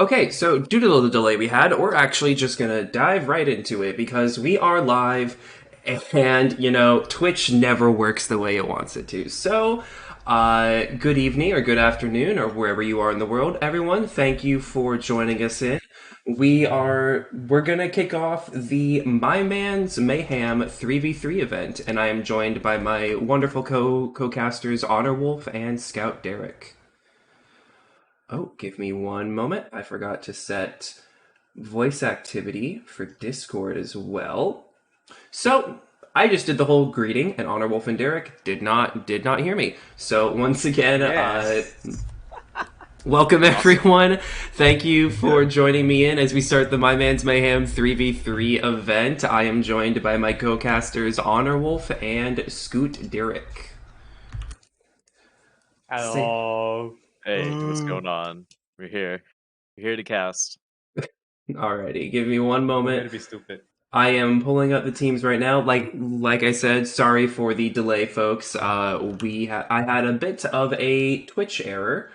Okay, so due to the delay we had, we're actually just gonna dive right into it because we are live and, Twitch never works the way it wants it to. So, good evening or good afternoon or wherever you are in the world, everyone. Thank you for joining us in. We're gonna kick off the Mymanz Mayhem 3v3 event, and I am joined by my wonderful co-casters Honor Wolf and Scout Derek. Oh, give me one moment. I forgot to set voice activity for Discord as well. So I just did the whole greeting, and Honor Wolf and Derek did not hear me. So once again, Yes. welcome Awesome. everyone. Thank you for joining me in as we start the My Man's Mayhem 3v3 event. I am joined by my co-casters Honor Wolf and Scoot Derek. Say, Hello. Hey, what's Ooh. going on? We're here. We're here to cast. alrighty, give me one We're here moment. to be stupid. I am pulling up the teams right now. Like I said, sorry for the delay, folks. I had a bit of a Twitch error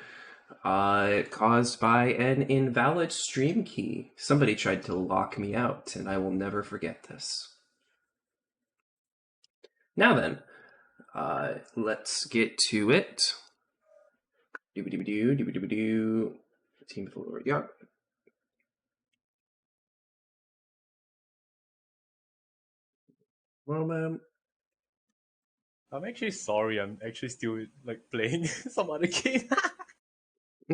caused by an invalid stream key. Somebody tried to lock me out, and I will never forget this. Now then, let's get to it. Doo-ba-doo-ba-doo, doo-ba-doo-ba-doo. Team floor, yeah. Moment. I'm actually sorry. I'm actually still like playing some other game.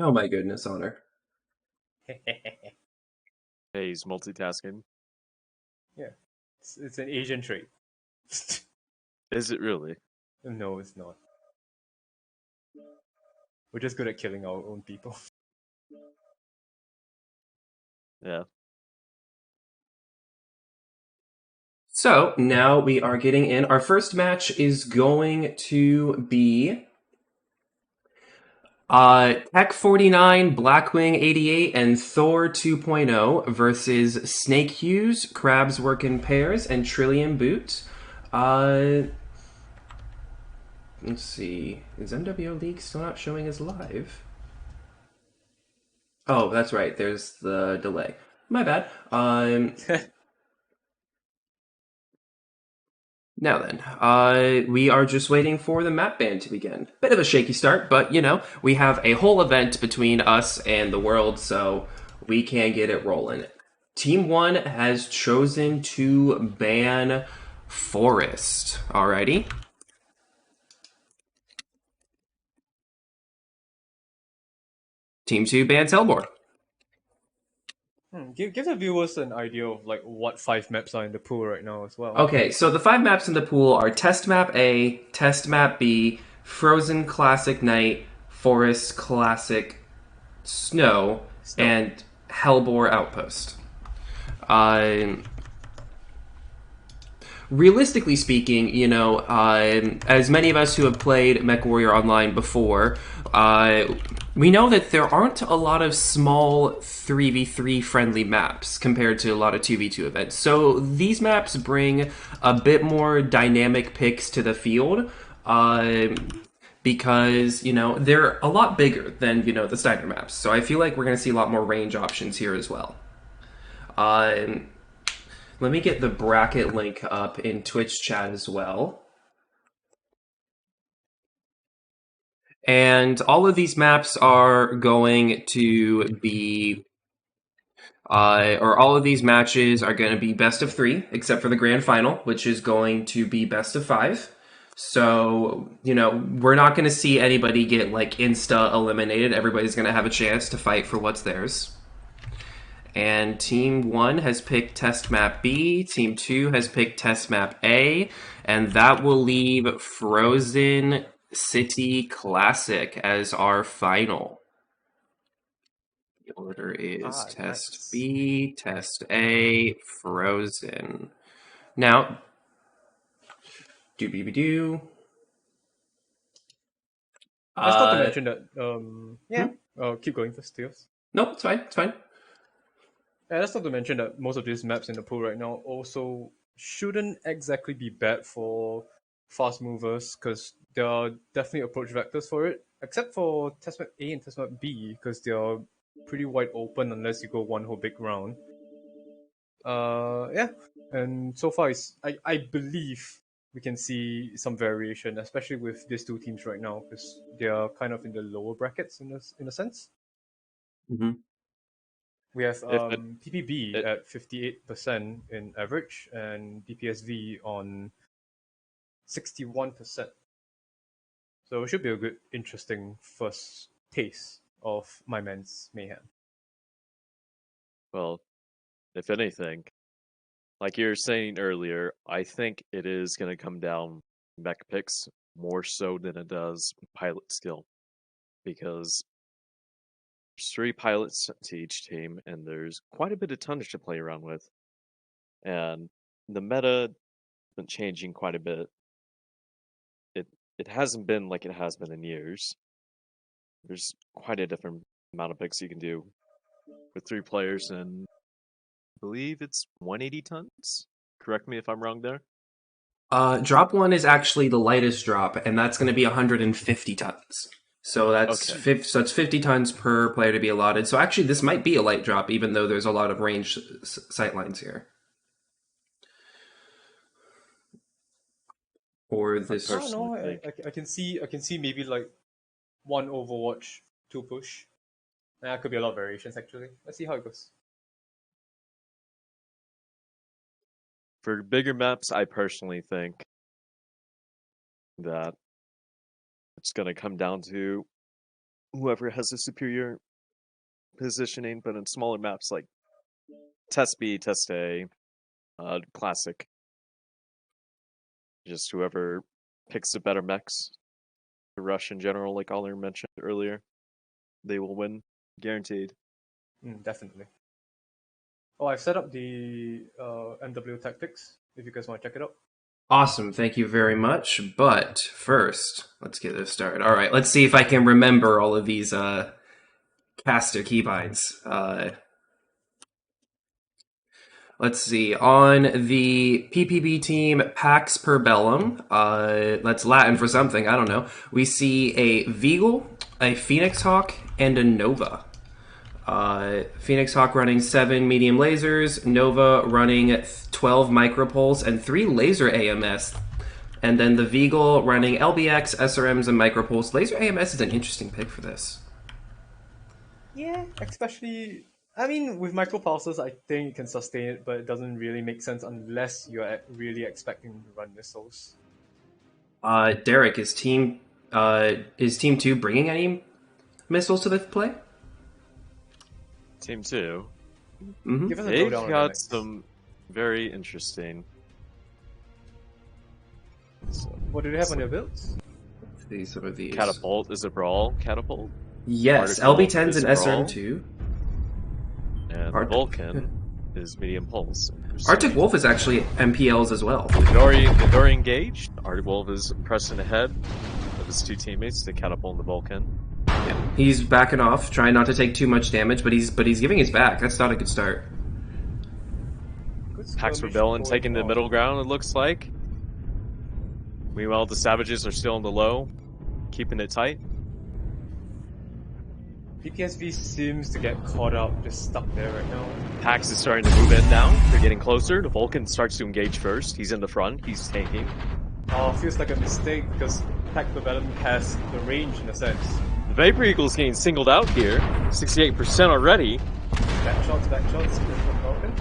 Oh my goodness, Honor. Hey, he's multitasking. Yeah, it's an Asian trait. Is it really? No, it's not. We're just good at killing our own people. Yeah. So now we are getting in. Our first match is going to be Tech 49, Blackwing 88, and Thor 2.0 versus Snake Hughes, Crabs Work in Pairs, and Trillium Boot. Let's see. Is MWO League still not showing as live? Oh, that's right. There's the delay. My bad. Now then, we are just waiting for the map ban to begin. Bit of a shaky start, but we have a whole event between us and the world, so we can get it rolling. Team 1 has chosen to ban Forest. Alrighty. Team 2 bans Hellbore. Give the viewers an idea of like what 5 maps are in the pool right now as well. Okay, so the 5 maps in the pool are Test Map A, Test Map B, Frozen Classic Night, Forest Classic Snow, Snow. and Hellbore Outpost. Realistically speaking, as many of us who have played MechWarrior Online before, we know that there aren't a lot of small 3v3 friendly maps compared to a lot of 2v2 events. So these maps bring a bit more dynamic picks to the field. Because they're a lot bigger than the Steiner maps, so I feel like we're going to see a lot more range options here as well. Let me get the bracket link up in Twitch chat as well. And all of these maps are going to be, or all of these matches are going to be best of 3, except for the grand final, which is going to be best of 5. So, we're not going to see anybody get like insta eliminated. Everybody's going to have a chance to fight for what's theirs. And Team 1 has picked Test Map B, Team 2 has picked Test Map A, and that will leave Frozen City Classic as our final. The order is Test Nice. B, Test A, Frozen. Now, doobie-doo. That's not to mention that keep going for steals. Nope, it's fine, it's fine. That's not to mention that most of these maps in the pool right now also shouldn't exactly be bad for fast movers because there are definitely approach vectors for it, except for test map A and test map B because they're pretty wide open unless you go one whole big round. Yeah, and so far I believe we can see some variation, especially with these two teams right now, because they are kind of in the lower brackets in a sense. Mm-hmm. We have If PPB it- at 58% in average and DPSV on 61%. So it should be a good, interesting first taste of Mymanz mayhem. Well, if anything, like you were saying earlier, I think it is going to come down mech picks more so than it does pilot skill, because there's 3 pilots to each team, and there's quite a bit of tonnage to play around with, and the meta has been changing quite a bit. It hasn't been like it has been in years. There's quite a different amount of picks you can do with 3 players, and I believe it's 180 tons. Correct me if I'm wrong there. Drop 1 is actually the lightest drop, and that's going to be 150 tons. So that's Okay. so it's 50 tons per player to be allotted. So actually, this might be a light drop, even though there's a lot of range sightlines here. Or this. I don't know. personally I can see maybe like 1 Overwatch, 2 push. That could be a lot of variations actually. Let's see how it goes. For bigger maps, I personally think that it's going to come down to whoever has the superior positioning, but in smaller maps like Test B, Test A, Classic, just whoever picks the better mechs to rush in general, like Oliver mentioned earlier, they will win, guaranteed. Definitely. Oh, I've set up the MW tactics. If you guys want to check it out. Awesome, thank you very much. But first, let's get this started. All right, let's see if I can remember all of these caster keybinds. Let's see. On the PPB team, Pax per Bellum, that's Latin for something, I don't know. We see a Veagle, a Phoenix Hawk, and a Nova. Phoenix Hawk running 7 medium lasers, Nova running 12 micropulse and 3 laser AMS. And then the Veagle running LBX, SRMs, and micropulse. Laser AMS is an interesting pick for this. Yeah, especially. I mean, with micropulses, I think you can sustain it, but it doesn't really make sense unless you're really expecting to run missiles. Derek, is team 2 bringing any missiles to the play? Team 2, Mm-hmm. Give us a they've lowdown on got next. some very interesting. So, What do they have on their builds? Let's see some of these. Catapult is a brawl. Catapult. Yes, Article LB10s is and brawl. SRM2. And Vulcan is medium pulse. Arctic Wolf is actually MPLs as well. Midori engaged. Arctic Wolf is pressing ahead of his 2 teammates to catapult the Vulcan. He's backing off, trying not to take too much damage, but he's giving his back. That's not a good start. Good Pax skirmish Rebellion going taking the on. middle ground, it looks like. Meanwhile, the Savages are still on the low, keeping it tight. PPSV seems to get caught up, just stuck there right now. Pax is starting to move in now. They're getting closer. The Vulcan starts to engage first. He's in the front. He's tanking. Oh, feels like a mistake because Pack Development has the range in a sense. The Vapor Eagle's getting singled out here. 68% already. Back shots, good from Vulcan.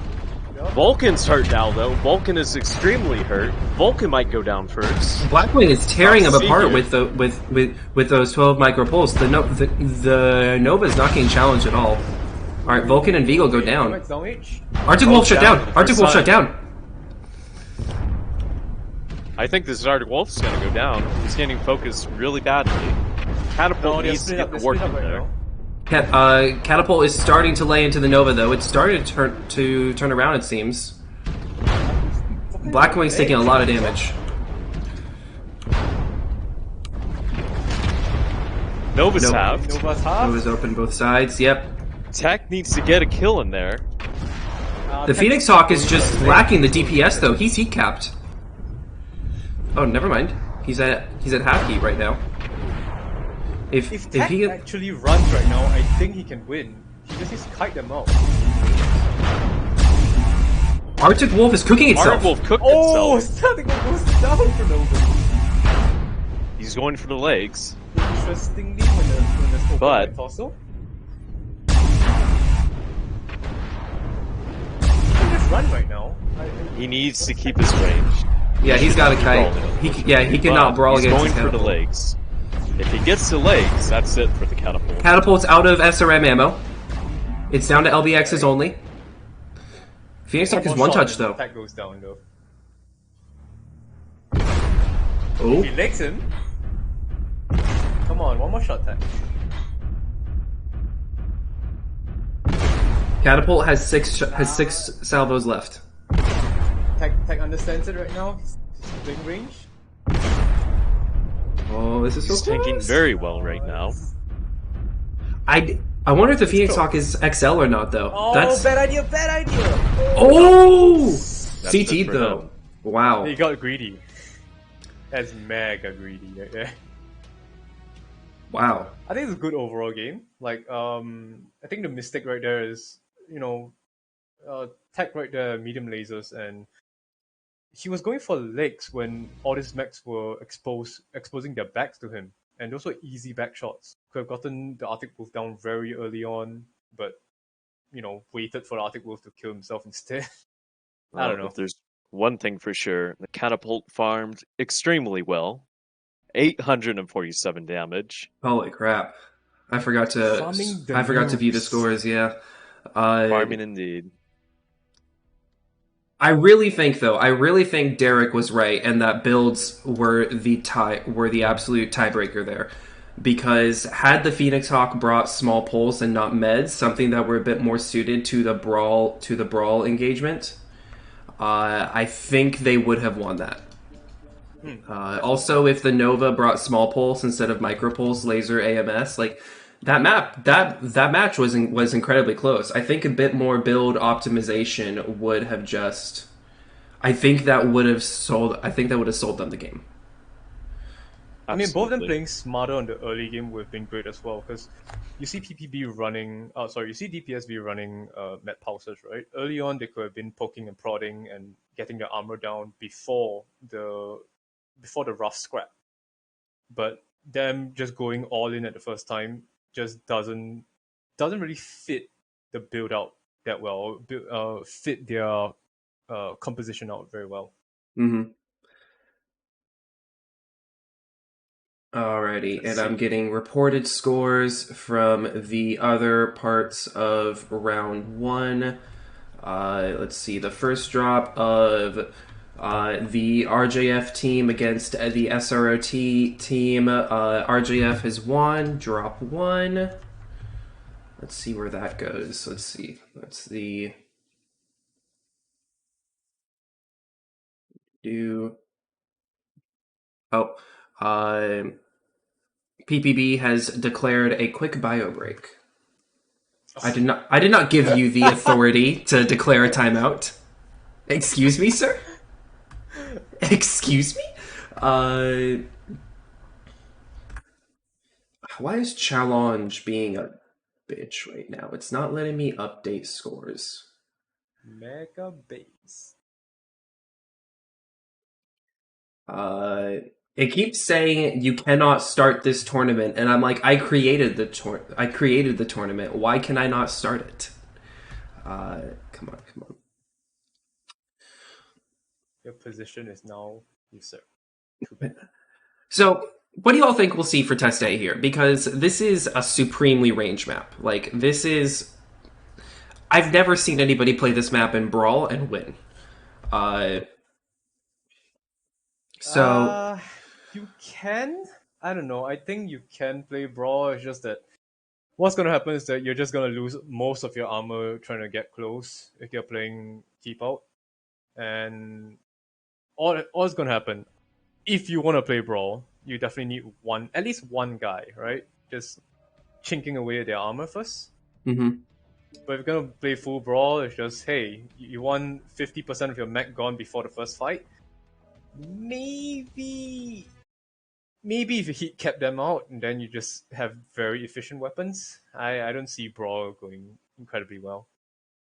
Yup. Vulcan's hurt now, though. Vulcan is extremely hurt. Vulcan might go down first. Blackwing is tearing him See apart here. with those 12 micropulse. The Nova is not getting challenged at all. All right, Vulcan and Veagle go down. Max down H. Arctic Both Wolf shut down down. for the Arctic first Wolf shut time. down. I think this Arctic Wolf's gonna go down. He's getting focused really badly. Catapult No, they're needs to split get up, the they're work split in up right there. now. Catapult is starting to lay into the Nova, though. It's started to turn around, it seems. Blackwing's taking a lot of damage. Nova's Nova. halved. Nova's half. Nova's open both sides. Yep. Tech needs to get a kill in there. The Phoenix Hawk is just lacking the DPS, though. He's heat capped. Oh, never mind. He's at half heat right now. If If Tech he actually runs right now, I think he can win. He just needs to kite them out. Arctic Wolf is cooking itself. Arctic Wolf cooked Oh, itself. starting to goes down for Nova. He's going for the legs. Interestingly, when there's open But- right torso. He can just run right now. He needs to keep his range. Yeah, he's got a kite. He cannot But brawl he's against going his for the catapult. legs. If he gets the legs, that's it for the catapult. Catapult's out of SRM ammo. It's down to LBXs only. Phoenix Hawk is one touch though. Attack goes down though. Oh, He legs him. Come on, one more shot attack. Catapult has six salvos left. Tech understands it right now. He's big range. Oh, this is so He's close. tanking very well right now. I wonder if the Phoenix Hawk is XL or not though. Oh, That's bad idea, bad idea! oh it CT for though. him. Wow. He got greedy. That's mega greedy right there. Wow. I think it's a good overall game. Like, I think the mistake right there is, tech right there, medium lasers, and he was going for legs when all these mechs were exposing their backs to him. And those were easy back shots. Could have gotten the Arctic Wolf down very early on, but, waited for the Arctic Wolf to kill himself instead. I don't know. If there's one thing for sure, the catapult farmed extremely well. 847 damage. Holy crap. I forgot Farming the to view the noobs. scores, yeah. Farming indeed. I really think Derek was right, and that builds were the absolute tiebreaker there. Because had the Phoenix Hawk brought small pulls and not meds, something that were a bit more suited to the brawl engagement, I think they would have won that. Also, if the Nova brought small pulse instead of micro pulse, laser AMS, like that match was incredibly close. I think a bit more build optimization would have just. I think that would have sold them the game. I mean, both of them Absolutely. playing smarter on the early game would have been great as well, because you see PPB running, you see DPSV running Met Pulses, right? Early on, they could have been poking and prodding and getting their armor down before the rough scrap. But them just going all in at the first time just doesn't really fit the build out that well, fit their composition out very well. Mm-hmm. Alrighty, and I'm getting reported scores from the other parts of round one. Let's see, the first drop of the RJF team against the SROT team. RJF has won, drop one. Let's see where that goes. Let's see. That's the... PPB has declared a quick bio break. I did not give you the authority to declare a timeout. Excuse me, sir? Excuse me? Why is challenge being a bitch right now? It's not letting me update scores. Mega base. It keeps saying you cannot start this tournament, and I'm like, I created the tournament. Why can I not start it? Come on. Your position is now usurped. So, what do you all think we'll see for Test A here? Because this is a supremely ranged map. Like, this is... I've never seen anybody play this map in Brawl and win. You can. I don't know. I think you can play Brawl. It's just that what's gonna happen is that you're just gonna lose most of your armor trying to get close if you're playing keep out, and all's gonna happen if you want to play Brawl. You definitely need at least one guy, right? Just chinking away at their armor first. Mm-hmm. But if you're gonna play full Brawl, it's just, hey, you want 50% of your mech gone before the first fight. Maybe maybe if Heat kept them out, and then you just have very efficient weapons. I don't see Brawl going incredibly well.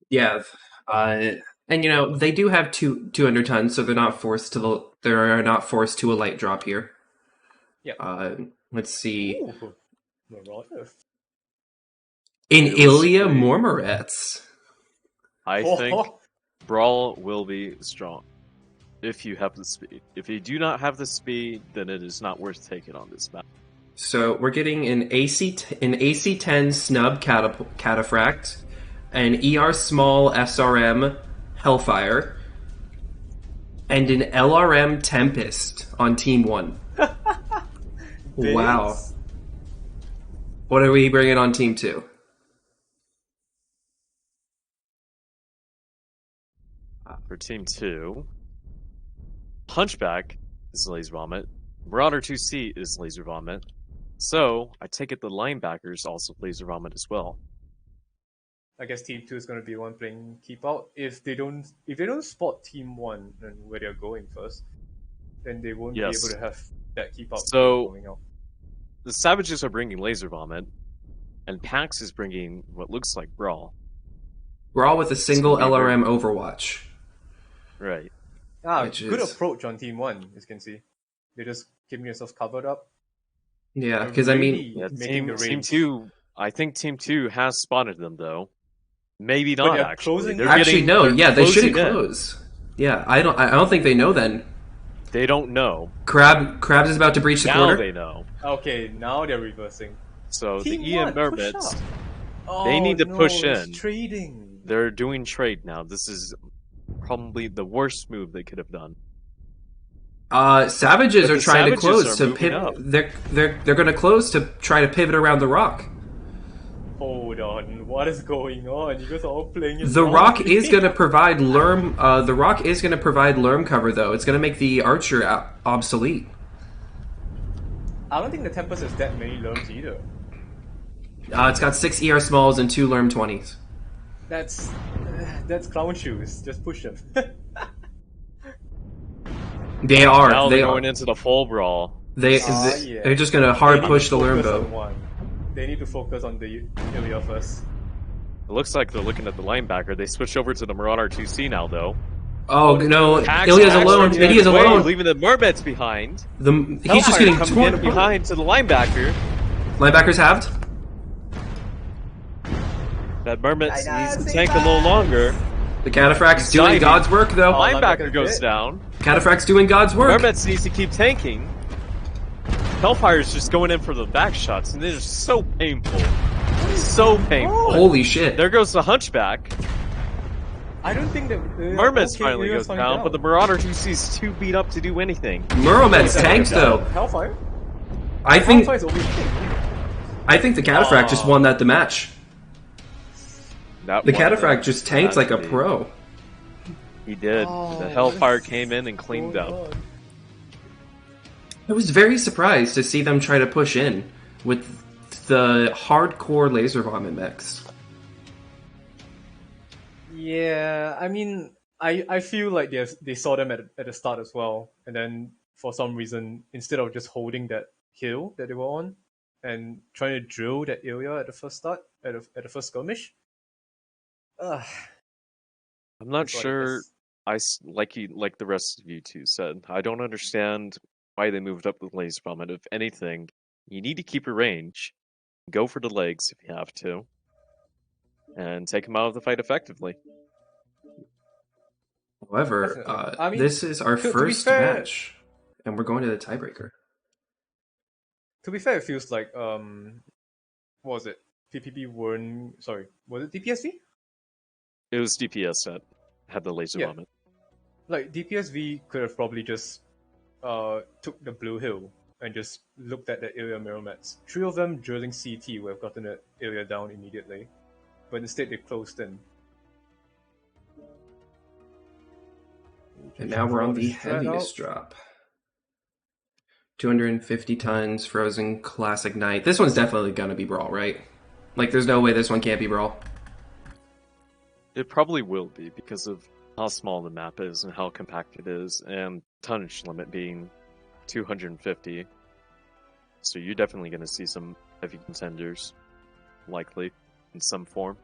Yeah, and they do have 200 tons, so they're not forced to a light drop here. Yeah. Let's see. Ooh, Marauder. In Feels Ilya pretty- Mormorets. I think Brawl will be strong if you have the speed. If you do not have the speed, then it is not worth taking on this map. So we're getting an AC10 snub cataphract, an ER small SRM Hellfire, and an LRM Tempest on Team 1. Wow. What are we bringing on Team 2? For Team 2, Hunchback is Laser Vomit. Marauder 2C is Laser Vomit. So, I take it the linebackers also Laser Vomit as well. I guess Team 2 is going to be one playing keep out. If they don't spot Team 1 and where they're going first, then they won't be able to have that keep out going out. The Savages are bringing Laser Vomit, and Pax is bringing what looks like Brawl. Brawl with a single LRM Overwatch. Right. Good approach on Team 1, as you can see. They're just keeping themselves covered up. Yeah, because I mean... Yeah, team 2, I think Team 2 has spotted them, though. Maybe not, actually. They shouldn't close. Yeah, I don't think they know then. They don't know. Krabs is about to breach the corner. Now they know. Okay, now they're reversing. So Team the EM Mermaids, Oh, they need to push in. Trading. They're doing trade now. This is probably the worst move they could have done. Savages are trying to close are to moving pivot. up. They're going to close to try to pivot around the rock. Hold on, what is going on? You guys are all playing it The wrong. rock is going to provide Lerm. The rock is going to provide Lerm cover though. It's going to make the archer obsolete. I don't think the Tempest has that many Lerms either. It's got 6 ER smalls and 2 Lerm 20s. That's clown shoes. Just push them. They are. Now they they're are. going into the full brawl. They're just going to hard push the Lerm bow. They need to focus on the Ilya first. It looks like they're looking at the linebacker. They switched over to the Marauder 2C now, though. Oh no! Pax Ilya's alone. Ilya's alone. Leaving the Mermaids behind. He's just getting coming torn in behind to the linebacker. Linebackers halved. That Mermaid needs to tank a little longer. The Cataphract's doing diving. God's work though. Linebacker goes down. Cataphract's doing God's work. Mermaids needs to keep tanking. Hellfire's just going in for the back shots, and they're just so painful. So painful. Holy shit! There goes the Hunchback. I don't think that Mermaids finally goes down, but the Marauder 2C's too beat up to do anything. Mermaids tanked though. Hellfire? I think Hellfire's overheating. the Cataphract just won the match. The Cataphract just tanked like a pro. He did. The Hellfire came in and cleaned up. I was very surprised to see them try to push in with the hardcore laser vomit mix. Yeah, I mean, I feel like they saw them at the start as well, and then for some reason, instead of just holding that hill that they were on and trying to drill that area at the first start, at the first skirmish. I'm not sure. Like the rest of you two said, I don't understand why they moved up with laser vomit. If anything, you need to keep your range, go for the legs if you have to, and take them out of the fight effectively. However, I mean, this is our first match, and we're going to the tiebreaker. To be fair, it feels like what was it? PPB weren't sorry. Was it DPSV? It was DPS that had the laser vomit. Like DPSV could have probably just took the blue hill and just looked at the area mirror mats. 3 of them drilling CT would have gotten the area down immediately, but instead they closed in. And now we're on the heaviest drop. 250 tons, Frozen Classic Night. This one's definitely gonna be Brawl, right? Like, there's no way this one can't be Brawl. It probably will be because of how small the map is and how compact it is, and tonnage limit being 250. So you're definitely going to see some heavy contenders, likely, in some form.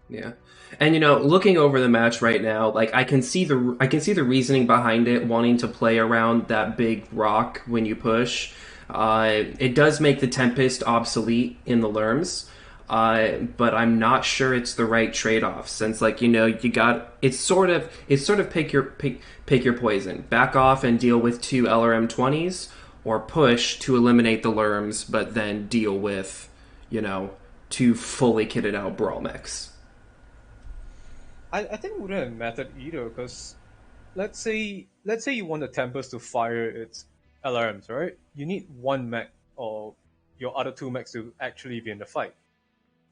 Yeah. And looking over the match right now, like I can see the reasoning behind it, wanting to play around that big rock when you push. It does make the Tempest obsolete in the Lerms. But I'm not sure it's the right trade-off, since you got it's sort of pick your poison. Back off and deal with 2 LRM-20s, or push to eliminate the Lerms, but then deal with 2 fully kitted out brawl mechs. I think it wouldn't have mattered either, because let's say you want the Tempest to fire its LRMs, right? You need 1 mech or your other 2 mechs to actually be in the fight.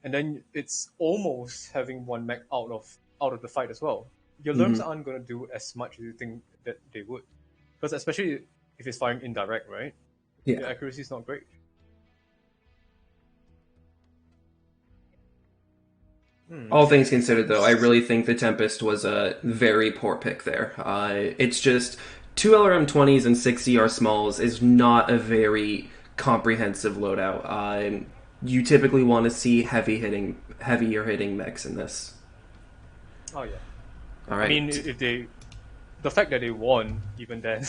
And then it's almost having 1 mech out of the fight as well. Your Lerms aren't going to do as much as you think that they would. Because especially if it's firing indirect, right? Yeah. The accuracy is not great. All things considered, though, I really think the Tempest was a very poor pick there. It's just 2 LRM-20s and 6 ER smalls is not a very comprehensive loadout. You typically want to see heavier hitting mechs in this. Oh yeah. All right. I mean, the fact that they won, even then,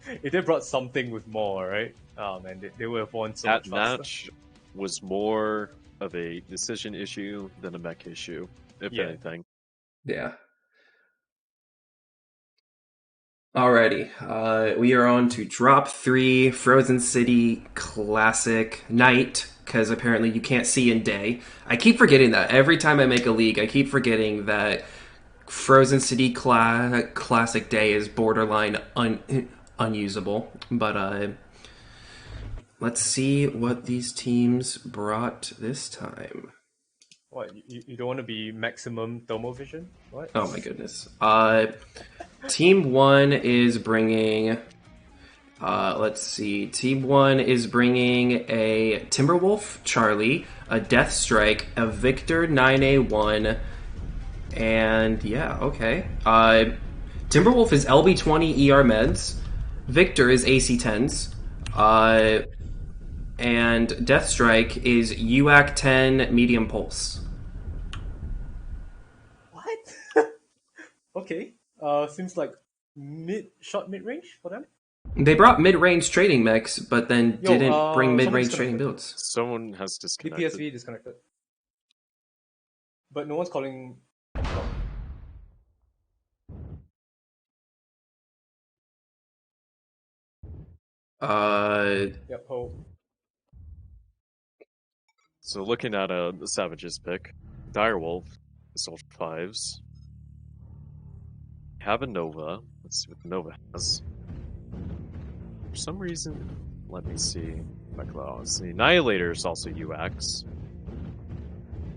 if they brought something with more, right? Oh man, they would have won so much faster. That match was more of a decision issue than a mech issue, if anything. Yeah. Alrighty, we are on to drop 3, Frozen City Classic Night, because apparently you can't see in day. I keep forgetting that. Every time I make a league, I keep forgetting that Frozen City Classic Day is borderline unusable. But let's see what these teams brought this time. What, you don't want to be maximum thermal vision? What? Oh my goodness. Team 1 is bringing... let's see. Team 1 is bringing a Timberwolf Charlie, a Death Strike, a Victor 9A1, and yeah, okay. Timberwolf is LB20 ER meds, Victor is AC10s, and Death Strike is UAC 10 medium pulse. What? Okay. Seems like short mid-range for them. They brought mid-range trading mechs, but then didn't bring mid-range trading builds. Someone has disconnected. DPSV disconnected. But no one's calling... Yep, hold. So looking at the Savages pick, Direwolf, Assault 5s. Have a Nova. Let's see what the Nova has. For some reason, let me see. The Annihilator is also UX.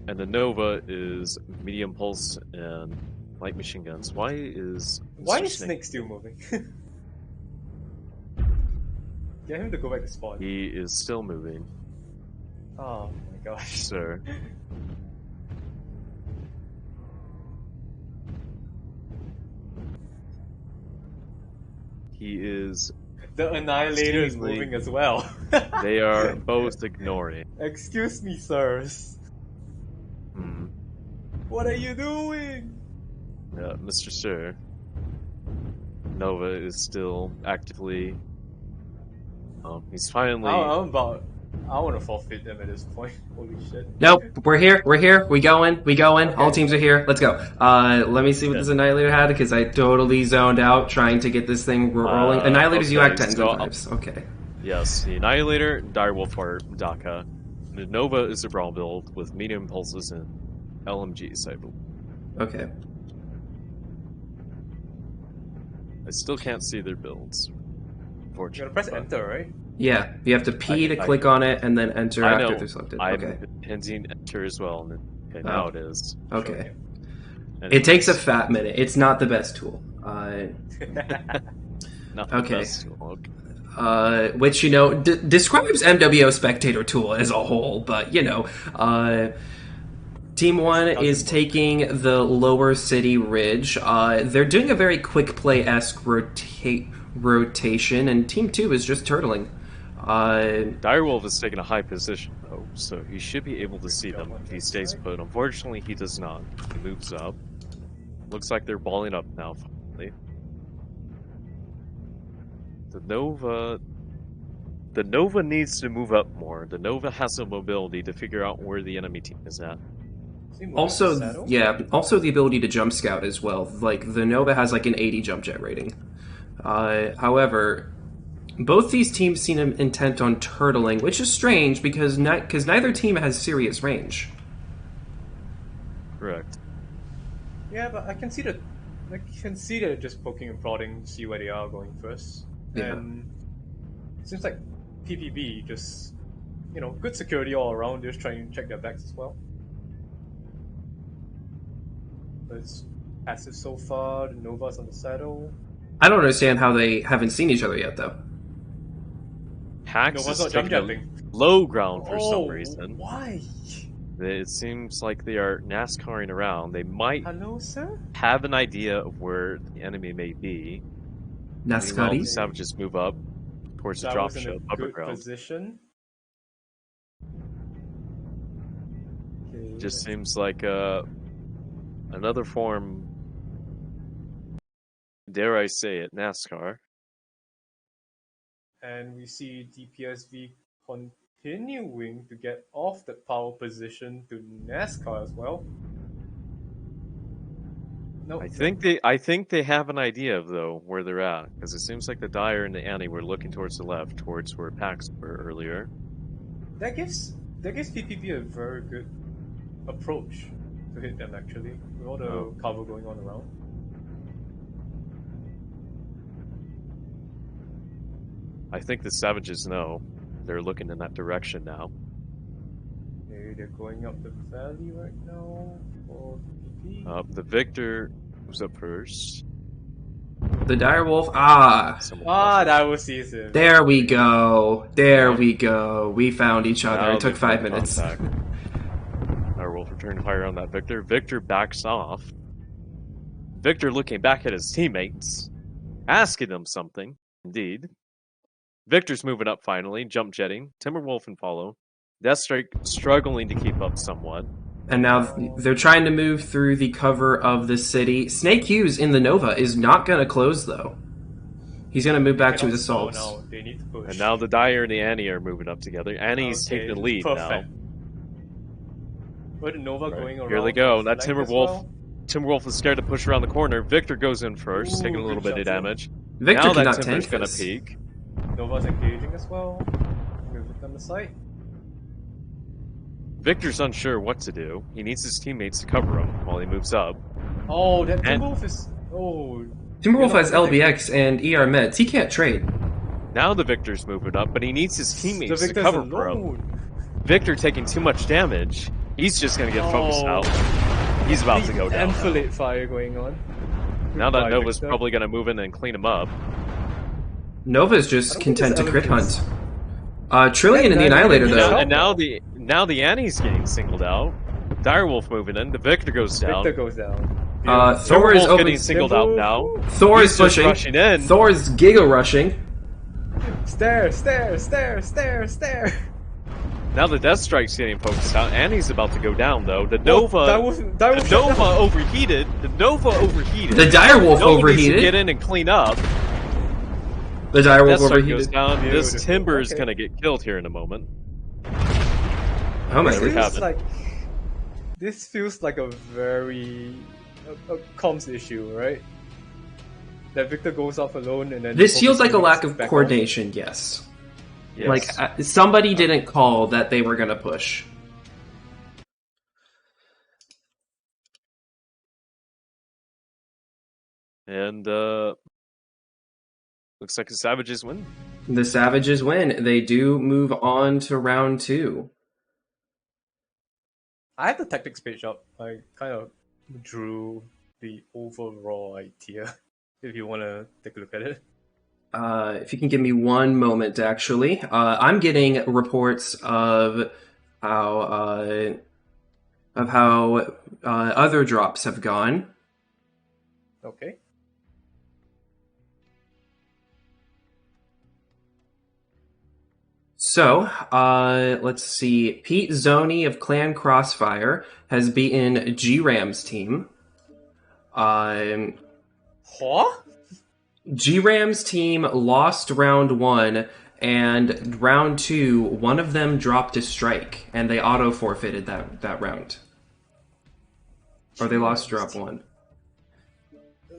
And the Nova is medium pulse and light machine guns. Why is Snake still moving? Get him to go back to spawn. He is still moving. Oh my gosh. Sir. He is... The Annihilator is moving as well. They are both ignoring. Excuse me, sirs. What are you doing? Mr. Sir. Nova is still actively... he's finally... I want to forfeit them at this point. Holy shit. Nope, we're here. We going. Okay. All teams are here. Let's go. Let me see what this Annihilator had, because I totally zoned out trying to get this thing rolling. Annihilator's UAC 10s and 5s. Okay. Yes, the Annihilator, Direwolf are DACA. The Nova is a brawl build with medium pulses and LMGs, I believe. Okay. I still can't see their builds. You gotta press enter, right? Yeah, you have to P to click on it and then enter after they're selected. I'm Okay. hitting enter as well. Okay, now it is. Okay. And It takes a fat minute. It's not the best tool. Not the Okay. best. Okay. Which, describes MWO Spectator tool as a whole, but, Team Team 1 Doesn't is work. taking the lower city ridge. They're doing a very quick play-esque rotation, and Team 2 is just turtling. Direwolf is taking a high position, though, so he should be able to see them if he stays put. Unfortunately, he does not. He moves up. Looks like they're balling up now, finally. The Nova needs to move up more. The Nova has the mobility to figure out where the enemy team is at. Also, the ability to jump scout as well. Like, the Nova has like an 80 jump jet rating. However, both these teams seem intent on turtling, which is strange because neither team has serious range. Correct. Yeah, but I can see that they're just poking and prodding to see where they are going first. Yeah. And it seems like PPB just, good security all around. They're just trying to check their backs as well. But it's passive so far. The Nova's on the saddle. I don't understand how they haven't seen each other yet, though. Hax Nova's is not jump taking jumping. low ground for some reason. Why? It seems like they are NASCARing around. They might Hello, sir? have an idea of where the enemy may be. Meanwhile, the Nascaris? Savages move up towards the That drop was in a ship, upper good ground. position. Okay, Just seems like another form, dare I say it, NASCAR. and we see DPSV continuing to get off the power position to NASCAR as well. No, I think they have an idea of though where they're at, because it seems like the Dire and the Annie were looking towards the left, towards where Pax were earlier. that gives PPP a very good approach to hit them actually, with all the cover going on around. I think the Savages know. They're looking in that direction now. Okay, they're going up the valley right now for PPP. The Victor moves up first. The Direwolf. That was easy. There we go. We go. We found each other. Now It took they 5 make minutes. contact. Direwolf returned fire on that Victor. Victor backs off. Victor looking back at his teammates, asking them something. Indeed. Victor's moving up finally, jump jetting. Timberwolf and follow. Deathstrike struggling to keep up somewhat. And now they're trying to move through the cover of the city. Snake Hughes in the Nova is not going to close, though. He's going to move back to his assaults. Now they need to push. And now the Dire and the Annie are moving up together. Annie's taking the lead perfect. now. Where the Nova going around? Here they go. the That flank as Timberwolf. well? Timberwolf is scared to push around the corner. Victor goes in first, taking a little good bit of shot, damage. Victor Now that cannot Timber's tank gonna this. peek. Nova's engaging as well. Move it on the side. Victor's unsure what to do. He needs his teammates to cover him while he moves up. Oh, that And- Timberwolf is. Oh. Timberwolf has LBX and ER meds. He can't trade. Now the Victor's moving up, but he needs his The teammates to Victor's cover for him. alone. Victor taking too much damage. He's just gonna get focused out. He's about to go down. now. Enfilade fire going on. Now that Goodbye, Nova's Victor. probably gonna move in and clean him up. Nova's I just don't content to think crit there's hunt. Trillion and the That- Annihilator, that- though. that- And now the Annie's getting singled out. Direwolf moving in. The Victor goes down. Victor goes down. Thor is Timberwolf over. getting singled out now. Thor He's is just pushing. rushing in. Thor's giga rushing. Stare. Now the Deathstrike's getting focused out. Annie's about to go down though. The Nova. That was the Nova overheated. The Nova overheated. The Direwolf Nova needs to overheated. get in and clean up. The Direwolf Deathstrike goes overheated. down. This Beautiful. Timber is Okay. gonna get killed here in a moment. Oh my There we goodness. have it. This feels like a very a comms issue, right? That Victor goes off alone and then This feels like a lack back of off. coordination, yes. Yes. Like, somebody didn't call that they were going to push. And looks like the Savages win. The Savages win. They do move on to round 2. I have the tactics page up. I kind of drew the overall idea. If you want to take a look at it. If you can give me one moment, actually. I'm getting reports of how of how other drops have gone. Okay. So, let's see. Pete Zoni of Clan Crossfire has beaten G-Ram's team. Huh? G-Ram's team lost round 1, and round 2, one of them dropped a strike, and they auto-forfeited that round. Or they lost drop 1.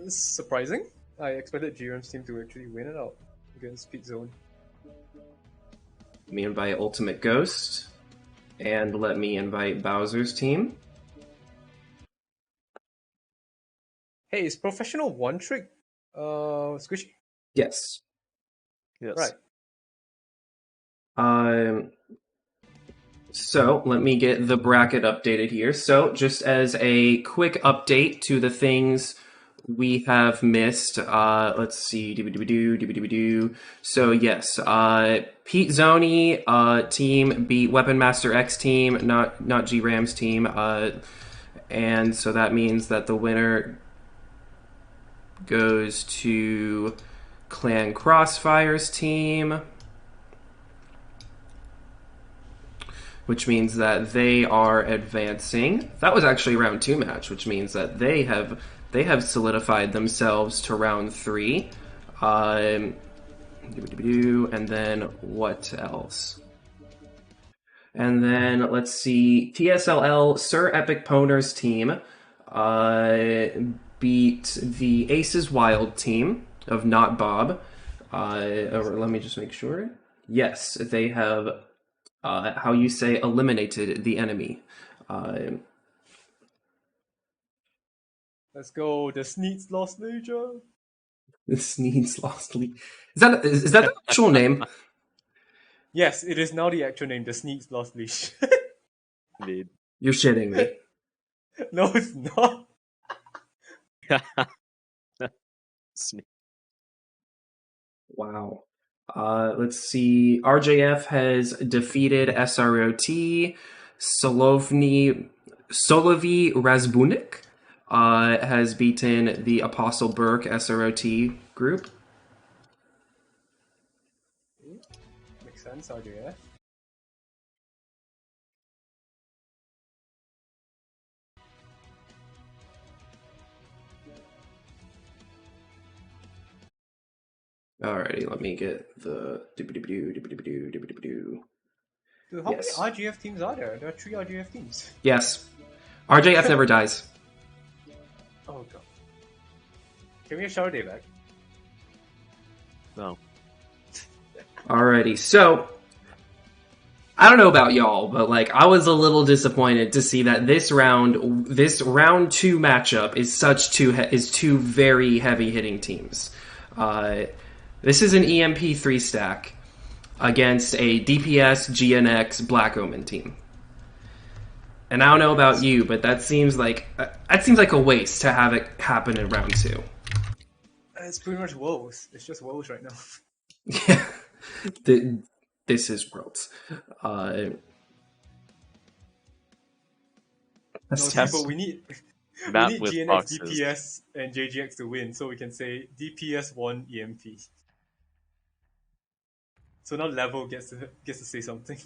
It's surprising. I expected GRM's team to actually win it out against Pete Zone. Let me invite Ultimate Ghost, and let me invite Bowser's team. Hey, is professional one trick squishy? Yes. Yes. Right. So let me get the bracket updated here. So just as a quick update to the things we have missed, let's see. So yes, Pete Zoni team beat Weapon Master X team, not G Ram's team, and so that means that the winner goes to Clan Crossfire's team, which means that they are advancing. That was actually a round 2 match, which means that they have solidified themselves to round 3. And then what else? And then let's see, TSLL Sir Epic Poner's team beat the Aces Wild team of Not Bob. Let me just make sure. Yes, they have, how you say, eliminated the enemy. Let's go. The Sneeds lost Major. The Sneeds Lost League. Is that the actual name? Yes, it is now the actual name. The Sneeds lost leash. Indeed. You're shitting me. No, it's not. Wow. Let's see. RJF has defeated SROT. Solovy Razbunik has beaten the Apostle Burke SROT group. Makes sense, RJF. Alrighty, let me get the Dude, how Yes. many RGF teams are there? There are 3 RGF teams. Yes. RJF never dies. Oh god. Can we have Shower Day back? No. Alrighty, so I don't know about y'all, but like I was a little disappointed to see that this round 2 matchup is two very heavy hitting teams. This is an EMP 3 stack against a DPS GNX Black Omen team. And I don't know about you, but that seems like a waste to have it happen in round 2. It's pretty much woes. It's just woes right now. Yeah. This is Worlds. No, see, but we need Map with GNX, boxes. DPS, and JGX to win, so we can say DPS won EMP. So now Level gets to say something.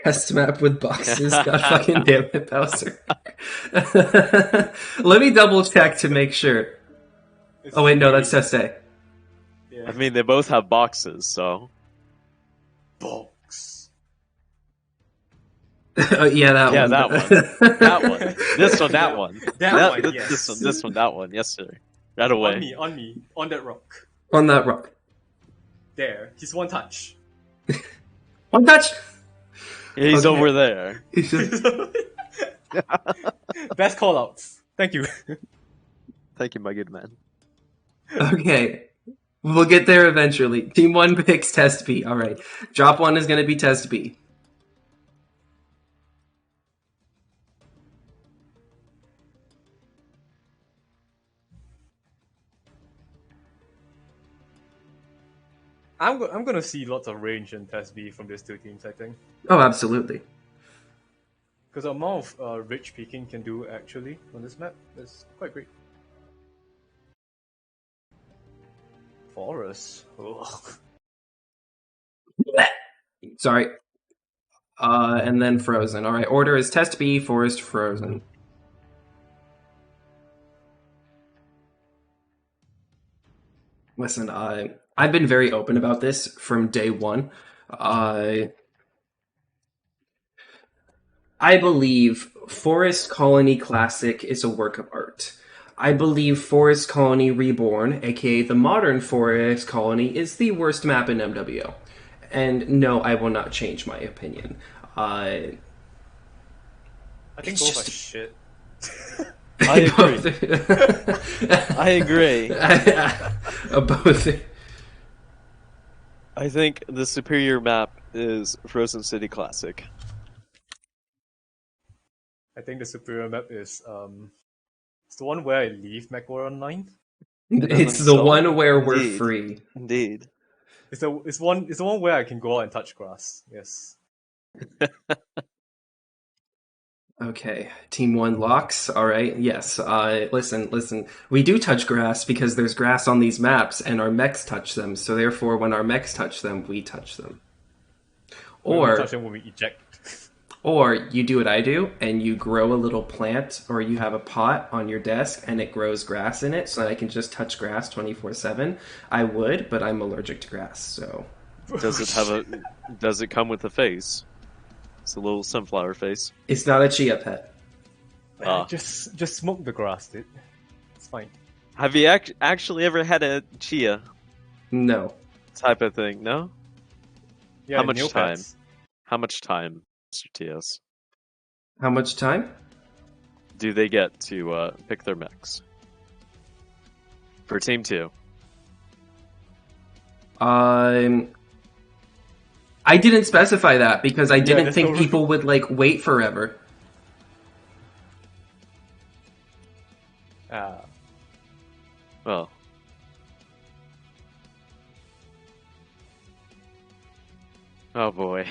Test map with boxes. God fucking damn it, Bowser. Let me double check to make sure. Oh wait, no, that's test A. Yeah. I mean, they both have boxes, so. Box. Yeah, that Yeah, one. that one. That one. This one, that one. That one, yes. This one, that one. Yes, sir. Right away. On me. On that rock. On that rock. There. He's one touch. One touch! He's Okay. over there. Best callouts. Thank you. Thank you, my good man. Okay. We'll get there eventually. Team 1 picks Test B. Alright. Drop 1 is going to be Test B. I'm gonna see lots of range in Test B from these two teams, I think. Oh, absolutely. Because the amount of ridge peaking can do actually on this map is quite great. Forest. Ugh. Sorry. And then Frozen. All right, order is Test B, Forest, Frozen. Listen, I've been very open about this from day one. I believe Forest Colony Classic is a work of art. I believe Forest Colony Reborn, aka the modern Forest Colony, is the worst map in MWO. And no, I will not change my opinion. I think It's both just- are shit. I agree. I agree. Both. I think the superior map is Frozen City Classic. I think the superior map is it's the one where I leave MechWar Online. It's the So, one where we're indeed. free. Indeed. It's the one where I can go out and touch grass. Yes. Okay, Team 1 locks. All right, yes. Listen. We do touch grass because there's grass on these maps, and our mechs touch them. So therefore, when our mechs touch them, we touch them. When we Or touch them when we eject. Or you do what I do, and you grow a little plant, or you have a pot on your desk, and it grows grass in it, so that I can just touch grass 24/7. I would, but I'm allergic to grass, so. Does it come with a face? It's a little sunflower face. It's not a chia pet. Just smoke the grass, dude. It's fine. Have you actually ever had a chia No. type of thing? No? Yeah, How much Neopets. time? How much time, Mr. TS, How much time? do they get to pick their mechs? For Team 2. I didn't specify that because I didn't there's think no- people would, wait forever. Well. Oh boy.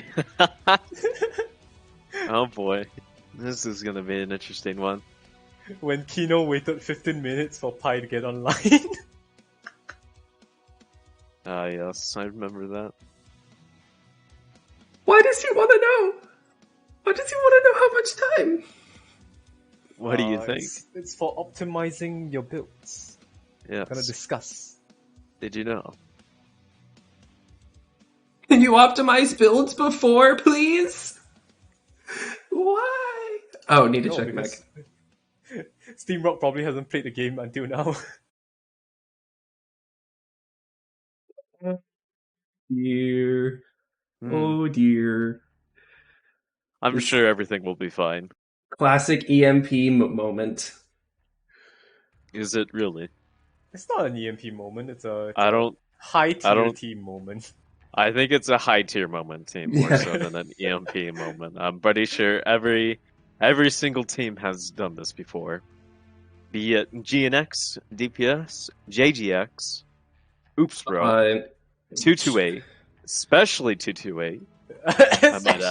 Oh boy. This is gonna be an interesting one. When Kino waited 15 minutes for Pi to get online. Ah, yes, I remember that. Why does he want to know? Why does he want to know how much time? What do you think? It's for optimizing your builds. Yes. Gonna discuss. Did you know? Can you optimize builds before, please? Why? Oh, need to check mech. Steamrock probably hasn't played the game until now. Dear. Hmm. Oh dear. I'm This- sure everything will be fine. Classic EMP moment. Is it really? It's not an EMP moment, it's a I don't. high tier don't- team moment. I think it's a high tier moment, team, more Yeah. so than an EMP moment. I'm pretty sure every single team has done this before. Be it GNX, DPS, JGX, Oops Bro, 228, especially 228. I might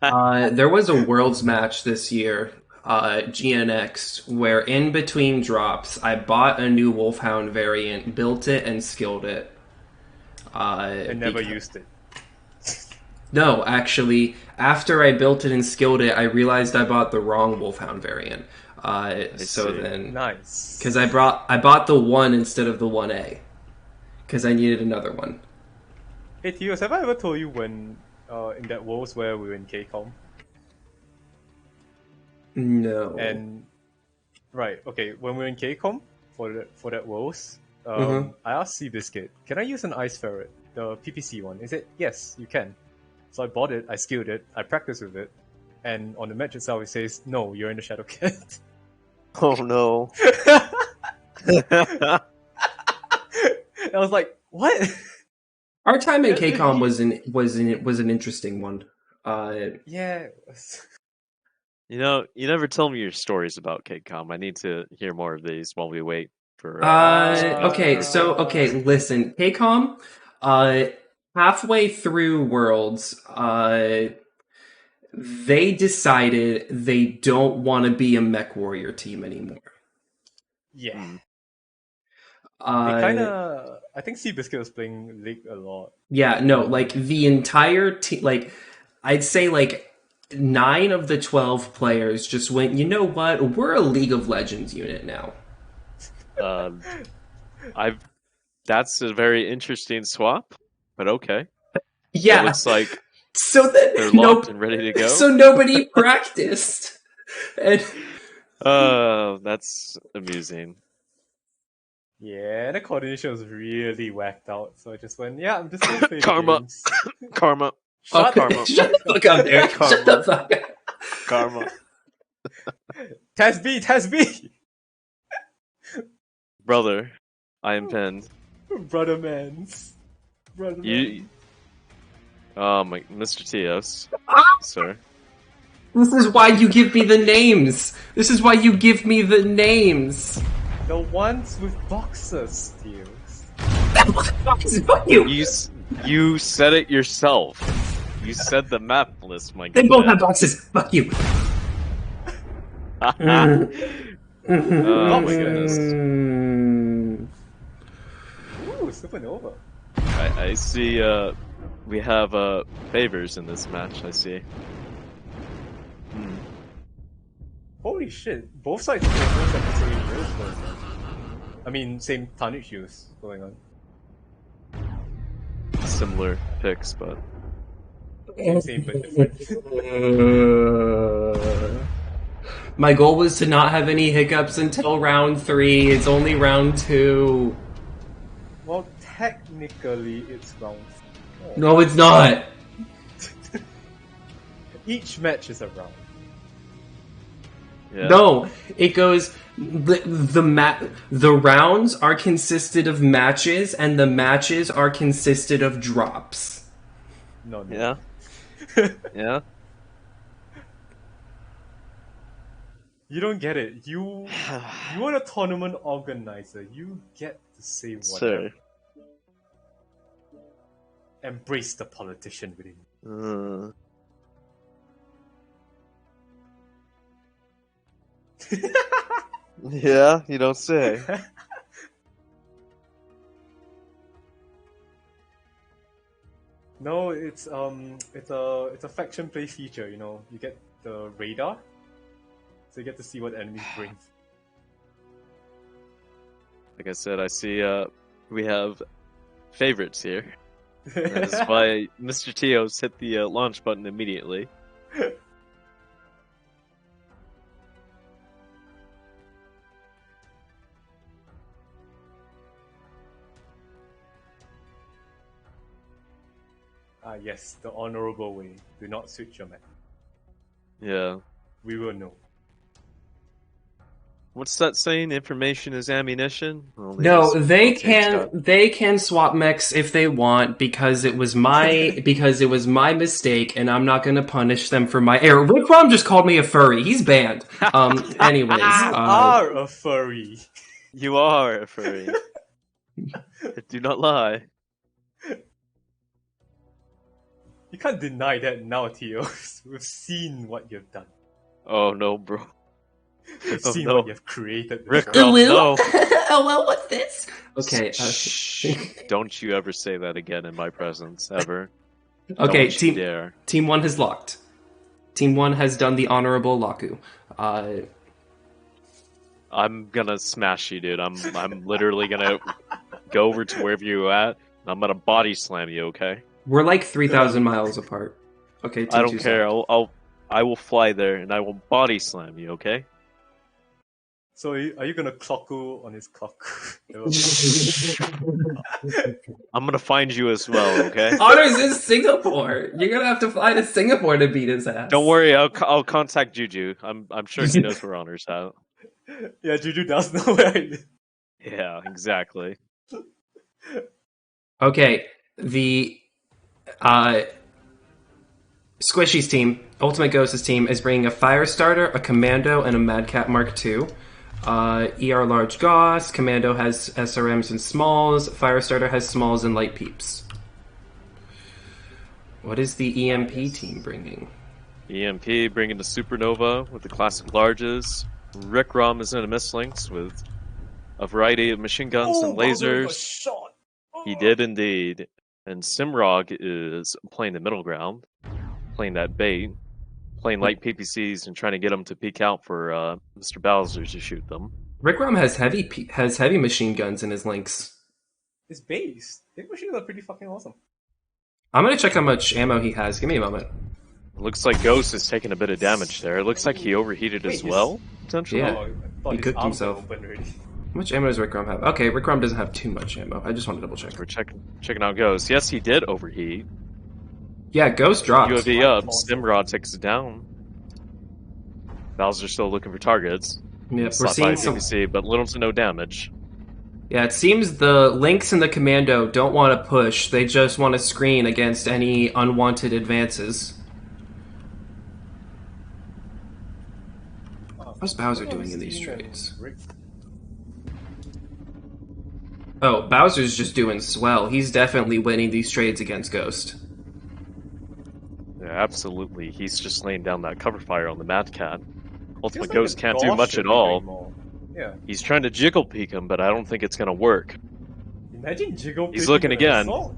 add. There was a Worlds match this year, GNX, where in between drops, I bought a new Wolfhound variant, built it, and skilled it. I never used it. No, actually, after I built it and skilled it, I realized I bought the wrong Wolfhound variant. So see. then, Nice. because I bought the 1 instead of the 1A, because I needed another one. Hey Tios, have I ever told you when in that Worlds where we were in KCOM? No. And right, okay, when we were in KCOM for that Worlds, Mhm. I asked Seabiscuit, can I use an Ice Ferret, the PPC one? He said, yes, you can. So I bought it, I skilled it, I practiced with it, and on the match itself it says, no, you're in the Shadow Cat. Oh no. I was like, what? Our time in KCOM was an interesting one. Yeah. it was- You know, you never tell me your stories about KCOM. I need to hear more of these while we wait for. Okay, listen, KCOM, halfway through Worlds, they decided they don't want to be a Mech Warrior team anymore. Yeah. Hmm. They kind of... I think Seabiscuit was playing League a lot. Yeah, no, like the entire team, like I'd say like 9 of the 12 players just went, you know what? We're a League of Legends unit now. I've That's a very interesting swap, but okay. Yeah. It looks like so that they're locked and ready to go. So nobody practiced. And that's amusing. Yeah, the coordination was really whacked out, so I just went, yeah, I'm just gonna play the Karma. games. Karma. oh, Karma. shut the fuck up, Derek. Shut the fuck up. Karma. Test B! Brother, I am pinned. Brother mans. Brother You. man. Oh my, Mr. Tios, sir. This is why you give me the names. This is why you give me the names. The ones with boxes, Steels. Fuck you. You said it yourself. You said the map list, my They good both man. have boxes. Fuck you. Oh my goodness. Ooh, supernova. I see, we have, favors in this match, I see. Holy shit, both sides have the same builds going on. I mean, same tonnage use going on. Similar picks, but... Same but different. My goal was to not have any hiccups until round 3. It's only round 2. Well, technically it's round 4. No, it's not. Each match is a round. yeah. No, it goes. The rounds are consisted of matches, and the matches are consisted of drops. No. Yeah. Yeah. You don't get it. You are a tournament organizer. You get to say whatever. Sir. Embrace the politician within you. Yeah, you don't say. No, it's a faction play feature. You know, you get the radar, so you get to see what enemies bring. Like I said, I see we have favorites here. That is why Mr. Tios hit the launch button immediately. Yes, the honorable way. Do not switch your map. Yeah. We will know. What's that saying? Information is ammunition? Only No, this they rotates can up. they can swap mechs if they want because it was my my mistake, and I'm not gonna punish them for my error. Rick Rom just called me a furry. He's banned. Anyways, You are a furry. You are a furry. Do not lie. You can't deny that now, Teos. We've seen what you've done. Oh no, bro. We've Oh, seen no. what you've created. Rick before. Rom, no. Oh well, what's this? Okay. Shh. Don't you ever say that again in my presence, ever. Okay. Don't you dare. Team 1 has locked. Team 1 has done the honorable Laku. I'm gonna smash you, dude. I'm literally gonna go over to wherever you're at, and I'm gonna body slam you, okay? We're like 3,000 miles apart. Okay. Team I don't 2's care. locked. I will fly there, and I will body slam you, okay? So are you gonna clockle on his cock? I'm gonna find you as well, okay? Honors in Singapore. You're gonna have to fly to Singapore to beat his ass. Don't worry, I'll contact Juju. I'm sure he knows where Honor's at. Yeah, Juju does know where I live. Yeah, exactly. Okay, the Squishy's team, Ultimate Ghost's team, is bringing a Firestarter, a Commando, and a Madcat Mark II. ER Large Gauss, Commando has SRMs and smalls, Firestarter has smalls and light peeps. What is the EMP team bringing? EMP bringing the Supernova with the classic larges. Rick Rom is in a mislinks with a variety of machine guns and Bowser got lasers. shot. He did indeed. And Simrog is playing the middle ground, playing that bait, playing light PPCs and trying to get them to peek out for Mr. Bowser to shoot them. Rick Rom has heavy machine guns in his links. His base. His machines are pretty fucking awesome. I'm gonna check how much ammo he has. Give me a moment. It looks like Ghost is taking a bit of damage there. It looks like he overheated as well, potentially. Yeah. Oh, I thought He his cooked arms were himself. open already. How much ammo does Rick Rom have? Okay, Rick Rom doesn't have too much ammo. I just want to double check. We're checking out Ghost. Yes, he did overheat. Yeah, Ghost dropped. UAV up, Simrod takes it down. Bowser's still looking for targets. Yeah, we're Slot by seeing some. PPC, but little to no damage. Yeah, it seems the Lynx and the Commando don't want to push. They just want to screen against any unwanted advances. What's Bowser doing in these trades? Oh, Bowser's just doing swell. He's definitely winning these trades against Ghost. Yeah, absolutely. He's just laying down that cover fire on the Mad Cat. Ultimate Feels like Ghost the can't do Gosh much should at be all. doing more. Yeah. He's trying to jiggle peek him, but I don't think it's going to work. Imagine jiggle. He's picking looking an again. assault.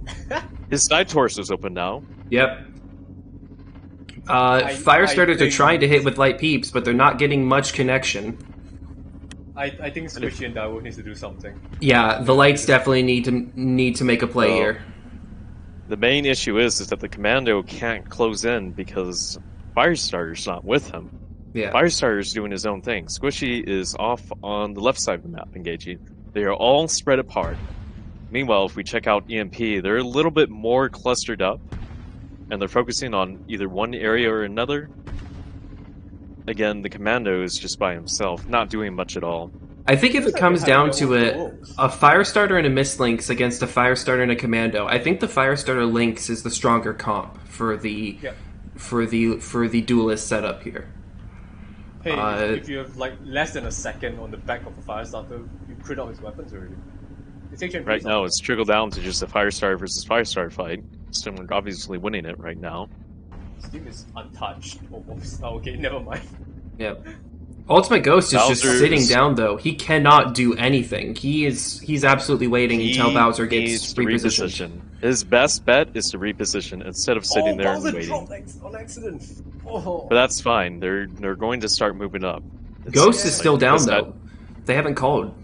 His side torso's open now. Yep. Fire starters are think- trying to hit with light peeps, but they're not getting much connection. I think Squishy and Dawo needs to do something. Yeah, the lights definitely need to make a play Oh. here. The main issue is that the Commando can't close in because Firestarter's not with him. Yeah. Firestarter's doing his own thing. Squishy is off on the left side of the map engaging. They are all spread apart. Meanwhile, if we check out EMP, they're a little bit more clustered up, and they're focusing on either one area or another. Again, the Commando is just by himself, not doing much at all. I think if it like comes they're down having to their it, own goals. a Firestarter and a Mislinks against a Firestarter and a Commando, I think the Firestarter Lynx is the stronger comp for the Yep. for the duelist setup here. Hey, Uh, if you have like less than a second on the back of a fire starter, you crit out his weapons already. It's HMP Right now, it's trickled down to just a Firestarter versus Firestarter fight. Stimler obviously winning it right now. Steam is untouched almost. Oh, okay, never mind. Yep. Ultimate Ghost is just Bowser sitting is- down though. He cannot do anything. He's absolutely waiting until Bowser needs gets to repositioned. reposition. His best bet is to reposition instead of sitting there and Bowser waiting. dropped on accident. Oh. But that's fine. They're going to start moving up. It's Ghost is like still down this guy- though. They haven't called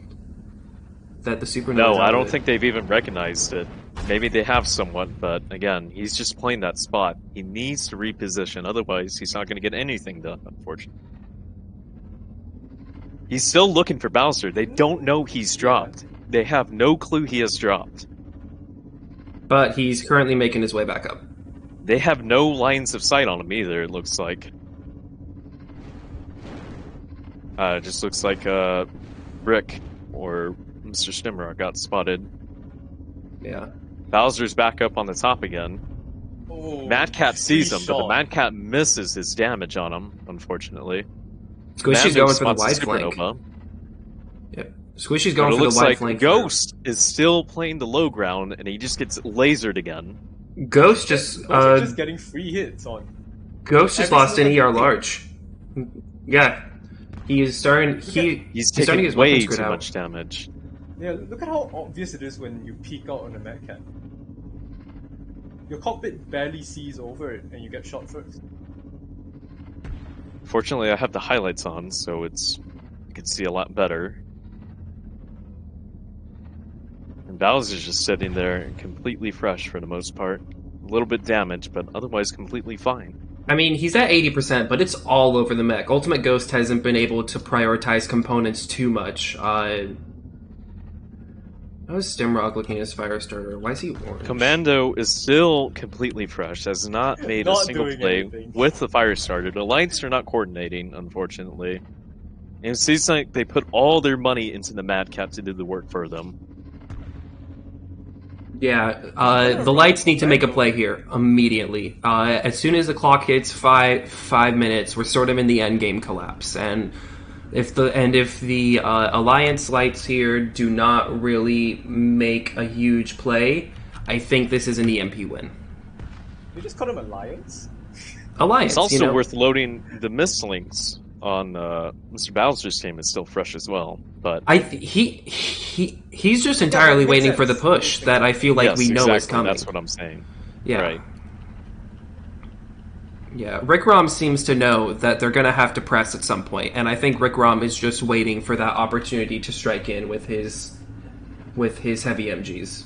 that the Supernova. No, is out I of don't it. think they've even recognized it. Maybe they have somewhat, but again, he's just playing that spot. He needs to reposition, otherwise he's not going to get anything done, unfortunately. He's still looking for Bowser. They don't know he's dropped. They have no clue he has dropped. But he's currently making his way back up. They have no lines of sight on him either, it looks like. It just looks like Rick or Mr. Stimmer got spotted. Yeah. Bowser's back up on the top again. Oh, Mad Cat sees him, but the shot. Mad Cat misses his damage on him, unfortunately. Squishy's Mando going for the spots wide the flank. Supernova, Yep. Squishy's but going it for the looks wide like flank. Ghost is still playing the low ground, and he just gets lasered again. Ghost just Ghost are just getting free hits on. Ghost just every lost an single ER thing. large. Yeah. He is starting He's starting to taking get his way weapons too grid out. much damage. Yeah, look at how obvious it is when you peek out on a Mad Cat. Your cockpit barely sees over it, and you get shot first. Fortunately, I have the highlights on, so you can see a lot better. And Bowser's just sitting there completely fresh for the most part. A little bit damaged, but otherwise completely fine. I mean, he's at 80%, but it's all over the mech. Ultimate Ghost hasn't been able to prioritize components too much. How is Stimrock looking at his Firestarter? Why is he orange? Commando is still completely fresh, has not made a Not single doing play anything. with the Firestarter. The lights are not coordinating, unfortunately. And it seems like they put all their money into the Mad Cat to do the work for them. Yeah, the lights need to make a play here immediately. As soon as the clock hits five minutes, we're sort of in the end game collapse. And if the Alliance lights here do not really make a huge play, I think this is an EMP win. You just call him Alliance? alliance. It's also you know? worth loading the mislinks on Mr. Bowser's team is still fresh as well. But He's just entirely makes waiting for the sense. push that I feel like yes, we know is exactly. coming. That's what I'm saying. Yeah. Right. Yeah, Rick Rom seems to know that they're going to have to press at some point, and I think Rick Rom is just waiting for that opportunity to strike in with his heavy MGs.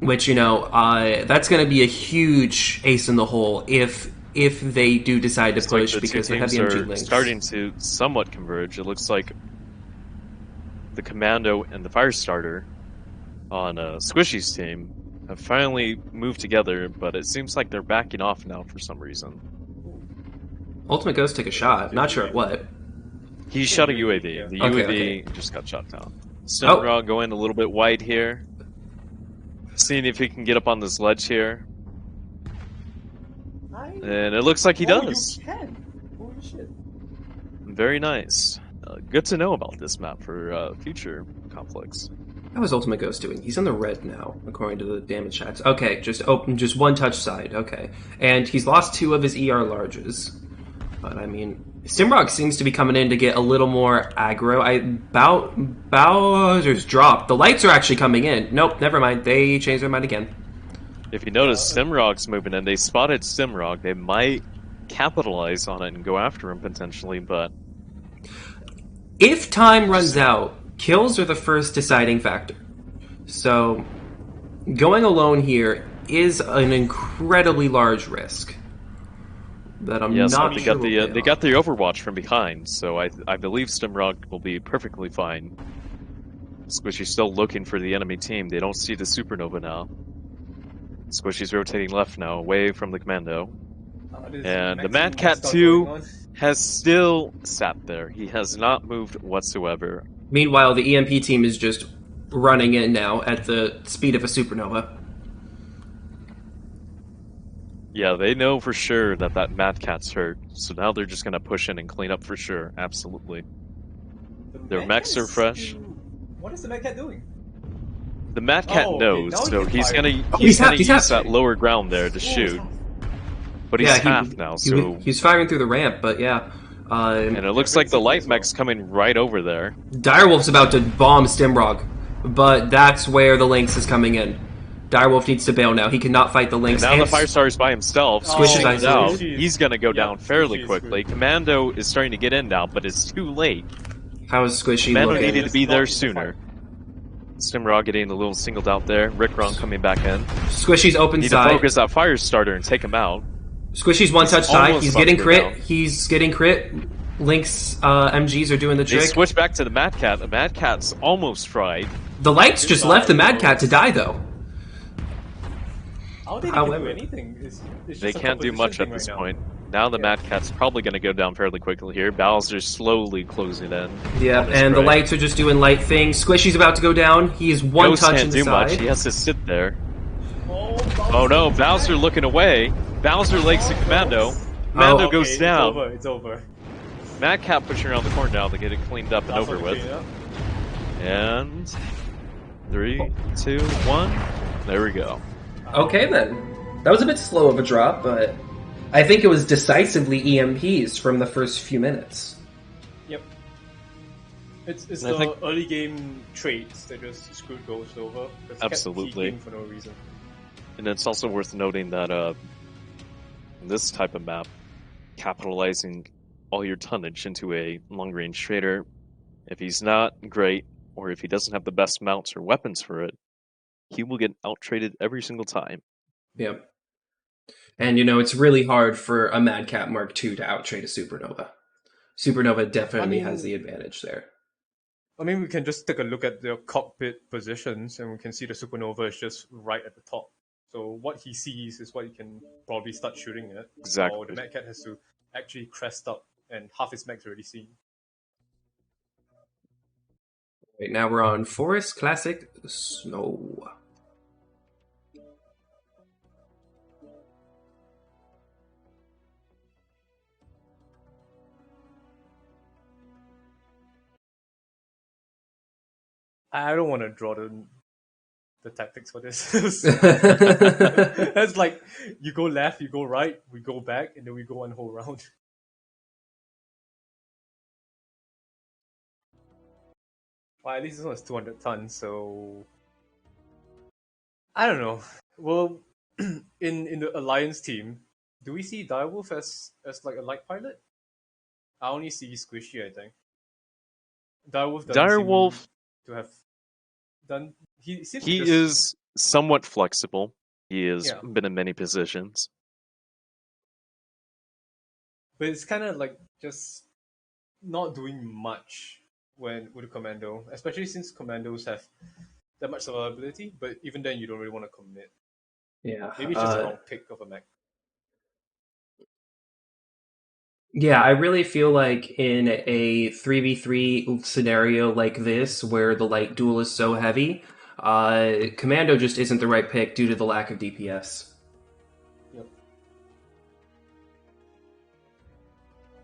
Which, that's going to be a huge ace in the hole if they do decide to It's like push, the two because the teams heavy MG are links starting to somewhat converge. It looks like the Commando and the Firestarter on Squishy's team have finally moved together, but it seems like they're backing off now for some reason. Ultimate Ghost took a shot. Not sure at what. He shot a UAV. Yeah. The Okay, UAV just got shot down. Stoneraw going a little bit wide here. Seeing if he can get up on this ledge here. And it looks like he does. You can. Holy shit. Very nice. Good to know about this map for future conflicts. How is Ultimate Ghost doing? He's in the red now, according to the damage chats. Okay, just one touch side. Okay, and he's lost 2 of his ER larges. But I mean, Simrock seems to be coming in to get a little more aggro. Bowser's dropped. The lights are actually coming in. Nope, never mind. They changed their mind again. If you notice, Simrog's moving in. They spotted Simrog. They might capitalize on it and go after him potentially, but If time runs out, kills are the first deciding factor. So, going alone here is an incredibly large risk. That I'm yes, not but sure. they got the Overwatch from behind, so I believe Simrog will be perfectly fine. Squishy's still looking for the enemy team. They don't see the Supernova now. Squishy's rotating left now, away from the Commando. And the Mad Cat 2 has still sat there. He has not moved whatsoever. Meanwhile, the EMP team is just running in now at the speed of a supernova. Yeah, they know for sure that Mad Cat's hurt, so now they're just gonna push in and clean up for sure. Absolutely. Their mechs are fresh. What is the Mad Cat doing? The Mad Cat knows, now so he's gonna he's use half. that lower ground there to shoot. But he's half now, so he's firing through the ramp. But yeah, and it looks like the light mech's coming right over there. Direwolf's about to bomb Stimrog, but that's where the Lynx is coming in. Direwolf needs to bail now. He cannot fight the Lynx. And now the Firestar's by himself. Squish is Squishes out. isolated. He's gonna go down fairly Squishy is quickly. screwed. Commando is starting to get in now, but it's too late. How is Squishy Commando looking? needed to be there sooner. Stimrog getting a little singled out there. Rick Ron coming back in. Squishy's open Need to side. focus that Firestarter and take him out. Squishy's one touch side. almost He's about getting to go crit. down. He's getting crit. Lynx MGs are doing the They trick. switch back to the Mad Cat. The Mad Cat's almost fried. The lights just left the Mad Cat to die, though. How they can However- do anything? It's They just a can't do composition much thing at this right now. point. Now the Mad Cat's probably going to go down fairly quickly here. Bowser's slowly closing in. Yeah, on his and the right. lights are just doing light things. Squishy's about to go down. He is one Ghost touch can't in the do side. much. He has to sit there. Oh, Oh no, Bowser looking away. Bowser lakes the Commando. Commando Oh, goes It's down. over. It's over. Mad Cat pushing around the corner now to get it cleaned up and That's over what with. they clean up. And 3, 2, 1. There we go. Okay, then. That was a bit slow of a drop, but I think it was decisively EMPs from the first few minutes. Yep. It's And I the think- early game traits that just screwed Ghost over. 'cause he kept Absolutely. peeking for no reason. And it's also worth noting that in this type of map, capitalizing all your tonnage into a long-range trader, if he's not great, or if he doesn't have the best mounts or weapons for it, he will get out-traded every single time. Yep. And, it's really hard for a Mad Cat Mark II to outtrade a Supernova. Supernova definitely has the advantage there. I mean, we can just take a look at their cockpit positions, and we can see the Supernova is just right at the top. So what he sees is what he can probably start shooting at. Exactly. Or the Mad Cat has to actually crest up, and half his mech's already seen. Right now we're on Forest Classic Snow. I don't want to draw the the tactics for this. That's like you go left, you go right, we go back, and then we go one whole round. Well, at least this one's 200 tons, so I don't know. Well, in the alliance team, do we see Direwolf as like a light pilot? I only see Squishy, I think. Direwolf doesn't seem Direwolf, to have done. He seems to he just, is somewhat flexible. He has Yeah. been in many positions. but it's kind of like just not doing much when with a commando, especially since commandos have that much survivability. But even then, you don't really want to commit. Yeah. Maybe it's just a wrong pick of a mech. Yeah, I really feel like in a 3v3 scenario like this, where the light duel is so heavy, Commando just isn't the right pick due to the lack of DPS. Yep.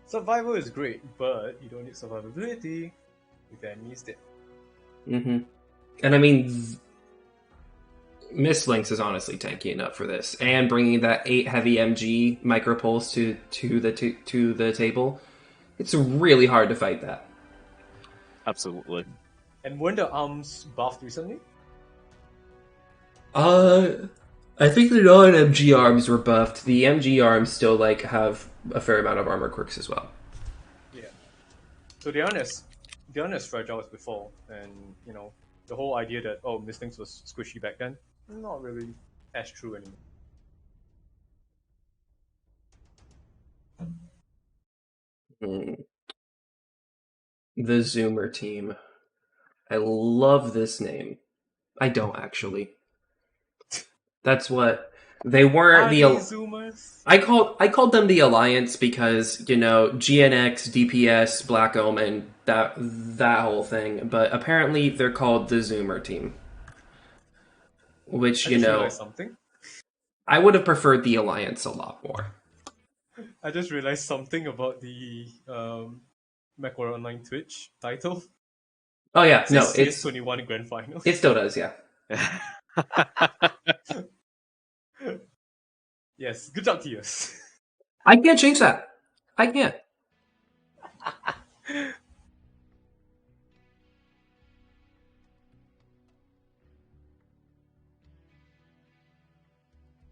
Survival is great, but you don't need survivability if the enemy is dead. Mm-hmm. And I mean, Mistlinks is honestly tanky enough for this, and bringing that 8 heavy MG micropulse to the table, it's really hard to fight that. Absolutely. And weren't the arms buffed recently? I think the non-MG arms were buffed. The MG arms still have a fair amount of armor quirks as well. Yeah. So they aren't as fragile as before, and the whole idea that Mistlinks was squishy back then, not really as true anymore. The Zoomer team. I love this name. I don't actually. That's what they weren't. Are The they Zoomers? I called them the Alliance because GNX, DPS, Black Omen, that whole thing. But apparently they're called the Zoomer team, which I just realized something. I would have preferred the Alliance a lot more. I just realized something about the MechWarrior Online Twitch title. Oh yeah, It no, says it's CS21 Grand Finals. it still does, yeah. Yes, good job, TS. I can't change that. I can't.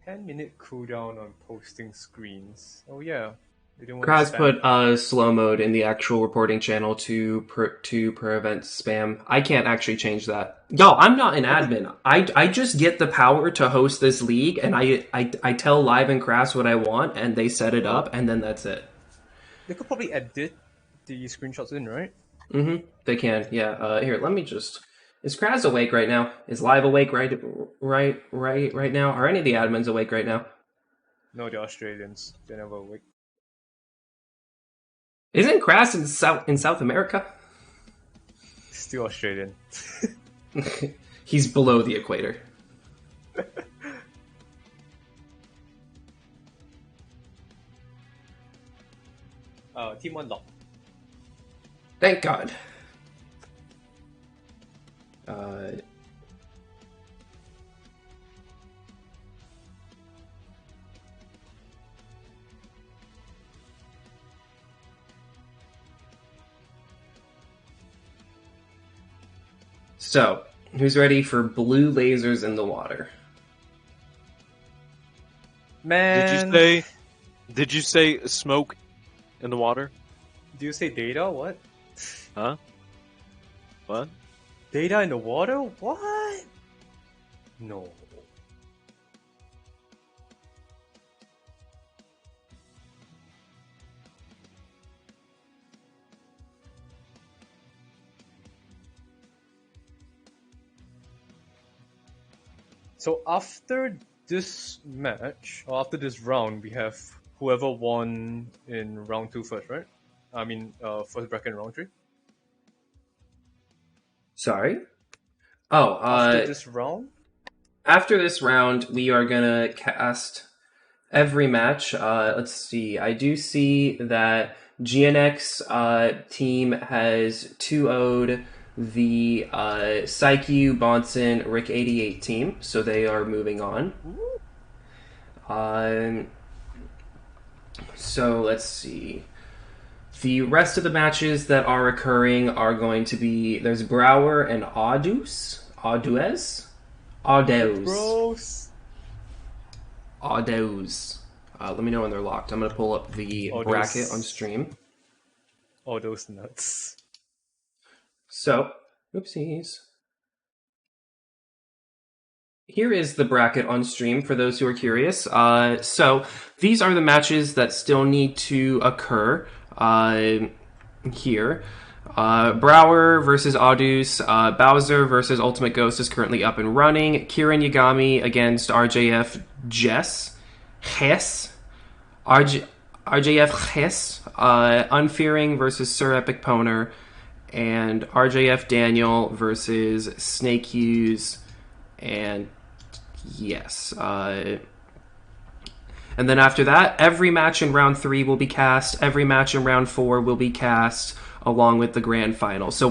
10-minute cooldown on posting screens. Oh yeah. Kraz put slow mode in the actual reporting channel to prevent spam. I can't actually change that. Yo, I'm not an admin. I just get the power to host this league, and I tell Live and Kraz what I want, and they set it up, and then that's it. They could probably edit the screenshots in, right? Mm-hmm. They can. Yeah. Here, let me just. Is Kraz awake right now? Is Live awake right now? Are any of the admins awake right now? No, they're Australians. They're never awake. Isn't Kraz in South America? Still Australian. He's below the equator. Team 1 lock. Thank God. So, who's ready for blue lasers in the water? Man. Did you say smoke in the water? Do you say data? What? Huh? What? Data in the water? What? No. So after this match, or after this round, we have whoever won in round 2 first, right? I mean, first bracket in round 3. Sorry? Oh, After this round? After this round, we are gonna cast every match. Let's see. I do see that GNX team has 2-0'd the Psyche, Bonson, Rick 88 team, so they are moving on. So let's see. The rest of the matches that are occurring are going to be there's Brower and Audeus. Bros. Let me know when they're locked. I'm going to pull up the bracket on stream. All those nuts. So, oopsies. Here is the bracket on stream for those who are curious. So, these are the matches that still need to occur here. Brower versus Audeus. Bowser versus Ultimate Ghost is currently up and running. Kieran Yagami against RJF Hess. RJF Hess. Unfearing versus Sir Epic Poner. And RJF Daniel versus Snake Hughes. And yes. And then after that, every match in round 3 will be cast. Every match in round 4 will be cast, along with the grand final. So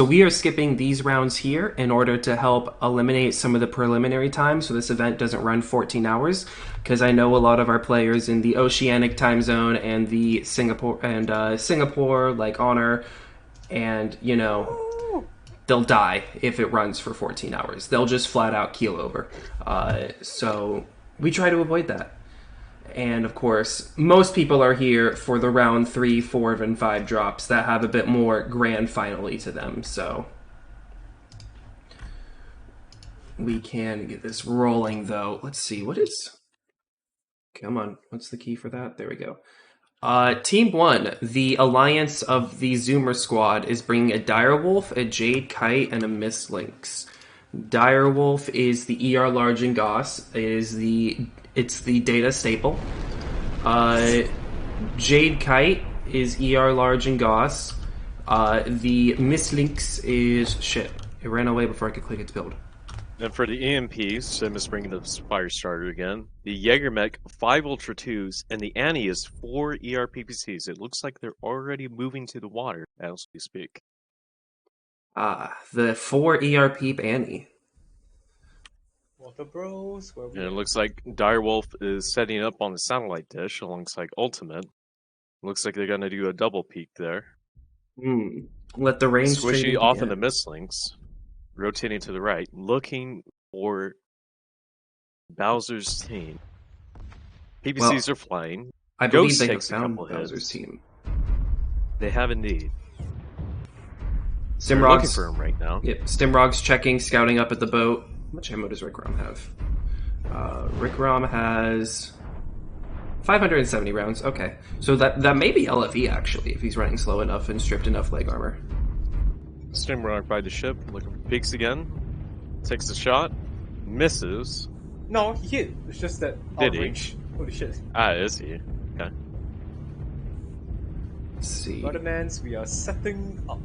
we are skipping these rounds here in order to help eliminate some of the preliminary time, so this event doesn't run 14 hours. Because I know a lot of our players in the Oceanic time zone and the Singapore, like Honor, and they'll die if it runs for 14 hours. They'll just flat out keel over. So we try to avoid that. And of course, most people are here for the round 3, 4, and 5 drops that have a bit more grand finale to them. So we can get this rolling, though. Let's see, come on, what's the key for that? There we go. Team 1, the Alliance of the Zoomer Squad, is bringing a Direwolf, a Jade Kite, and a Miss Lynx. Direwolf is the ER Large and Goss. It's the data staple. Jade Kite is ER Large and Goss. The Miss Lynx is shit. It ran away before I could click its build. And for the EMPs, Sim is bringing the Fire Starter again. The Jaegermech, 5 Ultra 2s, and the Annie is 4 ERPPCs. It looks like they're already moving to the water as we speak. The 4 ERP Annie. Water Bros. And it looks like Direwolf is setting up on the satellite dish alongside Ultimate. Looks like they're going to do a double peak there. Let the range Squishy off in the Mistlinks, rotating to the right, looking for Bowser's team. PPCs are flying. I believe Ghost they have takes a found couple Bowser's hits. team. They have indeed. They're Stimrog's looking for him right now. Yep, Stimrog's checking, scouting up at the boat. How much ammo does Rick Rom have? Rick Rom has 570 rounds. Okay, so that may be LFE actually, if he's running slow enough and stripped enough leg armor. Stimrock by the ship, looking for peaks again. Takes a shot, misses. No, he hit. It's just that Did he? range. Holy shit. Is he? Okay. Let's see. Ruddermans, we are setting up.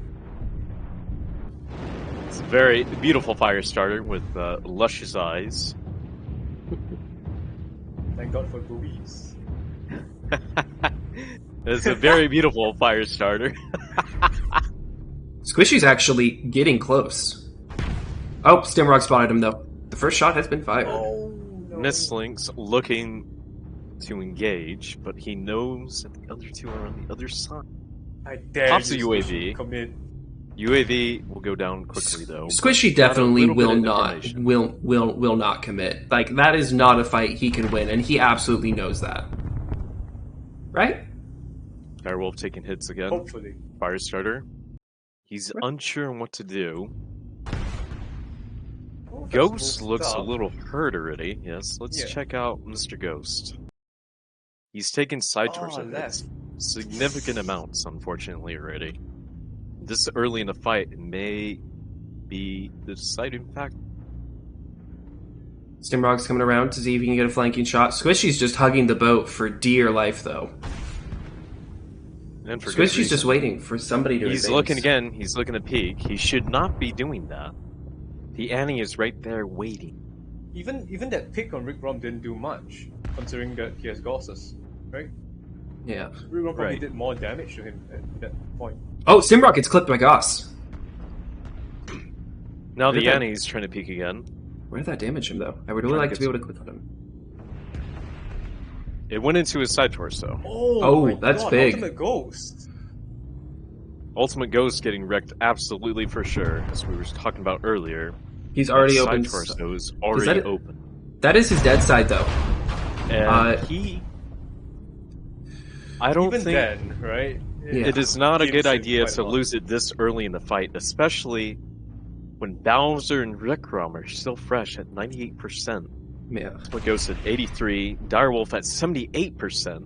It's a very beautiful fire starter with luscious eyes. Thank God for boobies. It's a very beautiful fire starter. Squishy's actually getting close. Oh, Stimrog spotted him though. The first shot has been fired. Oh, no. Mistlinks looking to engage, but he knows that the other two are on the other side. I dare Pops a you, UAV. Squishy, come in. UAV will go down quickly though. Squishy Got a definitely little bit will of not information. will not commit. Like that is not a fight he can win, and he absolutely knows that. Right? Direwolf taking hits again. Hopefully. Fire starter. He's unsure on what to do. Oh, Ghost looks a stuff. little hurt already. Yes, let's Yeah. check out Mr. Ghost. He's taken side torso hits. Significant amounts, unfortunately, already. This early in the fight may be the deciding factor. Stimrog's coming around to see if he can get a flanking shot. Squishy's just hugging the boat for dear life, though. And for good Squishy's reason. just waiting for somebody to He's advance. looking again. He's looking to peek. He should not be doing that. The Annie is right there waiting. Even that pick on Rick Rom didn't do much, considering that he has Gosses, right? Yeah. Rick Rom probably Right. did more damage to him at that point. Oh, Stimrog gets clipped by Goss. Now the Where did Yanni's trying to peek again. Where did that damage him, though? I would really Trying to like to get be able to click on him. It went into his side torso. Oh, my that's God, big. Ultimate Ghost. Ultimate Ghost getting wrecked absolutely for sure, as we were talking about earlier. He's already That opened. side torso is already that it? open. That is his dead side, though. And I don't Even think then, right? Yeah. it is not a Games good changed idea quite a to lot. lose it this early in the fight, especially when Bowser and Rickrom are still fresh at 98%. Yeah. Ultimate Ghost at 83, Direwolf at 78%.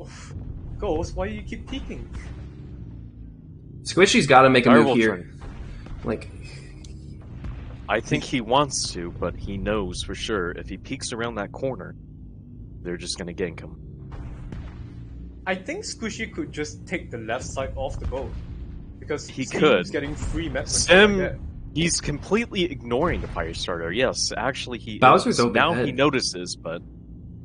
Oof. Ghost, why do you keep peeking? Squishy's got to make a move Direwolf here. trying- Like, I think he wants to, but he knows for sure if he peeks around that corner, they're just gonna gank him. I think Squishy could just take the left side off the boat. Because He Steam's could. getting free map Sim, like that. he's completely ignoring the fire starter. Yes, actually he Bowser's is. open Now head. he notices, but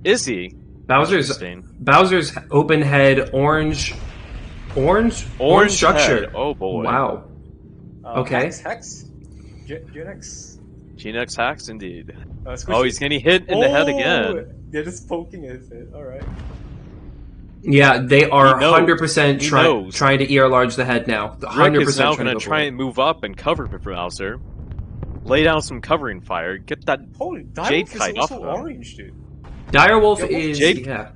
is he? Bowser's Interesting. open head, orange structure. head. Oh boy. Wow. Okay. Hex? Gen-X? G-Nex hacks indeed. Squishy. Oh, he's getting hit in the head again. They're just poking at his head. Alright. Yeah, they are He knows. 100% He trying knows. to ER large the head now. 100% Rick is now trying going to to try and move up and cover for Bowser. Lay down some covering fire. Get that Holy, Jade Direwolf is Kite also off of him. orange, dude. Direwolf Yeah, is Jade- yeah.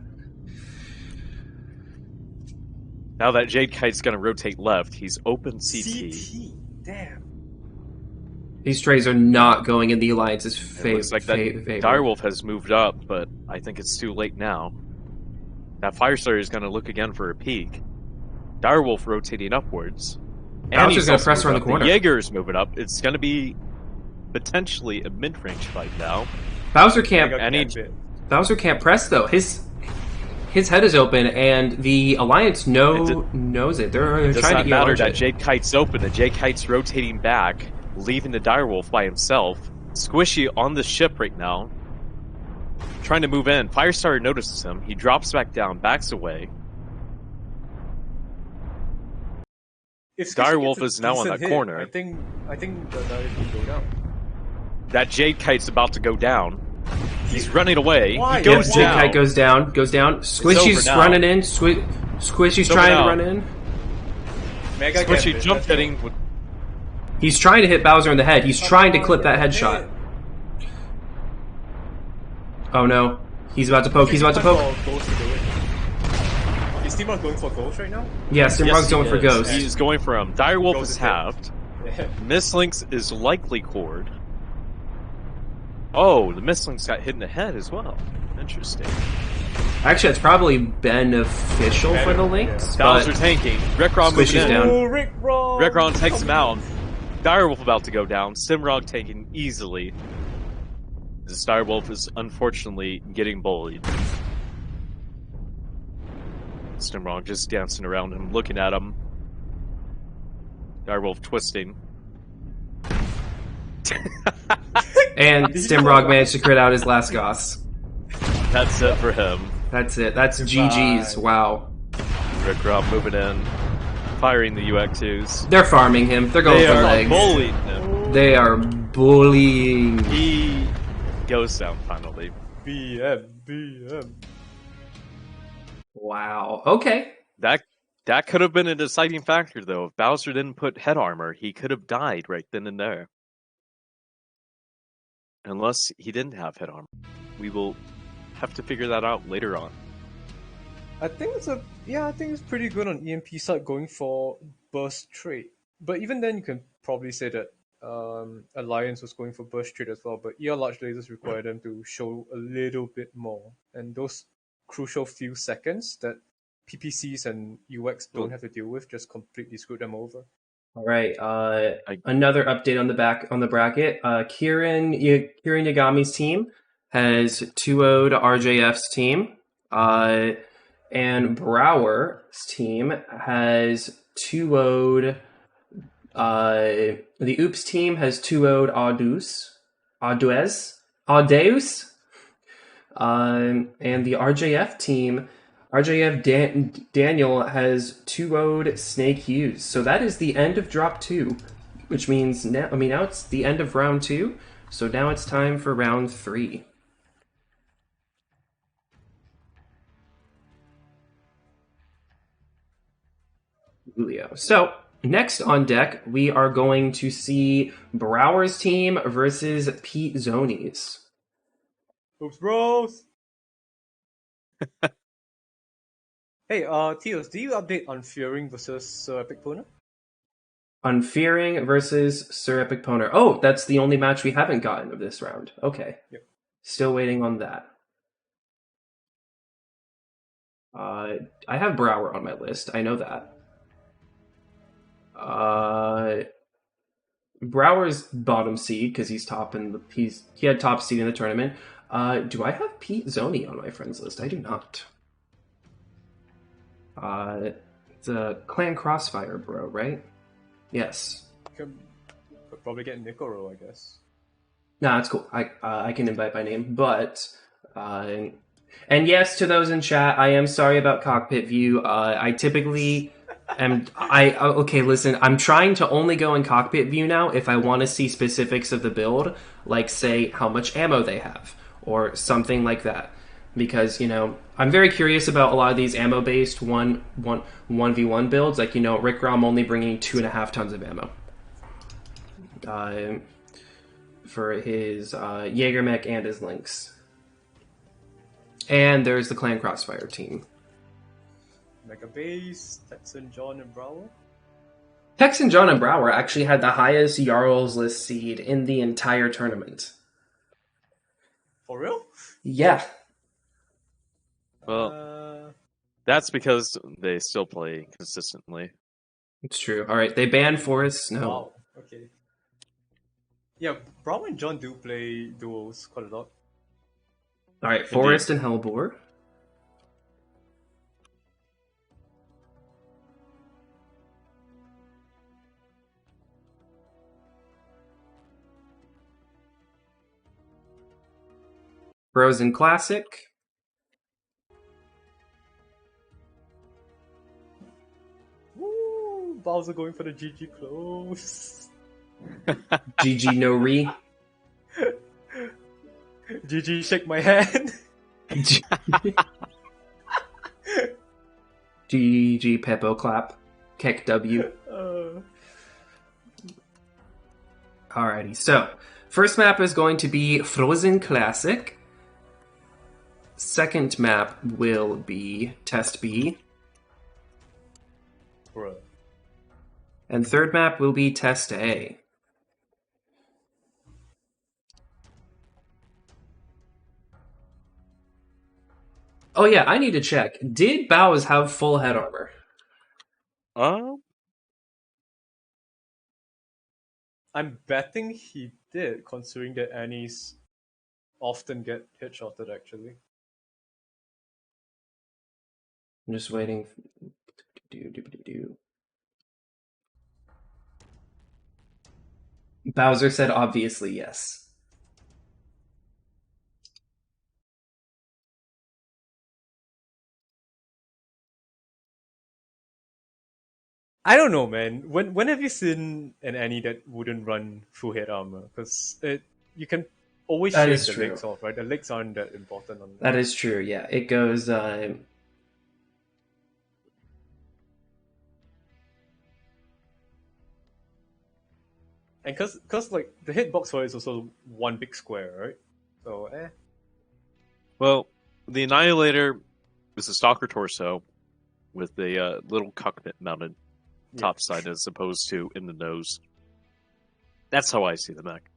Now that Jade Kite's going to rotate left, he's open CT. CT. Damn. These trays are not going in the Alliance's It favor. looks like that Direwolf has moved up, but I think it's too late now. That Firestarter is going to look again for a peek. Direwolf rotating upwards. And Bowser's he's gonna also press moved around up. the corner. Jaeger's moving up. It's going to be potentially a mid-range fight now. Bowser I can't got And he- bit. Bowser can't press though. His head is open, and the Alliance knows it. They're It does trying not to matter ER that it. Jade Kite's open. The Jade Kite's rotating back, leaving the Direwolf by himself. Squishy on the ship right now, trying to move in. Firestarter notices him. He drops back down, backs away. If Squishy Direwolf gets a is now on decent that hit, corner. I think the Direwolf will go down. That Jade Kite's about to go down. He's running away. Why? He goes Jade down. Kite goes down. Squishy's over now. running in. Squishy's It's over trying now. to run in. Mega Squishy Gambit, jump let's hitting go. with He's trying to hit Bowser in the head. He's trying to clip that Damn headshot. it. Oh no. He's about to poke. He's about to Time poke. for Ghost to do it. Is Steamrock going for Ghost right now? Yeah, Simrog's he going for is. Ghost. He's going for him. Direwolf Ghost is is hit. halved. Yeah. Mistlinks is likely cored. Oh, the Mistlinks got hit in the head as well. Interesting. Actually, it's probably beneficial for the Lynx. Bowser But tanking. Rickron moving Squishy's in. down. Oh, Rickron! Rickron takes him out. Direwolf about to go down. Simrog taken easily. The Direwolf is unfortunately getting bullied. Simrog just dancing around him, looking at him. Direwolf twisting. and Stimrog managed to crit out his last Goss. That's it for him. That's it. That's Goodbye. GG's. Wow. Rickron moving in, firing the UX2s. They're farming him. They're going They for are legs. bullying him. They are bullying. He goes down finally. BM. Wow. Okay. That could have been a deciding factor, though. If Bowser didn't put head armor, he could have died right then and there. Unless he didn't have head armor. We will have to figure that out later on. I think it's pretty good on EMP side going for burst trade. But even then, you can probably say that Alliance was going for burst trade as well. But ER large lasers require them to show a little bit more, and those crucial few seconds that PPCs and UX don't have to deal with just completely screw them over. All right. Another update on the bracket. Kirin Yagami's team has 2-0'd RJF's team. And Brower's team has 2-0'd. The Oops team has 2-0'd Audeus. And the RJF team, Daniel has 2-0'd Snake Hughes. So that is the end of Drop 2. which means now it's the end of round 2, so now it's time for round 3. Julio. So, next on deck, we are going to see Brower's team versus Pete Zoni's. Oops, bros! Hey, Teos, do you update on Fearing versus Sir Epic Pona? Unfearing versus Sir Epic Poner. Oh, that's the only match we haven't gotten of this round. Okay. Yep. Still waiting on that. I have Brower on my list. I know that. Brower's bottom seed because he's top in the he had top seed in the tournament. Do I have Pete Zoni on my friends list? I do not. It's a Clan Crossfire, bro, right? Yes. Could probably get Nikoro, I guess. Nah, it's cool. I can invite by name, but and yes, to those in chat, I am sorry about cockpit view. I typically am. Okay, listen. I'm trying to only go in cockpit view now if I want to see specifics of the build, like say how much ammo they have or something like that. Because I'm very curious about a lot of these ammo-based 1v1 builds. Like Rick Rom only bringing 2.5 tons of ammo for his Jägermech and his Lynx. And there's the Clan Crossfire team. Mega Base, Texan John and Brower. Texan John and Brower actually had the highest Jarl's List seed in the entire tournament. For real? Yeah. Well, that's because they still play consistently. It's true. All right, they banned Forest Snow. Wow. Okay. Yeah, Brower and John do play duos quite a lot. All right, Forest and Hellbore. Frozen Classic. Woo! Bowser going for the GG close. GG no re. GG shake my hand. GG Peppo clap. Keck W. Alrighty, so first map is going to be Frozen Classic. Second map will be Test B. Bruh. And third map will be Test A. Oh yeah, I need to check. Did Bows have full head armor? I'm betting he did, considering that Annies often get headshotted actually. I'm just waiting. Bowser said obviously yes. I don't know, man. When have you seen an Annie that wouldn't run full head armor? Because you can always That shave is the true. legs off, right? The legs aren't that important on That is true, yeah. It goes... And cause like the hitbox for it is also one big square, right? So Well, the Annihilator is a Stalker torso with a little cockpit mounted topside as opposed to in the nose. That's how I see the mech.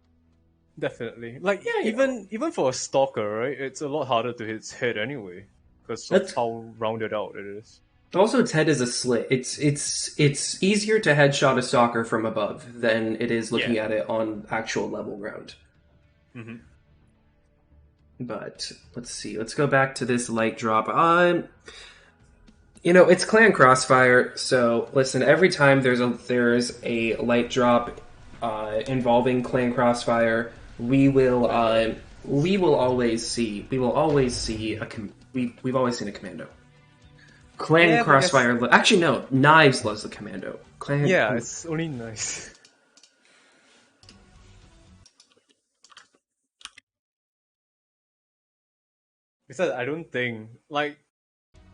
definitely. Like even for a stalker, right? It's a lot harder to hit its head anyway, because of how rounded out it is. Also, its head is a slit. It's easier to headshot a stalker from above than it is looking at it on actual level ground. Mm-hmm. But let's see. Let's go back to this light drop. It's Clan Crossfire. So listen, every time there's a light drop involving Clan Crossfire, we've always seen a commando. Clan Crossfire. Actually, no. Knives loves the commando. Yeah, it's only nice. Besides, I don't think like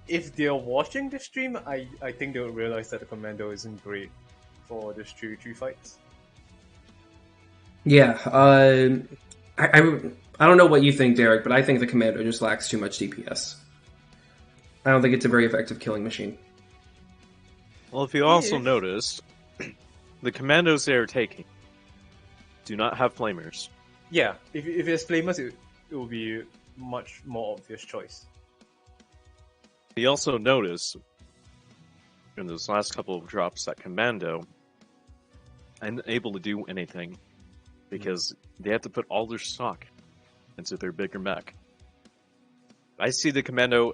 if they're watching the stream, I think they'll realize that the commando isn't great for the 3v3 fights. Yeah, I don't know what you think, Derek, but I think the commando just lacks too much DPS. I don't think it's a very effective killing machine. Well, if you also noticed, the commandos they are taking do not have flamers. Yeah, if it's flamers, it will be much more obvious choice. You also notice in those last couple of drops that commando isn't able to do anything because they have to put all their stock into their bigger mech. I see the commando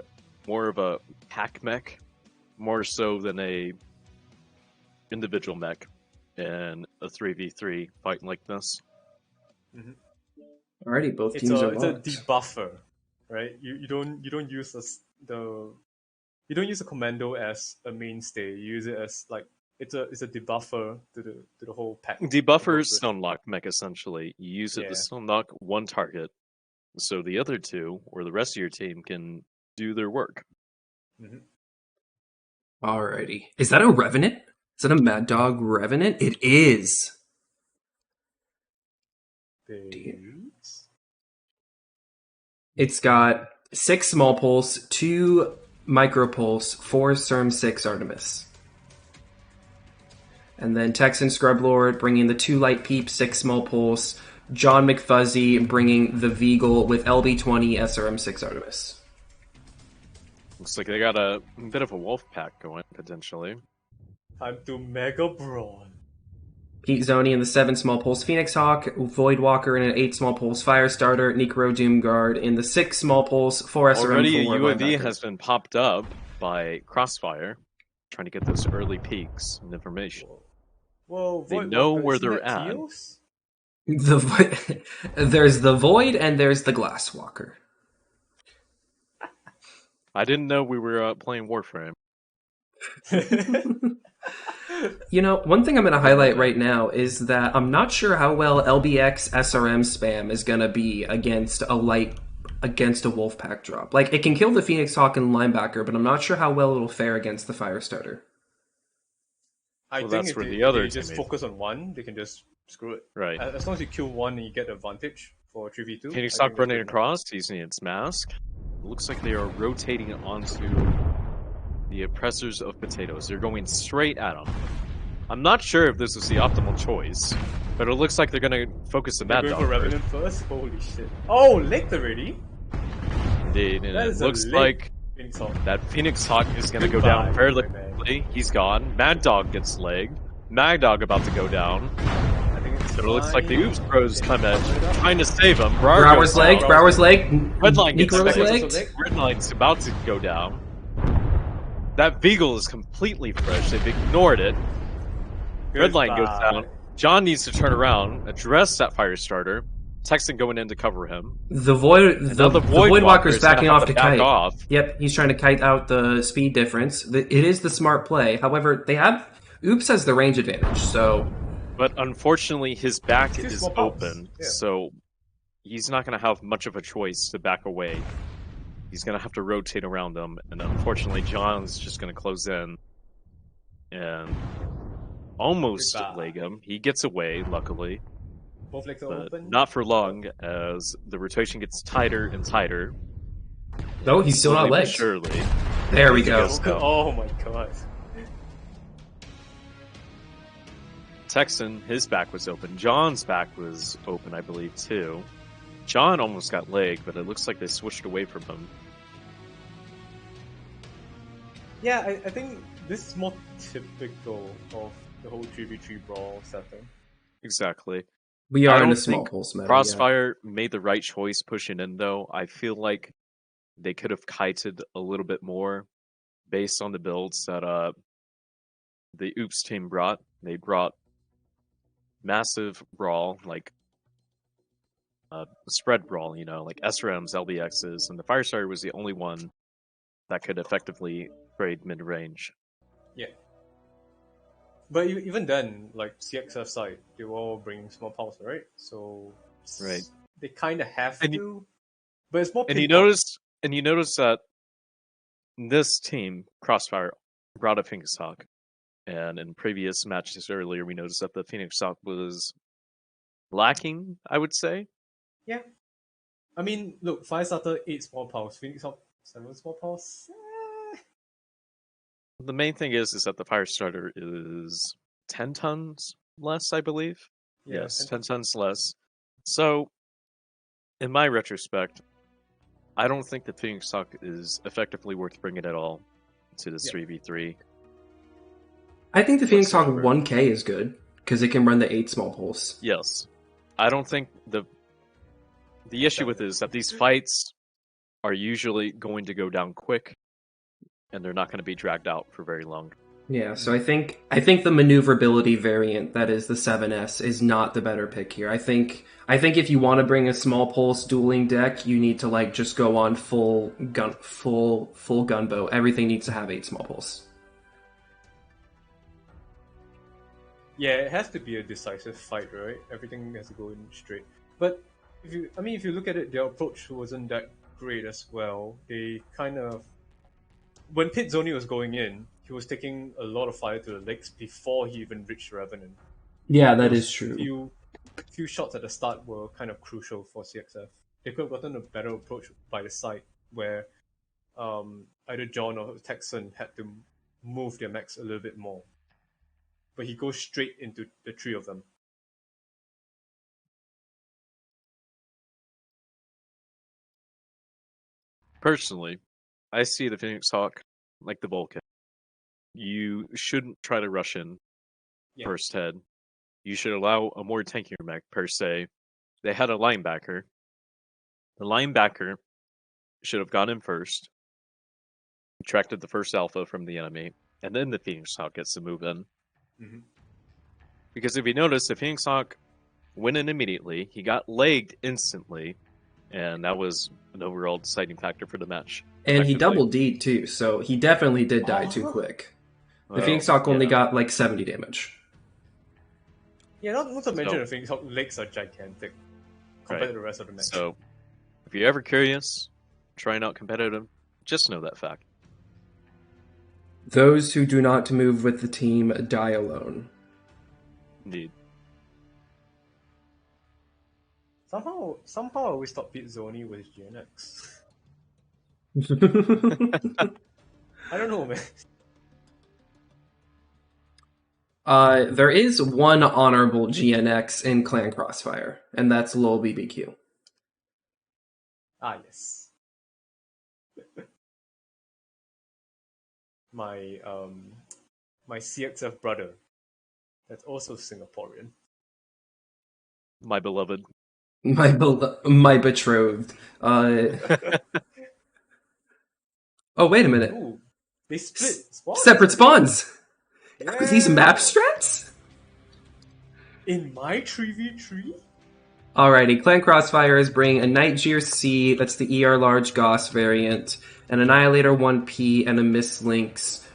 more of a pack mech, more so than a individual mech in a 3v3 fight like this. Alriady, both It's teams are a locked. debuffer, right? You don't use you don't use a commando as a mainstay. You use it as like it's a debuffer to the whole pack. Debuffer stun lock mech essentially. You use it Yeah. to stun lock one target, so the other two or the rest of your team can do their work. Alrighty. Is that a Revenant? Is that a Mad Dog Revenant? It is. It's got 6 small pulse, 2 micro pulse, 4 Serm 6 Artemis. And then Texan Scrublord bringing the 2 light peep, 6 small pulse. John McFuzzy bringing the Veagle with LB20 SRM 6 Artemis. Looks like they got a bit of a wolf pack going potentially. Time to Mega Brawl. Pete Zoni in the 7 small pulse Phoenix Hawk, Voidwalker in an 8 small pulse Firestarter, Necro Doomguard in the 6 small pulse 4 SRM Already a 4 UAV linebacker. has been popped up by Crossfire, trying to get those early peaks and information. Whoa, They know where isn't they're that at. Teos? There's the Void and there's the Glasswalker. I didn't know we were playing Warframe. You know, one thing I'm going to highlight right now is that I'm not sure how well LBX SRM spam is going to be against a Wolfpack drop. Like, it can kill the Phoenix Hawk and linebacker, but I'm not sure how well it'll fare against the Firestarter. I Well, think that's if where they, the other they just team is. focus on one, they can just screw it. Right. As long as you kill one and you get the advantage for 3v2. Phoenix I Hawk think that's running good enough. across, using its mask. It looks like they are rotating onto the oppressors of potatoes. They're going straight at them. I'm not sure if this is the optimal choice, but it looks like they're going to focus the They're Mad going Dog for first. Revenant first? Holy shit. Oh, licked already? Indeed, and That it is a looks lick. like Phoenix Hawk. that Phoenix Hawk is going to go Goodbye, down fairly my man. quickly. He's gone. Mad Dog gets legged. Mad Dog about to go down. I think it's But it looks like the fine. Oops Bros come in, trying to save him. Brower's leg, Brower's leg, Redline gets Necro's legged. leg. Redline's about to go down. That Veagle is completely fresh. They've ignored it. Redline goes Goodbye. down. John needs to turn around, address that Firestarter. Texan going in to cover him. The Voidwalker's is gonna backing have off to to back kite. off. Yep, he's trying to kite out the speed difference. It is the smart play. However, Oops has the range advantage, so But unfortunately, his back It's is small pops. open, Yeah. so he's not going to have much of a choice to back away. He's going to have to rotate around them, and unfortunately, John's just going to close in and almost Goodbye. leg him. He gets away, luckily, Both legs are but open. not for long as the rotation gets tighter and tighter. no, he's still not Slowly but legged. surely. There we He go. goes down. Oh my god. Texan, his back was open. John's back was open, I believe, too. John almost got legged, but it looks like they switched away from him. Yeah, I think this is more typical of the whole 3v3 brawl setting. Exactly. We I are in don't a small think pulse meta. Crossfire made the right choice pushing in, though. I feel like they could have kited a little bit more based on the builds that the Oops team brought. They brought massive brawl, like spread brawl, you know, like SRMs, LBXs, and the Firestarter was the only one that could effectively trade mid-range. Yeah. But even then, like CXF side, they were all bringing small pulse, right? So Right. they kind of have And to. But it's more. And you pinpoint. noticed And you notice that this team, Crossfire, brought a Phoenix Hawk. And in previous matches earlier, we noticed that the Phoenix Hawk was lacking, I would say. Yeah. I mean, look, Firestarter 8 small pulse, Phoenix Hawk 7 small pulse. The main thing is that the Firestarter is 10 tons less, I believe. Yeah, Yes, 10 tons less. So, in my retrospect, I don't think the Phoenix Hawk is effectively worth bringing at all to this 3v3. I think the Phoenix Hawk Whatsoever. 1K is good because it can run the 8 small pulse. Yes. I don't think the issue with it is that these fights are usually going to go down quick, and they're not going to be dragged out for very long. Yeah, so I think the maneuverability variant that is the 7S is not the better pick here. I think if you want to bring a small pulse dueling deck, you need to like just go on full gunboat. Everything needs to have 8 small pulse. Yeah, it has to be a decisive fight, right? Everything has to go in straight. But if you look at it, their approach wasn't that great as well. They kind of, when Pit Zoni was going in, he was taking a lot of fire to the legs before he even reached Revenant. Yeah, that is true. Few shots at the start were kind of crucial for CXF. They could have gotten a better approach by the side, where either John or Texan had to move their mechs a little bit more. But he goes straight into the three of them. Personally, I see the Phoenix Hawk like the Vulcan. You shouldn't try to rush in first head. You should allow a more tankier mech, per se. They had a linebacker. The linebacker should have gone in first, attracted the first alpha from the enemy, and then the Phoenix Hawk gets to move in. Mm-hmm. Because if you notice, the Phoenix Hawk went in immediately, he got legged instantly, and that was an overall deciding factor for the match. And he double D'd too, so he definitely did die too quick. The Phoenix Hawk only got like 70 damage. Yeah, not to mention the Phoenix Hawk legs are gigantic compared to the rest of the match. So, if you're ever curious, trying out competitive, just know that fact. Those who do not move with the team die alone. Indeed. Somehow I always thought Pit Zoni was GNX. I don't know, man. There is one honorable GNX in Clan Crossfire, and that's Lol BBQ. Ah, yes. My CXF brother, that's also Singaporean. My beloved. My betrothed. Oh, wait a minute. Ooh, they split spawns? Separate spawns! Yeah. Are these map strats? In my 3v3? Alrighty, Clan Crossfire is bringing a Nightgear C, that's the ER Large Goss variant, an Annihilator 1P, and a Mislinks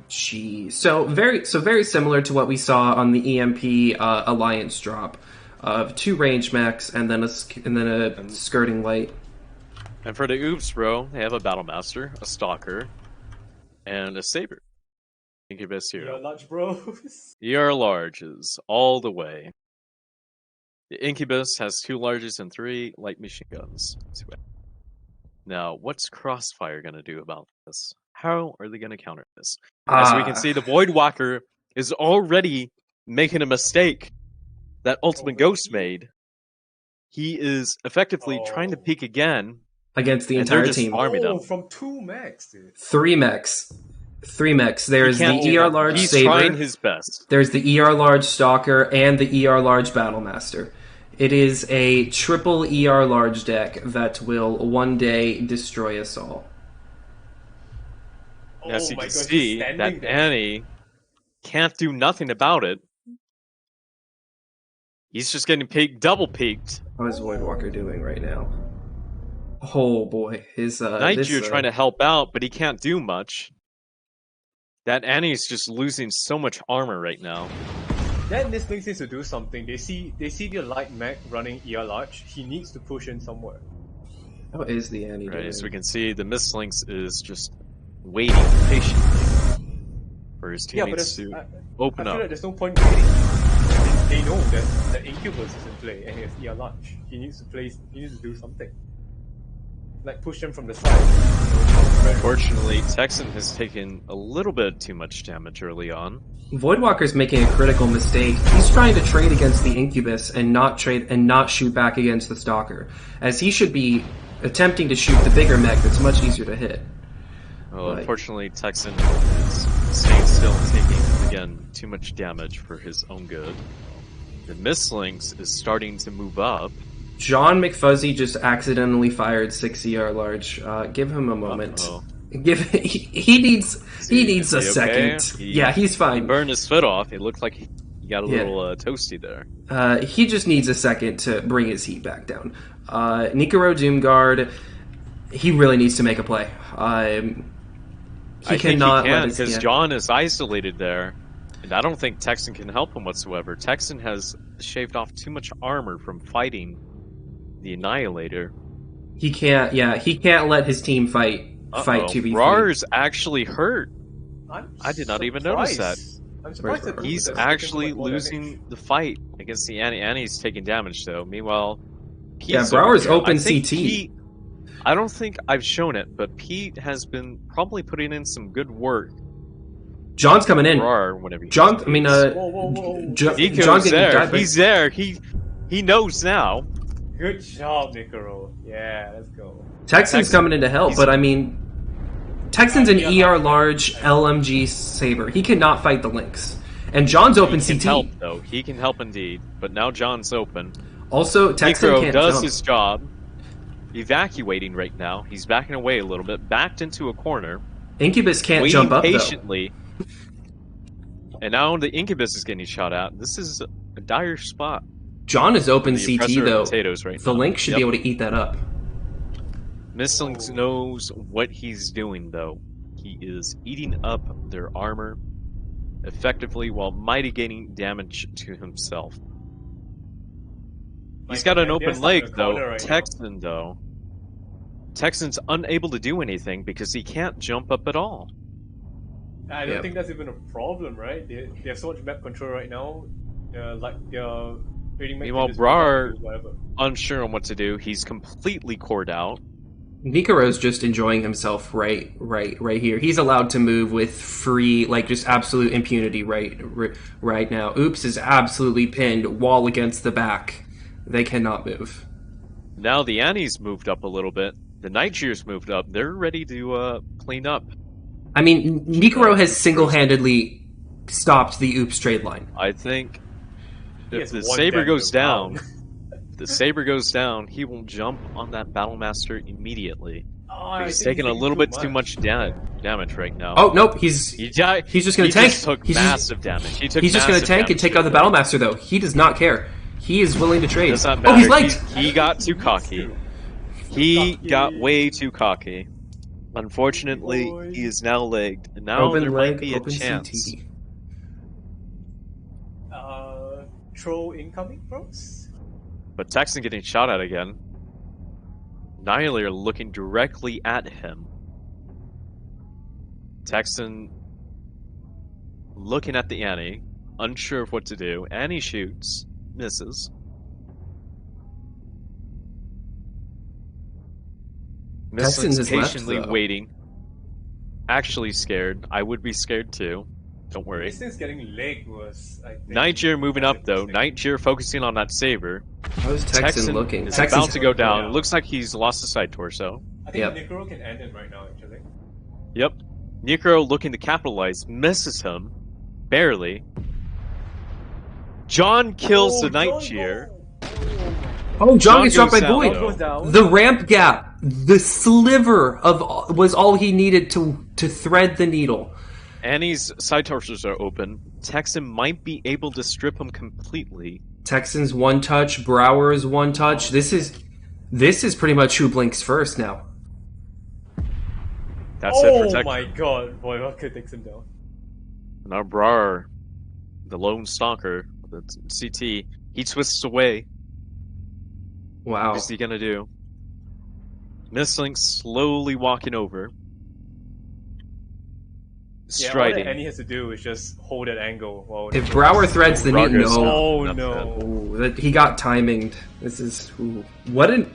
G. So very similar to what we saw on the EMP Alliance drop of 2 range mechs and then a skirting light. And for the Oops, bro, they have a Battlemaster, a Stalker, and a Saber. Incubus hero. ER Large bros. ER Larges, all the way. The Incubus has 2 larges and 3 light machine guns. Now, what's Crossfire going to do about this? How are they going to counter this? As we can see, the Voidwalker is already making a mistake that Ultimate Ghost made. He is effectively trying to peek again against the entire team. From 2 mechs, dude. 3 mechs. 3 mechs. There's the ER Large He's Saber. Trying his best. There's the ER Large Stalker and the ER Large Battlemaster. It is a triple ER Large deck that will one day destroy us all. As you can see, that Annie can't do nothing about it. He's just getting peeked, double peeked. How is Voidwalker doing right now? Oh boy, his Nightgear trying to help out, but he can't do much. That Annie's just losing so much armor right now. That Mislinks needs to do something. They see the light mech running ER Large. He needs to push in somewhere. How is the Annie Right, doing? as we can see, the Mislinks is just waiting patiently for his Yeah, but teammates there's, to I open feel up. like there's no point waiting. They know that the Incubus is in play and he has ER launch. He needs to do something. Like push him from the side. Unfortunately, Texan has taken a little bit too much damage early on. Voidwalker's making a critical mistake. He's trying to trade against the Incubus and not shoot back against the Stalker, as he should be attempting to shoot the bigger mech that's much easier to hit. Well, But- unfortunately, Texan is staying still, taking, again, too much damage for his own good. The Mislinks is starting to move up. John McFuzzy just accidentally fired 6 ER large. Give him a moment. Uh-oh. He needs Is a he second. okay? Yeah, he's He fine. burned his foot off. It looked like he got a Yeah. little toasty there. He just needs a second to bring his heat back down. Nikoro Doomguard, he really needs to make a play. He cannot let his because hand- John is isolated there, and I don't think Texan can help him whatsoever. Texan has shaved off too much armor from fighting the Annihilator. He can't. Yeah, he can't let his team fight Uh-oh. 2v3. Rar's actually hurt. I'm I did not even notice that. surprised. I'm surprised that He's Rufus has taken actually so much more losing damage. the fight against the Annie. Annie's taking damage though. Meanwhile, Yeah, Pete's Brower's over here. open I think CT. Pete, I don't think I've shown it, but Pete has been probably putting in some good work. John's coming in. Rar whenever he John, gets I mean, these. Whoa. John's Nico's getting there. died by- He's there. He knows now. Good job, Nikoro. Yeah, let's go. Texan's Texan- coming in to help, he's- but I mean, Texan's an Yeah. ER large LMG saber. He cannot fight the Lynx. And John's open He can CT. help though. He can help indeed. But now John's open. Also, Texan Necro can't does jump. his job. Evacuating right now. He's backing away a little bit, backed into a corner, Incubus can't waiting jump up though. patiently. And now the Incubus is getting shot at. This is a dire spot. John is open The CT oppressor of though. potatoes right The now. Lynx should be able to eat that up. Mislinks knows what he's doing though. He is eating up their armor effectively while mitigating damage to himself. He's got an They're open stuck in leg the though. corner right now. Texan though. Texan's unable to do anything because he can't jump up at all. I don't Yep. think that's even a problem, right? They have so much map control right now. Like they're raiding mech Meanwhile, can just Brar- do whatever. Unsure on what to do. He's completely cored out. Nikoro's just enjoying himself right here. He's allowed to move with free, like just absolute impunity right now. Oops is absolutely pinned, wall against the back. They cannot move. Now the Annie's moved up a little bit. The Nightjare's moved up. They're ready to clean up. I mean, Nikoro has single-handedly stopped the Oops trade line. I think He if has the one Saber damage goes to down, pound. the Saber goes down, he will jump on that Battlemaster immediately. Oh, He's taking a little bit too much damage right now. Oh nope, he's He died. he's just gonna he tank. Just took He's just- massive damage. He took he's just gonna massive tank and damage take out the to him. Battlemaster though. He does not care. He is willing to trade. Does not Oh, he's matter. legged. He got too cocky. He Cocky. got way too cocky. Unfortunately, Boy. he is now legged, and now Open there leg, might be a open chance. CT. Troll incoming, bros? But Texan getting shot at again. Nihilator looking directly at him. Texan looking at the Annie, unsure of what to do. Annie shoots, misses. Texans Mislin's is left, patiently though. waiting. Actually scared. I would be scared too. Don't worry. This thing's getting leg worse, I think. Nightjare moving up though. Nightjare focusing on that saber. How's Texan looking? is Texan's about to go down. Yeah. Looks like he's lost his side torso. I think Yep. Necro can end him right now, actually. Yep. Necro looking to capitalize, misses him. Barely. John kills the Nightjare. Oh, John gets dropped by goes down, Void. though. Goes down. The ramp gap, the sliver of was all he needed to thread the needle. Annie's side torsos are open. Texan might be able to strip him completely. Texans one touch, Brower's one touch. This is pretty much who blinks first now. That's it for Oh Texan. my god, boy, Walker takes him down. Now Brar, the lone stalker, the CT, he twists away. Wow. What is he gonna do? Mistlink slowly walking over. Yeah, all that Striding. Annie has to do is just hold that angle while If Brower threads the meat, Rogers. no. Oh That's no. Ooh, he got timinged. This is what an.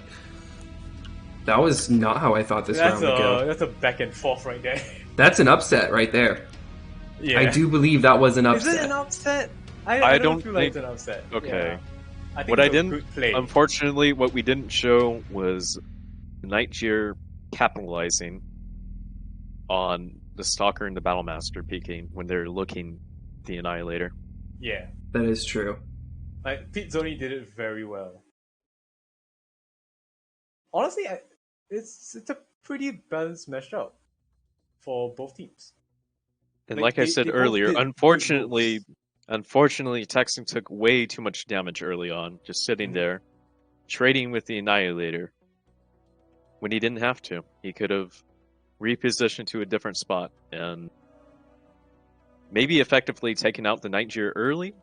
That was not how I thought this round would go. That's a back and forth right there. That's an upset right there. Yeah. I do believe that was an Is it upset. an upset? I I don't don't feel like think- it's an upset. Okay. Yeah. I think What it's I a didn't, good play. unfortunately, what we didn't show was Nightshare capitalizing on the Stalker and the Battlemaster peeking when they're looking at the Annihilator. Yeah. That is true. Like Pete Zoni did it very well. Honestly, it's a pretty balanced matchup for both teams. And Like, like I they said both earlier, did good unfortunately, moves. Texan took way too much damage early on, just sitting Mhm. there, trading with the Annihilator when he didn't have to. He could have repositioned to a different spot and maybe effectively taken out the Nightshare early.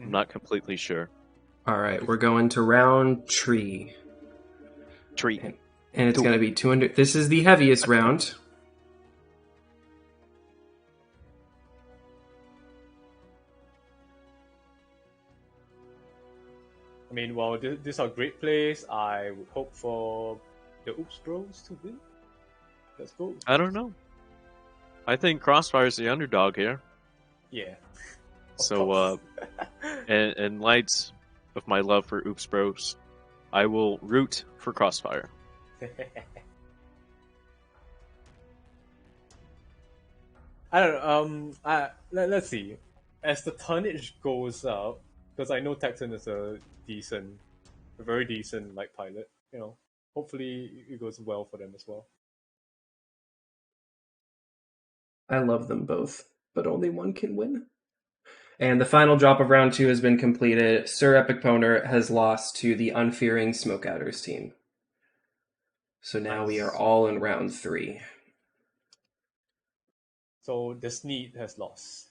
I'm not completely sure. All right, we're going to round tree. Treat. And it's going to be 200. This is the heaviest round. I mean, while these are great plays, I would hope for the Oops Bros to win. Let's go. I don't know. I think Crossfire's the underdog here. Yeah. Of So, course. in light of my love for Oops Bros, I will root for Crossfire. I don't know. Let's see. As the tonnage goes up, because I know Texan is a very decent light pilot. You know, hopefully it goes well for them as well. I love them both, but only one can win. And the final drop of round 2 has been completed. Sir Epic Poner has lost to the Unfearing Smokeouters team. So now we are Nice. all in round 3. So the Sneed has lost.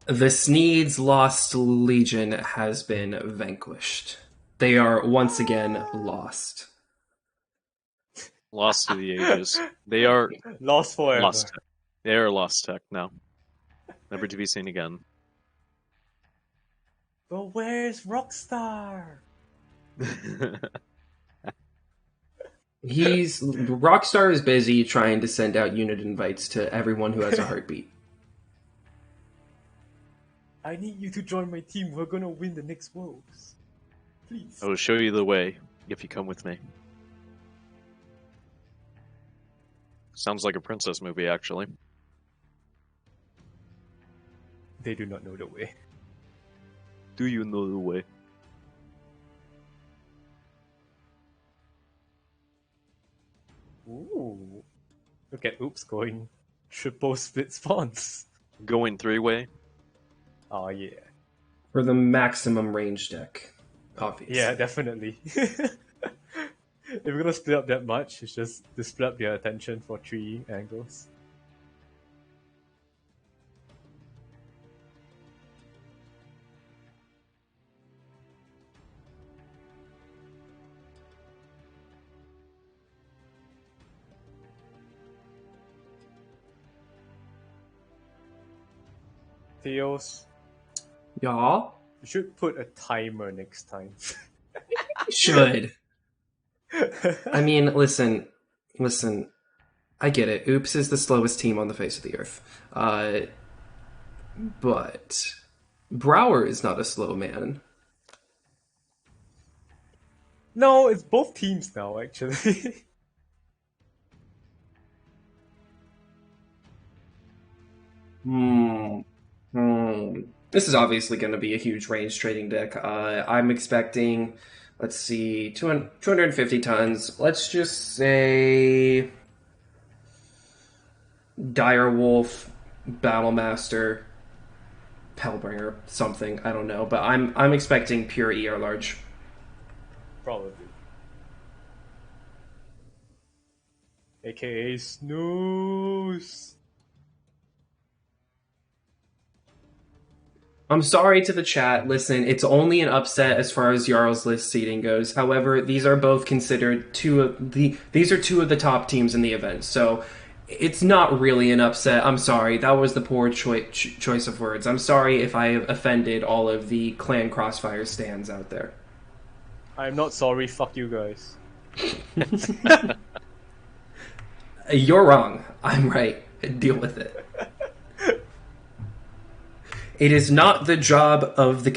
The Sneed's Lost Legion has been vanquished. They are once again lost. Lost to the ages. They are Lost forever. lost tech. They are lost tech now. Never to be seen again. But where's Rockstar? Rockstar is busy trying to send out unit invites to everyone who has a heartbeat. I need you to join my team. We're gonna win the next Worlds. Please. I will show you the way if you come with me. Sounds like a princess movie, actually. They do not know the way. Do you know the way? Ooh. Look at Oops going triple split spawns. Going three-way? Oh yeah. For the maximum range deck, obviously. Yeah, definitely. If we're gonna split up that much, it's just to split up their attention for 3 angles. Theos, Y'all you should put a timer next time. should. I mean, listen. I get it. Oops is the slowest team on the face of the earth. But Brower is not a slow man. No, it's both teams now, actually. This is obviously going to be a huge range trading deck. I'm expecting, let's see, 250 tons. Let's just say Direwolf, Battlemaster, Pellbringer, something. I don't know, but I'm expecting pure ER large. Probably. AKA Snooze. I'm sorry to the chat. Listen, it's only an upset as far as Jarl's list seeding goes. However, these are both considered these are two of the top teams in the event. So it's not really an upset. I'm sorry. That was the poor choice of words. I'm sorry if I offended all of the Clan Crossfire stands out there. I'm not sorry. Fuck you guys. You're wrong. I'm right. Deal with it. It is not the job of the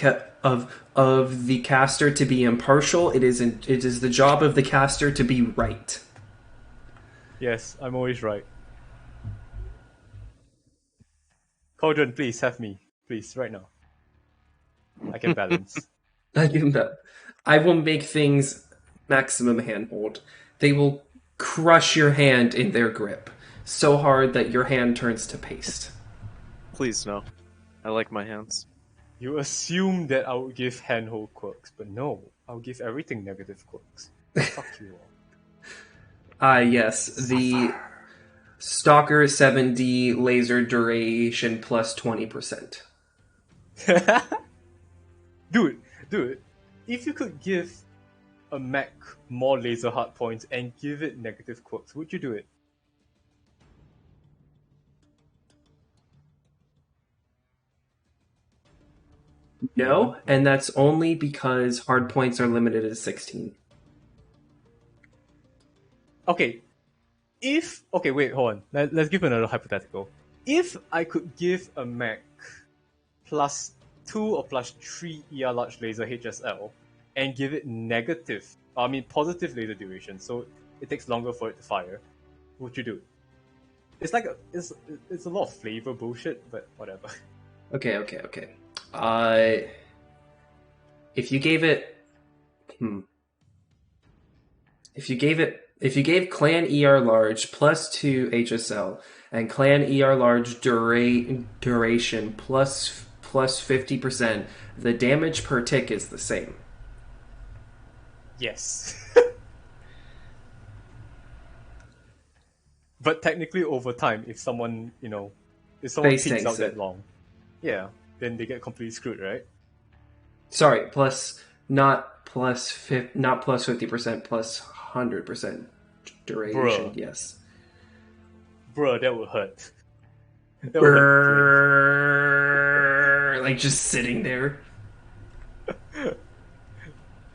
caster to be impartial. It is the job of the caster to be right. Yes, I'm always right. Cauldron, please have me, please, right now. I can balance. I will make things maximum handhold. They will crush your hand in their grip so hard that your hand turns to paste. Please no. I like my hands. You assume that I would give handhold quirks, but no, I'll give everything negative quirks. Fuck you all. Yes, the Stalker 7D laser duration plus 20%. Dude, if you could give a mech more laser hard points and give it negative quirks, would you do it? No, and that's only because hard points are limited to 16. Okay, wait, hold on. Let's give another hypothetical. If I could give a mech plus 2 or plus 3 ER large laser HSL and give it positive laser duration, so it takes longer for it to fire, would you do it? It's like it's a lot of flavor bullshit, but whatever. Okay. If you gave it, if you gave Clan ER large plus 2 HSL and Clan ER large duration plus 50%, the damage per tick is the same. Yes. But technically, over time, if someone Face peeks tanks out that it. long, yeah, then they get completely screwed, right? Sorry, not plus 50%, plus 100% duration. Bruh. Yes. Bruh, that would hurt. That would hurt. Like just sitting there.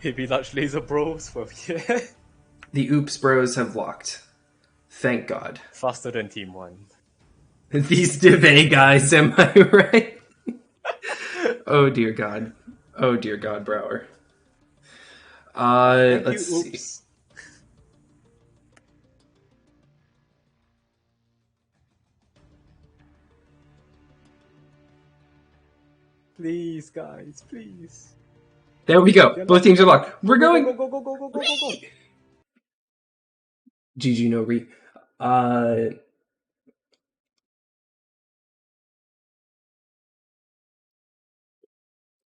Heavy large laser bros for yeah. The Oops Bros have locked. Thank God. Faster than Team 1. These DeVay guys, am I right? Oh dear God, Brower. Let's see. Oops. Please, guys, please. There we go. Both teams are locked. We're going. Go. GG no re.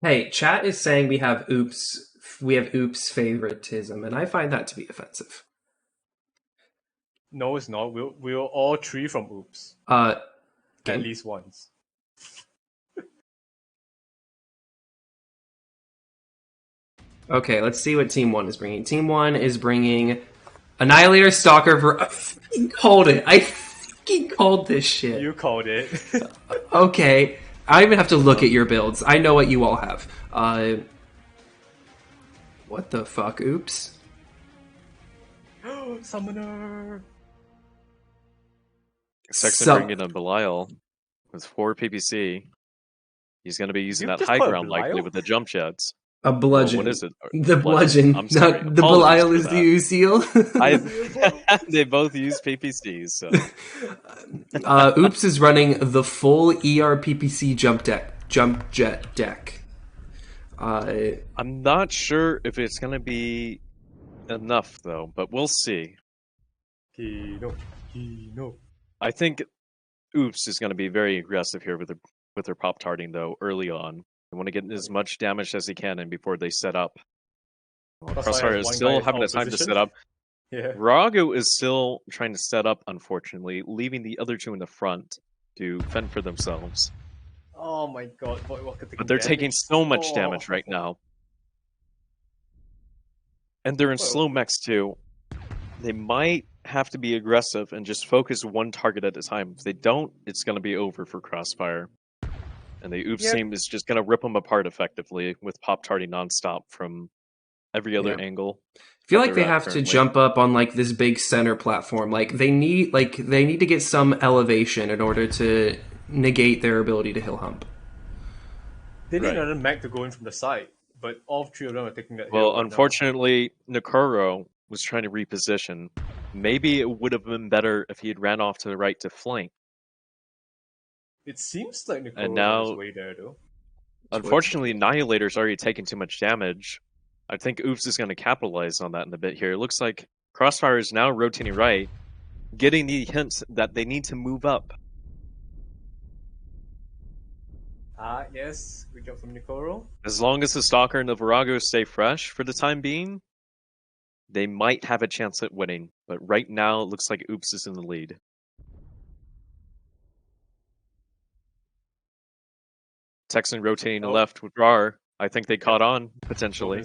Hey, chat is saying we have oops favoritism, and I find that to be offensive. No, it's not. We're all 3 from Oops. Game? At least once. Okay, let's see what Team 1 is bringing. Team 1 is bringing Annihilator Stalker for... I fucking called it. I fucking called this shit. You called it. Okay. I don't even have to look at your builds. I know what you all have. What the fuck? Oops. Summoner. Sexton bringing in Belial with 4 PPC. He's going to be using that just high put ground Belial? likely with the jump jets. A bludgeon. What is it? The bludgeon. I'm sorry. Not the Belial is Apologies for the that. Uziel. They both use PPCs, so. Oops is running the full ER-PPC jump jet deck. I'm not sure if it's going to be enough, though, but we'll see. Kino. I think Oops is going to be very aggressive here with their pop tarting, though, early on. They want to get as much damage as they can and before they set up. Crossfire is still having the time to set up. Yeah. Ragu is still trying to set up, unfortunately, leaving the other 2 in the front to fend for themselves. Oh my god, Voidwalker taking But they're taking damage. so much damage right now. And they're in slow mechs too. They might have to be aggressive and just focus one target at a time. If they don't, it's going to be over for Crossfire. And the Oops team is just going to rip them apart effectively with Pop Tardy nonstop from every other angle. I feel like they have to jump up on like this big center platform. Like they need to get some elevation in order to negate their ability to hill hump. They need another mech to go in from the side, but all three of them are taking that hill. Well, unfortunately, Nakuro was trying to reposition. Maybe it would have been better if he had ran off to the right to flank. It seems like Nakuro And now, on his way there, though. Unfortunately, Annihilator's already taken too much damage. I think Oops is going to capitalize on that in a bit here. It looks like Crossfire is now rotating right, getting the hints that they need to move up. Yes. Good job from Nakuro. As long as the Stalker and the Virago stay fresh for the time being, they might have a chance at winning. But right now, it looks like Oops is in the lead. Texan rotating left with Rar. I think they caught on, potentially.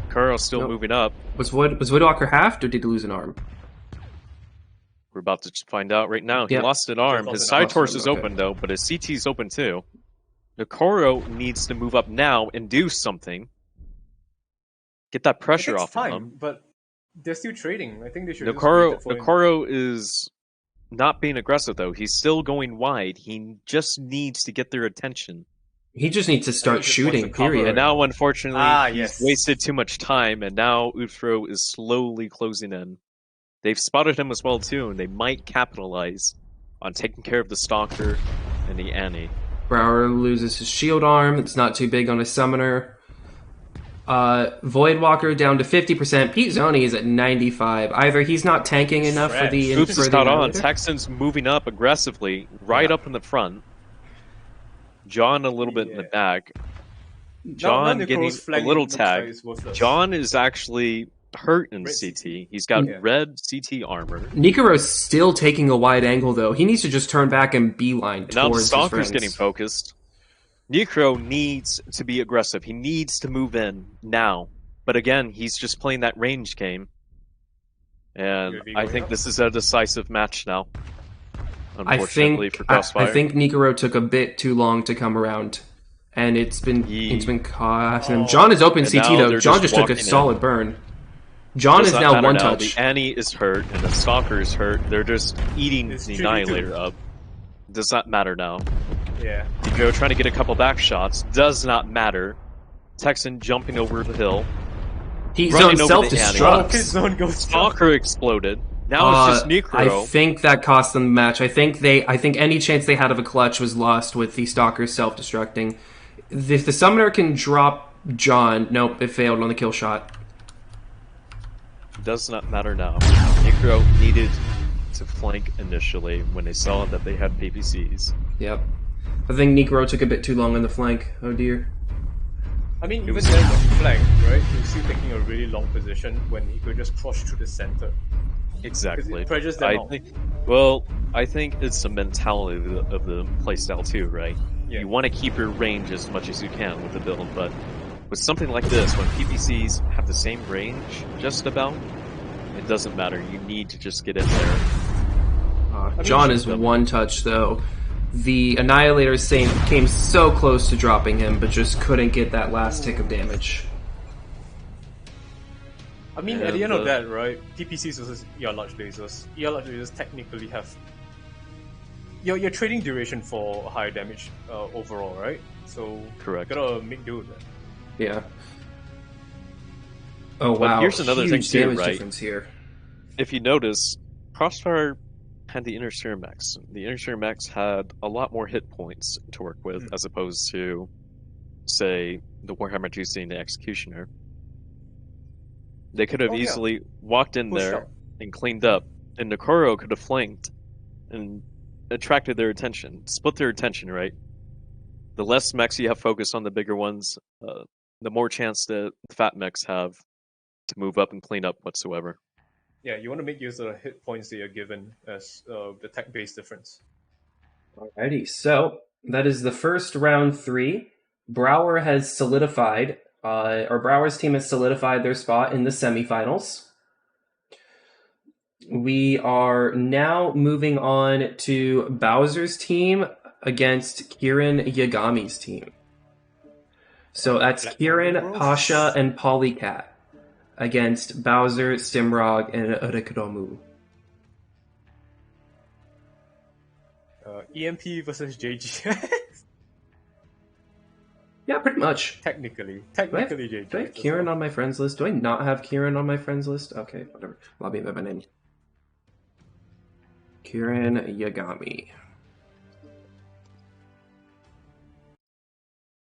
Kuro's still moving up. Was Woodwalker halved, or did he lose an arm? We're about to find out right now. He lost an arm. His side torso is open, though, but his CT is open, too. Nakuro needs to move up now and do something. Get that pressure off of them. But they're still trading. I think they should Nakuro is not being aggressive, though. He's still going wide. He just needs to get their attention. He just needs to start shooting, period. And now, unfortunately, he's wasted too much time, and now Uthro is slowly closing in. They've spotted him as well, too, and they might capitalize on taking care of the Stalker and the Annie. Brower loses his shield arm. It's not too big on his summoner. Voidwalker down to 50%. Pete Zoni is at 95. Either he's not tanking enough for the... Oops is caught on. Texans moving up aggressively, right up in the front. John a little bit in the back. John getting a little tag. John is actually hurt in CT. He's got red CT armor. Nikuro's still taking a wide angle, though. He needs to just turn back and beeline towards now the Stalker's his friends. Getting focused. Nikuro needs to be aggressive. He needs to move in now. But again, he's just playing that range game. And I think this is a decisive match now. Unfortunately for Crossfire. I think Nikuro took a bit too long to come around. And it's been costing him. John is open CT, though. John just took a solid burn. John is now one touch. The Annie is hurt, and the Stalker is hurt. They're just eating the Annihilator up. Does not matter now. Yeah. Nikuro trying to get a couple back shots. Does not matter. Texan jumping over the hill. He's on self-destruct. Stalker exploded. Now it's just Nikuro. I think that cost them the match. I think any chance they had of a clutch was lost with the Stalker self-destructing. If the Summoner can drop John... Nope, it failed on the kill shot. Does not matter now. Nikuro needed to flank initially when they saw that they had PPCs. Yep. I think Nikuro took a bit too long on the flank. Oh dear. I mean, even then, the flank, right? He was still taking a really long position when he could just cross through the center. Exactly. I think it's the mentality of the playstyle too, right? Yeah. You want to keep your range as much as you can with the build, but with something like this, when PPCs have the same range, just about, it doesn't matter. You need to just get in there. John is one touch, though. The Annihilator came so close to dropping him, but just couldn't get that last tick of damage. I mean, at the end of that, right, PPCs versus ER large lasers. ER large lasers technically have... You're trading duration for higher damage overall, right? So, correct. Gotta make do with that. Yeah. Oh, wow. But here's another thing too, right? Here. If you notice, Crossfire had the Inner Serum Mechs. The Inner Serum Mechs had a lot more hit points to work with, as opposed to, say, the Warhammer 2C and the Executioner. They could have easily walked in there and cleaned up, and Nakuro could have flanked and attracted their attention, split their attention, right? The less mechs you have focused on the bigger ones, the more chance that the fat mechs have to move up and clean up whatsoever. Yeah, you want to make use of the hit points that you're given as the tech-based difference. Alrighty, so that is the first round three. Brower has solidified, or Brower's team has solidified their spot in the semifinals. We are now moving on to Bowser's team against Kieran Yagami's team. So that's Kieran, Pasha, and Polycat against Bowser, Stimrog, and Urikromu. EMP versus JG. Yeah, pretty much. Technically Do I JG. have Kieran on my friends list? Do I not have Kieran on my friends list? Okay, whatever. Lobby by name. Kieran Yagami.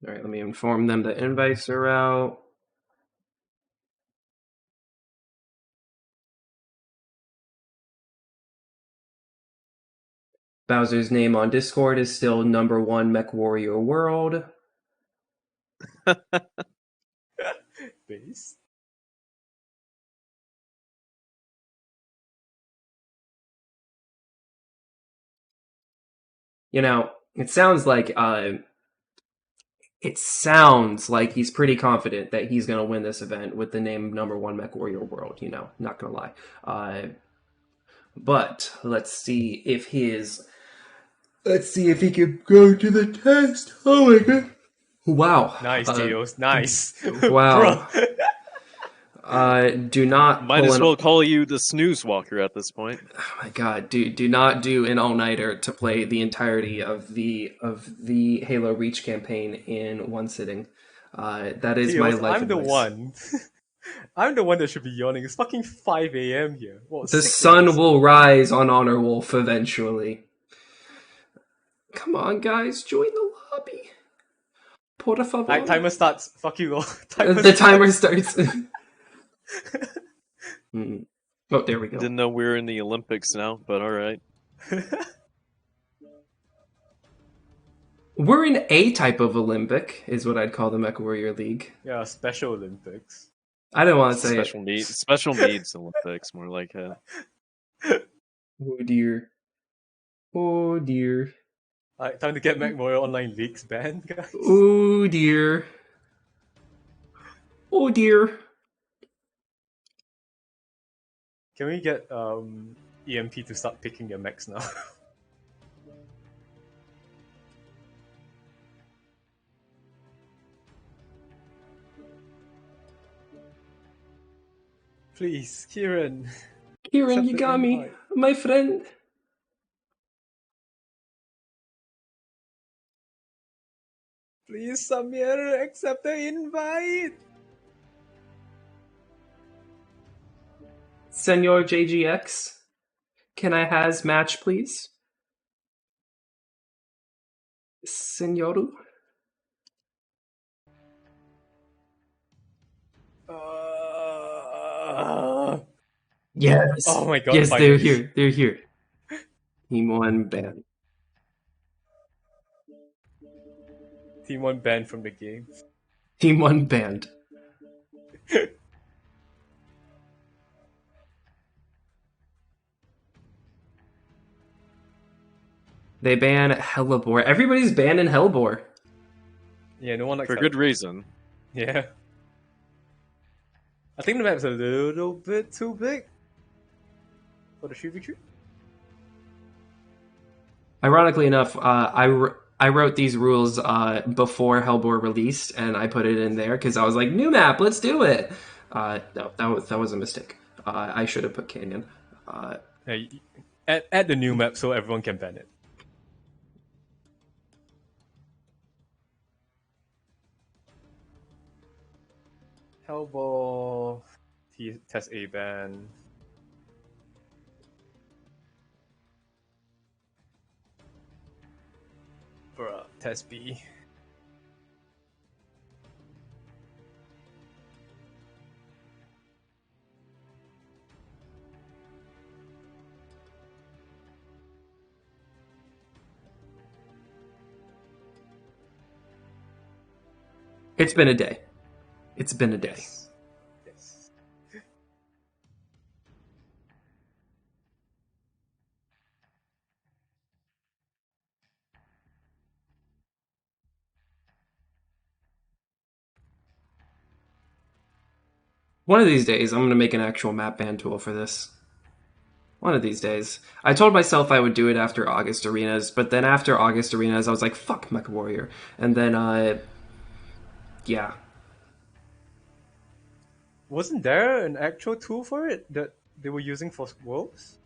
Alright, let me inform them that invites are out. Bowser's name on Discord is still #1 Mech Warrior World. Base. You know, it sounds like he's pretty confident that he's going to win this event with the name #1 Mech Warrior World. You know, not going to lie. But let's see if he can go to the test. Oh my god! Wow. Nice, Geos. Nice. Wow. Do not Might as well call you the snooze walker at this point. Oh my god! Do not do an all-nighter to play the entirety of the Halo Reach campaign in one sitting. That is Geos, my life I'm the advice. one. I'm the one that should be yawning. It's fucking 5 a.m. here. What, The 6 sun a.m.? will rise on Honor Wolf eventually. Come on, guys, join the lobby. Por favor. Alright, timer starts. Fuck you all. The timer starts. Oh, there we go. Didn't know we were in the Olympics now, but alright. We're in a type of Olympic, is what I'd call the Mech Warrior League. Yeah, Special Olympics. I don't want to say special needs Olympics, more like Oh dear. Oh dear. Alright, time to get MechWarrior Online Leagues banned, guys. Oh dear. Oh dear. Can we get EMP to start picking their mechs now? Please, Kieran. Kieran, Accept you the got me, invite. my friend. Please, Samir, accept the invite. Senor JGX, can I has match, please? Senoru? Yes. Oh my god, Yes, finally. they're here. They're here. Team 1 banned. Team 1 banned from the game. Team 1 banned. They ban Hellebore. Everybody's banned in Hellebore. Yeah, no one likes for that. good reason. Yeah. I think the map's a little bit too big for the 3v3. Ironically enough, I wrote these rules before Hellbore released, and I put it in there because I was like, new map, let's do it. No, that was a mistake. I should have put Canyon. Hey, add the new map so everyone can ban it. Hellball, test A ban. Bruh, test B. It's been a day. It's been a day. Yes. Yes. One of these days, I'm gonna make an actual map ban tool for this. One of these days. I told myself I would do it after August Arenas, but then after August Arenas, I was like, fuck Mecha Warrior. And then, yeah. Wasn't there an actual tool for it that they were using for Worlds?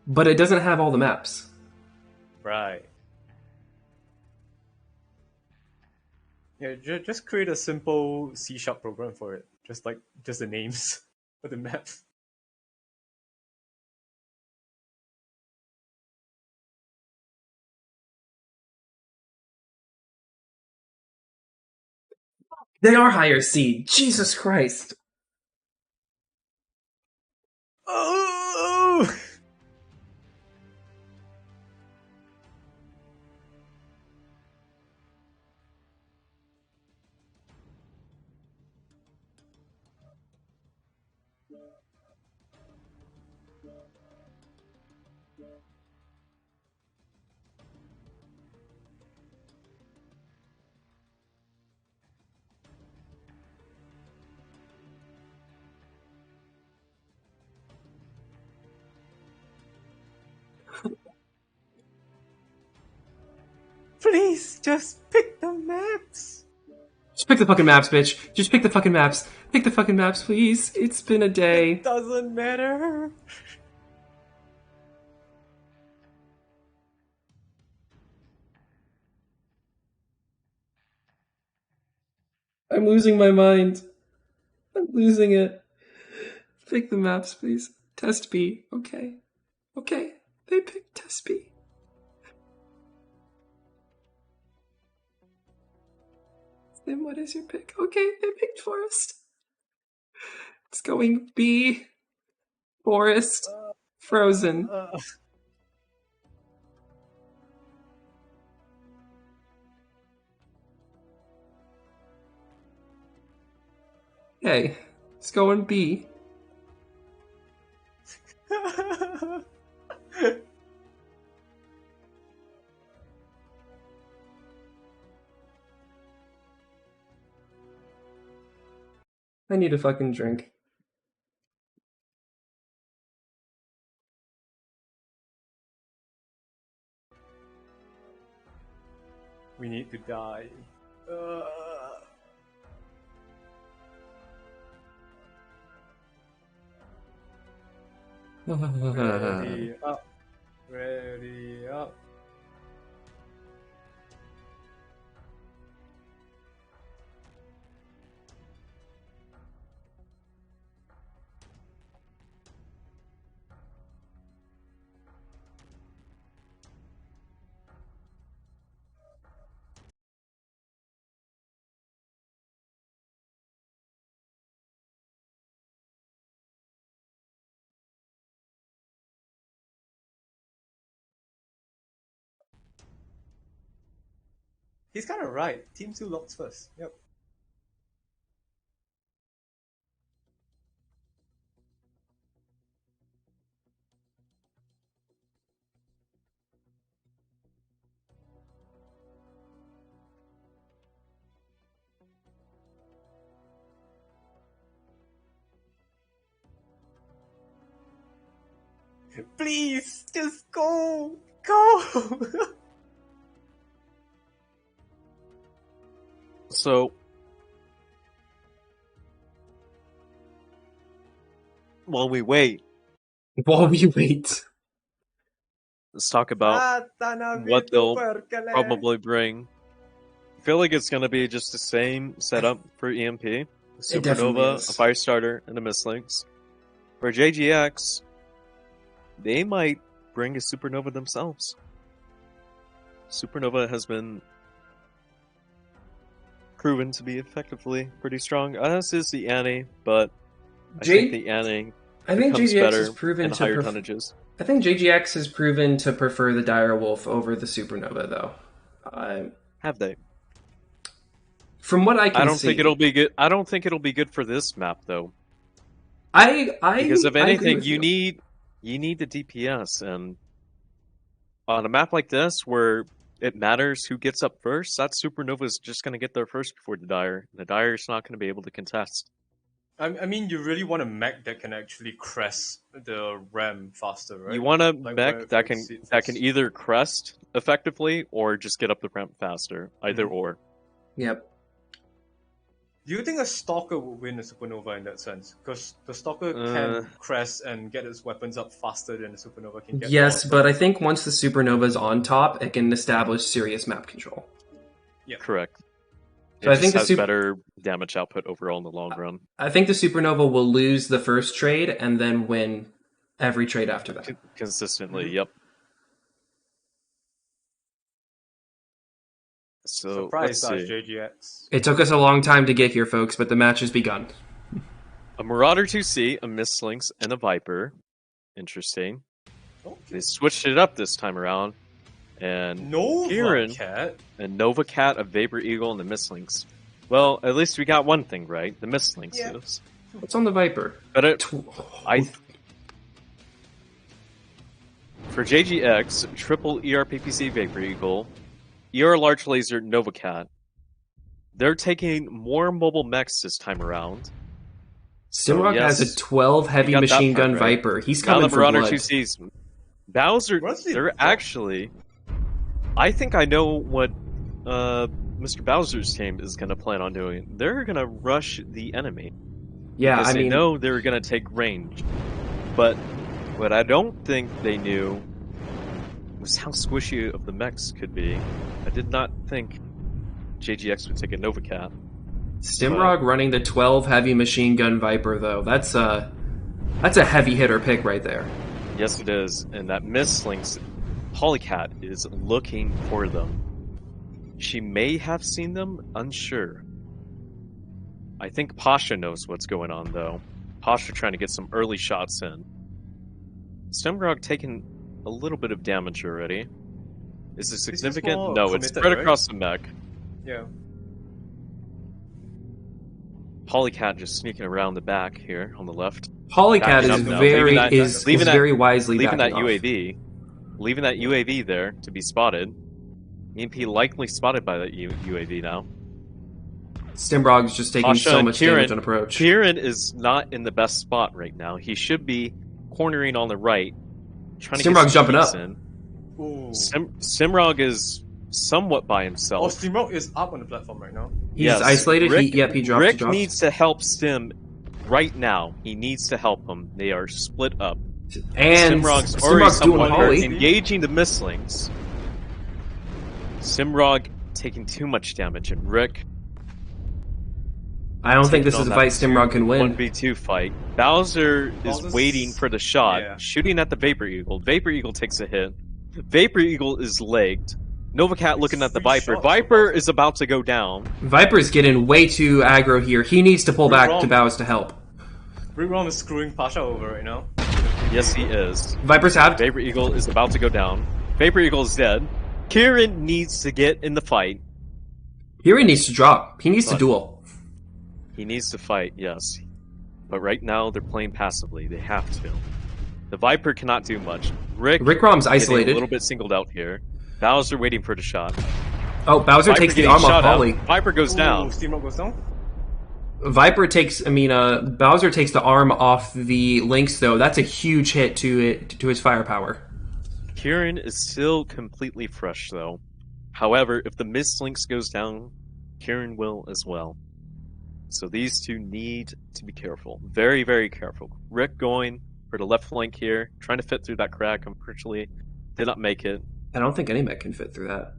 But it doesn't have all the maps. Right. Yeah, just create a simple C# program for it. Just the names for the maps. They are higher seed. Jesus Christ. Oh! Please, just pick the maps. Just pick the fucking maps, bitch. Just pick the fucking maps. Pick the fucking maps, please. It's been a day. It doesn't matter. I'm losing my mind. I'm losing it. Pick the maps, please. Test B. Okay. Okay. They picked Test B. Then what is your pick? Okay, they picked Forest. It's going B. Forest. Frozen. Hey, it's going B. I need a fucking drink. We need to die. Ready up. Ready up. He's kind of right. Team 2 locks first. Yep. Please, just go. Go. So, while we wait, While we wait. let's talk about what they'll probably bring. I feel like it's going to be just the same setup for EMP. A definitely Supernova, is. a Firestarter, and a Mistlinks. For JGX, they might bring a Supernova themselves. Supernova has been proven to be effectively pretty strong, as is the Annie, but I think the Annie becomes JGX better has proven in to higher tonnages. I think JGX has proven to prefer the Dire Wolf over the Supernova, though. Have they? From what I can I don't see, think it'll be good. I don't think it'll be good for this map though. Because if I agree anything, with you need the DPS, and on a map like this where it matters who gets up first, that Supernova is just going to get there first before the Dire. The Dire is not going to be able to contest. I mean, you really want a mech that can actually crest the ram faster, right? You want a Like mech where that it can sits that can first. either crest effectively or just get up the ramp faster. Either or. Yep. Do you think a stalker would win a supernova in that sense? Because the stalker Uh, can crest and get its weapons up faster than the supernova can get all Yes, its but I weapons think up. once the supernova's on top, it can establish serious map control. Correct. So It I think just the has better damage output overall in the long run. I think the supernova will lose the first trade and then win every trade after that. Consistently, Mhm. yep. So Surprise, let's see. JGX. It took us a long time to get here, folks, but the match has begun. A Marauder 2C, a Mistlynx, and a Viper. Interesting. Okay. They switched it up this time around. And Nova Kieran Cat. and Nova Cat, a Vapor Eagle, and the Mistlynx. Well, at least we got one thing right. The Mistlynx Yeah. is. What's on the Viper? But for JGX, triple ERPPC Vapor Eagle, ER Large Laser Nova Cat, they're taking more mobile mechs this time around. Simrock yes, has a 12 heavy got that machine part gun right. Viper. He's Now coming the for Marauder blood. 2Cs. Bowser, What's the- they're actually... I think I know what Mr. Bowser's team is going to plan on doing. They're going to rush the enemy. Yeah, Because I they mean, know they're going to take range. But what I don't think they knew was how squishy of the mechs could be. I did not think JGX would take a Nova Cat. Stimrog running the 12 heavy machine gun Viper, though. That's a heavy hitter pick right there. Yes, it is. And that Mistlynx Polycat is looking for them. She may have seen them, unsure. I think Pasha knows what's going on, though. Pasha trying to get some early shots in. Stemgrog taking a little bit of damage already. Is it significant? more No, it's committed, spread right? across the mech. Yeah. Polycat just sneaking around the back here on the left. Polycat Backing is up now. very Leaving that- is leaving that- very wisely Leaving that backing off. UAV. Leaving that UAV there to be spotted. EMP likely spotted by that UAV now. Stimbrog's just taking Pasha so and much Kieran- damage on approach. Kieran is not in the best spot right now. He should be cornering on the right, trying to get Stimrog's some jumping peeks up. in. Ooh. Simrog is somewhat by Oh, himself. Steamrock is up on the platform right now. He's Yes, isolated. Rick, He drops. Rick he drops. needs to help Stim right now. He needs to help him. They are split up. and Simrog's already Stimrog's doing somewhat hurt, Holly. engaging the Mistlings. Simrog taking too much damage, and Rick I don't think this taking is a on fight that Stimrog can win. 1v2 fight. Bowser is Bowser's- waiting for the shot, yeah. shooting at the Vapor Eagle. Vapor Eagle takes a hit. Vapor Eagle is legged. Novacat looking at the Free Viper. shots Viper for is about to go down. Viper's getting way too aggro here. He needs to pull You're back wrong. to Bowser to help. Rick Rom is screwing Pasha over right now. Yes, he is. Viper's halved. Vapor Eagle is about to go down. Vapor Eagle is dead. Kieran needs to get in the fight. Here he needs to drop. He needs to But- duel. He needs to fight, yes. But right now, they're playing passively. They have to. The Viper cannot do much. Rick Rom's getting isolated. a little bit singled out here. Bowser waiting for the shot. Oh, Bowser Viper takes the getting arm off shot out. Holly. Viper goes down. Steamrock goes down. Bowser takes the arm off the Lynx, though. That's a huge hit to his firepower. Kieran is still completely fresh, though. However, if the Mistlynx goes down, Kieran will as well. So these two need to be careful. Very, very careful. Rick going for the left flank here, trying to fit through that crack. Unfortunately, did not make it. I don't think any mech can fit through that.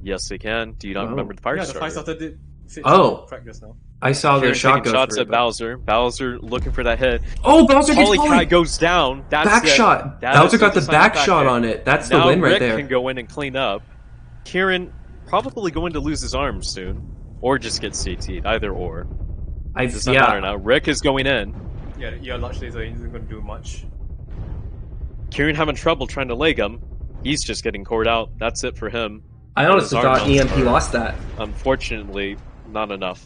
Yes, they can. Do you not Oh. remember the fire Yeah, the starter? fire starter did fit Oh. crack just now. I saw the Kieran shot taking go shots through. at Bowser. Bowser looking for that hit. Oh, Bowser gets Polycat Holly. goes down. That's Back it. shot. That Bowser is got the deciding back factor. shot on it. That's Now the win right Rick there. can go in and clean up. Kieran probably going to lose his arm soon, or just get CT'd. Either or. Does not matter now. Rick is going in. Yeah, large laser isn't going to do much. Kieran having trouble trying to leg him. He's just getting cored out. That's it for him. I honestly His arm thought mounts EMP are- lost that. Unfortunately, not enough.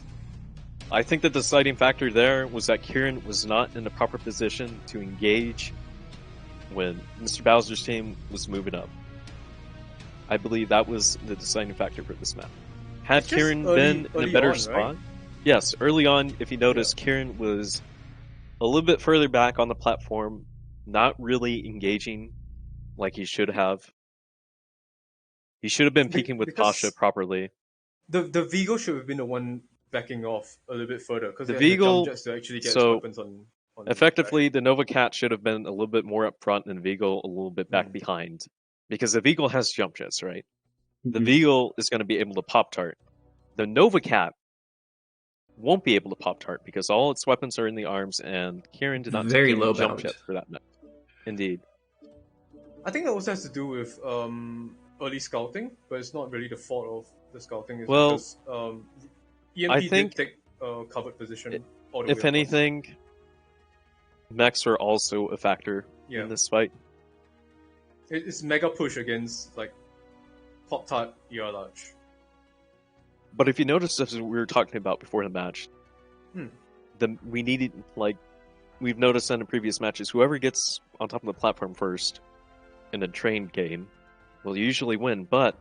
I think the deciding factor there was that Kieran was not in the proper position to engage when Mr. Bowser's team was moving up. I believe that was the deciding factor for this map. Had It's just Kieran early- been in a early better on, spot, right? Yes, early on, if you notice, Kieran was a little bit further back on the platform, not really engaging like he should have. He should have been peeking with Pasha Because properly. the Vigo should have been the one backing off a little bit further because The he has the jump Beagle, jets to actually get his so weapons on track. effectively, the Nova Cat should have been a little bit more up front and Vigo a little bit back behind. Because the Vigo has jump jets, right? The Vigo is going to be able to pop tart. The Nova Cat won't be able to pop tart because all its weapons are in the arms, and Kieran did not take Very any low jump bound. jets for that. Indeed. I think that also has to do with early scouting, but it's not really the fault of the scouting. It's Well, because EMP I think did take a covered position all the way if across. anything, mechs are also a factor Yeah. in this fight. It's mega push against like Pop Tart ER large. But if you notice, as we were talking about before the match, we needed, like, we've noticed in the previous matches, whoever gets on top of the platform first in a train game will usually win, but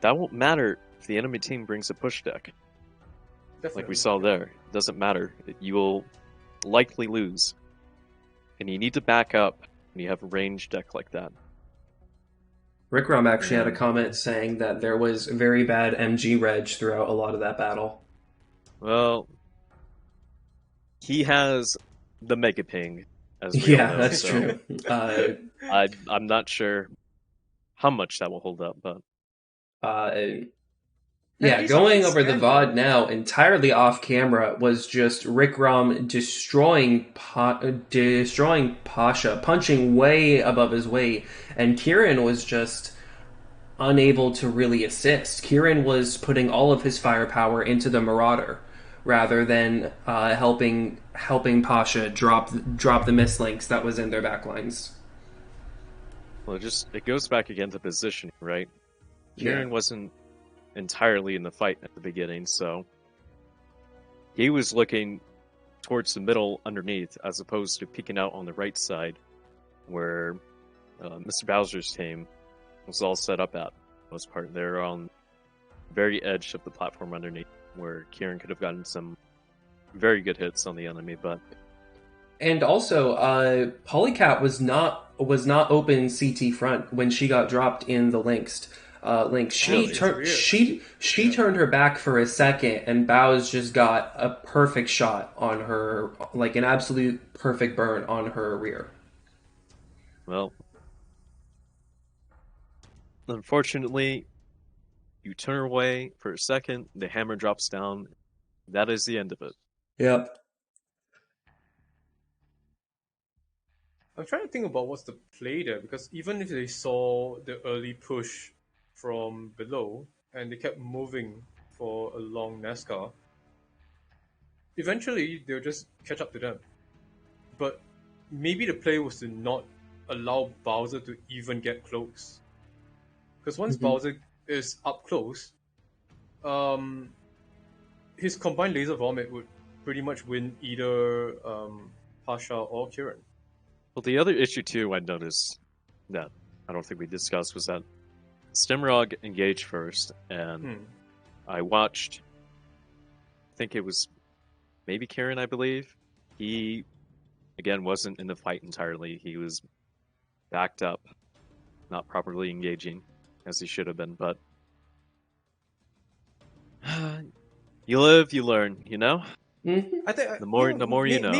that won't matter if the enemy team brings a push deck. Definitely. Like we saw there. It doesn't matter. You will likely lose. And you need to back up when you have a ranged deck like that. Rick Rom actually had a comment saying that there was very bad MG reg throughout a lot of that battle. Well, he has the Mega Ping, as we all know. That's so true. I'm not sure how much that will hold up, but yeah, going over the VOD now, entirely off camera, was just Rick Rom destroying Pasha, punching way above his weight, and Kieran was just unable to really assist. Kieran was putting all of his firepower into the Marauder, rather than helping Pasha drop the mislinks that was in their backlines. well, it goes back again to position, right? Kieran wasn't entirely in the fight at the beginning, so he was looking towards the middle underneath as opposed to peeking out on the right side where Mr. Bowser's team was all set up at. For the most part, they're on the very edge of the platform underneath where Kieran could have gotten some very good hits on the enemy, but and also Polycat was not open CT front when she got dropped in the links. She turned her back for a second, and Bow's just got a perfect shot on her, like an absolute perfect burn on her rear. Well, unfortunately, you turn away for a second, the hammer drops down. That is the end of it. Yep. I'm trying to think about what's the play there, because even if they saw the early push from below and they kept moving for a long NASCAR, eventually they'll just catch up to them. But maybe the play was to not allow Bowser to even get close. Because once Bowser is up close, his combined laser vomit would pretty much win either Pasha or Kieran. Well, the other issue too I noticed that I don't think we discussed was that Stimrog engaged first, and I watched. I think it was maybe Kieran, I believe. He again wasn't in the fight entirely. He was backed up, not properly engaging as he should have been. But you live, you learn. You know. I think The more you know.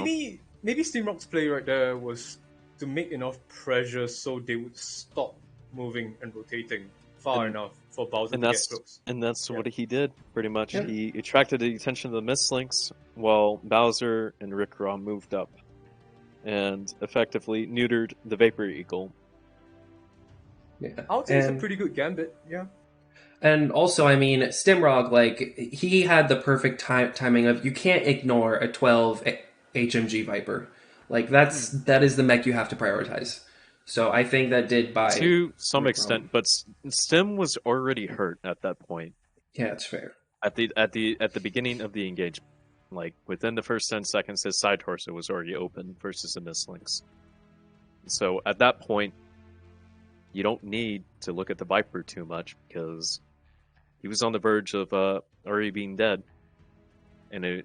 Maybe Steamrock's play right there was to make enough pressure so they would stop moving and rotating far enough for Bowser to get close. And that's what he did, pretty much. Yeah. He attracted the attention of the Mistlinks while Bowser and Rick Rom moved up and effectively neutered the Vapor Eagle. Yeah. I would say it's a pretty good gambit, yeah. And also, I mean, Stimrog, like, he had the perfect timing of, you can't ignore a 12 HMG Viper. Like, that is the mech you have to prioritize. So I think that did by... To some extent, but Stim was already hurt at that point. Yeah, that's fair. At the beginning of the engagement. Like, within the first 10 seconds, his side torso was already open versus the Mistlinks. So at that point, you don't need to look at the Viper too much because he was on the verge of already being dead. And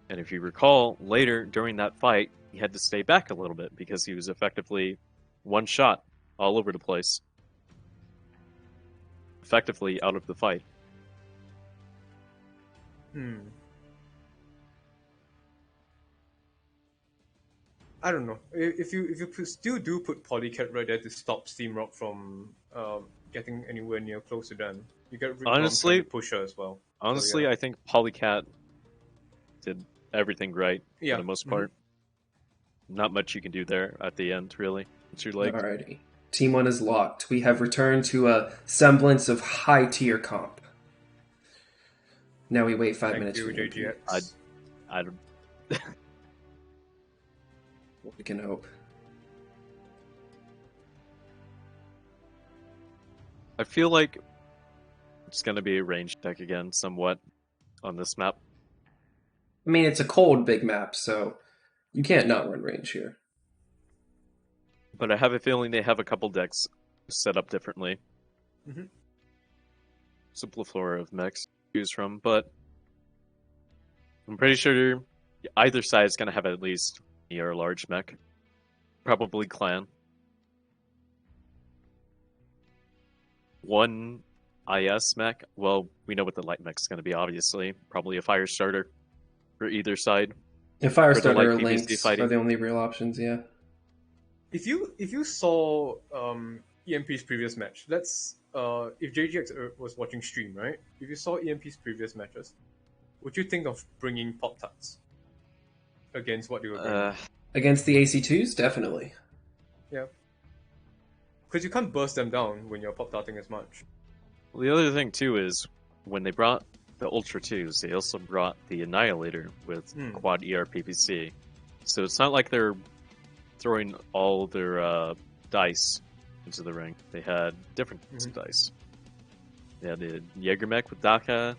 if you recall, later during that fight, he had to stay back a little bit because he was effectively one shot all over the place. Effectively out of the fight. I don't know. If you still do put Polycat right there to stop Steamrock from getting anywhere near close to them, you get Rick Honestly, trying to push her as well. Honestly, So, yeah. I think Polycat did everything right Yeah. for the most part. Not much you can do there at the end, really. It's your leg. Alrighty. Team 1 is locked. We have returned to a semblance of high-tier comp. Now we wait 5 minutes for the JGX. I don't. We can hope. I feel like it's going to be a ranged deck again, somewhat, on this map. I mean, it's a cold big map, so you can't not run range here. But I have a feeling they have a couple decks set up differently. Simple flora of mechs to choose from, but I'm pretty sure either side is going to have at least a large mech. Probably clan. One IS mech. Well, we know what the light mech is going to be, obviously. Probably a fire starter for either side. And Firestarter light or PvC Lynx fighting. are the only real options, yeah. If you saw EMP's previous match, let's if JGX was watching stream, right? If you saw EMP's previous matches, would you think of bringing Pop Tarts against what they were bringing? Against the AC2s, definitely. Yeah, because you can't burst them down when you're Pop Tarting as much. Well, the other thing, too, is when they brought the Ultra 2s, they also brought the Annihilator with quad ERPPC. So it's not like they're throwing all their dice into the ring. They had different dice. They had the Jägermech with Daka,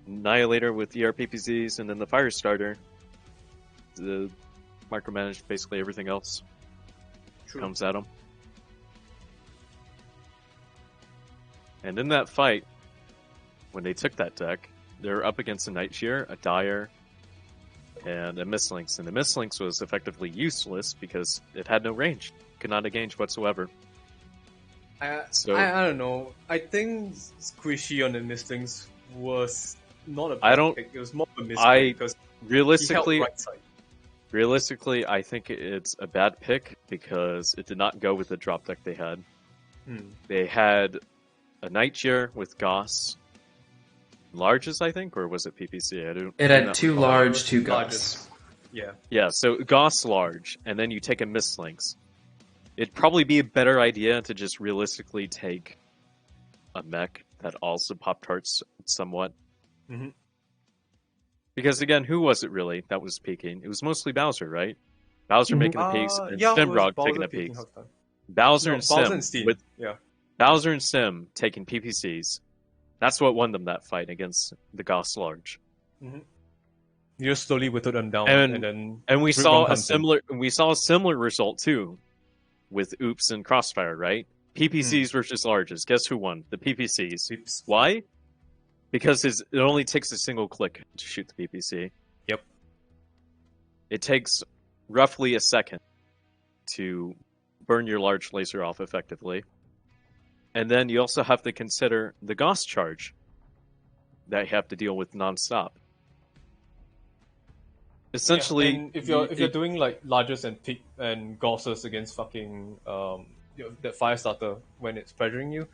Annihilator with ERPPCs, and then the Firestarter. The micromanage basically everything else. True. Comes at them. And in that fight, when they took that deck, they're up against a Nightshear, a Dire, and a Mistlynx. And the Mistlynx was effectively useless because it had no range. Could not engage whatsoever. I don't know. I think Squishy on the Mistlynx was not a bad pick. It was more of a mistake because realistically, he held right side. Realistically, I think it's a bad pick because it did not go with the drop deck they had. They had a Nightshear with Goss. Larges, I think, or was it PPC? It had 2 large, 2 Goss. Yeah. Yeah, so Goss large, and then you take a Mistlynx. It'd probably be a better idea to just realistically take a mech that also Pop-Tarts somewhat. Because again, who was it really that was peeking? It was mostly Bowser, right? Bowser making the peaks, and Stimrog taking the peaks. Bowser and Sim with Bowser and Sim taking PPCs. That's what won them that fight against the Goss Large. You just slowly whittled them down, and we saw a similar result too, with Oops and Crossfire, right? PPCs versus Larges. Guess who won? The PPCs. Oops. Why? Because it only takes a single click to shoot the PPC. Yep. It takes roughly a second to burn your large laser off effectively. And then you also have to consider the Goss charge that you have to deal with nonstop. Essentially, and if you're doing like largest and peak and Gosses against fucking that Firestarter when it's pressuring you,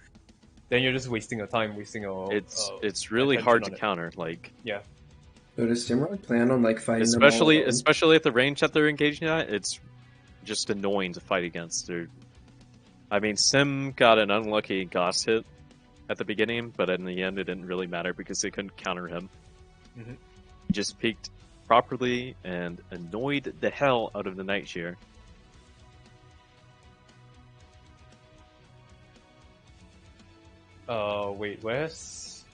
then you're just wasting your time, it's really hard to counter. Like So does Stimrod plan on fighting especially them all especially at the range that they're engaging at? It's just annoying to fight against. I mean, Sim got an unlucky Goss hit at the beginning, but in the end it didn't really matter because they couldn't counter him. He just peeked properly and annoyed the hell out of the Nightshear. Wait, where's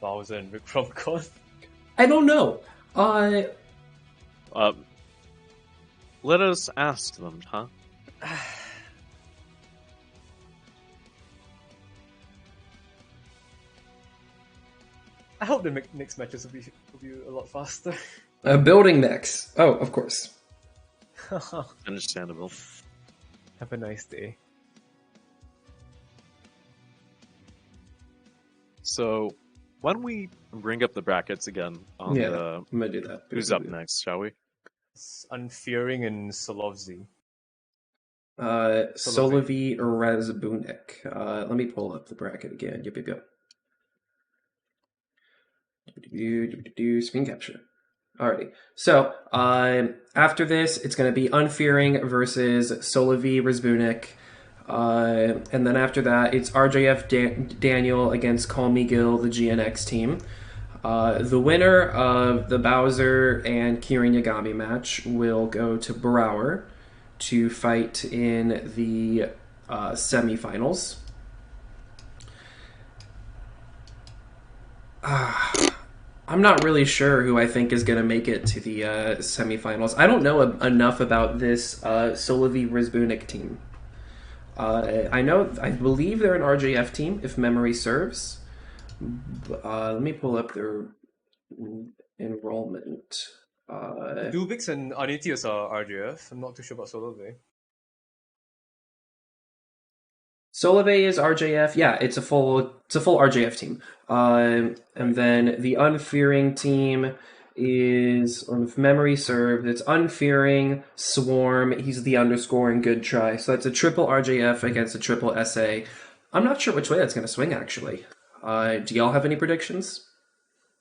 Bowser and Rick from gone? I don't know. Let us ask them, huh? I hope the next matches will be a lot faster. Building mechs. Oh, of course. Understandable. Have a nice day. So, why don't we bring up the brackets again? On Yeah, the, I'm gonna do that. who's up next, shall we? It's Unfearing and Solovzi. Solovi Razbunik. Let me pull up the bracket again. Yep. Screen capture. Alrighty. So, after this, it's going to be Unfearing versus Solovi Razbunik. And then after that, it's RJF Daniel against Call Me Gil, the GNX team. The winner of the Bowser and Kirin Yagami match will go to Brower to fight in the semifinals. I'm not really sure who I think is going to make it to the semifinals. I don't know enough about this Solovi Razbunik team. I believe they're an RJF team, if memory serves. Let me pull up their enrollment. Dubix and Anitius are RJF. I'm not too sure about Solove. Solove is RJF. Yeah, it's a full RJF team. And then the Unfearing team is, if memory served, it's Unfearing, Swarm, he's the underscore, and Good Try. So that's a triple RJF against a triple SA. I'm not sure which way that's going to swing, actually. Do y'all have any predictions?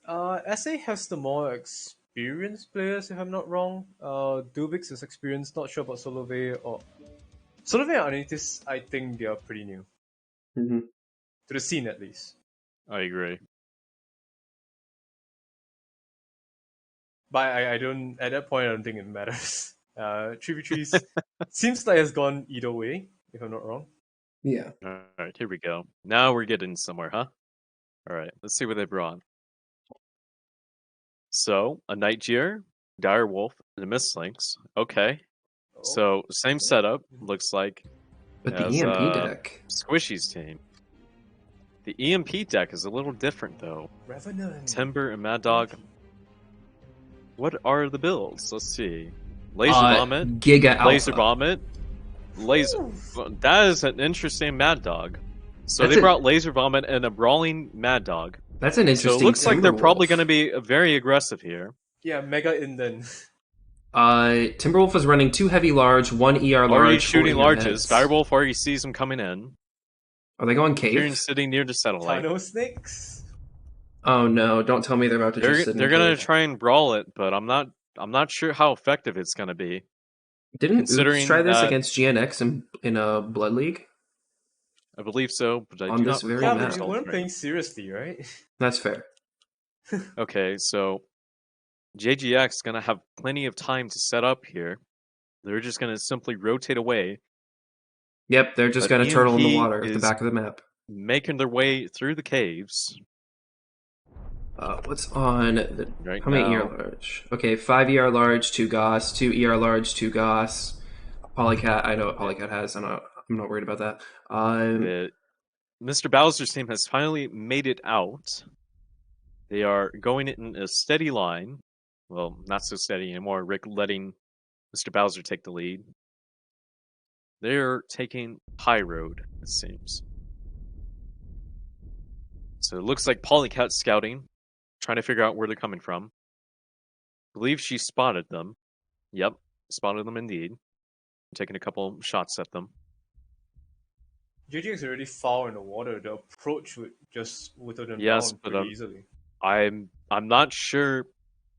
SA has the more experienced players, if I'm not wrong. Dubix is experienced, not sure about Solove or... Solove and Anitis, I think they are pretty new. Mm-hmm. To the scene, at least. I agree. But I don't... At that point, I don't think it matters. 3v3s seems like it's gone either way, if I'm not wrong. Yeah. Alright, here we go. Now we're getting somewhere, huh? Alright, let's see what they brought. So, a Nightjeer, Direwolf, and a Mistlynx. Okay. So, same setup, looks like. But the as, EMP deck. Squishy's team. The EMP deck is a little different, though. Revenant. Timber and Mad Dog. What are the builds? Let's see. Laser Vomit. Giga Alpha. Laser Vomit. Laser. That is an interesting Mad Dog. So That's they brought Laser Vomit and a Brawling Mad Dog. That's an interesting. So it looks like they're Timberwolf. probably going to be very aggressive here. Yeah, Mega Inden. Timberwolf is running 2 heavy large, 1 ER large. Already shooting 40 larges. minutes. Direwolf already sees them coming in. Are they going cave? Kieran's sitting near the satellite. Tino Snakes. Oh no! Don't tell me they're about to just sit. They're going to try and brawl it, but I'm not sure how effective it's going to be. Didn't considering Oops try this that- against GNX in a Blood League? I believe so, but I On do this not very recall Yeah, the map. but you result weren't right playing seriously, right? That's fair. Okay, so JGX gonna have plenty of time to set up here. They're just gonna simply rotate away, Yep, they're just But going to turtle in the EMP water at the is- back of the map. making their way through the caves. What's on the... Right How many now. ER large? Okay, 5 ER large, 2 Goss, 2 ER large, 2 Goss. Polycat, I know what Polycat has. I'm not worried about that. Mr. Bowser's team has finally made it out. They are going in a steady line. Well, not so steady anymore. Rick letting Mr. Bowser take the lead. They're taking high road, it seems. So it looks like Polycat's scouting, trying to figure out where they're coming from. Believe she spotted them. Yep, spotted them indeed. Taking a couple shots at them. JGX is already far in the water. The approach would just whittle them Yes, down but, pretty easily. I'm not sure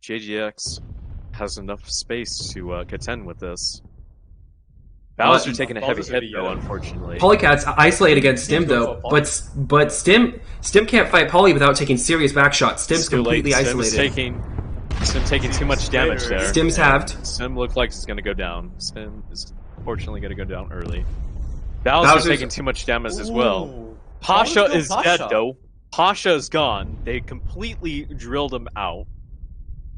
JGX has enough space to contend with this. Bowser taking a heavy Bowser's hit already though, yellow. unfortunately. Polycat's isolated against Stim Stim's going though, for a but Stim can't fight Poly without taking serious back shots. Stim's It's too late. completely isolated. Stim taking too much damage there. Stim's halved. Stim looked like it's going to go down. Stim is unfortunately going to go down early. Bowser's taking too much damage as well. Ooh. Pasha Bowser's is got dead Pasha. though. Pasha is gone. They completely drilled him out.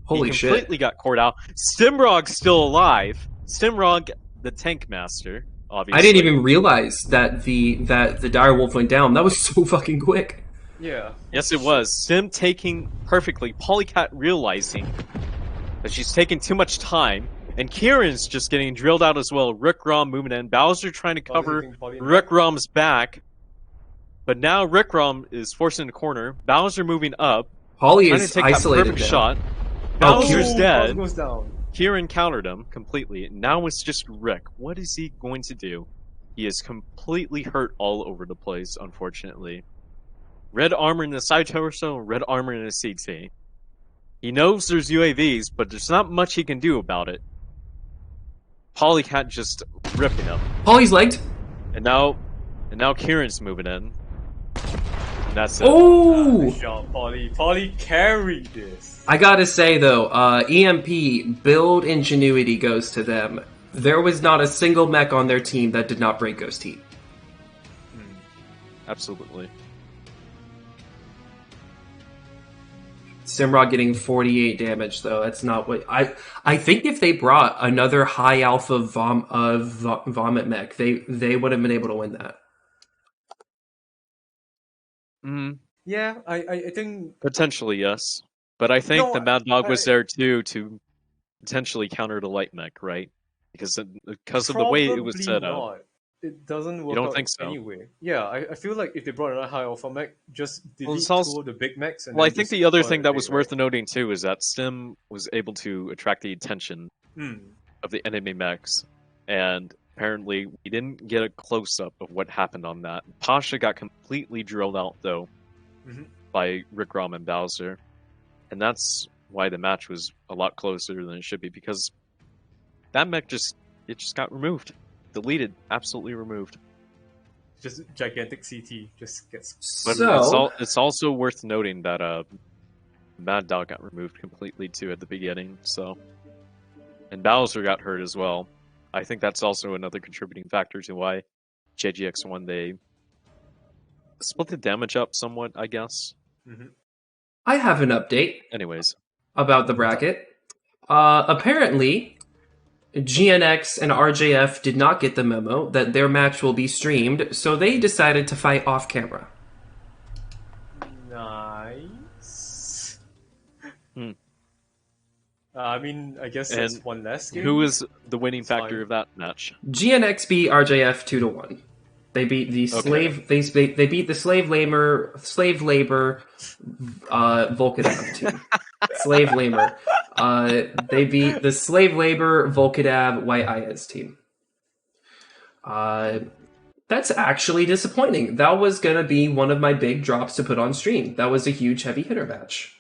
Holy he shit. completely got cored out. Stimrog's still alive. Stimrog, the tank master, obviously. I didn't even realize that the Direwolf went down. That was so fucking quick. Yeah. Yes, it was. Sim taking perfectly. Polycat realizing that she's taking too much time. And Kieran's just getting drilled out as well. Rick Rom moving in. Bowser trying to cover Rick Rom's back. But now Rick Rom is forced in the corner. Bowser moving up. Polly Trying to is take that isolated perfect now. shot. Oh, Bowser's Bowser dead. goes down. Kieran countered him completely. Now it's just Rick. What is he going to do? He is completely hurt all over the place, unfortunately. Red armor in the side torso, red armor in the CT. He knows there's UAVs, but there's not much he can do about it. Polycat just ripping him. Polly's legged. And now Kieran's moving in. And that's it. Oh! Good job, Polly. Polly carried this. I gotta say though, EMP build ingenuity goes to them. There was not a single mech on their team that did not break Ghost Heat. Absolutely. Simrod getting 48 damage though. That's not what I think. If they brought another high alpha vomit mech, they would have been able to win that. Yeah, I think Potentially, yes. But I think the Mad Dog was there too to potentially counter the light mech, right? Because of the way it was set up. It doesn't work You don't out think so? anyway. Yeah, I feel like if they brought another high alpha mech, just delete it's also- two of the big mechs. And Well, I then think just the other call thing it a that day, was right? worth noting too is that Sim was able to attract the attention of the enemy mechs, and apparently we didn't get a close up of what happened on that. Pasha got completely drilled out though by Rick Rom and Bowser, and that's why the match was a lot closer than it should be, because that mech just got removed, deleted, absolutely removed. Just gigantic CT just gets. But So it's also worth noting that Mad Dog got removed completely too at the beginning. So, and Bowser got hurt as well. I think that's also another contributing factor to why JGX won. They split the damage up somewhat, I guess. I have an update Anyways, about the bracket. Apparently, GNX and RJF did not get the memo that their match will be streamed, so they decided to fight off camera. Nice. I mean, I guess and that's one less game. who was the winning It's factor fine. of that match? GNX beat RJF 2-1. They beat the slave. They beat the slave labor Volkadav team. Slave labor. They beat the slave labor Volkadav White IS team. That's actually disappointing. That was gonna be one of my big drops to put on stream. That was a huge heavy hitter match.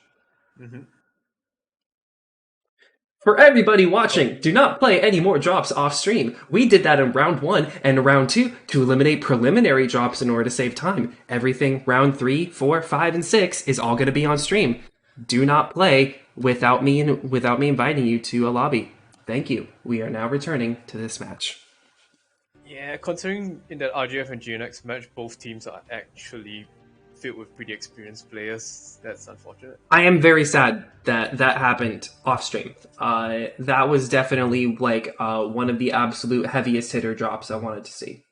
For everybody watching, do not play any more drops off stream. We did that in round 1 and round 2 to eliminate preliminary drops in order to save time. Everything round 3, 4, 5, and 6 is all going to be on stream. Do not play without me inviting you to a lobby. Thank you. We are now returning to this match. Yeah, considering in that RGF and GNX match, both teams are actually filled with pretty experienced players. That's unfortunate. I am very sad that that happened off stream. That was definitely like one of the absolute heaviest hitter drops I wanted to see.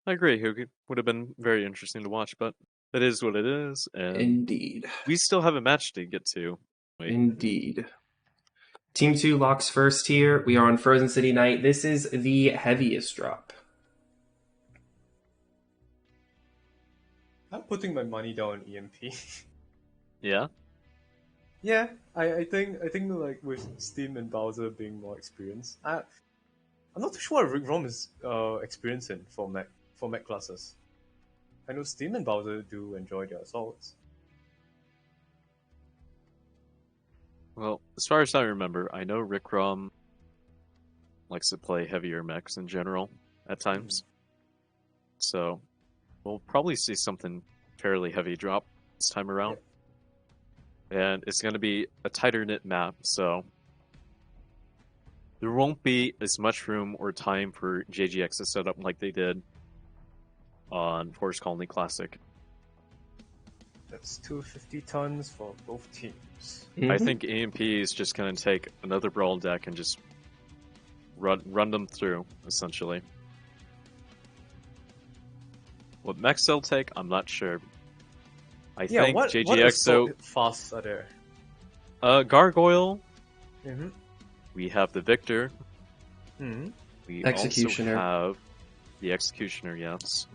I agree. It would have been very interesting to watch, but it is what it is. And Indeed. we still have a match to get to. Wait. Indeed. Team 2 locks first here. We are on Frozen City Night. This is the heaviest drop. I'm putting my money down on EMP. Yeah? Yeah, I think like with Steam and Bowser being more experienced, I'm not too sure what Rick Rom is experienced in for mech classes. I know Steam and Bowser do enjoy their assaults. Well, as far as I remember, I know Rick Rom likes to play heavier mechs in general at times. So we'll probably see something fairly heavy drop this time around. And it's going to be a tighter knit map, so there won't be as much room or time for JGX to set up like they did on Forest Colony Classic. That's 250 tons for both teams. I think EMP is just going to take another Brawl deck and just run them through, essentially. What mechs they'll take, I'm not sure. I Yeah, think what JGX, assault fasts are there? Gargoyle, Mm-hmm. we have the Victor, Mm-hmm. we Executioner. also have the Executioner, yes.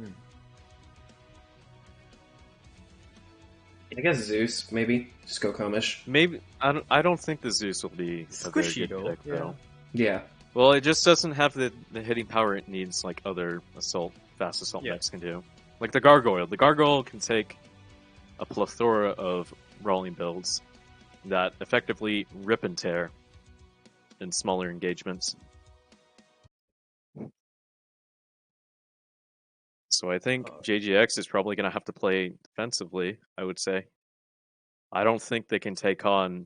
I guess Zeus, maybe. Just go Komish. Maybe, I don't think the Zeus will be a very Squishy, good though, pick, yeah. though. Yeah. Well, it just doesn't have the hitting power it needs like other fast assault Yeah. mechs can do. Like the Gargoyle. The Gargoyle can take a plethora of brawling builds that effectively rip and tear in smaller engagements. So I think JGX is probably going to have to play defensively, I would say. I don't think they can take on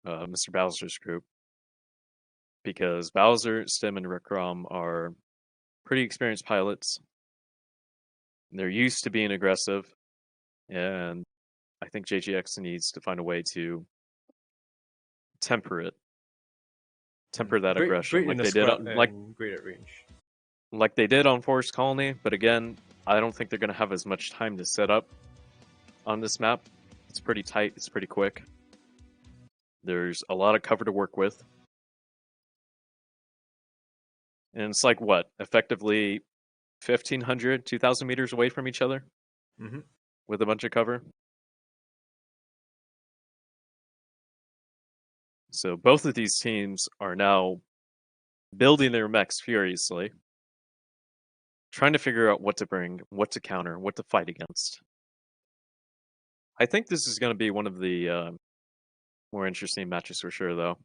Mr. Bowser's group because Bowser, Stim, and Rick Rom are pretty experienced pilots. They're used to being aggressive, and I think JGX needs to find a way to temper that aggression, Great like in the they did, scrap and great at range. like they did on Forest Colony. But again, I don't think they're going to have as much time to set up on this map. It's pretty tight. It's pretty quick. There's a lot of cover to work with, and it's like what, effectively 1,500, 2,000 meters away from each other, with a bunch of cover. So both of these teams are now building their mechs furiously, trying to figure out what to bring, what to counter, what to fight against. I think this is going to be one of the more interesting matches for sure, though.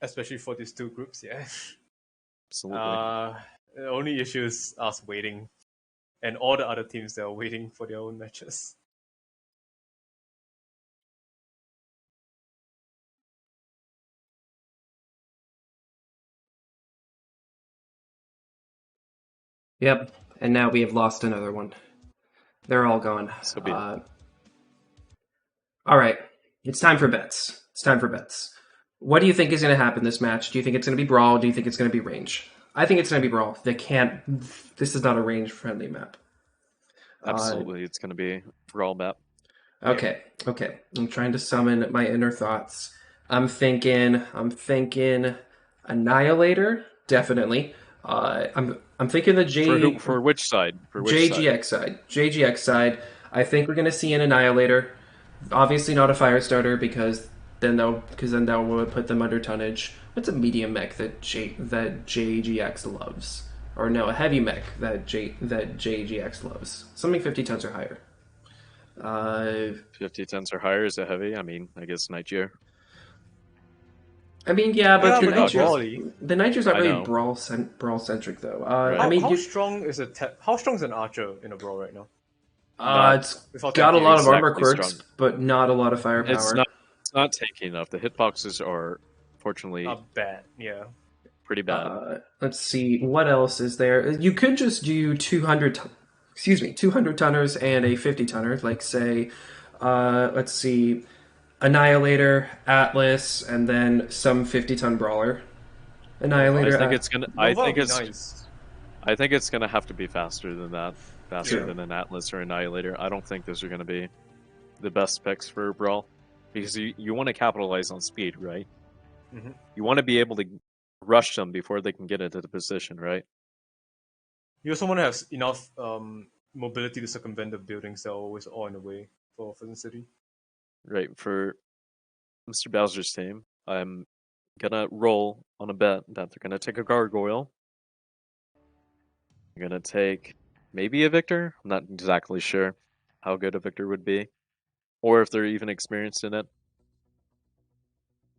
Especially for these two groups, yeah. Absolutely. The only issue is us waiting, and all the other teams that are waiting for their own matches. Yep. And now we have lost another one. They're all gone. So be it. All right. It's time for bets. It's time for bets. What do you think is going to happen this match? Do you think it's going to be brawl? Do you think it's going to be range? I think it's going to be brawl. They can't. This is not a range-friendly map. Absolutely, it's going to be brawl map. Okay. Okay. I'm trying to summon my inner thoughts. I'm thinking Annihilator, definitely. I'm thinking the For which side? For which JGX side. JGX side. I think we're gonna see an Annihilator. Obviously not a fire starter because then that would put them under tonnage. What's a medium mech that JGX loves? Or no, a heavy mech that JGX loves. Something 50 tons or higher. 50 tons or higher is a heavy. I mean, I guess Nigeria. I mean, yeah, but Yeah, the Niger's not I really know. brawl centric though. Right. I mean, how strong is how strong is an archer in a brawl right now? it's Without got a tanking, lot of armor exactly quirks, strong. but not a lot of firepower. It's not taking enough. The hitboxes are fortunately Not bad, yeah. pretty bad. Let's see, what else is there? You could just do 200 tonners and a 50 tonner, like say, let's see, Annihilator, Atlas, and then some 50-ton brawler. Annihilator. I think it's gonna. I Nova think would be it's. nice. I think it's gonna have to be faster than that. Faster Sure. than an Atlas or Annihilator. I don't think those are gonna be the best picks for brawl because you want to capitalize on speed, right? Mhm. You want to be able to rush them before they can get into the position, right? You also want to have enough mobility to circumvent the buildings that are always all in the way for the city. Right. For Mr. Bowser's team, I'm gonna roll on a bet that they're gonna take a gargoyle. They're gonna take maybe a Victor. I'm not exactly sure how good a Victor would be, or if they're even experienced in it.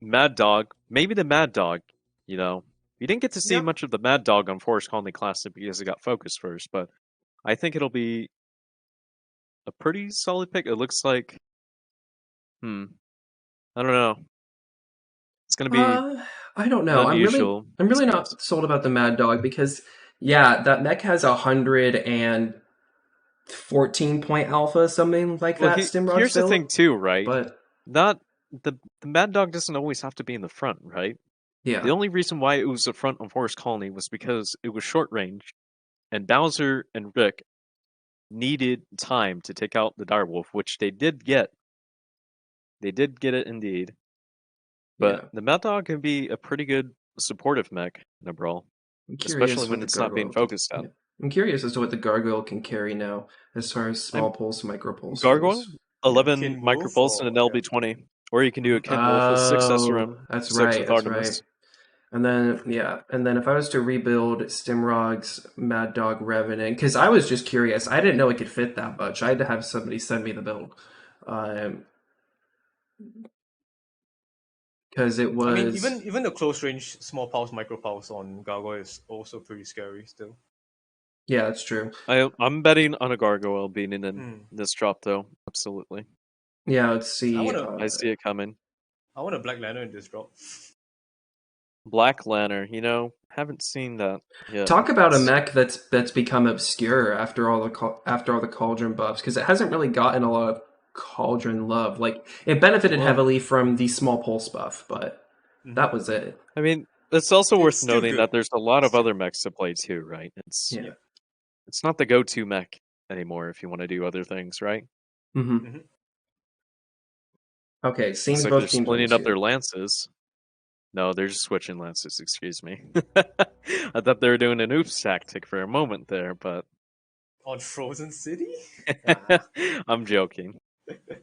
Mad Dog, maybe the Mad Dog. You know, we didn't get to see Yeah. much of the Mad Dog on Forest Colony Classic because it got focused first, but I think it'll be a pretty solid pick. It looks like, I don't know. It's gonna be I don't know. unusual. I'm really not sold about the Mad Dog because, yeah, that mech has 114 point alpha, something like that. Stimrod Here's the still, thing too, right? but Not the Mad Dog doesn't always have to be in the front, right? yeah, The only reason why it was the front on Forest Colony was because it was short range, and Bowser and Rick needed time to take out the direwolf, which they did get. They did get it indeed. But the Mad Dog can be a pretty good supportive mech in a brawl, especially when it's not being focused on. Yeah. I'm curious as to what the Gargoyle can carry now, as far as small pulse, micro pulse. Gargoyle, 11 Kin micropulse and an LB20, or you can do a Kin Wolf with 6 SRM. That's 6 right. with That's Artemis. right. And then if I was to rebuild Stimrog's Mad Dog Revenant, because I was just curious, I didn't know it could fit that much. I had to have somebody send me the build, because it was. I mean, even the close range small pulse, micro pulse on Gargoyle is also pretty scary still. Yeah, that's true. I'm betting on a Gargoyle being in this drop, though. Absolutely. Yeah, let's see. I see it coming. I want a Black Lantern in this drop. Black Lantern, haven't seen that yet. Talk about a mech that's become obscure after all the Cauldron buffs, because it hasn't really gotten a lot of Cauldron love. Like, it benefited heavily from the small pulse buff, but that was it. I mean, it's also worth still noting good. that there's a lot of other mechs to play too, right? It's not the go-to mech anymore if you want to do other things, right? Okay, seems like both they're teams splitting are up their lances. No, they're just switching lances, excuse me. I thought they were doing an oops tactic for a moment there, but... On Frozen City? I'm joking. But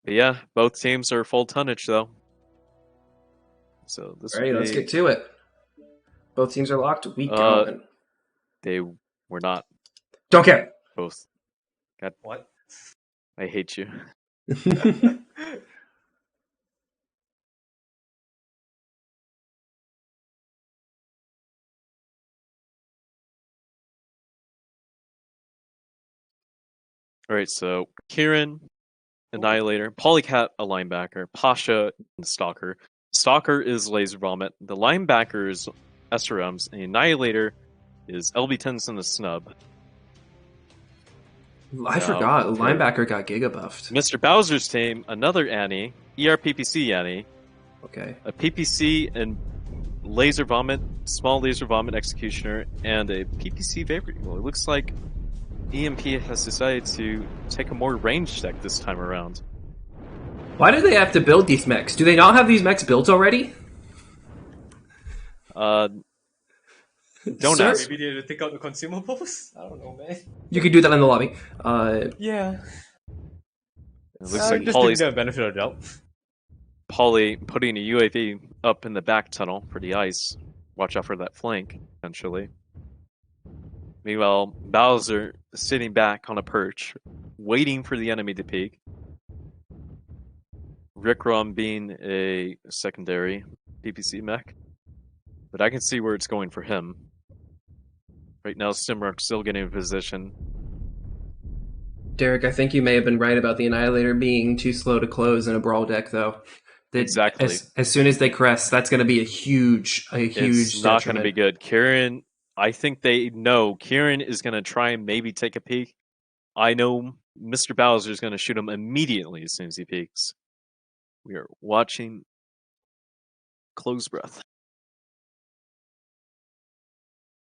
yeah, both teams are full tonnage, though. So this Alright, let's get to it. Both teams are locked. We going. They were not. Don't care. Both. God, what? I hate you. Alright, so Kieran, Annihilator, Polycat, a linebacker, Pasha, and Stalker. Stalker is Laser Vomit. The linebacker is SRMs, and the Annihilator is LB10s and the snub. I forgot, linebacker got giga buffed. Mr. Bowser's team, another Annie, ERPPC Annie. Okay. A PPC and Laser Vomit, small Laser Vomit Executioner, and a PPC Vapor. Well, it looks like EMP has decided to take a more ranged deck this time around. Why do they have to build these mechs? Do they not have these mechs built already? Don't ask. Maybe they had to take out the consumables? I don't know, man. You could do that in the lobby. Yeah. It looks like just Polly's give them the benefit of the doubt. Polly putting a UAV up in the back tunnel for the ice. Watch out for that flank, potentially. Meanwhile, Bowser sitting back on a perch, waiting for the enemy to peek. Rick Rum being a secondary PPC mech. But I can see where it's going for him. Right now, Stimrock's still getting in position. Derek, I think you may have been right about the Annihilator being too slow to close in a brawl deck, though. Exactly. As soon as they crest, that's going to be a huge It's not going to be good. Kieran, I think they know Kieran is going to try and maybe take a peek. I know Mr. Bowser is going to shoot him immediately as soon as he peeks. We are watching close breath.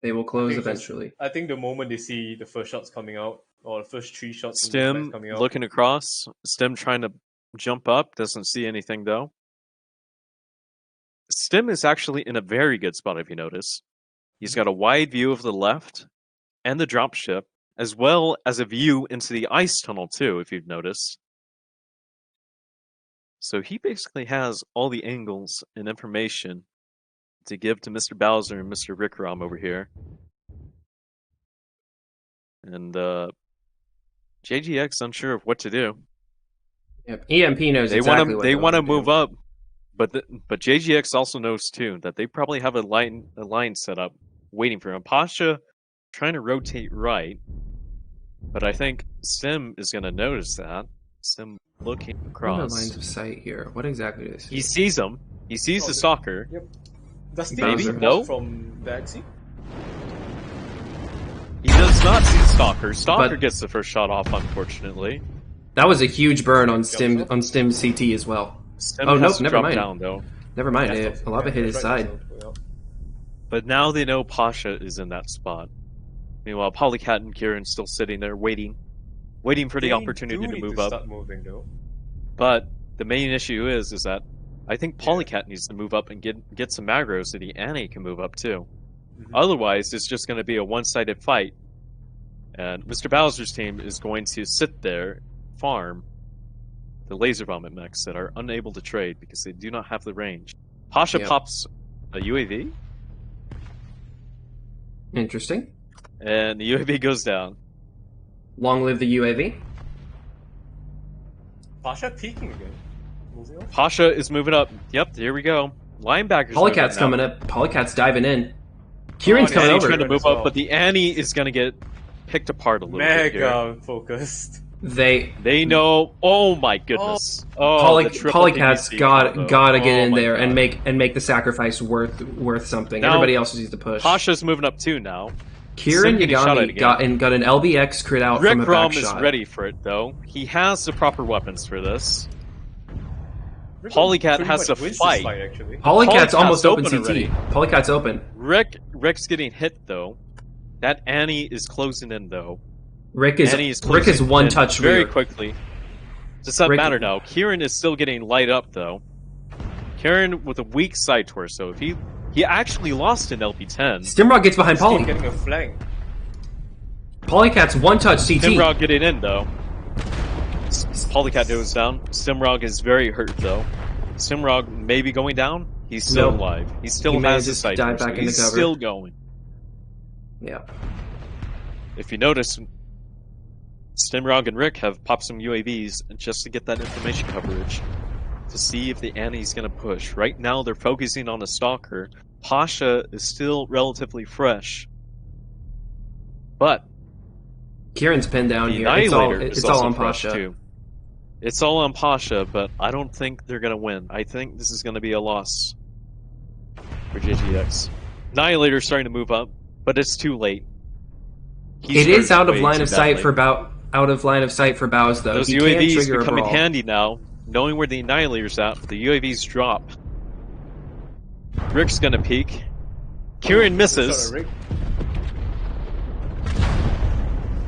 They will close eventually. I think the moment they see the first shots coming out, or the first 3 shots Stim coming out. looking across. Stim trying to jump up. Doesn't see anything, though. Stim is actually in a very good spot, if you notice. He's got a wide view of the left and the dropship, as well as a view into the ice tunnel, too, if you've noticed. So he basically has all the angles and information to give to Mr. Bowser and Mr. Rickrom over here. And JGX unsure of what to do. Yep. EMP knows they exactly they want to move up, but JGX also knows too that they probably have a line set up waiting for him. Pasha trying to rotate right, but I think Sim is going to notice that. Sim looking across. What are the lines of sight here? What exactly is he sees him? He sees the stalker. Yep. Does maybe no from the exit? He does not see Stalker. Stalker gets the first shot off, unfortunately. That was a huge burn on Stim CT as well. Stim oh has nope, to never drop mind. down though. Never mind. A lot of it hit his side. But now they know Pasha is in that spot. Meanwhile, Polycat and Kieran's still sitting there waiting for the opportunity to move up. Start moving though. But the main issue is that I think Polycat needs to move up and get some aggro so the Annie can move up too. Otherwise, it's just going to be a one-sided fight. And Mr. Bowser's team is going to sit there, farm the laser vomit mechs that are unable to trade because they do not have the range. Pasha pops a UAV. Interesting. And the UAV goes down. Long live the UAV. Pasha peeking again. Moving on. Pasha is moving up. Yep, here we go. Linebackers. Polycat's coming up. Polycat's diving in. Kieran's coming Annie's over. trying to move up, but the Annie is going to get picked apart a little bit here. Mega focused. They know. Oh my goodness! Oh, Polycat's gotta get in there God. and make the sacrifice worth something. Now, Everybody else needs to push. Pasha's moving up too now. Kieran Sim getting shot at Yagami again. got an LBX crit out Rick from a Rom back is shot. ready for it though. He has the proper weapons for this. Rick Polycat pretty has much to wins this fight. actually. Polycat's almost open open CT. already. Polycat's open. Rick's getting hit though. That Annie is closing in though. Rick Annie is closing one in touch very rear. quickly. Does that matter now? Kieran is still getting light up though. Kieran with a weak side torso. He actually lost an LP10. Stimrod gets behind Keep Poly. getting a flank. Polycat's one touch CT. Stimrog getting in though. Polycat goes down. Stimrog is very hurt though. Stimrog may be going down. He's still Nope. alive. He still He has manages his side to dive torso. back into He's cover. still going. Yeah. If you notice, Stimrog and Rick have popped some UAVs just to get that information coverage to see if the Annie's going to push. Right now, they're focusing on a stalker. Pasha is still relatively fresh, but Kieran's pinned down the here. Annihilator It's is all also on fresh Pasha. too. It's all on Pasha, but I don't think they're going to win. I think this is going to be a loss for JGX. Annihilator's starting to move up, but it's too late. It is out of way line too of sight badly. for out of line of sight for Bows though. Those He can UAVs trigger a becoming brawl. handy now, knowing where the Annihilator's at. The UAVs drop. Rick's gonna peek. Kieran misses. Sorry, Rick.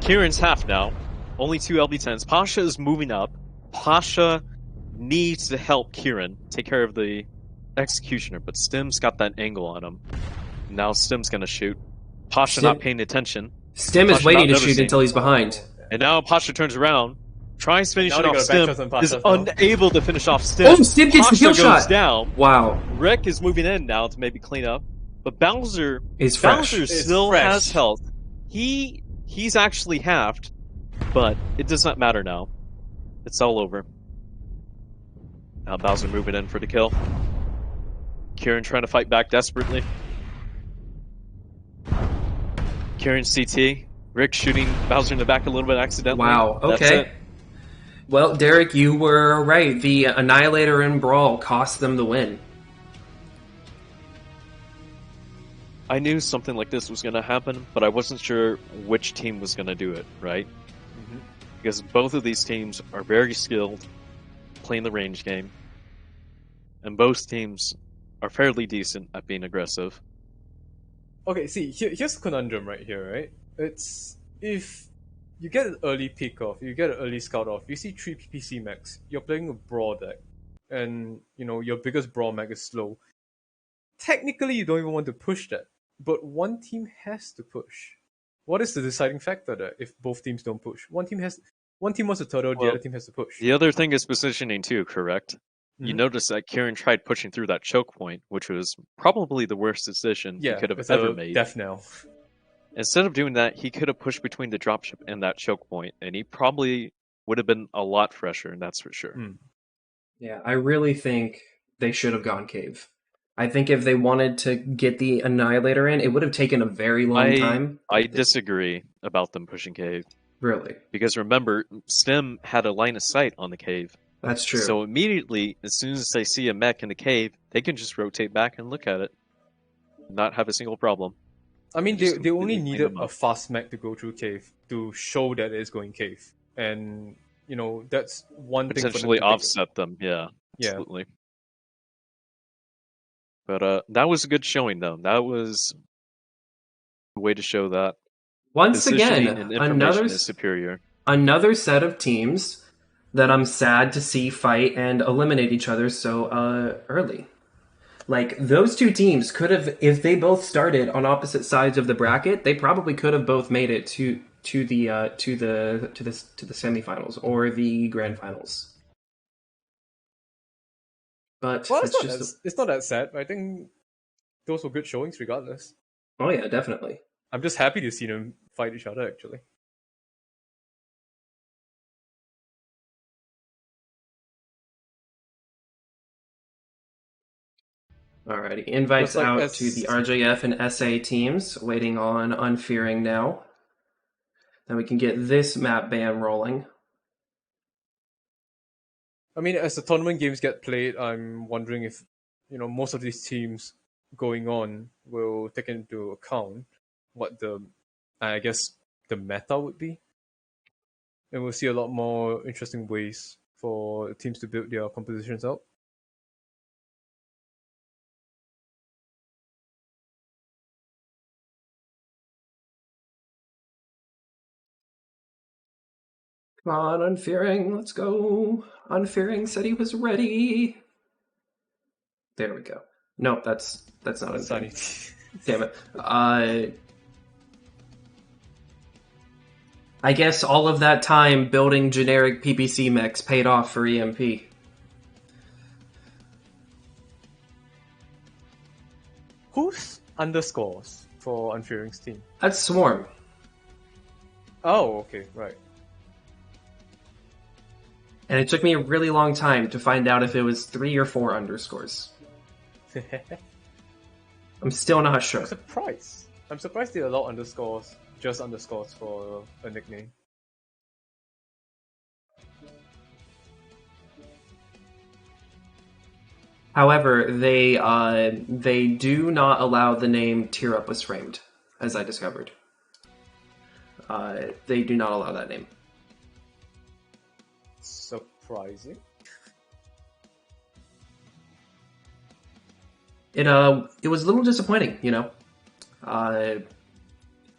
Kieran's half now. Only 2 LB10s. Pasha is moving up. Pasha needs to help Kieran take care of the Executioner, but Stim's got that angle on him. Now Stim's gonna shoot. Pasha not paying attention. Stim is Pasha waiting not to shoot noticing. until he's behind. And now Pasha turns around, tries to finish Now it they off got a Stim, back shot on Pasha is as well. unable to finish off Stim. Oh, Stim gets the Pasha kill goes shot. down. Wow. Rick is moving in now to maybe clean up, but Bowser Is fresh. Bowser Is still fresh. has health. He's actually halved, but it does not matter now. It's all over. Now Bowser moving in for the kill. Kieran trying to fight back desperately. Kieran CT. Rick shooting Bowser in the back a little bit accidentally. Wow. That's Okay. it. Well, Derek, you were right. The Annihilator and Brawl cost them the win. I knew something like this was going to happen, but I wasn't sure which team was going to do it, right? Because both of these teams are very skilled playing the range game, and both teams are fairly decent at being aggressive. Okay, see, here's the conundrum right here, right? It's if you get an early pick off, you get an early scout off, you see 3 PPC mechs, you're playing a brawl deck, and your biggest brawl mech is slow. Technically, you don't even want to push that, but one team has to push. What is the deciding factor there if both teams don't push? One team wants to turtle, the Well, other team has to push. The other thing is positioning too, correct? You Mhm. notice that Kieran tried pushing through that choke point, which was probably the worst decision he could have it's ever a made. death knell. Instead of doing that, he could have pushed between the dropship and that choke point, and he probably would have been a lot fresher, and that's for sure. Mm. Yeah, I really think they should have gone cave. I think if they wanted to get the Annihilator in, it would have taken a very long time. I disagree about them pushing cave. Really. Because remember, Stim had a line of sight on the cave. That's true. So immediately, as soon as they see a mech in the cave, they can just rotate back and look at it. Not have a single problem. I mean, Just they only completely clean needed them a up. fast mech to go through cave to show that it's going cave, and that's one thing for them Potentially to pick. offset them, yeah. Yeah. Absolutely. But that was a good showing, though. That was a way to show that Once positioning again, and information is superior. another set of teams that I'm sad to see fight and eliminate each other so early. Like those two teams could have, if they both started on opposite sides of the bracket, they probably could have both made it to the semifinals or the grand finals. But Well, that's just it's not that sad. I think those were good showings, regardless. oh yeah, definitely. I'm just happy to see them fight each other. Actually, Alrighty, invites because like out to the as RJF and SA teams, waiting on Unfearing now. Then we can get this map ban rolling. I mean, as the tournament games get played, I'm wondering if most of these teams going on will take into account what I guess the meta would be, and we'll see a lot more interesting ways for teams to build their compositions out. Come on, Unfearing, let's go. Unfearing said he was ready. There we go. No, that's not Sunny. Unfearing. Damn it. I guess all of that time building generic PPC mechs paid off for EMP. Who's underscores for Unfearing's team? That's Swarm. Oh, okay, right. And it took me a really long time to find out if it was 3 or 4 underscores. I'm still not sure. I'm surprised they allow underscores, just underscores for a nickname. However, they do not allow the name Tear Up Was Framed, as I discovered. They do not allow that name. Surprising. It was a little disappointing, you know. That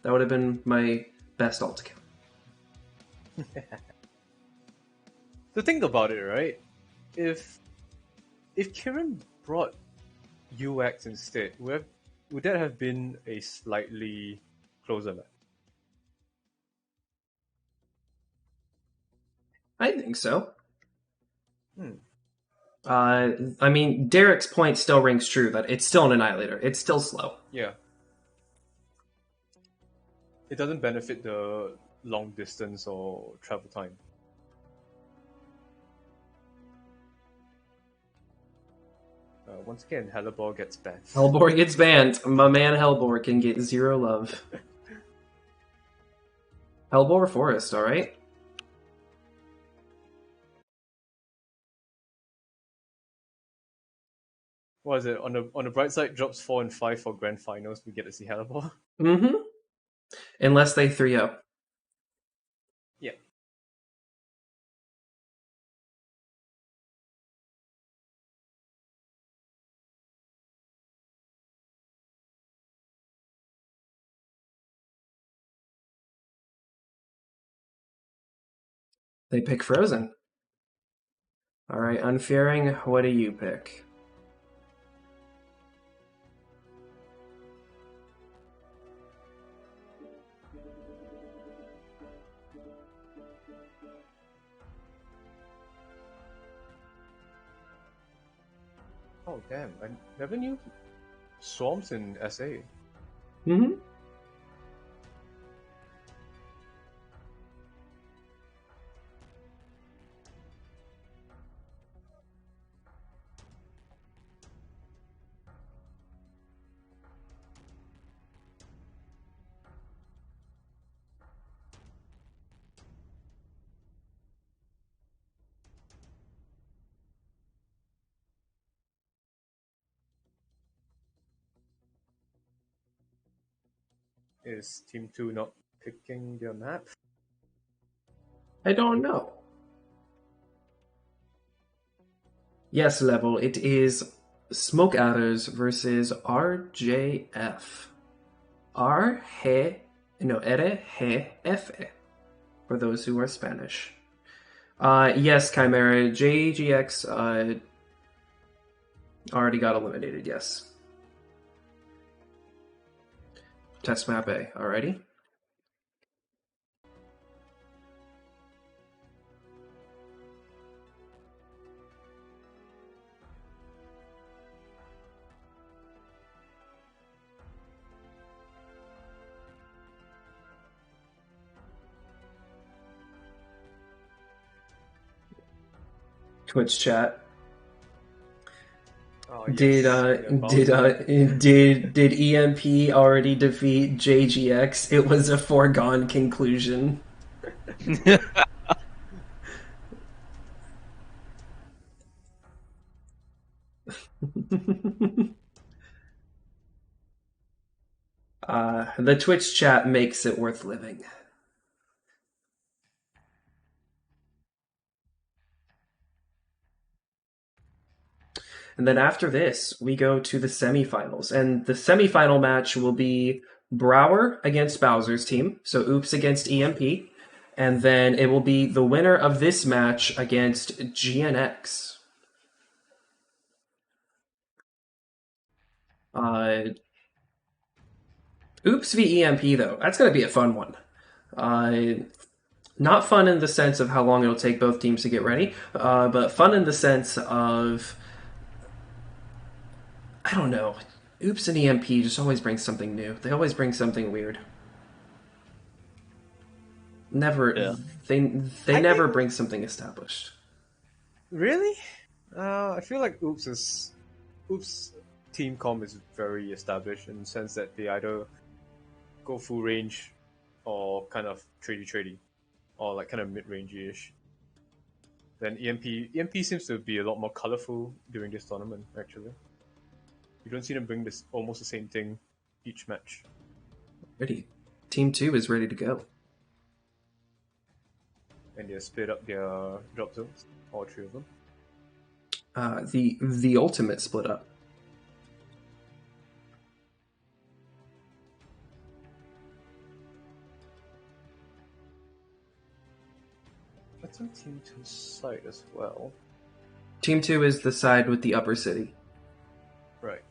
would have been my best alt account. To think about it, right? If Kieran brought UX instead, would that have been a slightly closer match? I think so. I mean, Derek's point still rings true that it's still an Annihilator. It's still slow. Yeah. It doesn't benefit the long distance or travel time. Once again, Hellebore gets banned. Hellbor gets banned. My man Hellbor can get 0 love. Hellbor Forest, alright? What is it? On the bright side, drops 4 and 5 for grand finals. We get to see Hellebore. Mm-hmm. Unless they 3-0. Yeah. They pick Frozen. Alright, Unfearing, what do you pick? Oh damn! I never knew Swarms in SA. Mm-hmm. Is Team 2 not picking their map? I don't know. Yes, Level, it is Smoke Adders versus RJF. R, he, no, ere, he, f, for those who are Spanish. Yes, Chimera. JGX already got eliminated, yes. Test map A, alrighty. Twitch chat. Oh, Did did EMP already defeat JGX? It was a foregone conclusion. The Twitch chat makes it worth living. And then after this, we go to the semifinals. And the semifinal match will be Brower against Bowser's team. So Oops against EMP. And then it will be the winner of this match against GNX. Oops v EMP, though. That's going to be a fun one. Not fun in the sense of how long it'll take both teams to get ready, but fun in the sense of, I don't know. Oops and EMP just always bring something new. They always bring something weird. Never, Yeah. they never bring something established. Really? I feel like Oops team comp is very established in the sense that they either go full range or kind of tradey, or like kind of mid-range-ish. Then EMP seems to be a lot more colorful during this tournament, actually. You don't see them bring this almost the same thing each match. Ready. Team 2 is ready to go. And they split up their drop zones, all three of them. The ultimate split up. That's on Team 2's side as well. Team 2 is the side with the upper city. Right.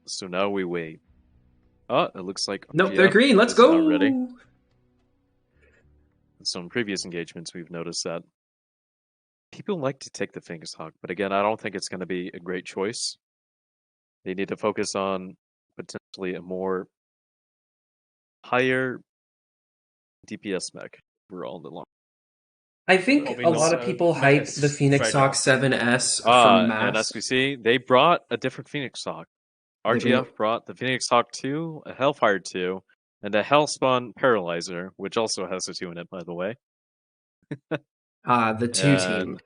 So now we wait. Oh, it looks like Nope, they're green. Let's is go. not ready. So in previous engagements, we've noticed that people like to take the Phoenix Hawk, but again, I don't think it's going to be a great choice. They need to focus on potentially a more higher DPS mech for all the long. I think a lot of people hype the Phoenix Hawk 7S from Mass. And as we see, they brought a different Phoenix Hawk. RGF brought the Phoenix Hawk 2, a Hellfire 2, and a Hellspawn Paralyzer, which also has a 2 in it, by the way. The 2 team.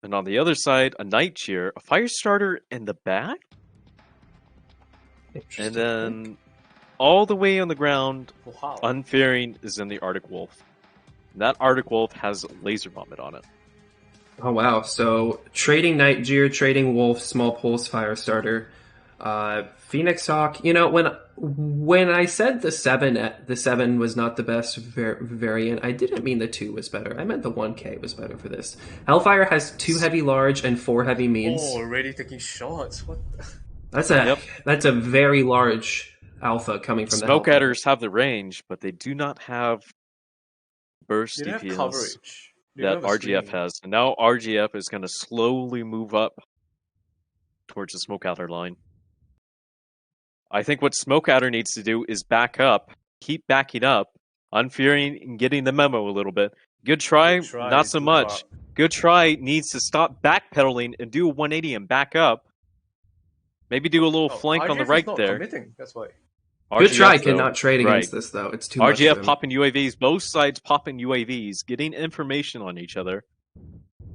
And on the other side, a Night Cheer, a Firestarter in the back, and then all the way on the ground, Unfearing is in the Arctic Wolf. And that Arctic Wolf has Laser Vomit on it. Oh wow! So trading Night Jeer, trading Wolf, small pulse Firestarter, Phoenix Hawk. You know, when I said the 7 was not the best variant, I didn't mean the 2 was better. I meant the 1K was better for this. Hellfire has 2 heavy large and 4 heavy means. Oh, already taking shots. What? That's a very large alpha coming from the Smoke Adders have the range, but they do not have burst They don't have DPS coverage. that RGF has. And now RGF is going to slowly move up towards the Smoke Adder line. I think what Smoke Adder needs to do is back up, keep backing up, Unfearing and getting the memo a little bit. Good try, not so much. Good try needs to stop backpedaling and do a 180 and back up. Maybe do a little flank on the right there. Committing, that's why. Good try, though, cannot trade against this, though. It's too much. RGF popping UAVs, both sides popping UAVs, getting information on each other.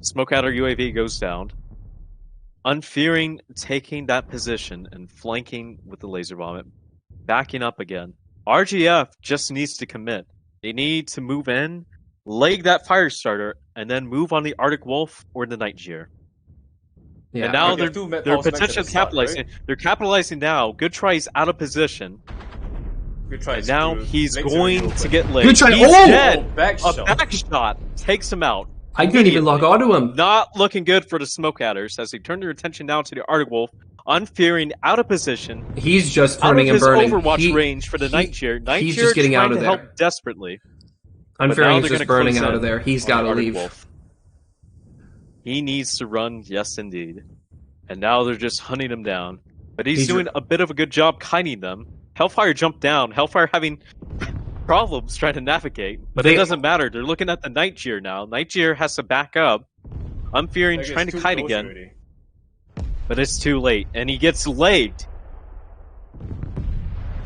Smoke out our UAV goes down. Unfearing taking that position and flanking with the laser vomit. Backing up again. RGF just needs to commit. They need to move in, leg that fire starter, and then move on the Arctic Wolf or the Night Jeer. Yeah, and now they're potentially capitalizing. Right? They're capitalizing now. Good try, he's out of position. Good try. And now he's going to get laid. Good try. He's dead. Back A back shot takes him out. I couldn't even lock onto him. Not looking good for the Smoke Adders as they turn their attention now to the Arctic Wolf. Unfearing, out of position. He's just out turning of and burning. Overwatch range for the Night Jeer. Night he's Jeer just getting trying out of to there. help desperately. Unfearing is just burning out of there. He's got to leave. Wolf. He needs to run, yes indeed. And now they're just hunting him down. But he's doing a bit of a good job kiting them. Hellfire jumped down. Hellfire having problems trying to navigate. But it doesn't matter. They're looking at the Night Jeer now. Night Jeer has to back up. Unfearing trying to kite again. Already. But it's too late. And he gets legged.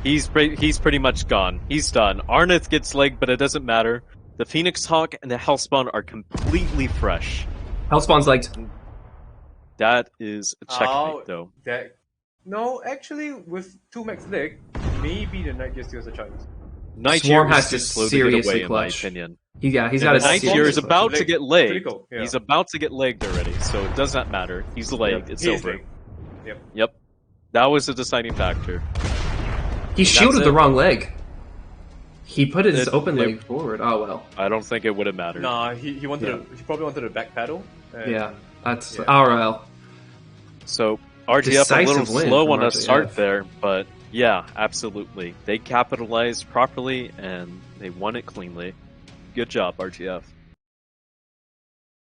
He's pretty much gone. He's done. Arnith gets legged, but it doesn't matter. The Phoenix Hawk and the Hellspawn are completely fresh. Hellspawn's legged. That is a checkmate, though. No, actually, with 2 max leg, maybe the Night Jeer still has a chance. Night Swarm Jeer has is to too slow to get seriously away, in my clutch. opinion. He's got a Night Jeer is about to get legged. Yeah. He's about to get legged already, so it does not matter. He's legged. It's over. Yep. That was the deciding factor. He shielded the wrong leg. He put his open leg forward. Oh well. I don't think it would have mattered. Nah, he probably wanted a back paddle. Yeah, that's RL. So RGF Decisive a little win slow from on the RGF. start there, but yeah, absolutely. They capitalized properly and they won it cleanly. Good job, RGF.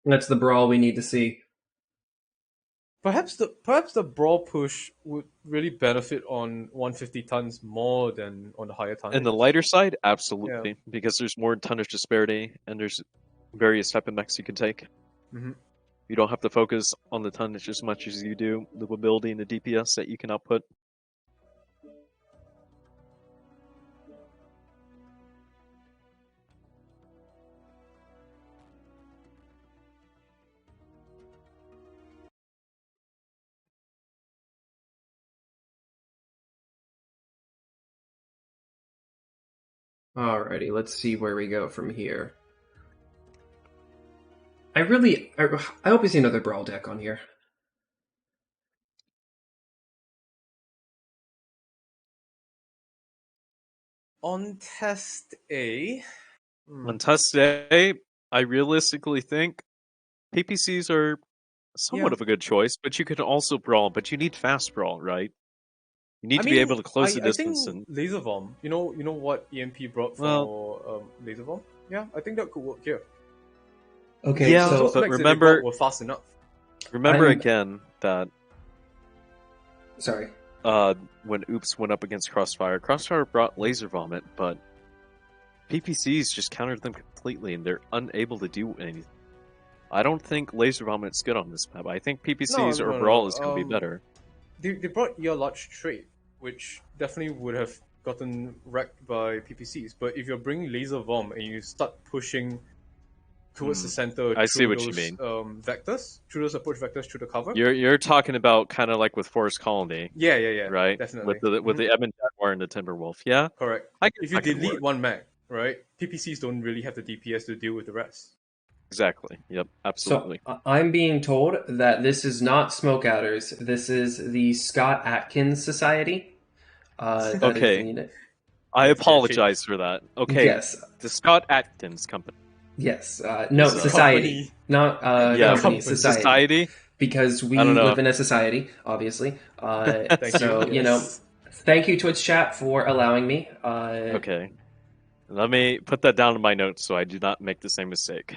That's the brawl we need to see. Perhaps the brawl push would really benefit on 150 tons more than on the higher tonnage. In the lighter side, absolutely, because there's more tonnage disparity and there's various type of mechs you can take. Mm-hmm. You don't have to focus on the tonnage as much as you do the mobility and the DPS that you can output. Alrighty, let's see where we go from here. I hope we see another brawl deck on here. On test A. On test A, I realistically think PPCs are somewhat of a good choice, but you can also brawl, but you need fast brawl, right? You need to be able to close the distance. I think Laser Bomb. You know what EMP brought for Laser Bomb? Yeah, I think that could work here. Okay, yeah, so but remember, were fast enough. Remember again that. Sorry. When Oops went up against Crossfire, Crossfire brought Laser Vomit, but PPCs just countered them completely, and they're unable to do anything. I don't think Laser Vomit's good on this map. I think PPCs or Brawl is going to be better. They brought ER Large Trade, which definitely would have gotten wrecked by PPCs. But if you're bringing Laser Vom and you start pushing towards the center, I see what those, you mean. Vectors, through those approach vectors, through the cover. You're talking about kind of like with Forest Colony. Yeah. Right, Definitely. With the Ebon Jaguar and the Timberwolf. Yeah, correct. If you delete one mag, right, PPCs don't really have the DPS to deal with the rest. Exactly. Yep. Absolutely. So I'm being told that this is not Smoke Outers. This is the Scott Atkins Society. Okay. I apologize for that. Okay. Yes. The Scott Atkins Company. Yes. No, society. Not company, society. Because we live in a society, obviously. Thank you, Twitch chat, for allowing me. Okay. Let me put that down in my notes so I do not make the same mistake.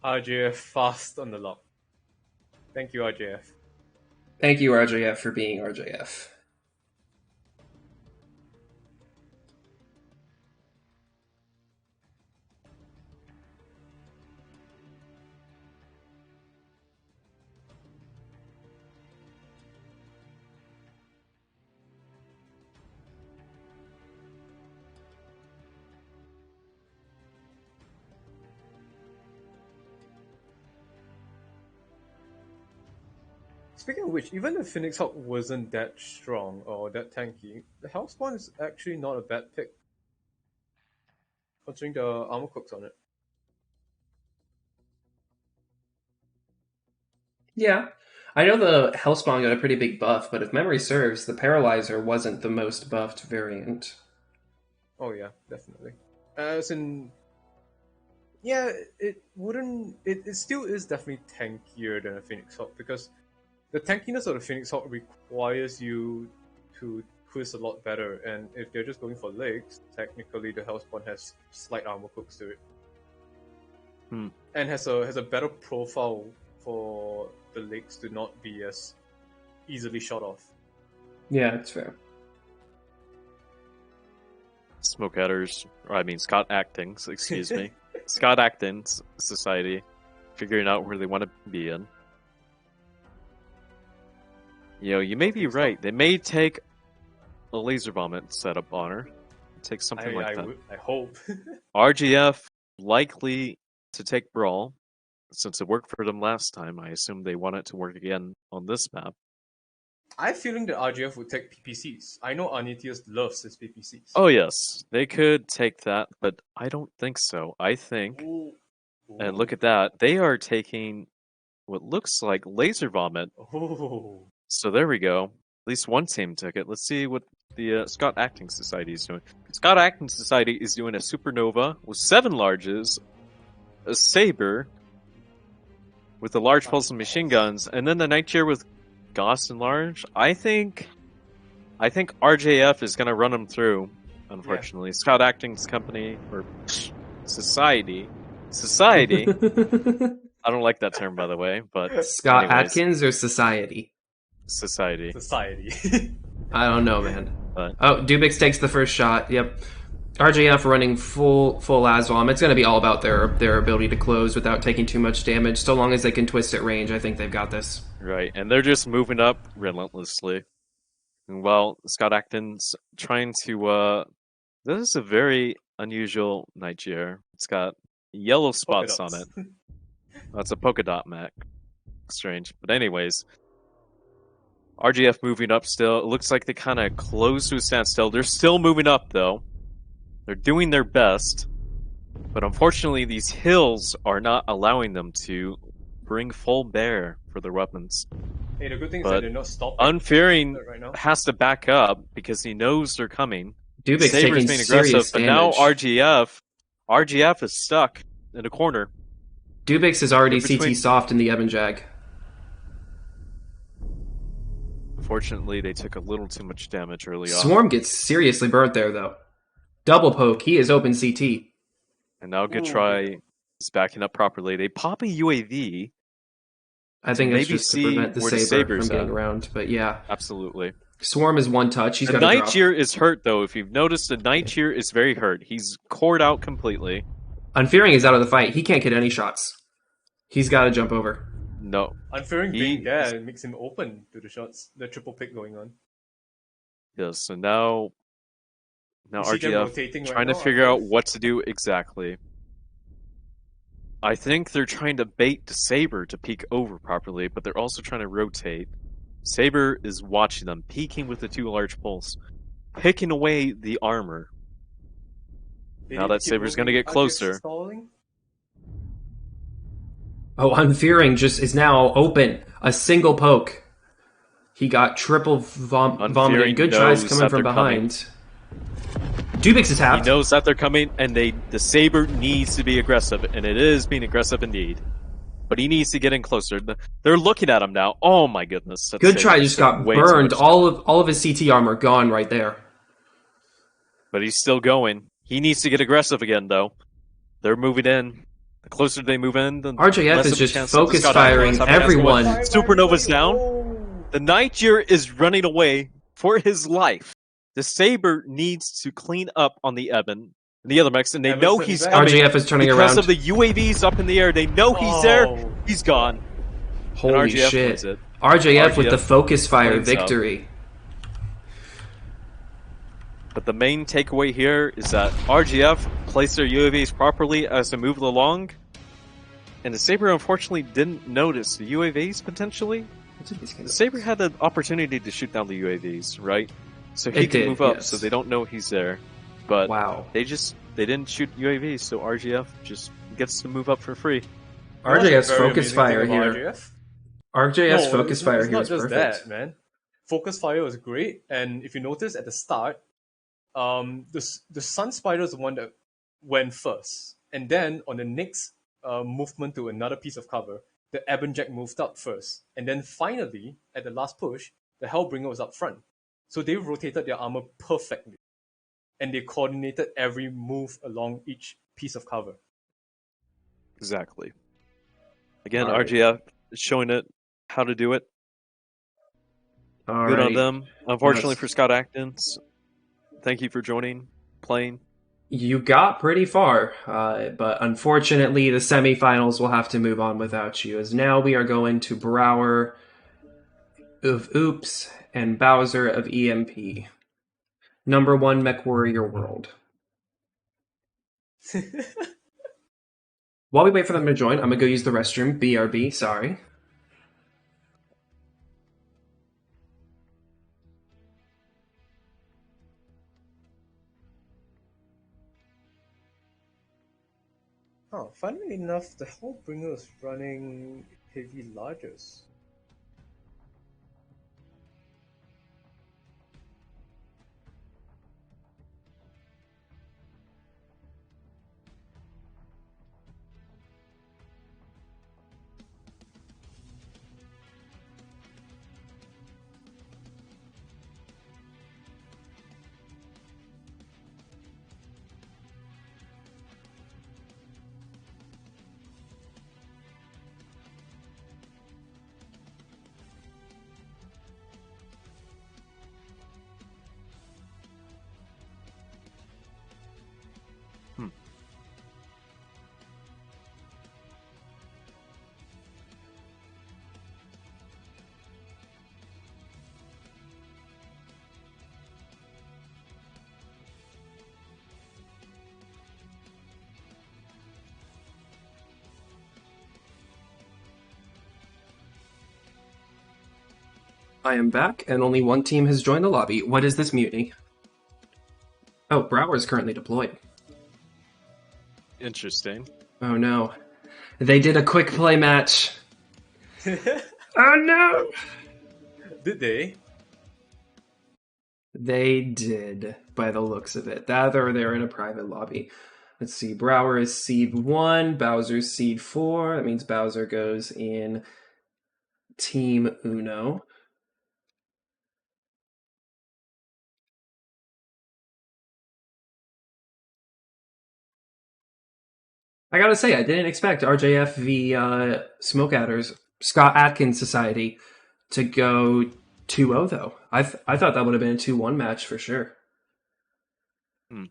RJF fast on the lock. Thank you, RJF. Thank you, RJF, for being RJF. Speaking of which, even if Phoenix Hawk wasn't that strong or that tanky, the Hellspawn is actually not a bad pick, considering the armor cooks on it. Yeah. I know the Hellspawn got a pretty big buff, but if memory serves, the Paralyzer wasn't the most buffed variant. Oh yeah, definitely. As in, yeah, it wouldn't. It still is definitely tankier than a Phoenix Hawk because the tankiness of the Phoenix Hawk requires you to twist a lot better, and if they're just going for legs, technically the Hellspawn has slight armor cooks to it, and has a better profile for the legs to not be as easily shot off. Yeah, it's fair. Smoke Adders, or I mean Scott Actings, excuse me. Scott Actings Society, figuring out where they want to be in. You know, you may be right. They may take a laser vomit setup on her. Take something like that. I hope. RGF likely to take Brawl. Since it worked for them last time, I assume they want it to work again on this map. I have a feeling that RGF would take PPCs. I know Arnitius loves his PPCs. Oh yes, they could take that, but I don't think so. I think, and look at that, they are taking what looks like laser vomit. Oh. So there we go. At least one team took it. Let's see what the Scott Acting Society is doing. Scott Acting Society is doing a Supernova with 7 larges, a Saber with the large pulse and machine guns, and then the Nightshare with Gauss and large. I think RJF is going to run them through, unfortunately. Yeah. Scott Acting's company, or Society. I don't like that term, by the way, but Scott Atkins or Society? Society. I don't know, man. But... Oh, Dubix takes the first shot. Yep. RJF running full Aswam. It's going to be all about their ability to close without taking too much damage. So long as they can twist at range, I think they've got this. Right, and they're just moving up relentlessly. And while Scott Acton's trying to... this is a very unusual Nightshare. It's got yellow spots on it. That's a polka dot mech. Strange. But anyways, RGF moving up still. It looks like they kind of close to a standstill. They're still moving up, though. They're doing their best. But unfortunately, these hills are not allowing them to bring full bear for their weapons. Hey, the good thing is that they're not stopping. Unfearing has to back up because he knows they're coming. Dubik's taking being serious but damage. now RGF is stuck in a corner. Dubix is already CT soft in the Evanjag. Unfortunately, they took a little too much damage early on. Swarm gets seriously burnt there, though. Double poke. He is open CT. And now Good Try is backing up properly. They pop a UAV. I think it's just to prevent the Saber from getting around, but yeah. Absolutely. Swarm is one touch. He's got the Nightshare is hurt, though. If you've noticed, the Nightshare is very hurt. He's cored out completely. Unfearing is out of the fight. He can't get any shots. He's got to jump over. No. Unfearing being there makes him open to the shots. The triple pick going on. Yes, so now RGF trying to figure out what to do exactly. I think they're trying to bait the Saber to peek over properly, but they're also trying to rotate. Saber is watching them, peeking with the 2 large pulse, picking away the armor. Now that Saber's going to get closer. Oh, Unfearing just is now open. A single poke. He got triple vomiting. Good tries coming from behind. Dubix is tapped. He knows that they're coming, and the Saber needs to be aggressive, and it is being aggressive indeed. But he needs to get in closer. They're looking at him now. Oh my goodness! Good Try just got burned. All of his CT armor gone right there. But he's still going. He needs to get aggressive again, though. They're moving in. The closer they move in, the RJF is just focus firing everyone. Supernova's down. The Nightshare is running away for his life. The Saber needs to clean up on the Eben and the other mechs, and they know he's coming. RJF is turning because around. Of the UAVs up in the air. They know he's there. He's gone. Holy shit. RJF with the focus fire victory. But the main takeaway here is that RGF placed their UAVs properly as they moved along, and the Saber unfortunately didn't notice the UAVs potentially. Saber had the opportunity to shoot down the UAVs, right? So he It can did, move up, yes. so they don't know he's there. But Wow. they didn't shoot UAVs, so RGF just gets to move up for free. RJS Very focus amazing fire thing about here. RJF. RJS No, focus fire it's here not was just perfect. that, man. Focus fire was great, and if you notice at the start, the Sun Spider is the one that went first, and then on the next movement to another piece of cover, the Ebon Jack moved up first, and then finally at the last push, the Hellbringer was up front. So they rotated their armor perfectly, and they coordinated every move along each piece of cover. Exactly. Again, All right. RGF is showing it how to do it. All Good on right. them. Unfortunately Yes. for Scott Atkins, thank you for joining, playing. You got pretty far, but unfortunately, the semifinals will have to move on without you, as now we are going to Brower of Oops and Bowser of EMP. Number 1 Mech Warrior World. While we wait for them to join, I'm gonna go use the restroom. BRB, sorry. Oh, funnily enough, the Hellbringer is running heavy largest. I am back, and only one team has joined the lobby. What is this mutiny? Oh, Brower is currently deployed. Interesting. Oh no. They did a quick play match. Oh no! Did they? They did, by the looks of it. That or they're in a private lobby. Let's see. Brower is seed 1, Bowser's seed 4. That means Bowser goes in Team Uno. I gotta say, I didn't expect RJF v Smoke Adders, Scott Atkins Society, to go 2-0, though. I thought that would have been a 2-1 match for sure. I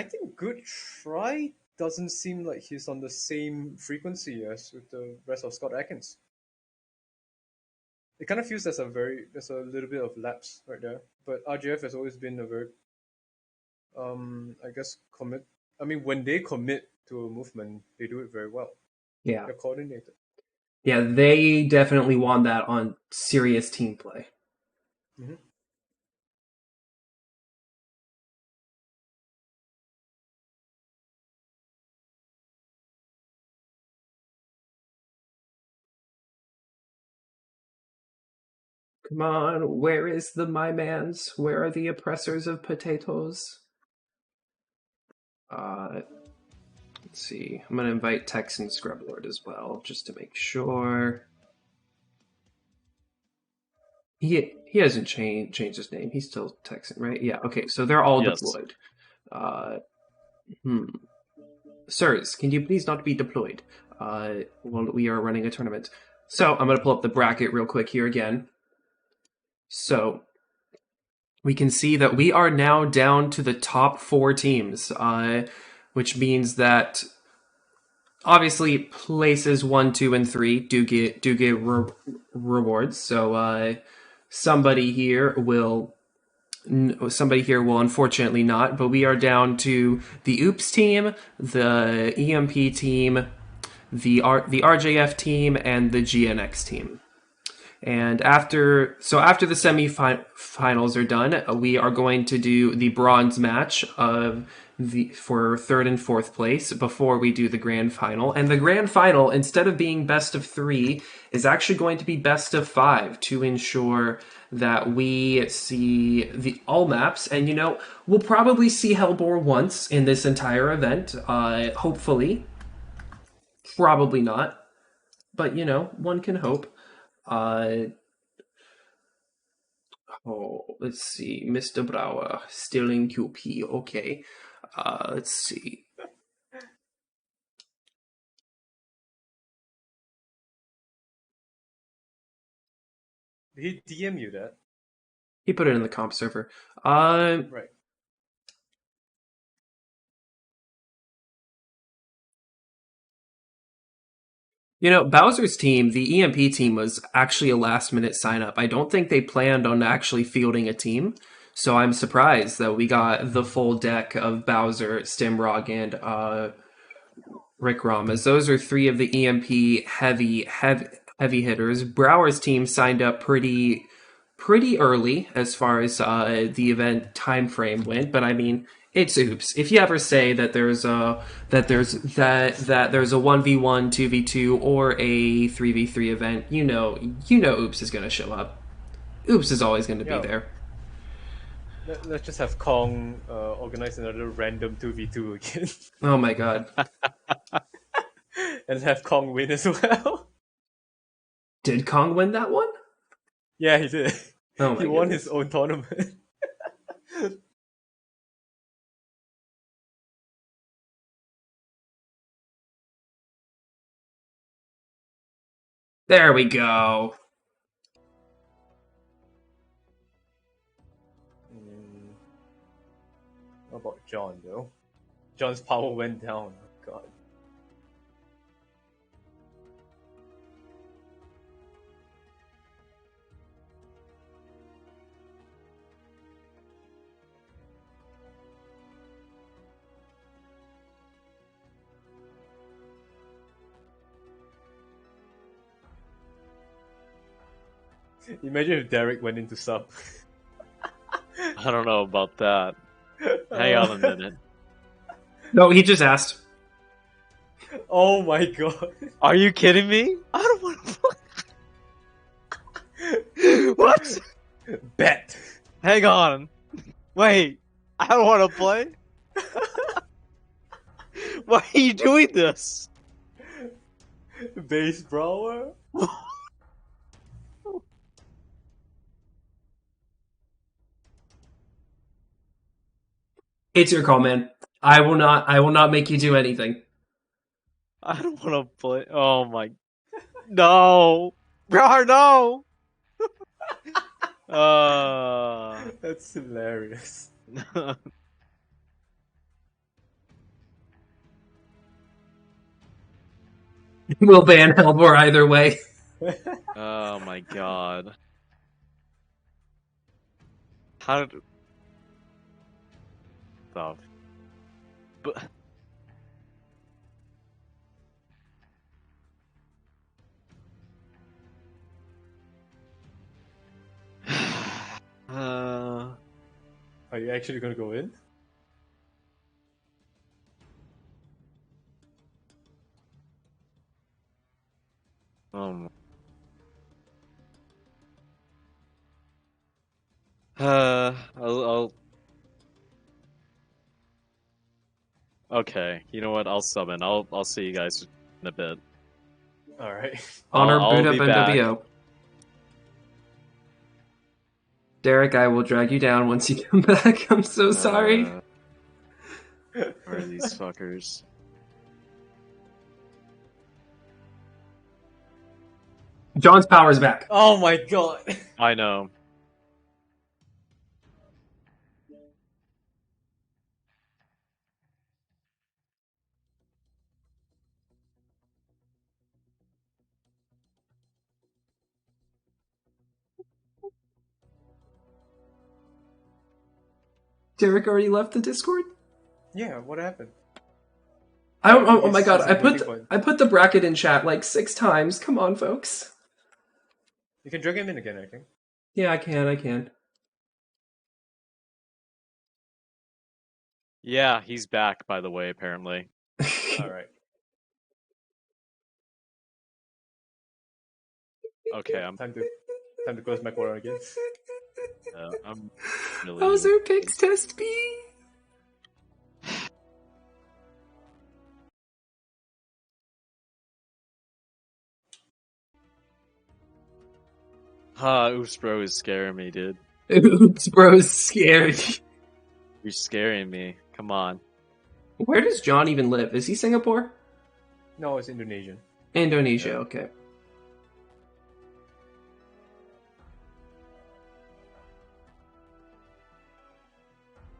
think Good Try doesn't seem like he's on the same frequency as with the rest of Scott Atkins. It kind of feels there's a little bit of lapse right there. But RGF has always been a very, I guess, when they commit to a movement, they do it very well. Yeah. They're coordinated. Yeah, they definitely won that on serious team play. Mm-hmm. Come on, where is the Mymanz? Where are the oppressors of potatoes? Let's see. I'm gonna invite Texan Scrublord as well, just to make sure. He hasn't changed his name. He's still Texan, right? Yeah. Okay. So they're all Yes. deployed. Sirs, can you please not be deployed while we are running a tournament? So I'm going to pull up the bracket real quick here again. So we can see that we are now down to the top 4 teams, which means that obviously places 1, 2, and 3 do get rewards. So somebody here will unfortunately not, but we are down to the Oops team, the EMP team, the RJF team and the GNX team. And after the semifinals are done, we are going to do the bronze match for third and fourth place before we do the grand final. And the grand final, instead of being best of 3, is actually going to be best of 5 to ensure that we see the all maps. And we'll probably see Hellbore once in this entire event. Hopefully, probably not, but one can hope. Let's see. Mr. Brower, still in QP. Okay. Let's see. Did he DM you that? He put it in the comp server. Right. Bowser's team, the EMP team, was actually a last-minute sign-up. I don't think they planned on actually fielding a team, so I'm surprised that we got the full deck of Bowser, Stimrog, and Rick Rom, as those are 3 of the EMP heavy hitters. Brower's team signed up pretty early as far as the event time frame went, but I mean, it's Oops. If you ever say that there's a 1v1, 2v2, or a 3v3 event, you know Oops is gonna show up. Oops is always gonna be there. Let's just have Kong organize another random 2v2 again. Oh my god. And have Kong win as well. Did Kong win that one? Yeah, he did. Oh my He won goodness. his own tournament. There we go. What about John, though? John's power went down. Oh, God. Imagine if Derek went into sub. I don't know about that. Hang on a minute. No, he just asked. Oh my god. Are you kidding me? I don't want to play. What? Bet. Hang on. Wait. I don't want to play. Why are you doing this? Base brawler? It's your call, man. I will not make you do anything. I don't want to play. Oh my. No. Bro, no. That's hilarious. We'll ban Hellbore either way. Oh my god. How did... Stop. But... Are you actually gonna go in? I'll... Okay, you know what? I'll summon. I'll see you guys in a bit. Alright. Honor I'll boot up be back. NWO. Derek, I will drag you down once you come back. I'm so sorry. Where are these fuckers? John's power's back. Oh my god. I know. Derek already left the Discord? Yeah, what happened? Oh my god! He's waiting for it. I put the bracket in chat like 6 times. Come on, folks. You can drag him in again, I think. Yeah, I can. I can. Yeah, he's back, by the way, apparently. All right. Okay, I'm Time to close my quota again. I'm really Bowser picks test B. Oops, bro is scaring me, dude. Oops, bro's scared. You're scaring me. Come on. Where does John even live? Is he Singapore? No, it's Indonesian. Indonesia, Yeah. okay.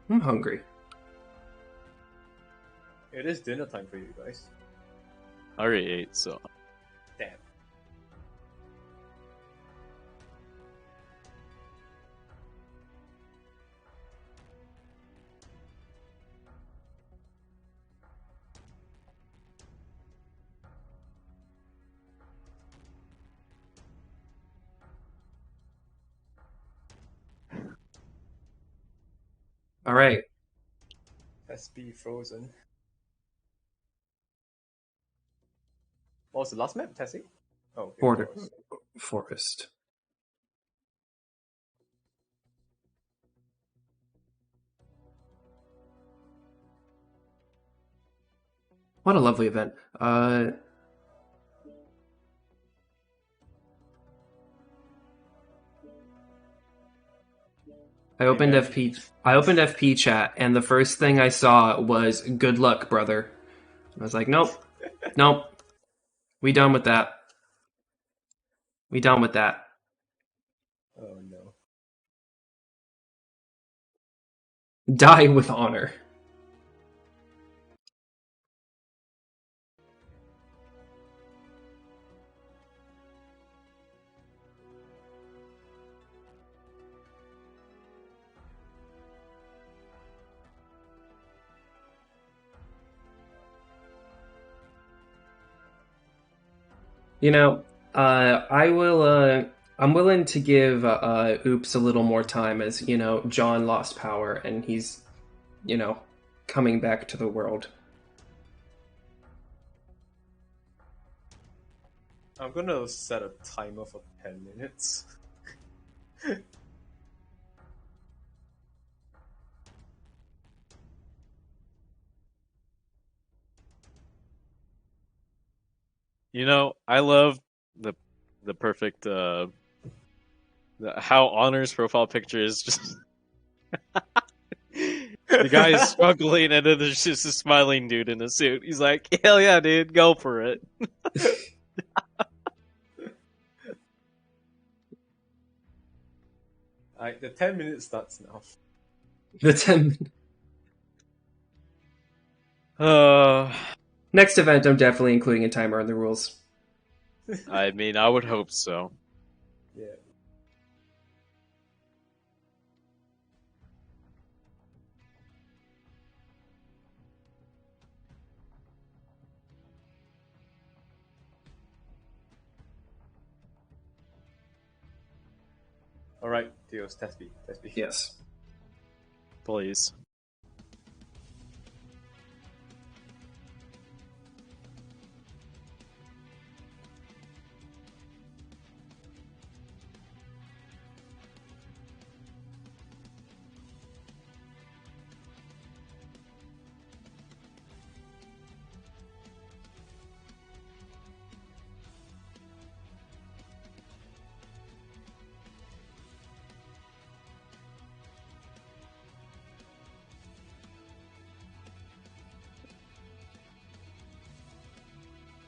I'm hungry. It is dinner time for you guys. I already ate, so. Damn. All right. SB Frozen. What was the last map? Tessie? Oh, okay, Border. Forest. Forest. What a lovely event. I opened FP chat, and the first thing I saw was "Good luck, brother." I was like, "Nope, nope, we done with that. We done with that." Oh no. Die with honor. You know, I will. I'm willing to give Oops a little more time, as you know, John lost power, and he's, you know, coming back to the world. I'm gonna set a timer for 10 minutes. You know, I love the perfect how Honor's profile picture is just the guy is struggling and then there's just a smiling dude in a suit. He's like, hell yeah, dude, go for it. Alright, the 10 minutes starts now. The 10. Uh, Next event, I'm definitely including a timer in the rules. I mean, I would hope so. Yeah. Alright, Theos, test B. Yes. Please.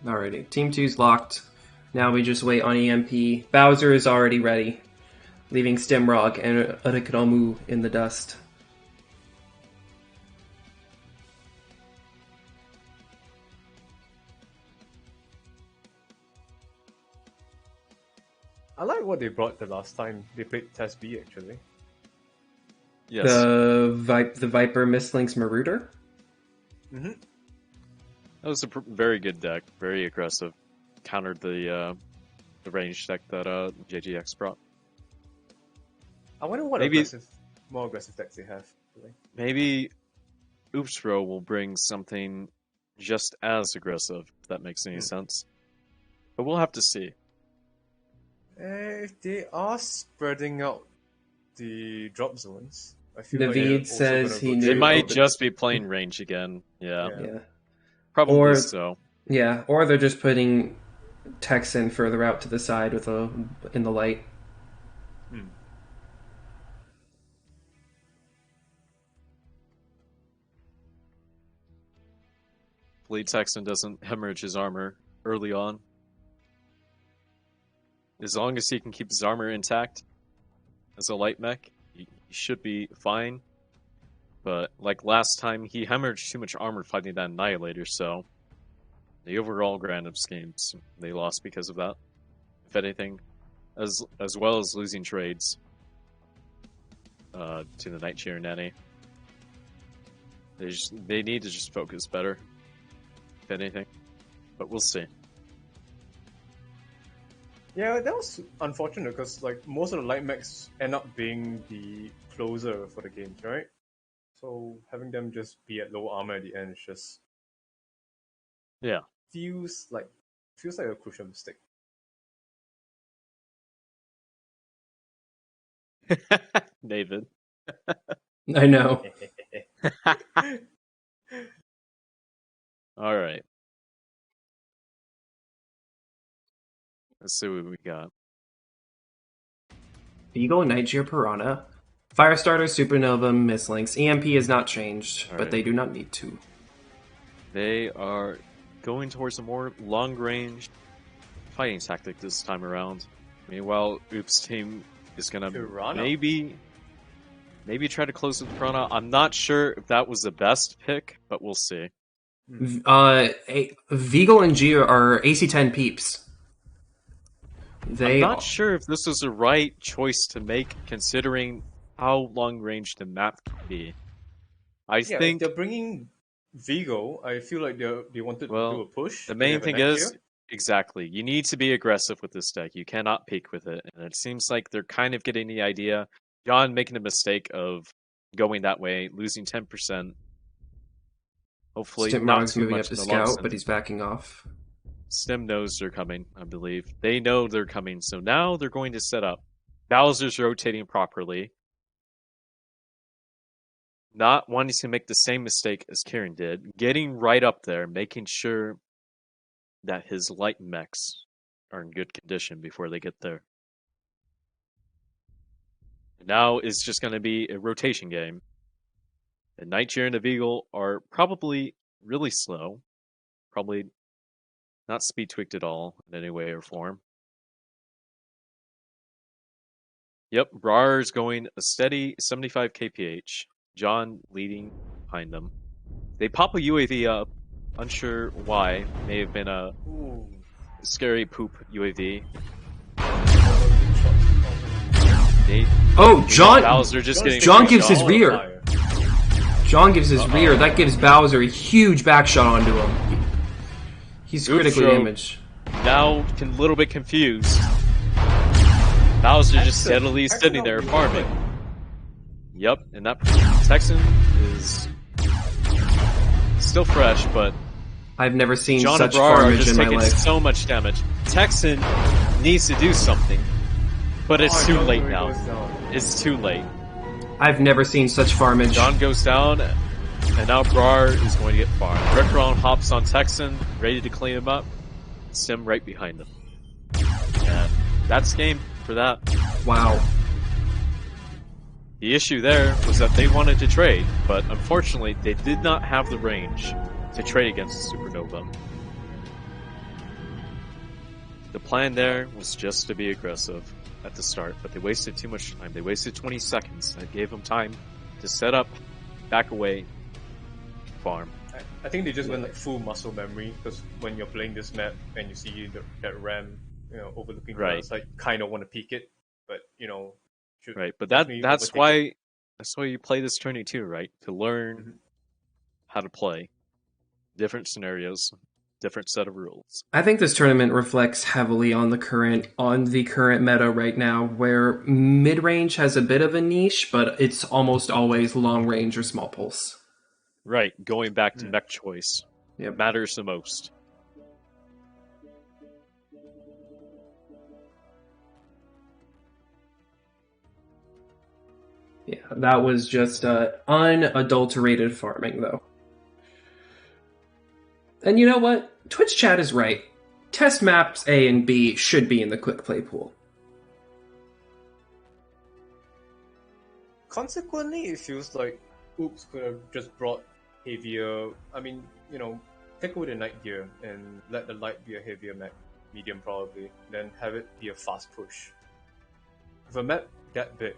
Alrighty. Team 2's locked. Now we just wait on EMP. Bowser is already ready, leaving Stimrog and Urikromu in the dust. I like what they brought the last time they played Test B actually. Yes. The Viper Mistlink's Marauder? Mm-hmm. That was a very good deck, very aggressive. Countered the range deck that JGX brought. I wonder what Maybe more aggressive decks they have. maybe Oops Bro will bring something just as aggressive, if that makes any sense. But we'll have to see. They are spreading out the drop zones. I feel like Naveed they're also says gonna he rotate They knew- might out the- just be playing range again. Yeah, Yeah. probably Or- so. Yeah, or they're just putting Texan further out to the side in the light. Hopefully Texan doesn't hemorrhage his armor early on. As long as he can keep his armor intact as a light mech, he should be fine. But like last time, he hemorrhaged too much armor fighting that Annihilator, so the overall grand schemes, they lost because of that. If anything, as well as losing trades to the Night Cheer Nanny. They need to just focus better, if anything. But we'll see. Yeah, that was unfortunate because like most of the light mechs end up being the closer for the games, right? So having them just be at low armor at the end is just feels like a crucial mistake. David. I know. All right. Let's see what we got. Beagle, Nigeria, Piranha. Firestarter, Supernova, Mistlinks. EMP has not changed, but Alright. they do not need to. They are going towards a more long-range fighting tactic this time around. Meanwhile, Oops team is gonna Piranha. maybe try to close with Piranha. I'm not sure if that was the best pick, but we'll see. Vigal and Gia are AC-10 peeps. I'm not sure if this was the right choice to make, considering how long range the map can be. I Yeah, think if they're bringing Vigo, I feel like they wanted to do a push. the They main have a thing Night is Cheer. exactly you need to be aggressive with this deck. You cannot peek with it, and it seems like they're kind of getting the idea. John making a mistake of going that way, losing 10%. Hopefully, not Stimrog's too moving much up to in the long scout, sense. but he's backing off. Stem knows they're coming, I believe. They know they're coming, so now they're going to set up. Bowser's rotating properly. Not wanting to make the same mistake as Kieran did. Getting right up there, making sure that his light mechs are in good condition before they get there. Now it's just going to be a rotation game. The Night Cheer and the Beagle are probably really slow. Probably not speed tweaked at all in any way or form. Yep, Brar's going a steady 75 kph. John leading behind them. They pop a UAV up. Unsure why. May have been a Ooh. scary poop UAV. John! Bowser just getting John free gives his shot. rear. John gives his rear. That gives Bowser a huge back shot onto him. He's critically Oopsro. damaged. Now a little bit confused. Bowser just steadily Texan sitting there not farming. Yep, and that Texan is still fresh, but I've never seen John such and Brar are farmage just in my taking life. so much damage. Texan needs to do something, but it's too late John now. goes down. It's too late. I've never seen such farmage. John goes down, and now Brar is going to get farmed. Recron hops on Texan, ready to clean him up. Sim right behind him. And that's game for that. Wow. The issue there was that they wanted to trade, but unfortunately they did not have the range to trade against the Supernova. The plan there was just to be aggressive at the start, but they wasted too much time. They wasted 20 seconds. That gave them time to set up, back away, farm. I think they just went like full muscle memory because when you're playing this map and you see that ram, overlooking the Right. it's like kind of want to peek it, but should Right, but definitely that's overtake why you play this tourney too, right? To learn Mhm. how to play. different scenarios, different set of rules. I think this tournament reflects heavily on the current meta right now, where mid range has a bit of a niche, but it's almost always long range or small pulse. Right, going back to mech choice Yep. matters the most. Yeah, that was just unadulterated farming, though. And you know what? Twitch chat is right. Test maps A and B should be in the quick play pool. Consequently, it feels like Oops could have just brought heavier. I mean, take away the night gear and let the light be a heavier map, medium probably, then have it be a fast push. With a map that big,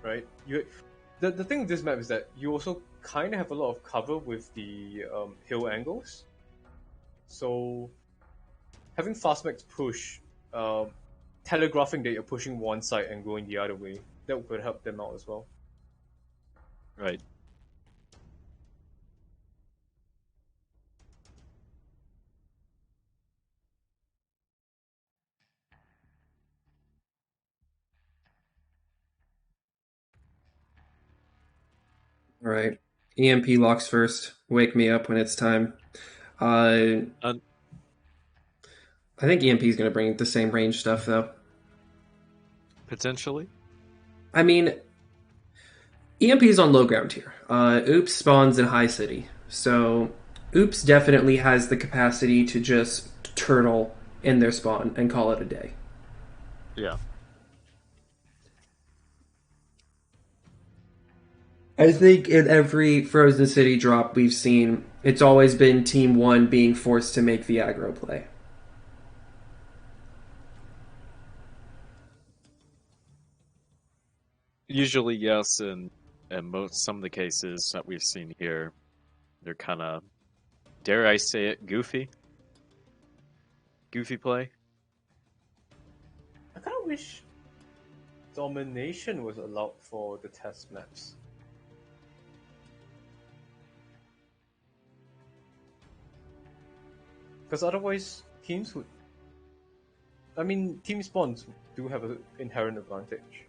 right? The thing with this map is that you also kind of have a lot of cover with the hill angles. So having fast max push, telegraphing that you're pushing one side and going the other way, that would help them out as well. Right. All right. EMP locks first. Wake me up when it's time. I think EMP is going to bring the same range stuff, though. Potentially. I mean, EMP is on low ground here. Oops spawns in High City. So, Oops definitely has the capacity to just turtle in their spawn and call it a day. Yeah. I think in every Frozen City drop we've seen, it's always been Team 1 being forced to make the aggro play. Usually, yes, and some of the cases that we've seen here, they're kind of, dare I say it, goofy play. I kind of wish domination was allowed for the test maps. Because otherwise, teams would. I mean, team spawns do have an inherent advantage.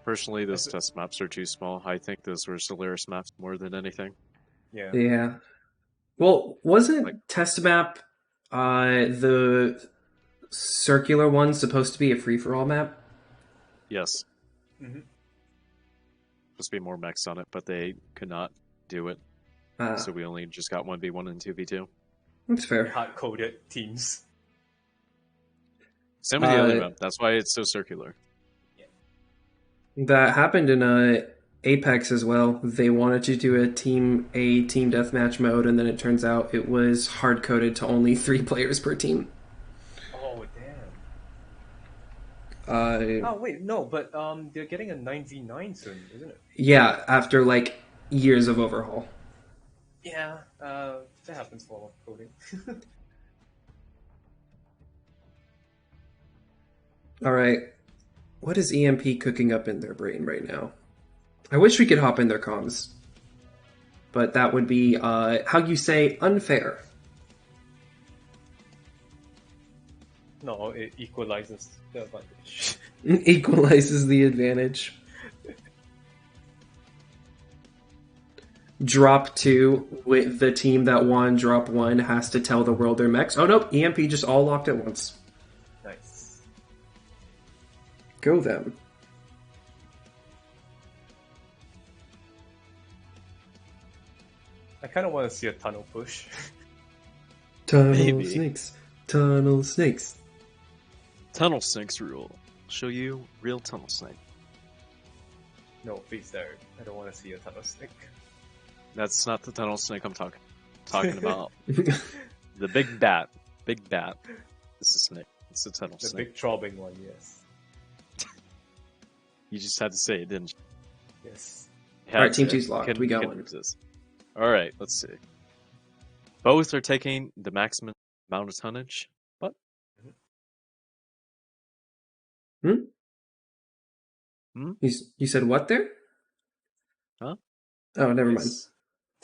Personally, those test maps are too small. I think those were Solaris maps more than anything. Yeah. Yeah. Well, wasn't test map the circular one supposed to be a free for all map? Yes. Mm-hmm. Supposed to be more mechs on it, but they could not do it. So we only just got 1v1 and 2v2. That's fair. Hard coded teams. Same with the other map. That's why it's so circular. That happened in Apex as well. They wanted to do a team deathmatch mode, and then it turns out it was hard coded to only 3 players per team. Oh damn. Oh wait, no, but they're getting a 9v9 soon, isn't it? Yeah, after like years of overhaul. Yeah, that happens for coding. All right. What is EMP cooking up in their brain right now? I wish we could hop in their comms. But that would be, how you say, unfair. No, it equalizes the advantage. Equalizes the advantage. Drop 2 with the team that won drop 1 has to tell the world their mechs. Oh nope, EMP just all locked at once. Nice. Go them. I kind of want to see a tunnel push. Tunnel snakes. Tunnel snakes. Tunnel snakes rule. Show you real tunnel snake. No, please, there. I don't want to see a tunnel snake. That's not the tunnel snake I'm talking about. The big bat. Big bat. This is snake. It's a tunnel snake. The big throbbing one, yes. You just had to say it, didn't you? Yes. Alright, Team 2's locked. We got one. Alright, let's see. Both are taking the maximum amount of tonnage, but... You said what there? Huh? Oh, never mind.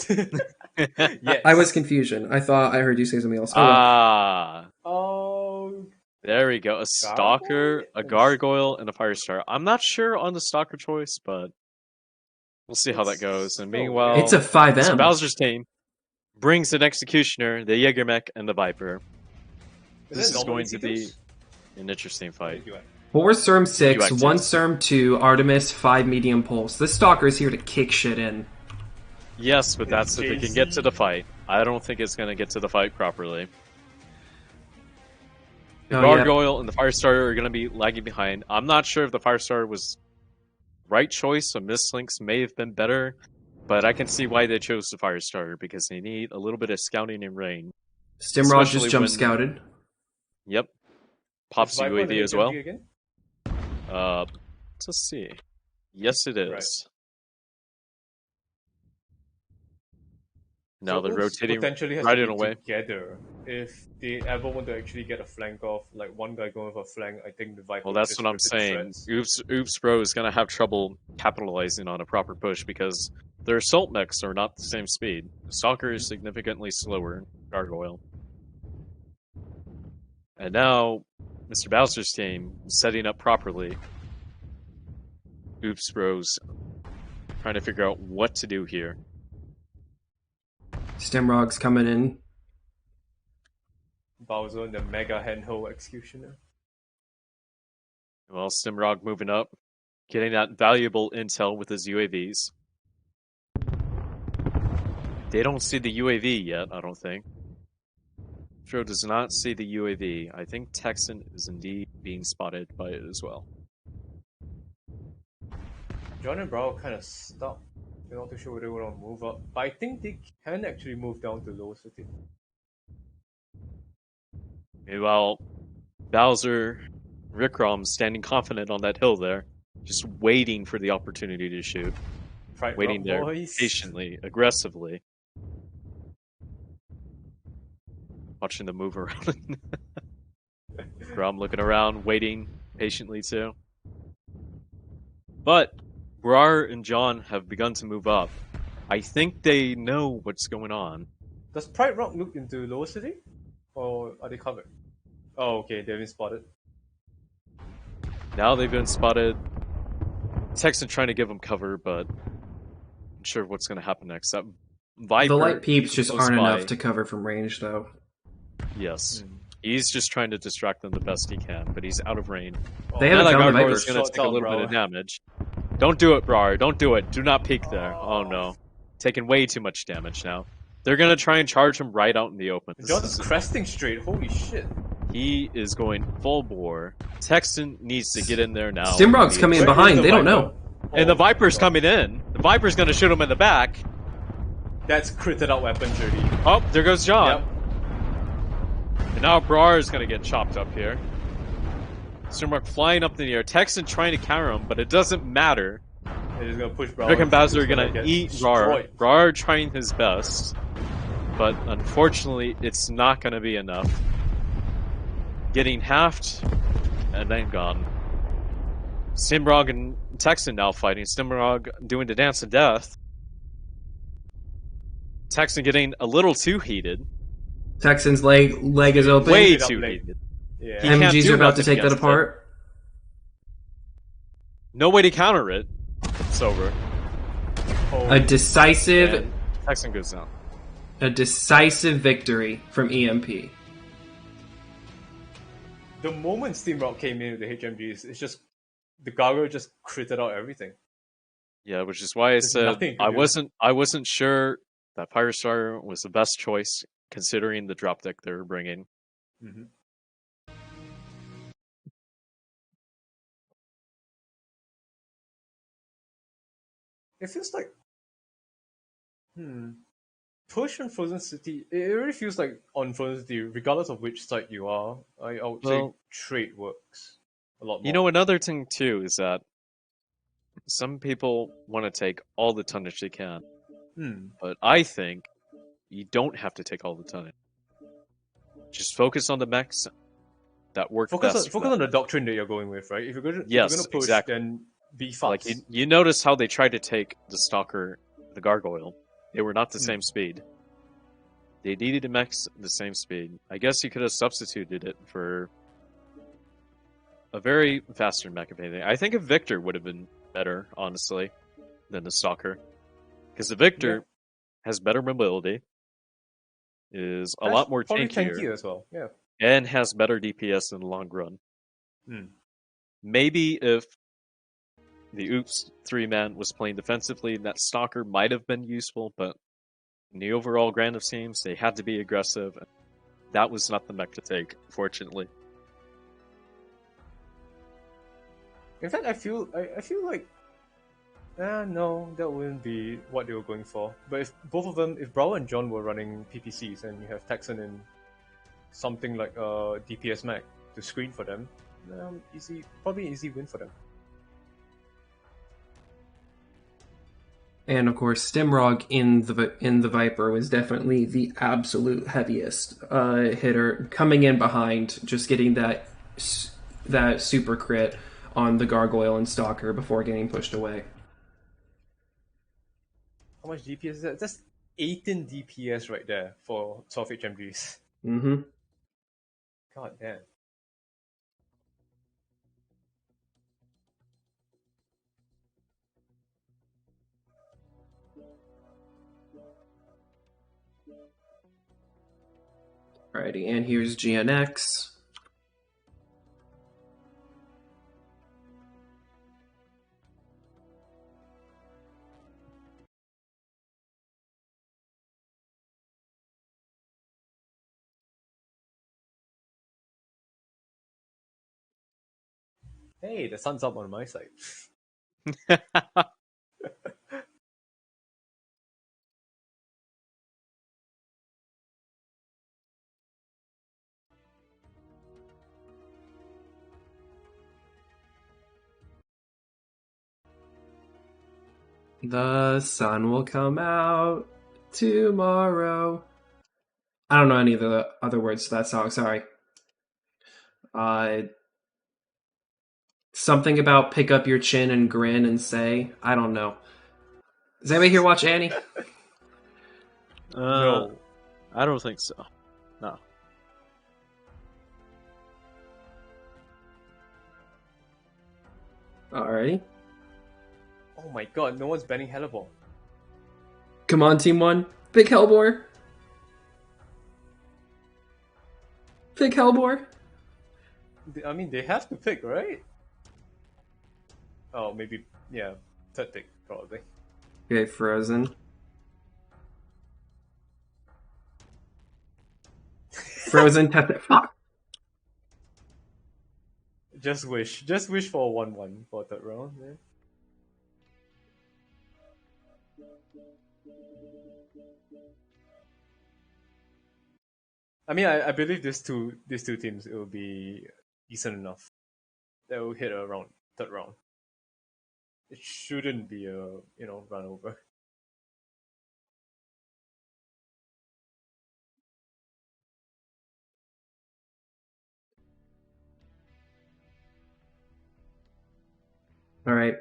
Yes. I was confusion. I thought I heard you say something else. Oh, well. Ah, Oh, there we go. A stalker, a Gargoyle? gargoyle, and a fire star. I'm not sure on the stalker choice, but we'll see how that It's goes. And so meanwhile, It's a Mr. 5M. Bowser's team brings an executioner, the Jägermech, and the Viper. This is normal going to be EC2s? an interesting What fight. did you add? 4 Serm 6, actives. 1 Serm 2, Artemis, 5 Medium Pulse. This Stalker's here to kick shit in. Yes, but that's if it can get to JC. the fight. I don't think it's going to get to the fight properly. The Oh, yeah. Gargoyle and the Firestarter are going to be lagging behind. I'm not sure if the Firestarter was right choice, so Mistlinks may have been better, but I can see why they chose the Firestarter, because they need a little bit of scouting and rain. Stimrog Especially just jump when- scouted. Yep. Pops Is Viper on the UAV as well. HMG again? Let's see. Yes, it is. Right. Now So they're those rotating potentially has right to in be a way. together. If they ever want to actually get a flank off, like one guy going for a flank, I think the Viper. Well, would that's just what I'm rip it to saying. shreds. Oops Bro is going to have trouble capitalizing on a proper push because their assault mechs are not the same speed. The Stalker is significantly slower, Gargoyle. And now, Mr. Bowser's team setting up properly. Oops Bro's trying to figure out what to do here. Stimrog's coming in. Bowser and the Mega Handhole Executioner. Well, Stimrog moving up, getting that valuable intel with his UAVs. They don't see the UAV yet, I don't think. Tro does not see the UAV. I think Texan is indeed being spotted by it as well. John and Brow kind of stopped. They're not too sure whether they want to move up, but I think they can actually move down to lower city. Meanwhile, Bowser, Rickrom standing confident on that hill there, just waiting for the opportunity to shoot. Pride Waiting Rock there boys. patiently, aggressively. Watching them move around. Rickrom looking around, waiting patiently too. But Brar and John have begun to move up. I think they know what's going on. Does Pride Rock look into lower city? Or are they covered? Oh, okay, they've been spotted. Now they've been spotted. Texan trying to give them cover, but I'm sure what's going to happen next. That Viper The light peeps just close aren't by. enough to cover from range, though. Yes. He's just trying to distract them the best he can, but he's out of range. They Now haven't that found the Gargoyle Viper. is going to Shots take a out, little bit bro. of damage. Don't do it, Brar. Don't do it. Do not peek there. Oh no. Taking way too much damage now. They're going to try and charge him right out in the open. This John's is- cresting straight, holy shit. He is going full bore. Texan needs to get in there now. Stimrog's coming in Where is behind. the They don't Viper? know. And the Oh, Viper's God. coming in. The Viper's going to shoot him in the back. That's critted out weapon, Jerry. Oh, there goes John. Yep. And now Brar is going to get chopped up here. Stimrog flying up in the air. Texan trying to counter him, but it doesn't matter. They're just gonna push Brow. Rick and Bowser are He's going to get eat Brar. destroyed. Brar trying his best. But unfortunately, it's not going to be enough. Getting halved and then gone. Stimrog and Texan now fighting. Stimrog doing the dance of death. Texan getting a little too heated. Texan's leg is open. Way Straight up too leg. heated. Yeah. He can't MGs do are about to nothing take that against it. apart. No way to counter it. It's over. Oh, A decisive, And Texan goes down. victory from EMP. the moment Steamrock came in with the HMGs, it's just the Gargoyle just critted out everything. Yeah, which is why I There's said nothing to I do. wasn't sure that Firestar was the best choice considering the drop deck they were bringing. Mm-hmm. It feels like, push on Frozen City. It really feels like on Frozen City, regardless of which side you are, I would say Well, trade works a lot more. You know, another thing too is that some people want to take all the tonnage they can, but I think you don't have to take all the tonnage. Just focus on the mechs that work focus best. on the doctrine that you're going with, right? If you're going to Yes, push, exactly. then be fast. Like you notice how they tried to take the Stalker the Gargoyle. They were not the same speed. They needed to max the same speed. I guess you could have substituted it for a very faster mech, if anything. I think a Victor would have been better, honestly, than the Stalker. Because the Victor has better mobility, is a lot more probably tankier, tanky as well. Yeah. and has better DPS in the long run. Hmm. Maybe if the Oops 3-man was playing defensively, that Stalker might have been useful, but in the overall grand of schemes, they had to be aggressive. That was not the mech to take, fortunately. In fact, I feel like, no, that wouldn't be what they were going for. But if both of them, if Brower and John were running PPCs, and you have Texan and something like a DPS mech to screen for them, probably easy win for them. And of course, Stimrog in the Viper was definitely the absolute heaviest hitter, coming in behind, just getting that super crit on the Gargoyle and Stalker before getting pushed away. How much DPS is that? That's 18 DPS right there for 12 HMGs. Mm-hmm. God damn. Alrighty, and here's GNX. Hey, the sun's up on my side. The sun will come out tomorrow. I don't know any of the other words to that song, sorry. Something about pick up your chin and grin and say, I don't know. Does anybody here watch Annie? No. I don't think so. No. Alrighty. Oh my god, no one's banning Hellebore. Come on, Team 1. Big Hellbore. Big Hellbore. I mean, they have to pick, right? Oh, maybe, yeah, third pick, probably. Okay, Frozen. Frozen, fuck. Just wish for a 1-1 for third round. Yeah. I mean, I believe these two teams, it will be decent enough. They will hit around third round. It shouldn't be a run over. All right.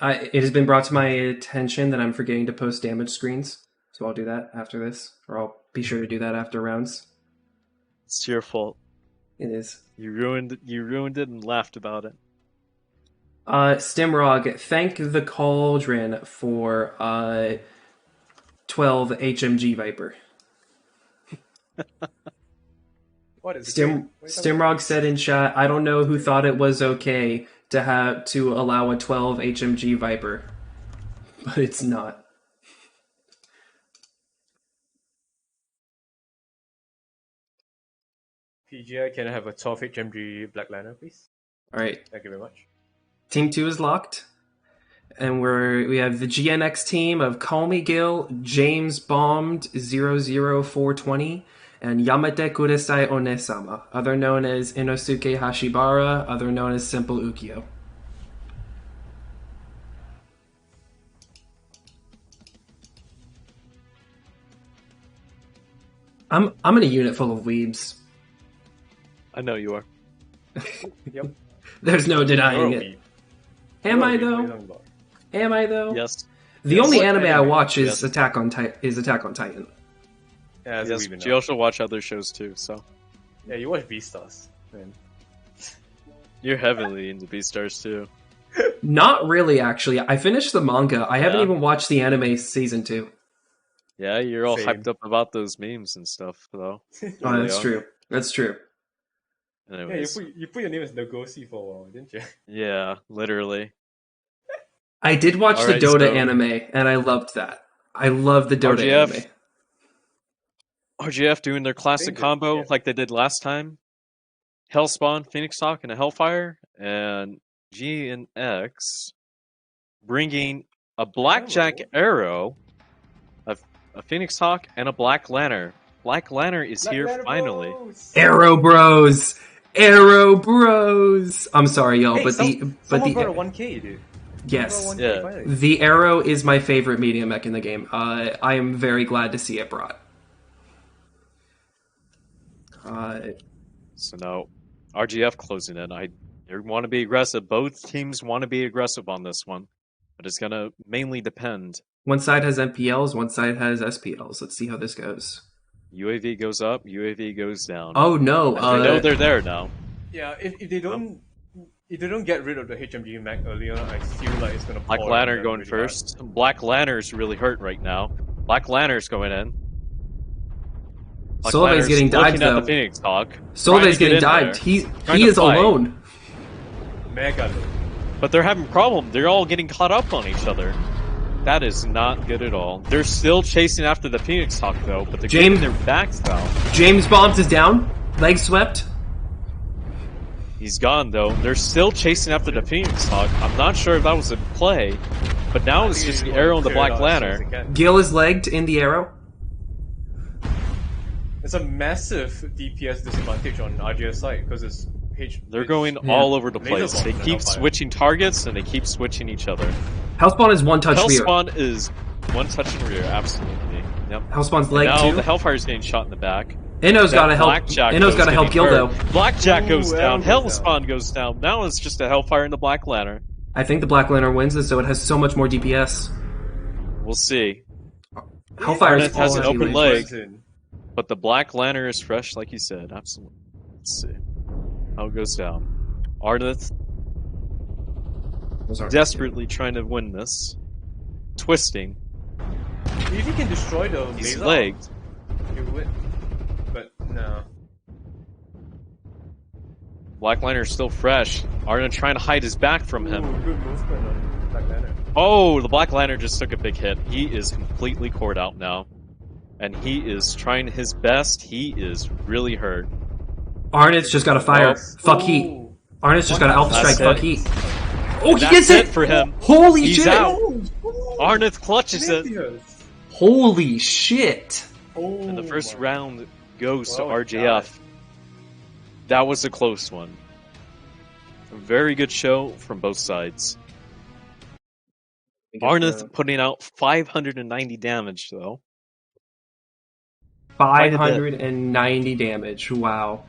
It has been brought to my attention that I'm forgetting to post damage screens, so I'll do that after this, or I'll be sure to do that after rounds. It's your fault. It is. You ruined it and laughed about it. Stimrog, thank the Cauldron for 12 HMG Viper. What is Stimrog said in chat, I don't know who thought it was okay to allow a 12 HMG Viper, but it's not. PGI, can I have a 12 HMG Black Liner, please? All right. Thank you very much. Team 2 is locked. And we have the GNX team of Call Me Gil, James Bombed 00420, and Yamate Kudesai Onesama, other known as Inosuke Hashibara, other known as Simple Ukyo. I'm in a unit full of weebs. I know you are. Yep. There's no denying You're a it. weeb. Am You're a I weeb, though? what are you talking about? Am I though? Yes. The only what anime I anime? watch is Yes. Attack on Titan. Yeah, as Yes, we but know. you also watch other shows too, so Yeah, you watch Beastars. Man. you're heavily into Beastars too. Not really, actually. I finished the manga. I haven't Yeah? even watched the anime season 2. Yeah, you're all Same. hyped up about those memes and stuff, though. Oh, Early that's on. true. That's true. Yeah, Anyways, you put your name as Nagosi for a while, didn't you? yeah, literally. I did watch the Alright, Dota so- anime, and I loved that. I love the Dota RGF. anime. RGF doing their classic They did, combo yeah. like they did last time. Hellspawn, Phoenix Hawk, and a Hellfire, and G and X bringing a Blackjack Arrow, a Phoenix Hawk, and a Black Lantern. Black Lantern is here finally. Arrow Bros! Arrow Bros! I'm sorry, y'all, Hey, but someone brought a the 1K, dude. yes, Someone brought a 1K Yeah. finally. the Arrow is my favorite media mech in the game. I am very glad to see it brought. So now, RGF closing in. They want to be aggressive. Both teams want to be aggressive on this one, but it's gonna mainly depend. One side has MPLs, one side has SPLs. Let's see how this goes. UAV goes up, UAV goes down. Oh no! As they know they're there now. Yeah, if they don't get rid of the HMG mech earlier, I feel like it's gonna. Black pour Lantern on them going really first. Black Lantern's really hurt right now. Black Lantern's going in. Black Solvay's Lantern's getting dived, looking at though. the Phoenix Hawk. Solvay's trying to get getting in dived. there, He trying he to is fight. alone. bad. Mega low. But they're having a problem. They're all getting caught up on each other. That is not good at all. They're still chasing after the Phoenix Hawk, though, but they're James- getting their backs down. James Bombs is down. Leg swept. He's gone, though. They're still chasing after the Phoenix Hawk. I'm not sure if that was a play, but now it's just the arrow and the Black Lantern. Gil is legged in the Arrow. It's a massive DPS disadvantage on RGS side because it's They're going all over the laser place. bomb They and keep Hellfire. switching targets, and they keep switching each other. Hellspawn is one touch rear. Hellspawn is one touch in rear, absolutely. Yep. Hellspawn's And leg now too. the Hellfire's getting shot in the back. Inno's got to help. Blackjack Inno's goes got to help getting Gil though. hurt. Blackjack goes Ooh, down. Arrow goes Hellspawn goes down. Now it's just a Hellfire and the Black Lantern. I think the Black Lantern wins this, so it has so much more DPS. We'll see. Hellfire's Arnett has an all open anti-leg. leg. But the Black Lantern is fresh, like you said. Absolutely. Let's see how it goes down. Ardith desperately trying to win this. Twisting. If he can destroy the He's laser, legged. he will win. But no. Black Lantern's still fresh. Arden trying to hide his back from him. Ooh, good movement on Black Lantern. Oh, the Black Lantern just took a big hit. He is completely cored out now. And he is trying his best. He is really hurt. Arnett's just got to fire. Oh. Fuck heat. Ooh. Arnett's just got to alpha That's strike. Fuck it. heat. Oh, he That's gets it it! for him. Holy He's shit! out. Arnett clutches it. Canadians. Holy shit! Oh, And the first my- round goes to Oh, RJF. God. That was a close one. A very good show from both sides. Arnett putting out 590 damage, though. 590 damage. Wow.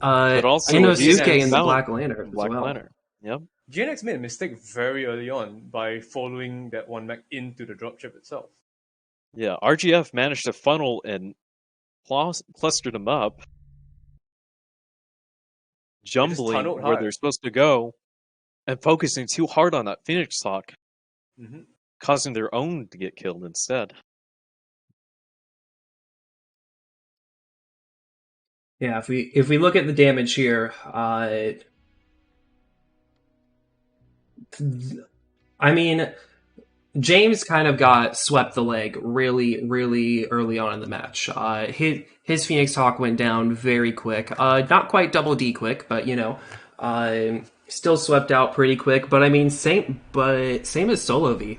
But also, Inosuke these and the guys Black Lantern as Black well. Lantern. Yep. GNX made a mistake very early on by following that one mech into the dropship itself. Yeah, RGF managed to funnel and cluster them up, jumbling tunneled where hard. they're supposed to go, and focusing too hard on that Phoenix Hawk, Mm-hmm. causing their own to get killed instead. Yeah, if we look at the damage here, I mean, James kind of got swept the leg really, really early on in the match. His Phoenix Hawk went down very quick. Not quite double D quick, but you know, still swept out pretty quick. But I mean, same as Solo V.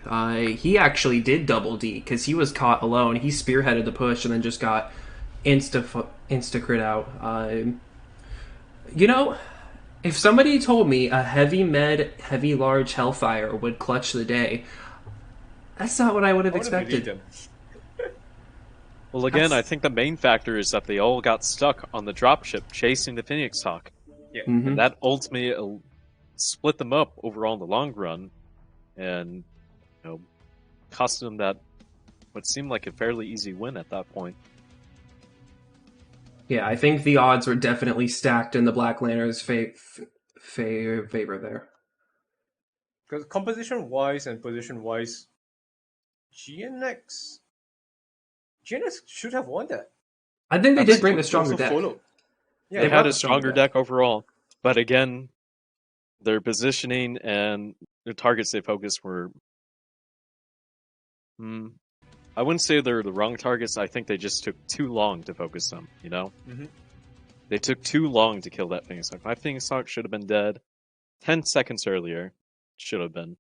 He actually did double D because he was caught alone. He spearheaded the push and then just got insta crit out. You know, if somebody told me a heavy med, heavy large Hellfire would clutch the day, that's not what I would have expected. Well, again, I think the main factor is that they all got stuck on the dropship chasing the Phoenix Hawk. Yeah. Mhm. And that ultimately split them up overall in the long run. And, you know, costing them that what seemed like a fairly easy win at that point. Yeah, I think the odds were definitely stacked in the Black Lanterns' favor there. Because composition-wise and position-wise, GNX should have won that. I think they did bring the Also stronger deck. followed. Yeah, They brought had the a stronger stronger deck. deck overall, but again, their positioning and the targets they focused were. I wouldn't say they're the wrong targets. I think they just took too long to focus them. You know, they took too long to kill that Phoenix Hawk. My Phoenix Hawk should have been dead 10 seconds earlier. Should have been.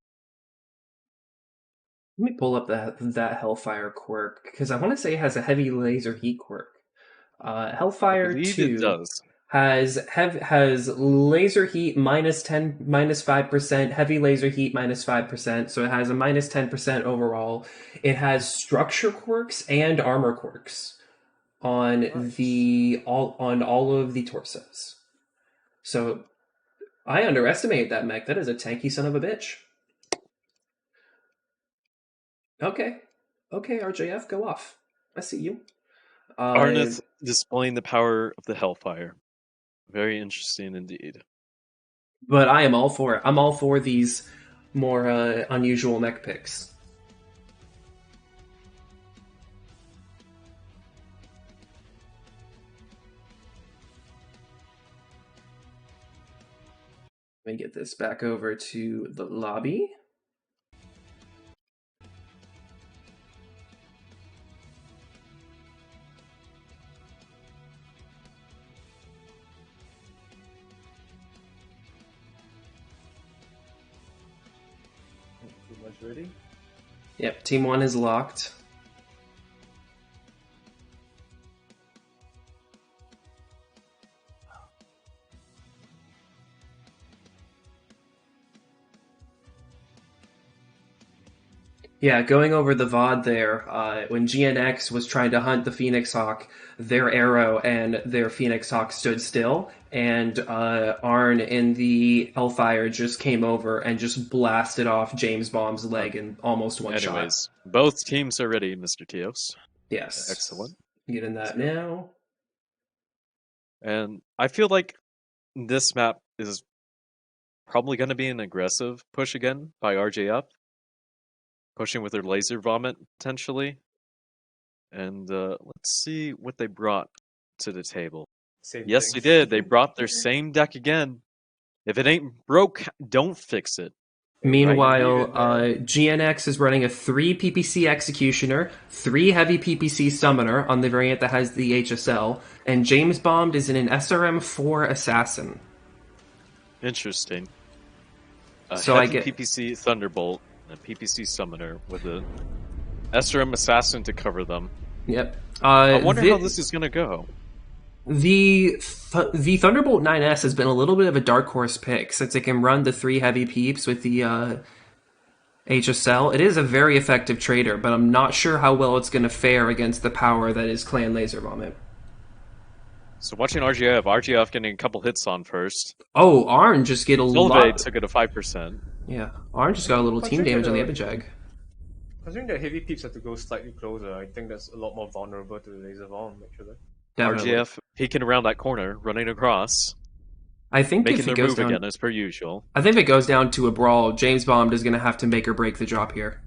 Let me pull up that Hellfire quirk, because I want to say it has a heavy laser heat quirk. Hellfire I believe 2 it does. has laser heat -10, -5%, heavy laser heat -5%, so it has a -10% overall. It has structure quirks and armor quirks on all of the torsos. So I underestimated that mech. That is a tanky son of a bitch. Okay, RJF, go off. I see you. Arnith displaying the power of the Hellfire. Very interesting indeed. But I am all for it. I'm all for these more unusual mech picks. Let me get this back over to the lobby. Too much ready. Yep, Team 1 is locked. Yeah, going over the VOD there, when GNX was trying to hunt the Phoenix Hawk, their arrow and their Phoenix Hawk stood still, and Arn in the Hellfire just came over and just blasted off James Bomb's leg in almost one shot. Anyways, both teams are ready, Mr. Teos. Yes. Excellent. Get in that now. And I feel like this map is probably going to be an aggressive push again by RJF. Pushing with their laser vomit, potentially. And let's see what they brought to the table. Yes, they did. They brought their same deck again. If it ain't broke, don't fix it. Meanwhile, GNX is running a 3 PPC Executioner, 3 heavy PPC Summoner on the variant that has the HSL, and James Bond is in an SRM-4 Assassin. Interesting. So heavy I get PPC Thunderbolt, a PPC Summoner with a SRM Assassin to cover them. Yep. I wonder how this is going to go. The Thunderbolt 9S has been a little bit of a dark horse pick since it can run the 3 heavy peeps with the HSL. It is a very effective trader, but I'm not sure how well it's going to fare against the power that is Clan Laser Vomit. So watching RGF getting a couple hits on first. Oh, Arn just get a lot. Took it to 5%. Yeah, Arn just got a little team damage on the Epijag. Considering that heavy peeps have to go slightly closer, I think that's a lot more vulnerable to the laser bomb, actually. Definitely. RGF peeking around that corner, running across. I think making if their it goes move down, again as per usual. I think if it goes down to a brawl, James Bond is going to have to make or break the drop here.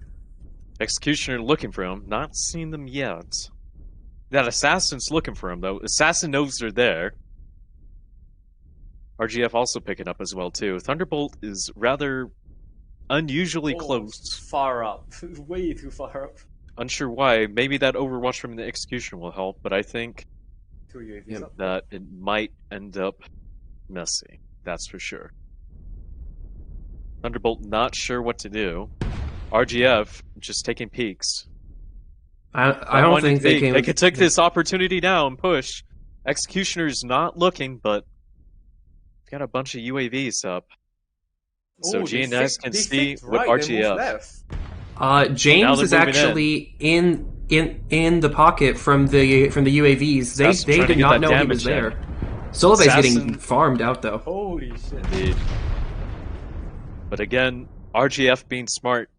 Executioner looking for him, not seeing them yet. That Assassin's looking for him, though. Assassin knows they're there. RGF also picking up as well, too. Thunderbolt is rather unusually close. Far up. Way too far up. Unsure why. Maybe that Overwatch from the Execution will help, but I think that it might end up messy. That's for sure. Thunderbolt not sure what to do. RGF just taking peeks. I don't think they can. They could take this opportunity now and push. Executioner's not looking, but got a bunch of UAVs up. So GNS can see what RGF. James is actually in the pocket from the UAVs. They did not know he was there. Solveig's getting farmed out though. Holy shit. Indeed. But again, RGF being smart.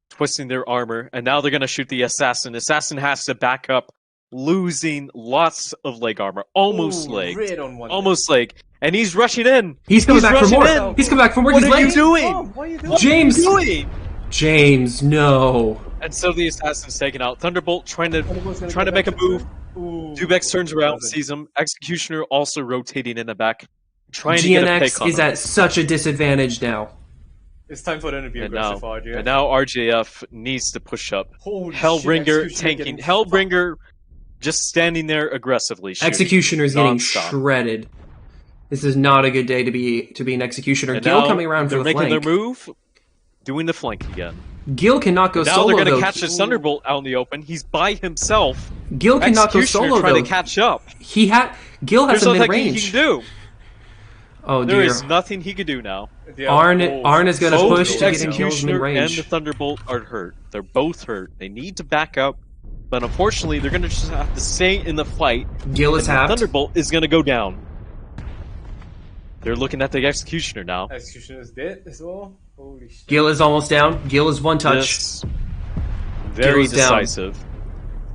twisting their armor, and now they're going to shoot the assassin. Assassin has to back up, losing lots of leg armor, almost leg, red on one almost leg, and he's rushing in. He's coming back for rushing more. in. He's coming back for more. What He's are you late. doing? What are you doing? James. What are you doing? James, no. And so the assassin's taken out. Thunderbolt trying to Gonna make a move. Ooh. Dubex turns around, sees him. Executioner also rotating in the back, trying to get a pick GNX on is him. at such a disadvantage now. It's time for them to be aggressive, RJ. And now RJF needs to push up. Holy shit, Hellbringer Executioner tanking. getting Hellbringer just standing there aggressively shooting. Executioner's getting nonstop. shredded. This is not a good day to be an Executioner. And Gil now coming around for they're the making flank. their move, doing the flank again. Gil cannot go Now solo they're going though. to catch this Thunderbolt out in the open. He's by himself. Gil cannot go Executioner solo trying though. to catch up. Gil has There's some nothing mid he range. can do. Oh There dear. is nothing he can do now. Arn is going to Both push to get in Gil's Executioner mid and range. the Thunderbolt are hurt. They're both hurt. They need to back up, but unfortunately, they're going to just have to stay in the fight. Gil is and the halved. Thunderbolt is going to go down. They're looking at the Executioner now. Executioner is dead as well. Holy shit. Gil is almost down. Gil is one touch. This very Gil's down. decisive.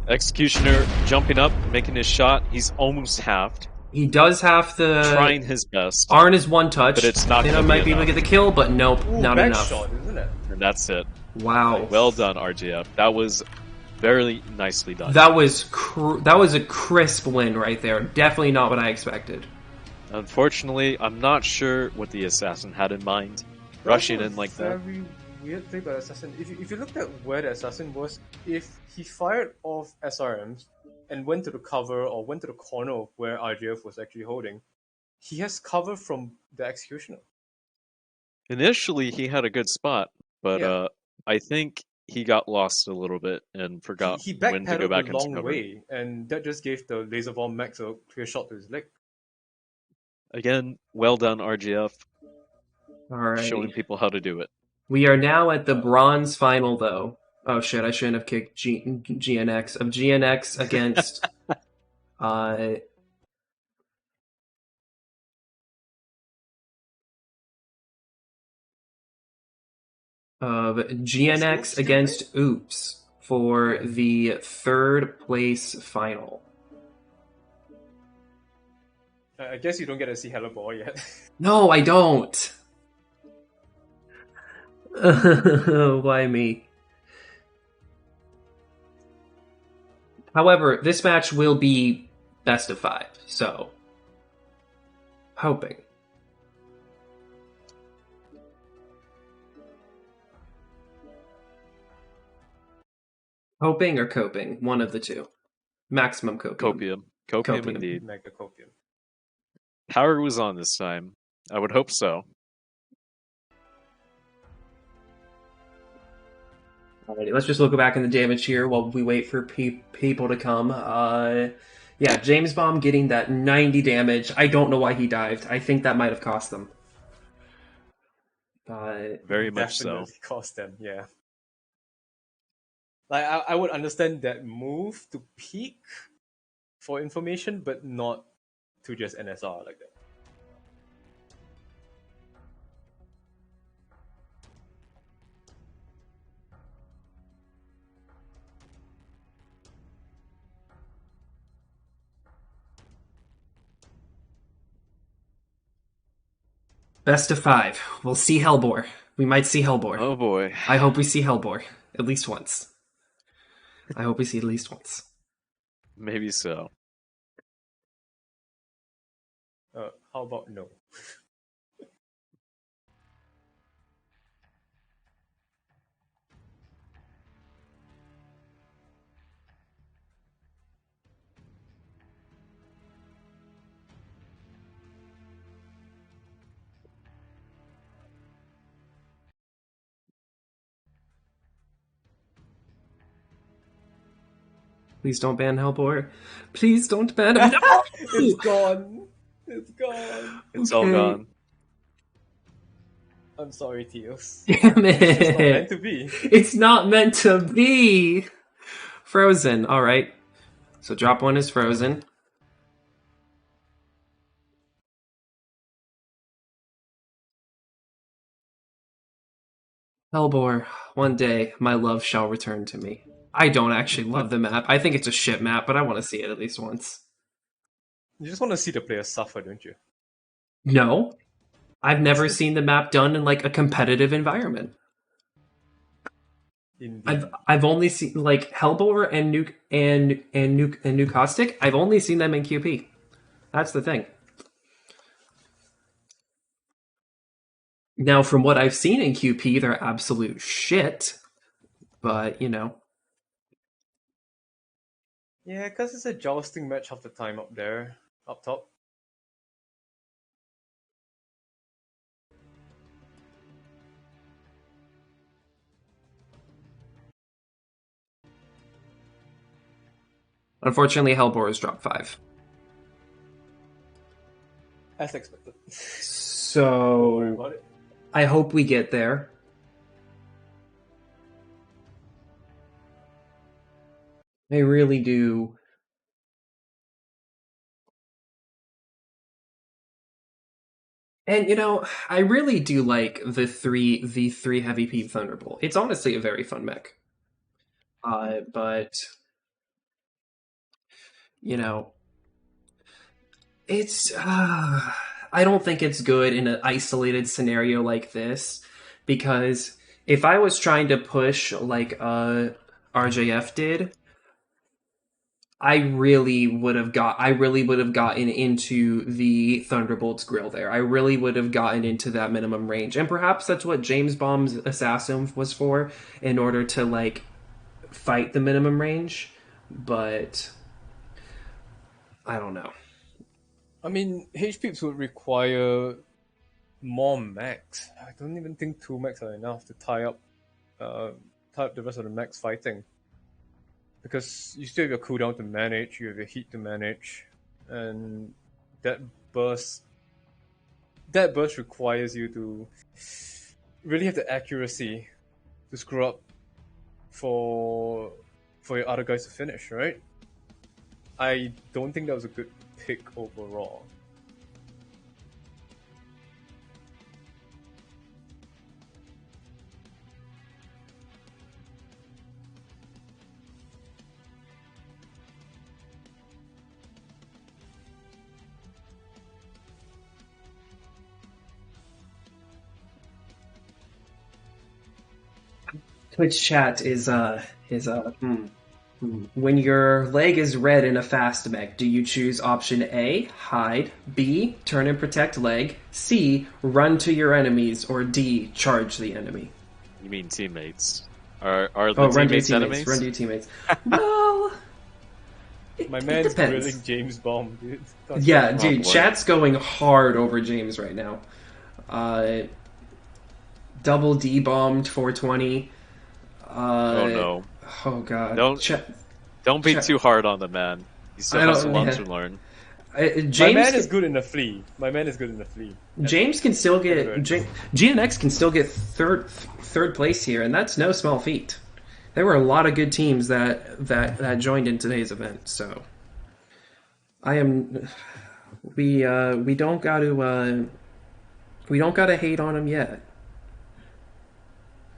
Executioner jumping up, making his shot. He's almost halved. He does have the... Trying his best. Arn is one touch. But it's not Then I gonna might be be able to enough. get the kill, but nope, Ooh, not back enough. shot, isn't it? And that's it. Wow. Well done, RGF. That was very nicely done. That was a crisp win right there. Definitely not what I expected. Unfortunately, I'm not sure what the assassin had in mind. Rushing in like that. Very weird thing about assassin. If you looked at where the assassin was, if he fired off SRMs and went to the cover or went to the corner of where RGF was actually holding, he has cover from the executioner. Initially, he had a good spot, but Yeah. I think he got lost a little bit and forgot He when to go back backpedaled a into long cover. way, and that just gave the laser bomb max a clear shot to his leg. Again, well done, RGF. Alright. Showing people how to do it. We are now at the bronze final, though. Oh shit, I shouldn't have kicked GNX. Of GNX against... of GNX against Oops for the third place final. I guess you don't get to see Hello Boy yet. No, I don't. Why me? However, this match will be best of 5, so hoping. Hoping or coping, one of the two. Maximum copium. Copium Copium. indeed. Megacopium. Power was on this time. I would hope so. Alrighty, let's just look back in the damage here while we wait for people to come. Yeah, James Bomb getting that 90 damage. I don't know why he dived. I think that might have cost them. Very much so. Definitely cost them, yeah. Like I would understand that move to peek for information, but not to just NSR like that. Best of 5. We'll see Hellbore. We might see Hellbore. Oh boy. I hope we see Hellbore. At least once. I hope we see at least once. Maybe so. How about no? Please don't ban Hellbore. Please don't ban him. No! It's gone. It's gone. It's all Okay. gone. I'm sorry, Teos. Damn It's not meant it. to be. It's not meant to be. Frozen. Alright. So drop 1 is frozen. Hellbore, one day my love shall return to me. I don't actually love the map. I think it's a shit map, but I want to see it at least once. You just want to see the players suffer, don't you? No, I've never seen the map done in like a competitive environment. I've Indeed. I've only seen like Hellbore and Nuke Caustic. I've only seen them in QP. That's the thing. Now, from what I've seen in QP, they're absolute shit. But Yeah, because it's a jousting match half the time up there, up top. unfortunately, Hellbore is drop 5. As expected. Don't worry So about it. I hope we get there. I really do. And I really do like the three heavy peep Thunderbolt. It's honestly a very fun mech. But you know, it's I don't think it's good in an isolated scenario like this because if I was trying to push like RJF did, I really would have gotten into the Thunderbolt's grill there. I really would have gotten into that minimum range. And perhaps that's what James Bomb's assassin was for, in order to like fight the minimum range, but I don't know. I mean, HPs would require more max. I don't even think 2 max are enough to tie up the rest of the max fighting. Because you still have your cooldown to manage, you have your heat to manage, and that burst that burst requires you to really have the accuracy to screw up for your other guys to finish, right? I don't think that was a good pick overall. Twitch chat is when your leg is red in a fast mech, do you choose option A, hide, B, turn and protect leg, C, run to your enemies, or D, charge the enemy? You mean teammates? Are the Oh, run to your teammates teammates. Run enemies? to your teammates. Well, it, My it man's depends. grilling James Bomb, dude. God Yeah, damn. Oh dude, boy. chat's going hard over James right now. Uh, double D bombed 420. Oh Uh, no. oh god, Don't don't be chat. too hard on the man. He still I has a don't. lot Yeah. to learn. My James man is can, good in a flea. My man is good in a flea. James can still get Congrats. GNX can still get third place here, and that's no small feat. There were a lot of good teams that joined in today's event, so I am we don't got to hate on him yet.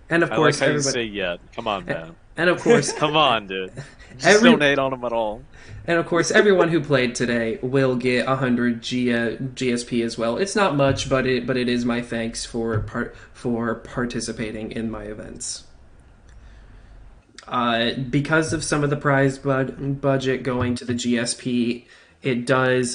And of I like course how you everybody say yet. Come on, man. and of course Come on, dude. Just every don't hate on him at all. and of course everyone who played today will get 100 GSP as well. It's not much, but it is my thanks for participating in my events. Because of some of the prize budget going to the GSP, it does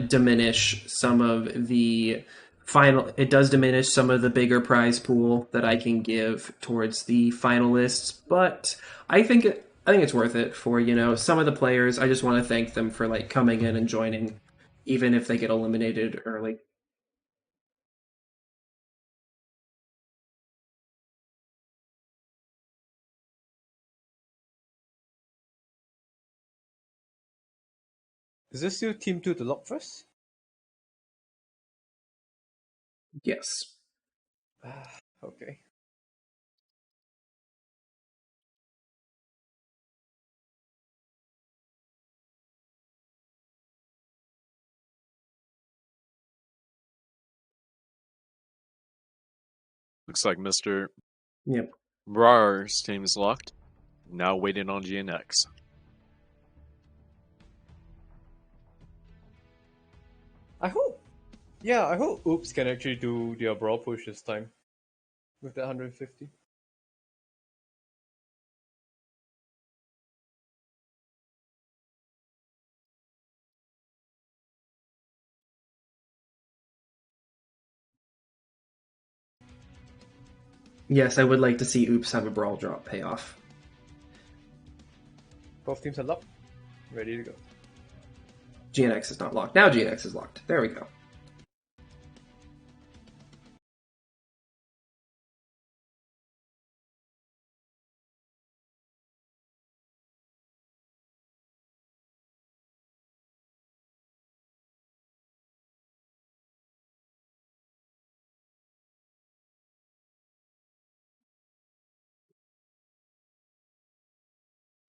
diminish some of the final. It does diminish some of the bigger prize pool that I can give towards the finalists, but I think it's worth it for some of the players. I just want to thank them for like coming in and joining, even if they get eliminated early. Is this still Team 2 to lock first? Yes. Okay. Looks like Mr. Yep. Brar's team is locked. Now waiting on GNX. I hope. Yeah, I hope Oops can actually do their brawl push this time with that 150. Yes, I would like to see Oops have a brawl drop payoff. Both teams are locked. Ready to go. GNX is not locked. Now GNX is locked. There we go.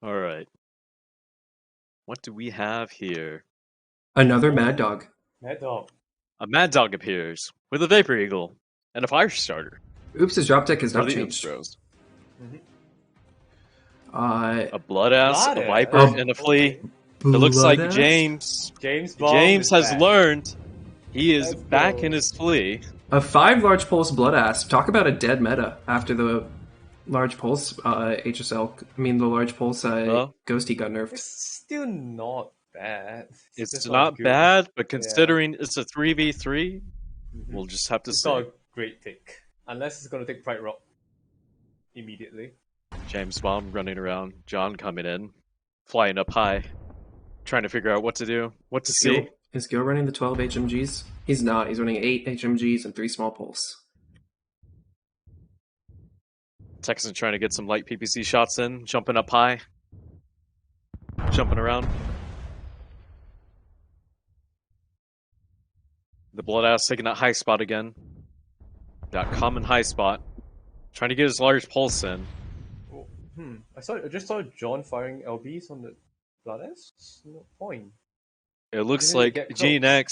All right. What do we have here? Another Mad Dog. Mad Dog. A Mad Dog appears with a Vapor Eagle and a Fire Starter. Oops' drop deck has For not the changed. Bros. A Blood Ass, a Blood Viper, Ass. and a Flea. It looks like James James has back. learned. He is Let's back go. in his Flea. A 5 large pulse Blood Ass. Talk about a dead meta after the large pulse HSL. I mean, the large pulse Ghosty got nerfed. It's still not bad. It's just not good. bad, but considering it's a 3v3, we'll just have to It's see. not a great pick. Unless it's going to take Pride Rock immediately. James Bond running around, John coming in, flying up high, trying to figure out what to do, what to see. Is Gil running the 12 HMGs? He's not. He's running 8 HMGs and 3 small pulse. Texan trying to get some light PPC shots in, jumping up high, jumping around. The Blood Ass taking that high spot again. That common high spot. Trying to get his large pulse in. Oh, I just saw John firing LBs on the Bloodess. No point. It looks Didn't like get close. GNX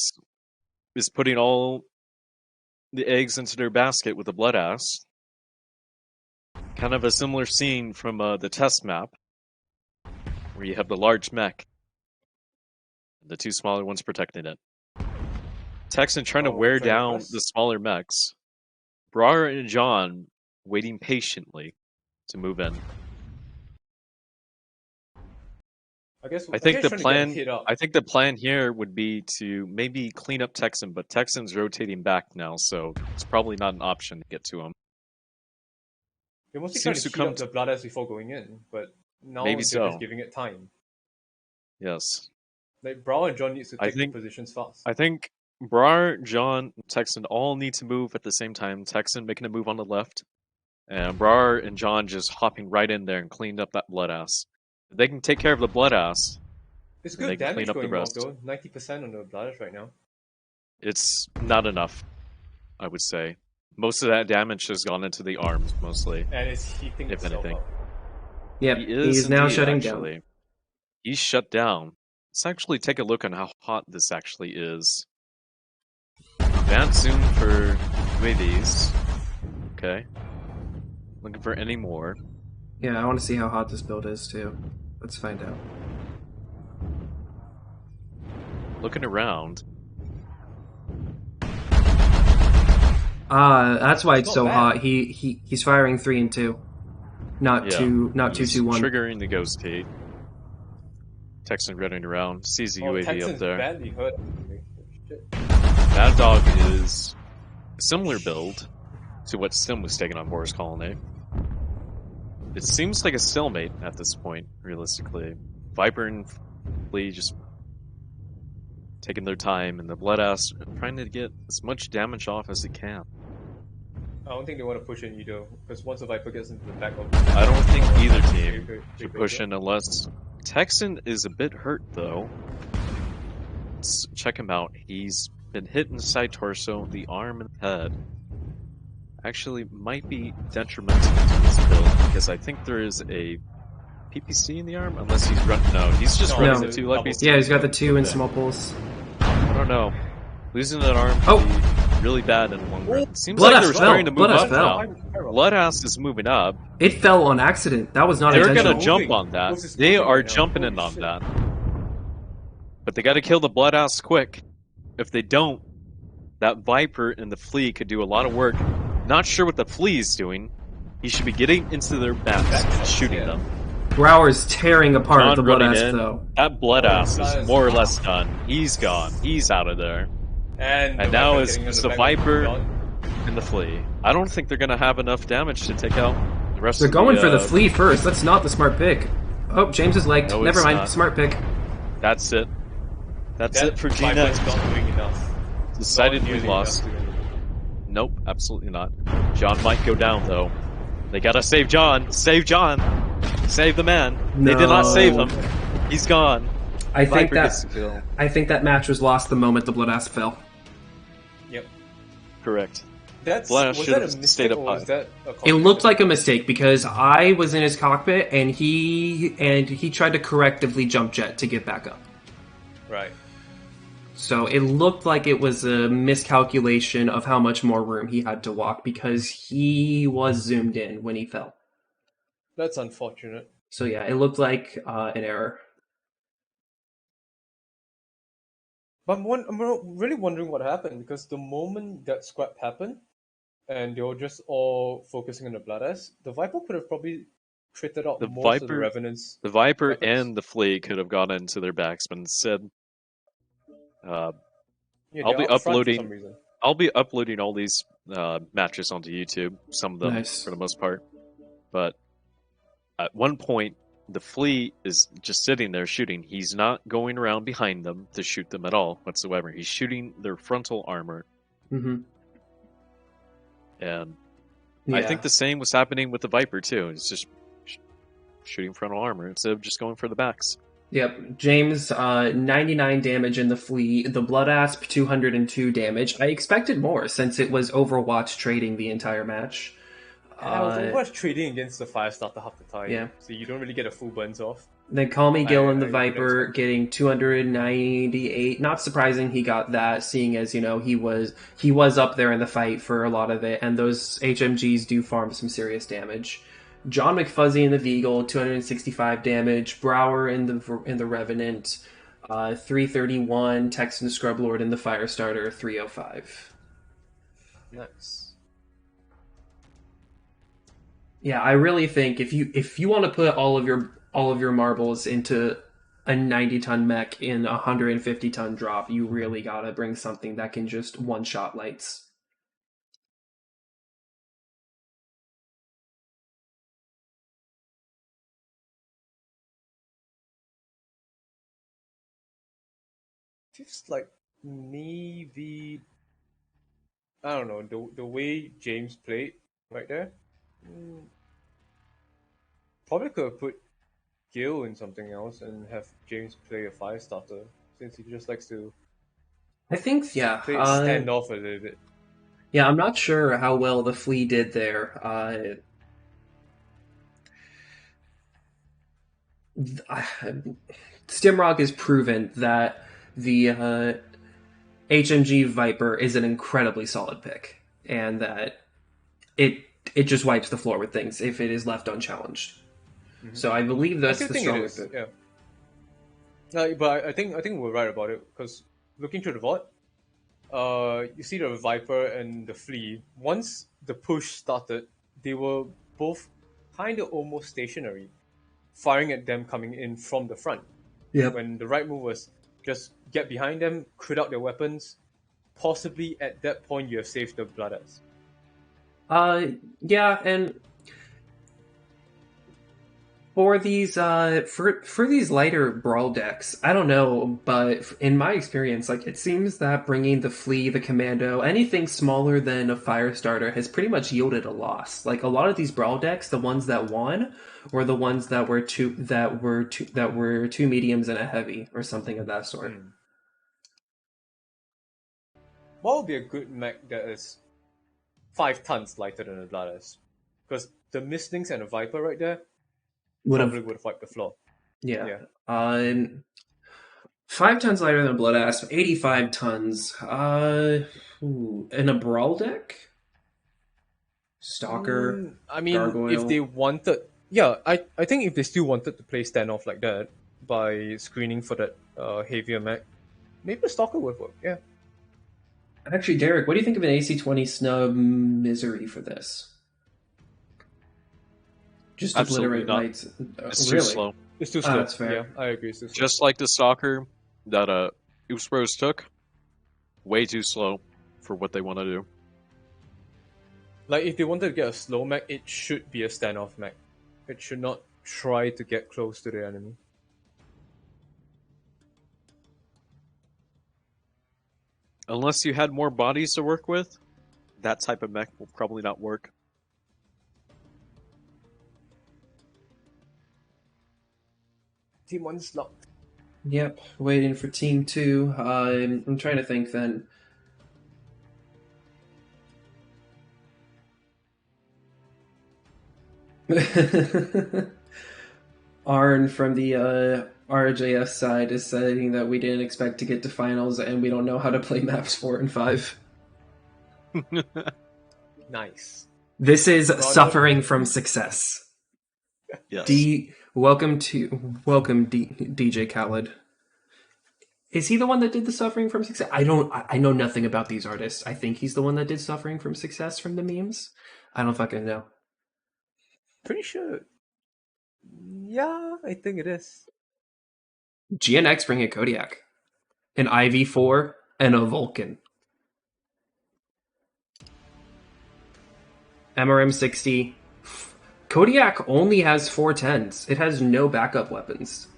is putting all the eggs into their basket with the Blood Ass. Kind of a similar scene from the test map, where you have the large mech, the 2 smaller ones protecting it. Texan trying to wear down the smaller mechs. Brar and John waiting patiently to move in. I think the plan here would be to maybe clean up Texan, but Texan's rotating back now, so it's probably not an option to get to him. They mostly trying to heat up the Bloodess before going in, but now Maybe they're just so. giving it time. Yes. Like Brow and John needs to take the positions fast. I think Brar, John, and Texan all need to move at the same time. Texan making a move on the left, and Brar and John just hopping right in there and cleaned up that Blood Ass. If they can take care of the Blood Ass, It's good damage going off though. 90% on the Bloodess right now. It's not enough, I would say. Most of that damage has gone into the arms, mostly. And it's heating if itself anything. up. Yep, He he's now shutting down. He's shut down. Let's actually take a look on how hot this actually is. Ban soon for UAVs. Okay. Looking for any more. Yeah, I want to see how hot this build is too. Let's find out. Looking around. That's why it's so bad. hot. He's firing 3 and 2. Not 2 2 1. Triggering the ghost gate. Texan running around, sees the UAV Texan's up there. badly hurt. Shit. Mad Dog is a similar build to what Sim was taking on Boris Colony. It seems like a stalemate at this point, realistically. Viper and Flea just taking their time, and the Blood Ass trying to get as much damage off as it can. I don't think they want to push in either, because once the Viper gets into the back of I don't think either team Big should push Viper. in unless... Texan is a bit hurt, though. Let's check him out. He's been hit in the side torso, the arm, and the head. Actually, might be detrimental to this build, because I think there is a PPC in the arm, unless he's running... No, he's just No, running no. the 2 light PPC. Yeah, he's got the 2 in small pulse. I don't know. Losing that arm Oh! could be really bad in the long run. Seems Blood like Ass they're fell. starting to move Blood Ass up fell. now. Bloodhouse is moving up. It fell on accident. That was not They're intentional. gonna jump on that. They are jumping in on that. But they gotta kill the Bloodhouse quick. If they don't, that Viper and the Flea could do a lot of work. Not sure what the Flea is doing. He should be getting into their backs and shooting them. Brower's tearing apart John the Blood running Ass in. though. That Bloodhouse is more or less done. He's gone. He's out of there. And now it's the Viper and the Flea. I don't think they're gonna have enough damage to take out the rest They're of going for the Flea first. That's not the smart pick. Oh, James is legged. No, Never it's mind. not. Smart pick. That's it. That's That it for Viper's G-Next. not doing enough. Decided Not we nearly lost. enough to win. Nope, absolutely not. John might go down though. They gotta save John. Save John. Save the man. They did not save him. He's gone. I think Viper gets the kill. that match was lost the moment the Blood Ass fell. Yep. Correct. Was Bloodhouse that should a have mistake stayed up or high. was that a It looked like a mistake because I was in his cockpit and he tried to correctively jump jet to get back up. Right. So it looked like it was a miscalculation of how much more room he had to walk because he was zoomed in when he fell. That's unfortunate. So yeah, it looked like an error. But I'm really wondering what happened because the moment that scrap happened and they were just all focusing on the Bloodhouse, the Viper could have probably critted out The most of the Viper- Revenants. The Viper Weapons. and the Flea could have gone into their backs, but instead, Yeah, I'll they're be up front for uploading- some reason. I'll be uploading all these matches onto YouTube, some of them Nice. for the most part. But at one point, the Flea is just sitting there shooting. He's not going around behind them to shoot them at all whatsoever. He's shooting their frontal armor. Mm-hmm. And Yeah. I think the same was happening with the Viper, too. It's just shooting frontal armor instead of just going for the backs. Yep, James, 99 damage in the Flea. The Blood Asp, 202 damage. I expected more since it was Overwatch trading the entire match. I was Overwatch trading against the Firestarter half the time. Yeah. So you don't really get a full burns off. Then Call Me Gil and the I Viper expect- getting 298. Not surprising he got that, seeing as, you know, he was up there in the fight for a lot of it, and those HMGs do farm some serious damage. John McFuzzy in the Veagle, 265 damage. Brower in the Revenant, 331. Texan Scrublord in the Firestarter, 305. Nice. Yeah, I really think if you want to put all of your marbles into a 90-ton mech in a 150-ton drop, you really gotta bring something that can just one-shot lights. Feels like maybe I don't know the way James played right there. Probably could have put Gil in something else and have James play a Firestarter since he just likes to I think, stand off a little bit. Yeah, I'm not sure how well the Flea did there. Stimrock has proven that the HMG Viper is an incredibly solid pick, and that it just wipes the floor with things if it is left unchallenged. Mm-hmm. So I believe that's the strongest pick. Yeah. But I think we're right about it because looking through the VOD, you see the Viper and the Flea. Once the push started, they were both kind of almost stationary, firing at them coming in from the front. Yeah. When the right move was just get behind them, crit out their weapons. Possibly at that point you have saved the Bloodhouse. Yeah, and for these for these lighter brawl decks, I don't know, but in my experience, like it seems that bringing the Flea, the Commando, anything smaller than a Firestarter has pretty much yielded a loss. Like a lot of these brawl decks, the ones that won were the ones that were two mediums and a heavy or something of that sort. What would be a good mech that is 5 tons lighter than a Bloodhouse? Because the Mistlings and the Viper right there probably would have wiped the floor. Yeah. 5 tons lighter than a Blood Asp, 85 tons. In a Brawl deck? Stalker, I mean, Gargoyle. if they wanted, yeah, I think if they still wanted to play standoff like that by screening for that heavier mech, maybe the Stalker would work. Yeah. Actually, Derek, what do you think of an AC-20 snub misery for this? Just Absolutely obliterate not. lights. It's Really? too slow. It's too slow. That's fair. Yeah, I agree. It's too slow. Just like the Stalker that Oops Bros took, way too slow for what they want to do. Like, if they wanted to get a slow mech, it should be a standoff mech. It should not try to get close to the enemy. Unless you had more bodies to work with, that type of mech will probably not work. Team 1's locked. Yep, waiting for Team 2. I'm trying to think then. Arn from the RJF side is saying that we didn't expect to get to finals and we don't know how to play maps 4 and 5. Nice. This is suffering from success. Yes. Welcome, DJ Khaled. Is he the one that did the Suffering from Success? I know nothing about these artists. I think he's the one that did Suffering from Success from the memes. I don't fucking know. Pretty sure. Yeah, I think it is. GNX bring a Kodiak, an IV4, and a Vulcan. MRM 60. Kodiak only has 410s. It has no backup weapons.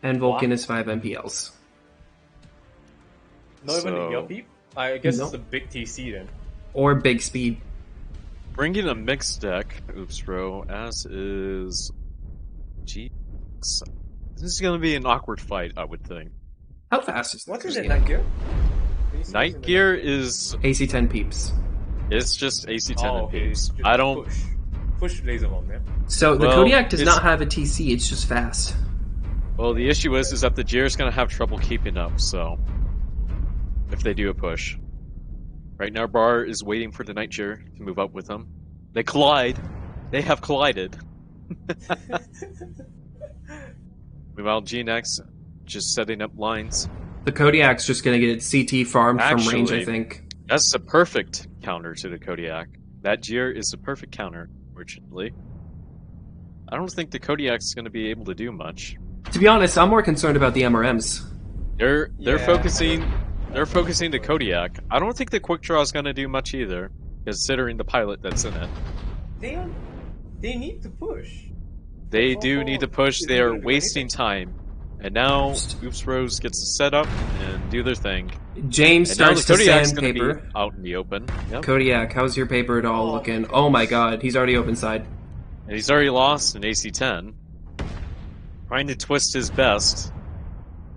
And Vulcan is 5 MPLs. Not even a Yelp. I guess No. it's a big TC then. Or big speed. Bringing a mixed deck, Oops Bro, as is G. This is going to be an awkward fight, I would think. How fast is What's this in it, game? Night Gear? Night Gear is AC-10 peeps. it's just AC-10 Oh, and okay. peeps. Just I don't. push laser bomb, yeah. So the Well, Kodiak does it's- not have a TC, it's just fast. Well, the issue is that the Jier's going to have trouble keeping up. So, if they do a push, right now Bar is waiting for the Night Jier to move up with them. They collide. They have collided. Meanwhile, GNX just setting up lines. The Kodiak's just gonna get its CT farmed from range, I Actually- think. That's a perfect counter to the Kodiak. That Jier is a perfect counter, fortunately. I don't think the Kodiak's going to be able to do much. To be honest, I'm more concerned about the MRMs. They're Yeah. focusing the Kodiak. I don't think the quick draw is going to do much either, considering the pilot that's in it. They need to push. They do need to push. They are They do wasting time. And now Oops Rose gets to set up and do their thing. James And now the starts to Kodiak's sand going to paper. be out in the open. Yep. Kodiak, how's your paper at all Oh, looking? my Oh my god, he's already open side. And he's already lost an AC-10. Trying to twist his best.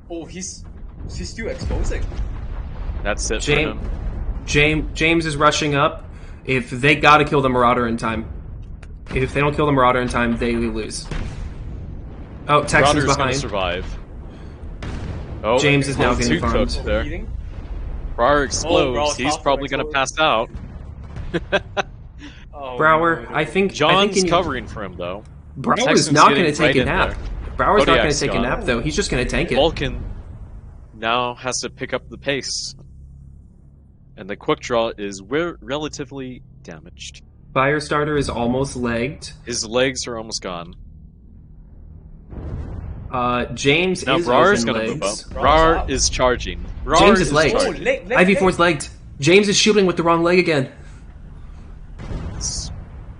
Oh, he's still exposing. That's it for James, him. James is rushing up. If they gotta kill the Marauder in time. If they don't kill the Marauder in time, they lose. Oh, Texan's Marauder's going to behind. survive. Oh, James is now too getting farmed. cooked there. Eating. Brower explodes. Brower's He's half probably going to exploded. pass out. Oh, Brower, no. I think John's in- covering for him, though. Brower's Texan's not getting going to take right a in nap. there. Brower's not going Kodiak's to take a gone. nap though. He's just going to tank it. Vulcan now has to pick up the pace. And the quick draw is relatively damaged. Firestarter is almost legged. His legs are almost gone. James Now is Brower's open going to move legs. up. Brower's Brower up. is charging. Brower James is legged. Oh, charging. leg. IV4's legged. James is shielding with the wrong leg again. It's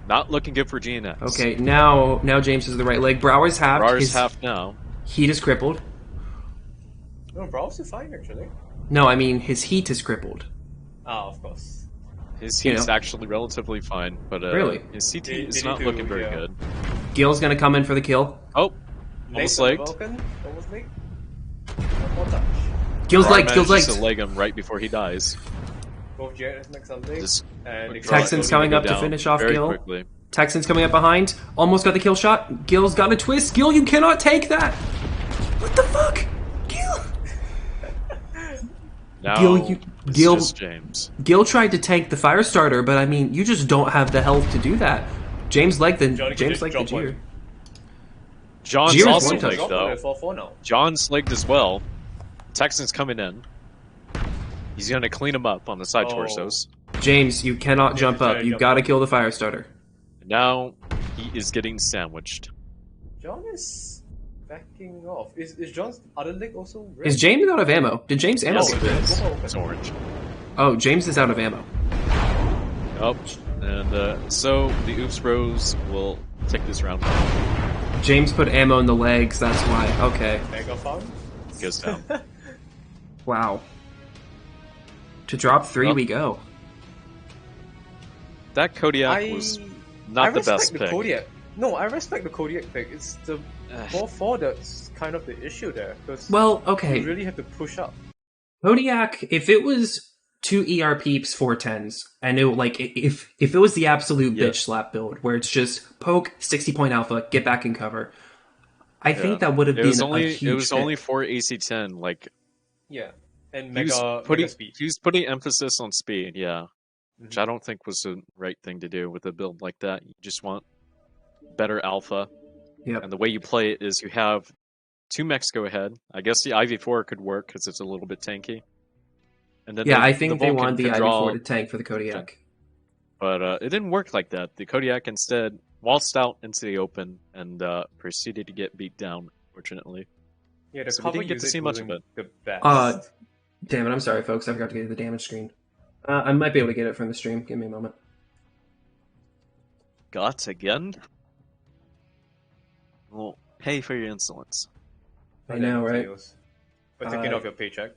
not looking good for GNX. Okay, now James is the right leg. Brower's half. Brower's His half now. heat is crippled. No, Brower's still fine actually. No, I mean his heat is crippled. Ah, of course. His You heat's know. actually relatively fine, but Really? his CT They is need not to, looking very yeah. good. Gil's gonna come in for the kill. Oh, almost Legs legged. on Vulcan. Almost legged. One more touch. Gil's Brower legged. Gil's manages legged. to leg him right before he dies. Both Jared next on legs. Just And quick they draw Texan's is coming gonna up go to down finish off very Gil. quickly. Texan's coming up behind. Almost got the kill shot. Gil's got a twist. Gil, you cannot take that. What the fuck? Now it's Gil, just James. Gil tried to tank the fire starter, but I mean, you just don't have the health to do that. James liked the Jeer. John's Jeer's also one touch. legged though. 4-4 now. John's legged as well. Texan's coming in. He's gonna clean him up on the side torsos. James, you cannot jump up. You gotta kill the fire starter. Now he is getting sandwiched. John is backing off. Is John's other leg also red? Is James out of ammo? Did James ammo Yes, get it this? is. It's orange. Oh, James is out of ammo. Oh, and so the Oops Bros will take this round. James put ammo in the legs, that's why. Okay. Megaphone? Goes down. Wow. To drop 3 we go. That Kodiak was not the best pick. Kodiak. No, I respect the Kodiak pick. It's the 4-4 that's kind of the issue there. Well, okay. You really have to push up. Kodiak, if it was 2 ER peeps, 410s, and it like if it was the absolute bitch slap build where it's just poke, 60-point alpha, get back in cover, I think that would have been a huge It was pick. only for AC10, like and he mega speed. He was putting emphasis on speed, which I don't think was the right thing to do with a build like that. You just want better alpha, and the way you play it is you have 2 mechs go ahead. I guess the IV4 could work because it's a little bit tanky. And then I think they wanted the IV4 to tank for the Kodiak. But it didn't work like that. The Kodiak instead waltzed out into the open and proceeded to get beat down, fortunately. Yeah, the so we cover didn't get to see much of it. The best. Damn it, I'm sorry, folks. I forgot to get the damage screen. I might be able to get it from the stream. Give me a moment. Got again? Well, pay for your insolence. I know, right? But taking off your paycheck.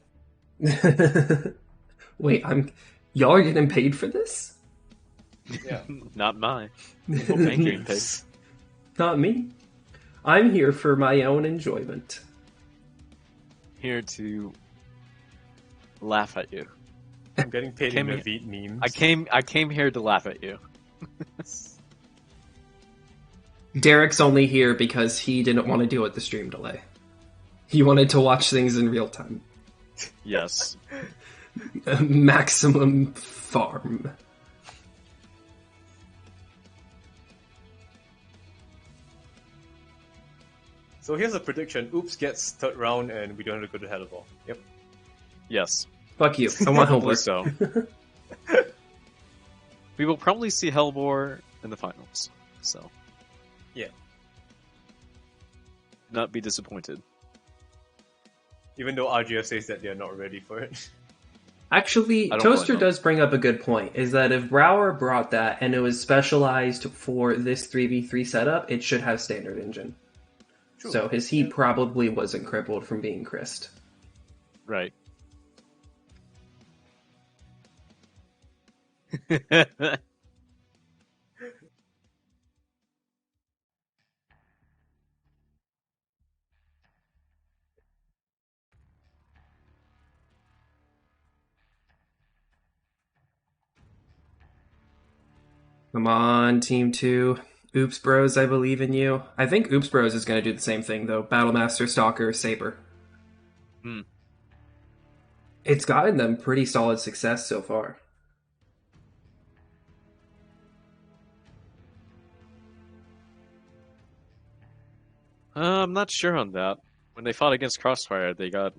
Wait, y'all are getting paid for this? Yeah. Not mine. Getting paid. Not me. I'm here for my own enjoyment. Here to laugh at you. I'm getting paid in the Veet memes. I came here to laugh at you. Derek's only here because he didn't want to deal with the stream delay. He wanted to watch things in real time. Yes. Maximum farm. So here's a prediction. Oops gets 3rd round and we don't have to go to Hellebore. Yep. Yes. Fuck you. I want Hopefully homework. so. We will probably see Hellebore in the finals. So. Yeah. Not be disappointed. Even though RGF says that they're not ready for it. Actually, Toaster does bring up a good point, is that if Brower brought that and it was specialized for this 3v3 setup, it should have standard engine. True. So his heat probably wasn't crippled from being Christ. Right. Come on, Team 2. Oops Bros, I believe in you. I think Oops Bros is going to do the same thing, though. Battlemaster, Stalker, Saber. It's gotten them pretty solid success so far. I'm not sure on that. When they fought against Crossfire, they got...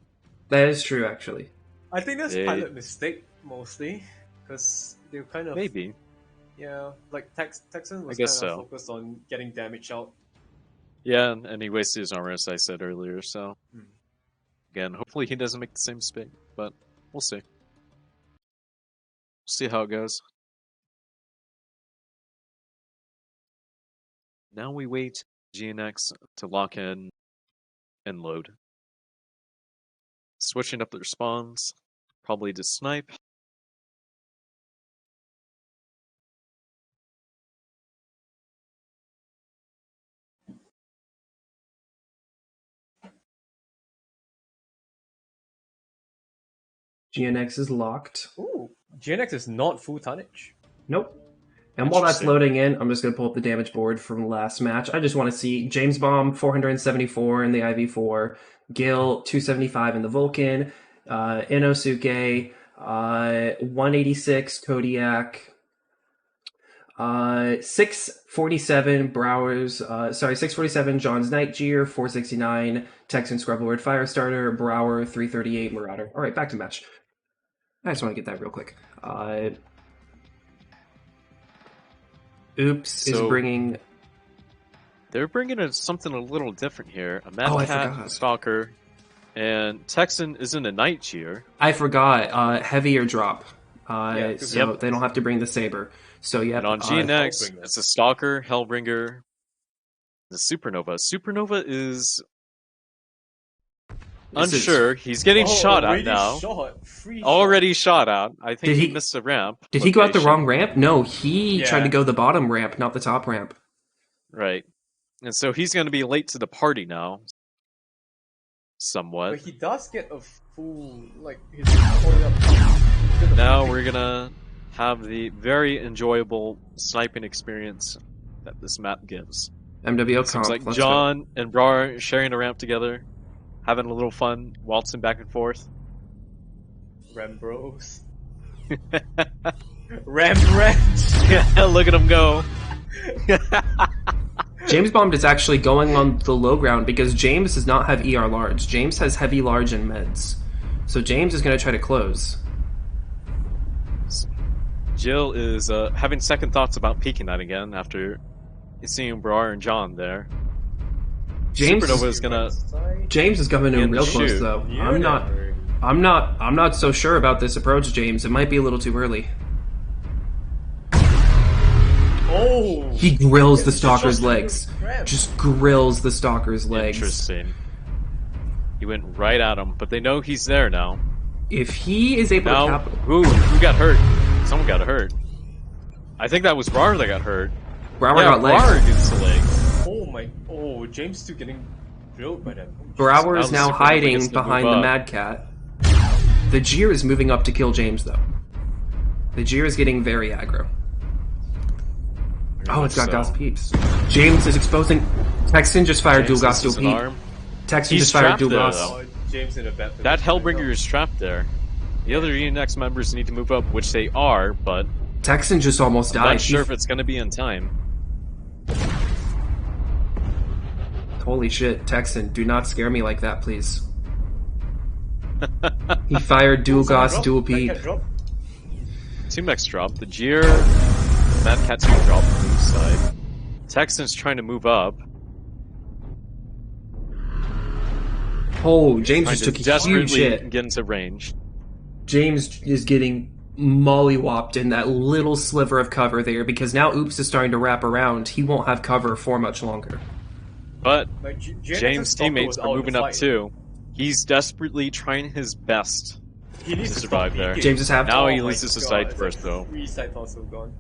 That is true, actually. I think that's pilot mistake, mostly. Because they were kind of... Maybe. Yeah, like Texan was kind of focused on getting damage out. Yeah, and he wasted his armor, as I said earlier, so... Again, hopefully he doesn't make the same mistake, but we'll see. We'll see how it goes. Now we wait GNX to lock in and load. Switching up their spawns, probably to snipe. GNX is locked. Ooh, GNX is not full tonnage. Nope. And while that's loading in, I'm just going to pull up the damage board from the last match. I just want to see James Bomb 474 in the IV4, Gil 275 in the Vulcan, Inosuke, 186 Kodiak, 647 Browers, 647 John's Nightgear, 469 Texan Scrubblord Firestarter, Brower, 338 Marauder. All right, back to match. I just want to get that real quick. Oops is bringing... They're bringing in something a little different here. A I Mad Cat, forgot. Stalker, and Texan isn't a Nightgear. I forgot. Heavier drop. So Yep. they don't have to bring the Saber. So yeah. And on GNX, Hellbringer. it's a Stalker, Hellbringer, the Supernova. Supernova is unsure. He's getting shot at now. Already shot at. I think he missed a ramp. Did he go out the location. wrong ramp? No, he tried to go the bottom ramp, not the top ramp. Right. And so he's going to be late to the party now. Somewhat. But he does get a full, like, his point up. Now we're going to have the very enjoyable sniping experience that this map gives. MWO Seems comp. like let's John and Brar sharing a ramp together, having a little fun, waltzing back and forth. Rambros. Rembrandt. Look at him go. go. James Bond is actually going on the low ground because James does not have ER large. James has heavy large and meds. So James is going to try to close. Jill is having second thoughts about peeking that again after seeing Brar and John there. James Supernova is gonna. James is coming in In real the close shoot. though. I'm not so sure about this approach, James. It might be a little too early. Oh! He grills the stalker's legs. Just grills the stalker's legs. Interesting. He went right at him, but they know he's there now. If he is able to Now, cap... who got hurt? Someone got hurt. I think that was Brar that got hurt. Brower got Brar legs. gets the leg. Oh my! Oh, James too getting drilled by them. Brower is Now now the Supernova hiding gets to behind move the up. Mad Cat. The Jeer is moving up to kill James, though. The Jeer is getting very aggro. Oh, it's got Gauss Peeps. James is exposing... Texan just fired dual Gauss, dual Peep. Texan He's just fired trapped dual there, Gauss. though. Oh, James in a bad position. That Hellbringer is trapped there. The other ENX members need to move up, which they are, but Texan just almost I'm died. not sure if it's going to be in time. Holy shit, Texan, do not scare me like that, please. He fired dual Gauss, dual Peep. Two mechs drop. The Jeer, Mad Cat's gonna drop on the side. Texan's trying to move up. Oh, James Trying just to took a desperately huge hit. get into range. James is getting mollywopped in that little sliver of cover there because now Oops is starting to wrap around. He won't have cover for much longer. But Like, James' teammates are moving up too. He's desperately trying his best. He needs to to survive stop there. peeking. James is half. Now he Oh my loses his God, sight it's first, like though. 3 sight also gone.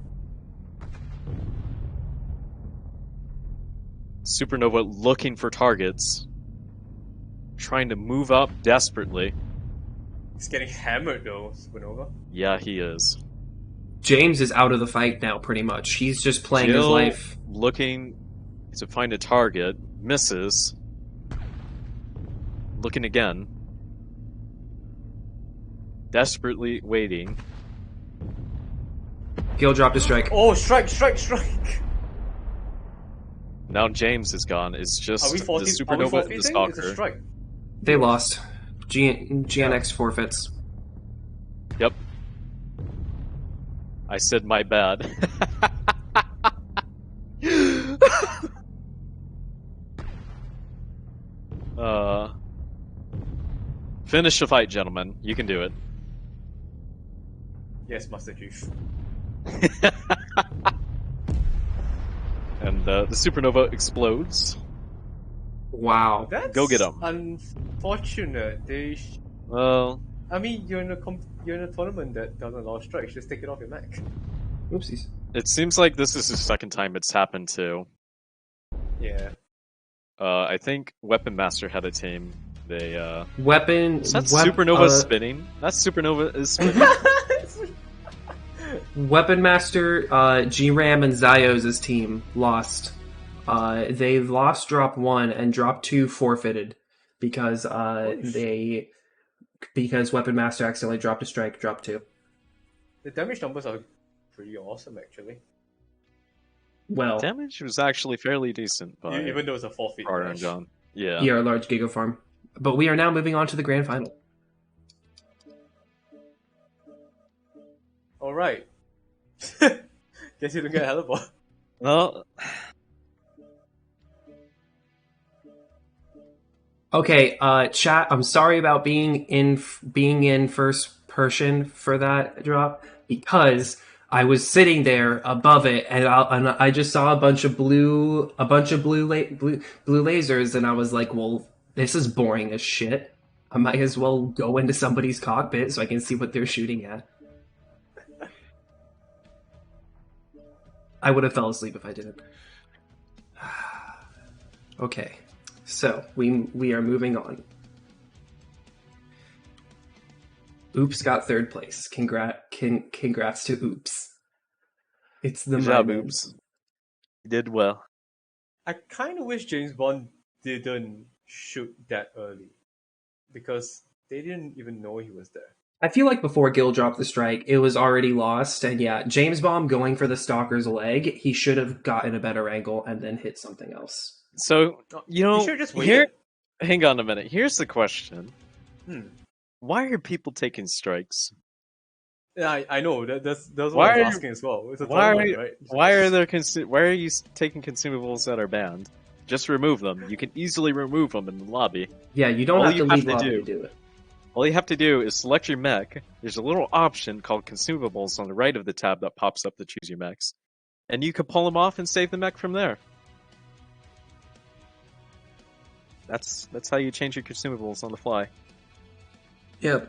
Supernova looking for targets. Trying to move up desperately. He's getting hammered though, Supernova. Yeah, he is. James is out of the fight now, pretty much. He's just playing his Jill life. looking to find a target. Misses. Looking again. Desperately waiting. Gil dropped a strike. Oh, strike, strike, strike! Now James is gone. It's just Are we the forfeiting? Supernova and the It's a Stalker. strike. They lost. GNX forfeits. Yep. I said my bad. Finish the fight, gentlemen. You can do it. Yes, Master Chief. And the Supernova explodes. Wow. That's Go get 'em. Unfortunate. Well, I mean, you're in a tournament that doesn't allow strikes. Just take it off your mech. Oopsies. it seems like this is the second time it's happened too. Yeah. I think Weapon Master had a team. They Weapon. is that Supernova spinning? That Supernova is spinning. Weapon Master, G-Ram, and Zios' team lost. They lost drop 1 and drop 2 forfeited because they because Weapon Master accidentally dropped a strike, drop 2. The damage numbers are pretty awesome, actually. Well, Damage was actually fairly decent by Even though it's a 4 feet Carter and dash. John. Yeah. yeah, large Giga Farm. But we are now moving on to the grand final. Alright. Guess you don't get a Hellebore. Well, Okay, chat. I'm sorry about being in first person for that drop because I was sitting there above it and I just saw a bunch of blue lasers and I was like, well, this is boring as shit. I might as well go into somebody's cockpit so I can see what they're shooting at. I would have fell asleep if I didn't. Okay, so we are moving on. Oops got third place. Congrats to Oops. It's the good job, Mymanz. Oops. You did well. I kind of wish James Bond didn't shoot that early. Because they didn't even know he was there. I feel like before Gil dropped the strike, it was already lost. And yeah, James Bond going for the Stalker's leg, he should have gotten a better angle and then hit something else. So, you know, You should just wait. here, hang on a minute. Here's the question. Hmm. Why are people taking strikes? Yeah, I know. That's what Why I was are- asking as well. It's a Why tournament, are, right? why are there why are you taking consumables that are banned? Just remove them. You can easily remove them in the lobby. Yeah, you don't All have to you leave have to lobby do- to do it. All you have to do is select your mech. There's a little option called consumables on the right of the tab that pops up to choose your mechs. And you can pull them off and save the mech from there. That's how you change your consumables on the fly. Yeah,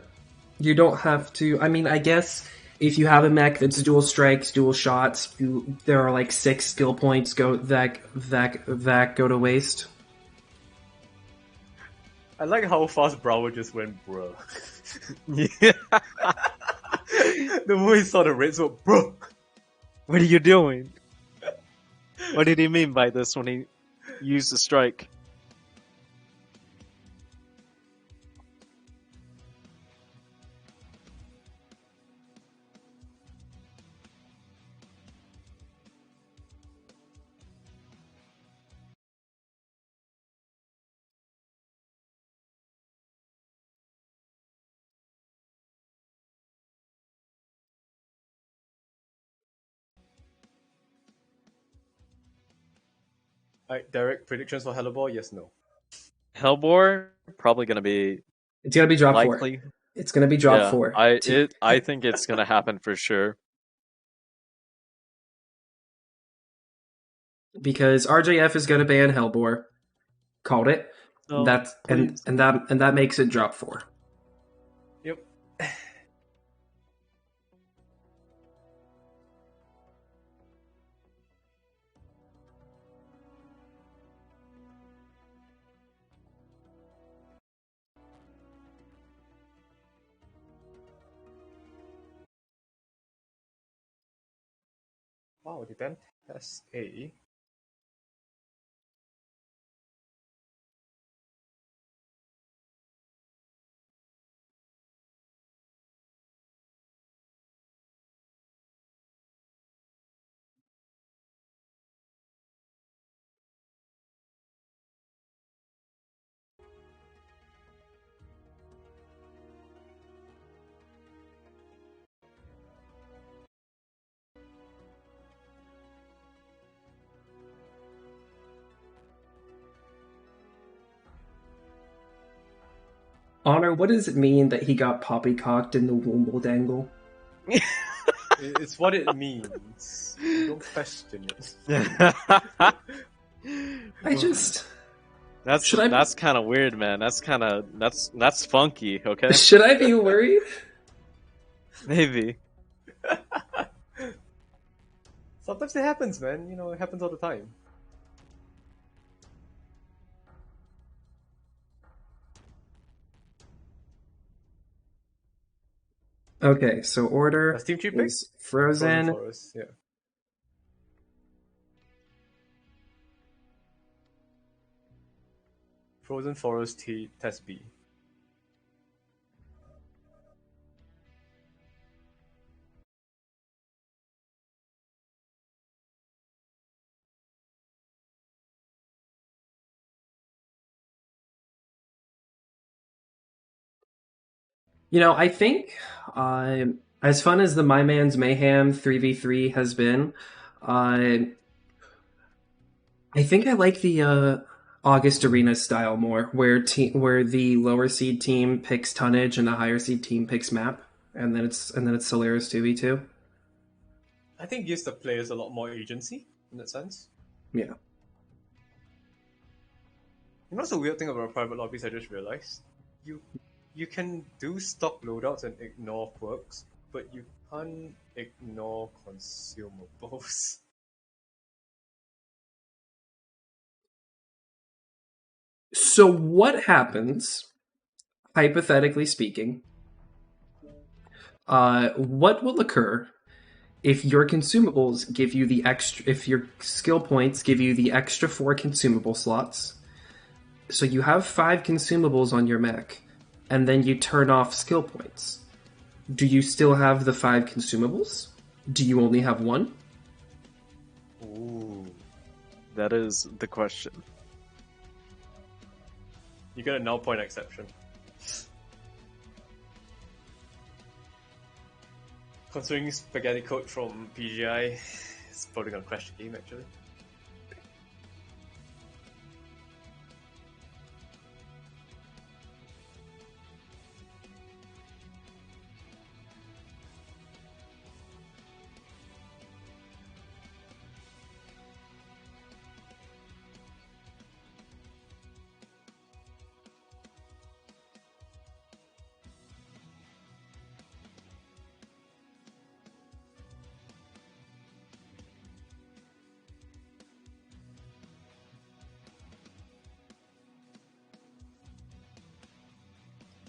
you don't have to. I mean, I guess if you have a mech that's dual strikes, dual shots, there are like 6 skill points that go to waste. I like how fast Brower just went, bruh. Yeah. The moment he saw the red smoke, bro. What are you doing? What did he mean by this when he used the strike? Alright, Derek, predictions for Hellebore? Yes, no. Hellbore probably gonna be It's gonna be drop 4. likely. It's gonna be drop Yeah, 4. I think it's gonna happen for sure. Because RJF is gonna ban Hellbore. Called it. No, That's please. and that makes it drop 4. Yep. Wow, the Ben has a. Honor, what does it mean that he got poppycocked in the Womble dangle? It's what it means. Don't question it. I just That's Should I- that's kind of weird, man. That's funky. Okay, should I be worried? maybe. Sometimes it happens, man. You know, it happens all the time. Okay, so order Does Team Tree pick? is Frozen. Forest, yeah. Frozen Forest T Test B. I think as fun as the Mymanz Mayhem 3v3 has been, uh, I think I like the August Arena style more, where the lower seed team picks tonnage and the higher seed team picks map, and then it's Solaris 2v2. I think it gives the players a lot more agency in that sense. Yeah. You know what's the weird thing about private lobbies I just realized? You can do stock loadouts and ignore quirks, but you can't ignore consumables. So what happens, hypothetically speaking, what will occur if your consumables give you the extra, if your skill points give you the extra 4 consumable slots? So you have 5 consumables on your mech, and then you turn off skill points. Do you still have the 5 consumables? Do you only have 1? Ooh. That is the question. You get a null point exception. Considering spaghetti code from PGI, it's probably gonna crash the game actually.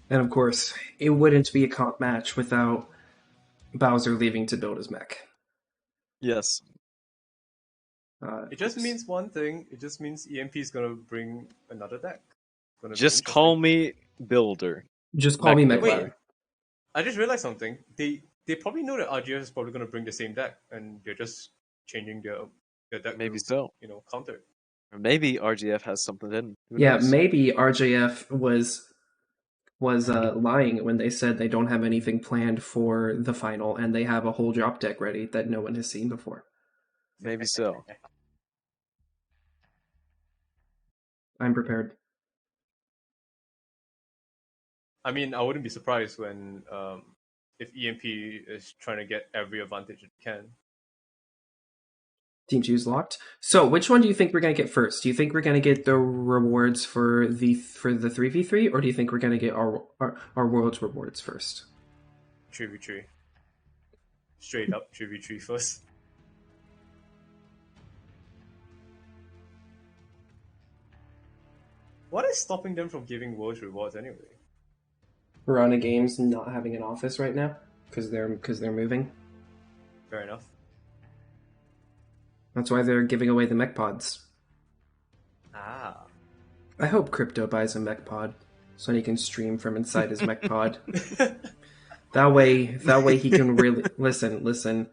And of course, it wouldn't be a comp match without Bowser leaving to build his mech. Yes. It just means one thing. It just means EMP is gonna bring another deck. Just call me Builder. Just call me Mech mech Wait, builder. I just realized something. They probably know that RGF is probably gonna bring the same deck, and they're just changing their deck. Maybe to, so. Counter. Or maybe RGF has something in. Who Yeah, knows? maybe RJF was lying when they said they don't have anything planned for the final, and they have a whole drop deck ready that no one has seen before. Maybe so. I'm prepared. I mean, I wouldn't be surprised when if EMP is trying to get every advantage it can. Team 2 is locked. So, which one do you think we're going to get first? Do you think we're going to get the rewards for the 3v3, or do you think we're going to get our world's rewards first? 3v3. Straight up 3v3 first. What is stopping them from giving world's rewards anyway? Piranha Games not having an office right now because they're moving. Fair enough. That's why they're giving away the mech pods. Ah. I hope Crypto buys a mech pod so he can stream from inside his mech pod. That way he can really listen.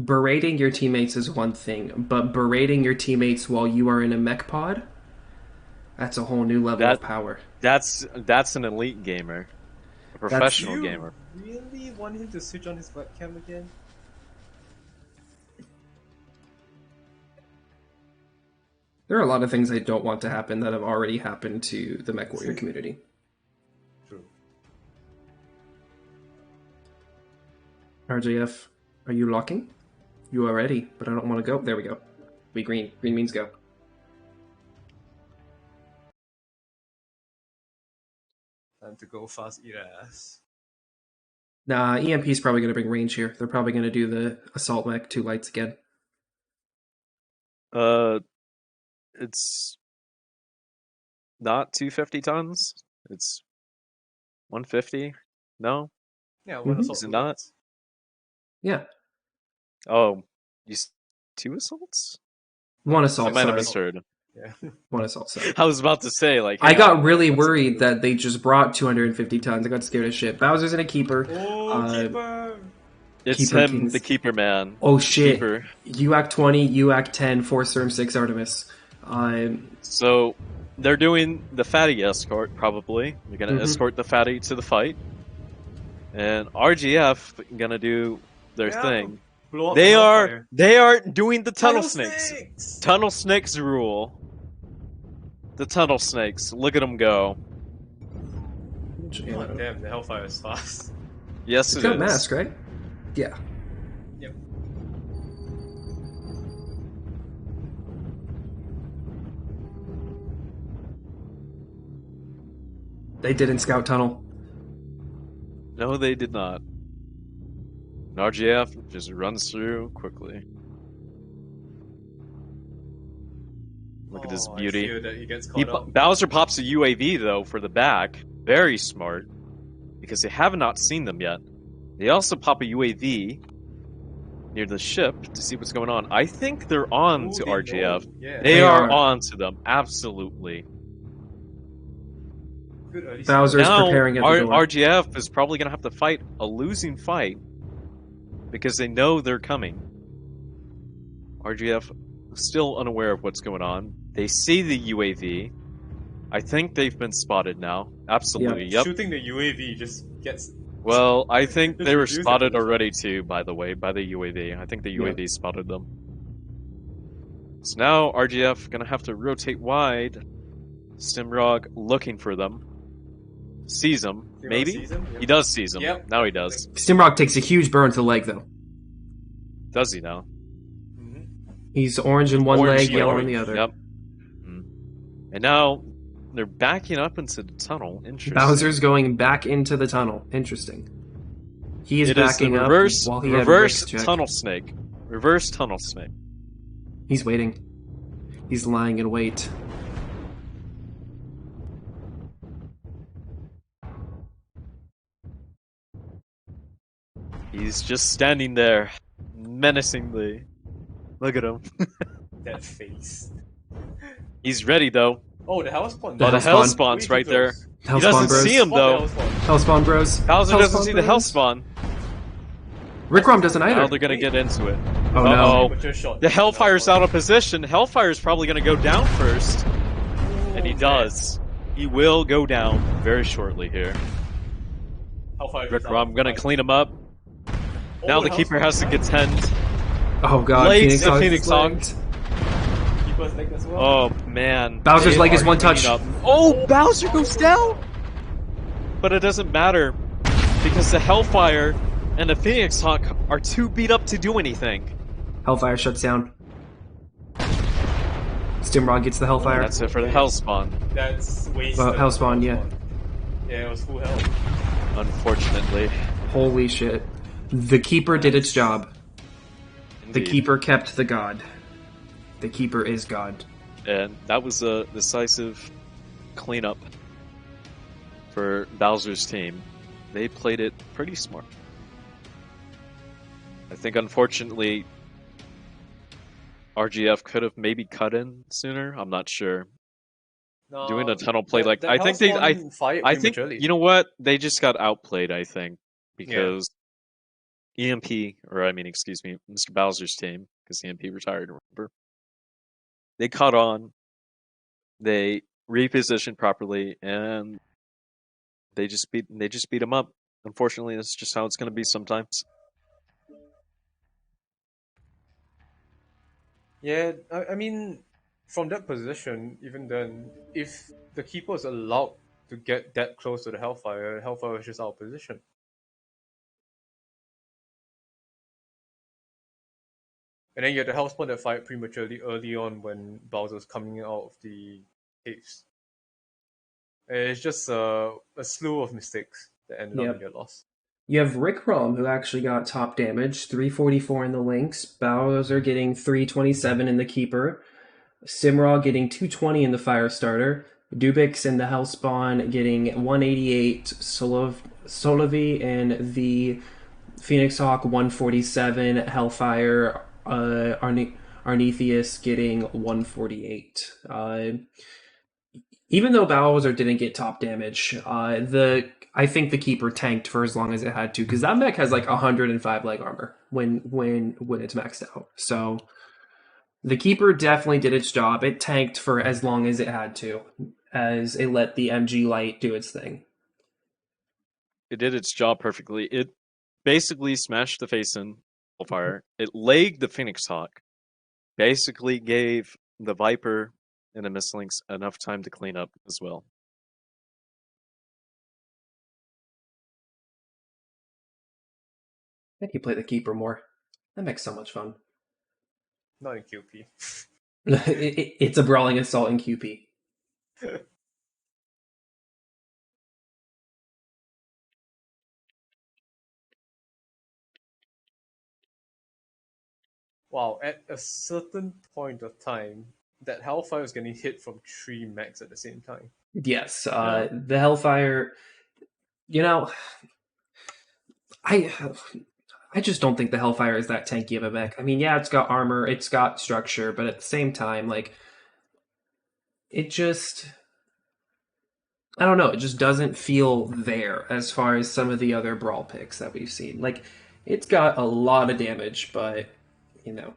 Berating your teammates is one thing, but berating your teammates while you are in a mech pod, that's a whole new level of power. That's an elite gamer. A professional gamer. Do you really want him to switch on his webcam again? There are a lot of things I don't want to happen that have already happened to the mech warrior community. True. RJF, are you locking? You are ready, but I don't want to go. There we go. We green. Green means go. Time to go fast, eat ass. Nah, EMP's probably going to bring range here. They're probably going to do the assault mech 2 lights again. It's not 250 tons. It's 150. No, Yeah, one assault. is it not? Yeah. Oh, two assaults? One I assault. might have Sorry. misheard. Yeah. One assault. Sorry. I was about to say, like, I hang got on, really what's worried the- that they just brought 250 tons. I got scared as shit. Bowser's in a keeper. Oh, keeper! It's Keeper him, Kings. the keeper man. Oh shit. Keeper. UAC 20, UAC 10, 4 Serm 6 Artemis. So they're doing the fatty escort, probably. They're gonna Mhm. escort the fatty to the fight. And RGF gonna do their Yeah, thing. blow up the Hellfire. They are doing the tunnel snakes. snakes. Tunnel snakes rule. The tunnel snakes. Look at them go. God damn, the Hellfire is fast. Yes, It's it got is. mask, right? Yeah. Yep. They didn't scout tunnel. No, they did not. And RGF just runs through quickly. Look at this I beauty. fear that he gets caught up. Bowser pops a UAV though for the back. Very smart. Because they have not seen them yet. They also pop a UAV near the ship to see what's going on. I think they're on Ooh, to they RGF. know. Yeah. They They are are. on to them. Absolutely. Good early Bowser's Now, preparing at the door. RGF is probably going to have to fight a losing fight because they know they're coming. RGF is still unaware of what's going on. They see the UAV. I think they've been spotted now. Absolutely. Yep. Shooting the UAV just gets. Well, I think Just they were reduce it spotted to the already too, by the way, by the UAV. I think the Yeah. UAV spotted them. So now RGF gonna have to rotate wide. Stimrog looking for them. Sees them, maybe? Sees him? Yep. He does seize them. Yep. Now he does. Stimrock takes a huge burn to the leg, though. Does he now? Mhm. He's orange in one Orange, leg, yeah, yellow in orange. the other. Yep. And now they're backing up into the tunnel. Interesting. Bowser's going back into the tunnel. Interesting. He is It is the backing up reverse, while he had reverse Rick's check. tunnel snake. Reverse tunnel snake. He's waiting. He's lying in wait. He's just standing there, menacingly. Look at him. That face. He's ready though. Oh, the Hellspawn. The Oh, the Hellspawn. hell spawn's Way right too there. close. He Hellspawn doesn't bros. see him though. Spot the Hellspawn. Hellspawn bros. Bowser doesn't Hellspawn see the bros. hellspawn. Rickrom doesn't Now either. they're gonna get into it. Oh Uh-oh. no. Butcher shot. The Hellfire's out of position. Hellfire's probably gonna go down first. And he does. He will go down very shortly here. Hellfire. Rick Rom gonna clean him up. Now the keeper has to contend. Oh god. Legs Hawk and Phoenix is Hawk. legged. Keeper's leg as well. Oh man. Bowser's They leg is are one touch. cleaning up. Oh, Bowser goes down! But it doesn't matter because the Hellfire and the Phoenix Hawk are too beat up to do anything. Hellfire shuts down. Stimrod gets the Hellfire. That's it for the Hellspawn. That's wasted. Hellspawn, yeah. Yeah, it was full health. Unfortunately. Holy shit. The Keeper did its job. The Indeed. Keeper kept the God. The Keeper is God. And that was a decisive cleanup for Bowser's team. They played it pretty smart. I think, unfortunately, RGF could have maybe cut in sooner. I'm not sure. No, Doing a tunnel play like the I think they, Hellspawn fired I think prematurely. you know what they just got outplayed. I think because EMP, or I mean, excuse me, Mr. Bowser's team, because EMP retired. Remember, they caught on. They repositioned properly, and they just beat him up. Unfortunately, that's just how it's going to be sometimes. Yeah, I mean, from that position, even then, if the keeper is allowed to get that close to the Hellfire is just out of position. And then you had the Hellspawn that fired prematurely early on when Bowser was coming out of the caves. And it's just a slew of mistakes that ended up Yep. in their loss. You have Rick Rom, who actually got top damage, 344 in the Lynx. Bowser getting 327 in the Keeper. Simrog getting 220 in the Firestarter. Dubix and the Hellspawn getting 188. Solovi and the Phoenix Hawk 147. Hellfire Arnetheus getting 148. Even though Bowser didn't get top damage, I think the Keeper tanked for as long as it had to, because that mech has like 105 leg armor when it's maxed out. So the Keeper definitely did its job. It tanked for as long as it had to, as it let the MG light do its thing. It did its job perfectly. It basically smashed the face in Hellfire. It lagged the Phoenix Hawk. Basically gave the Viper and the Mistlings enough time to clean up as well. I think you play the keeper more. That makes so much fun. Not in QP. It's a brawling assault in QP. Wow, at a certain point of time, that Hellfire is getting hit from 3 mechs at the same time. Yes, Yeah. the Hellfire. You know, I I just don't think the Hellfire is that tanky of a mech. I mean, yeah, it's got armor, it's got structure, but at the same time, like it just I don't know, it just doesn't feel there as far as some of the other brawl picks that we've seen. Like it's got a lot of damage, but you know,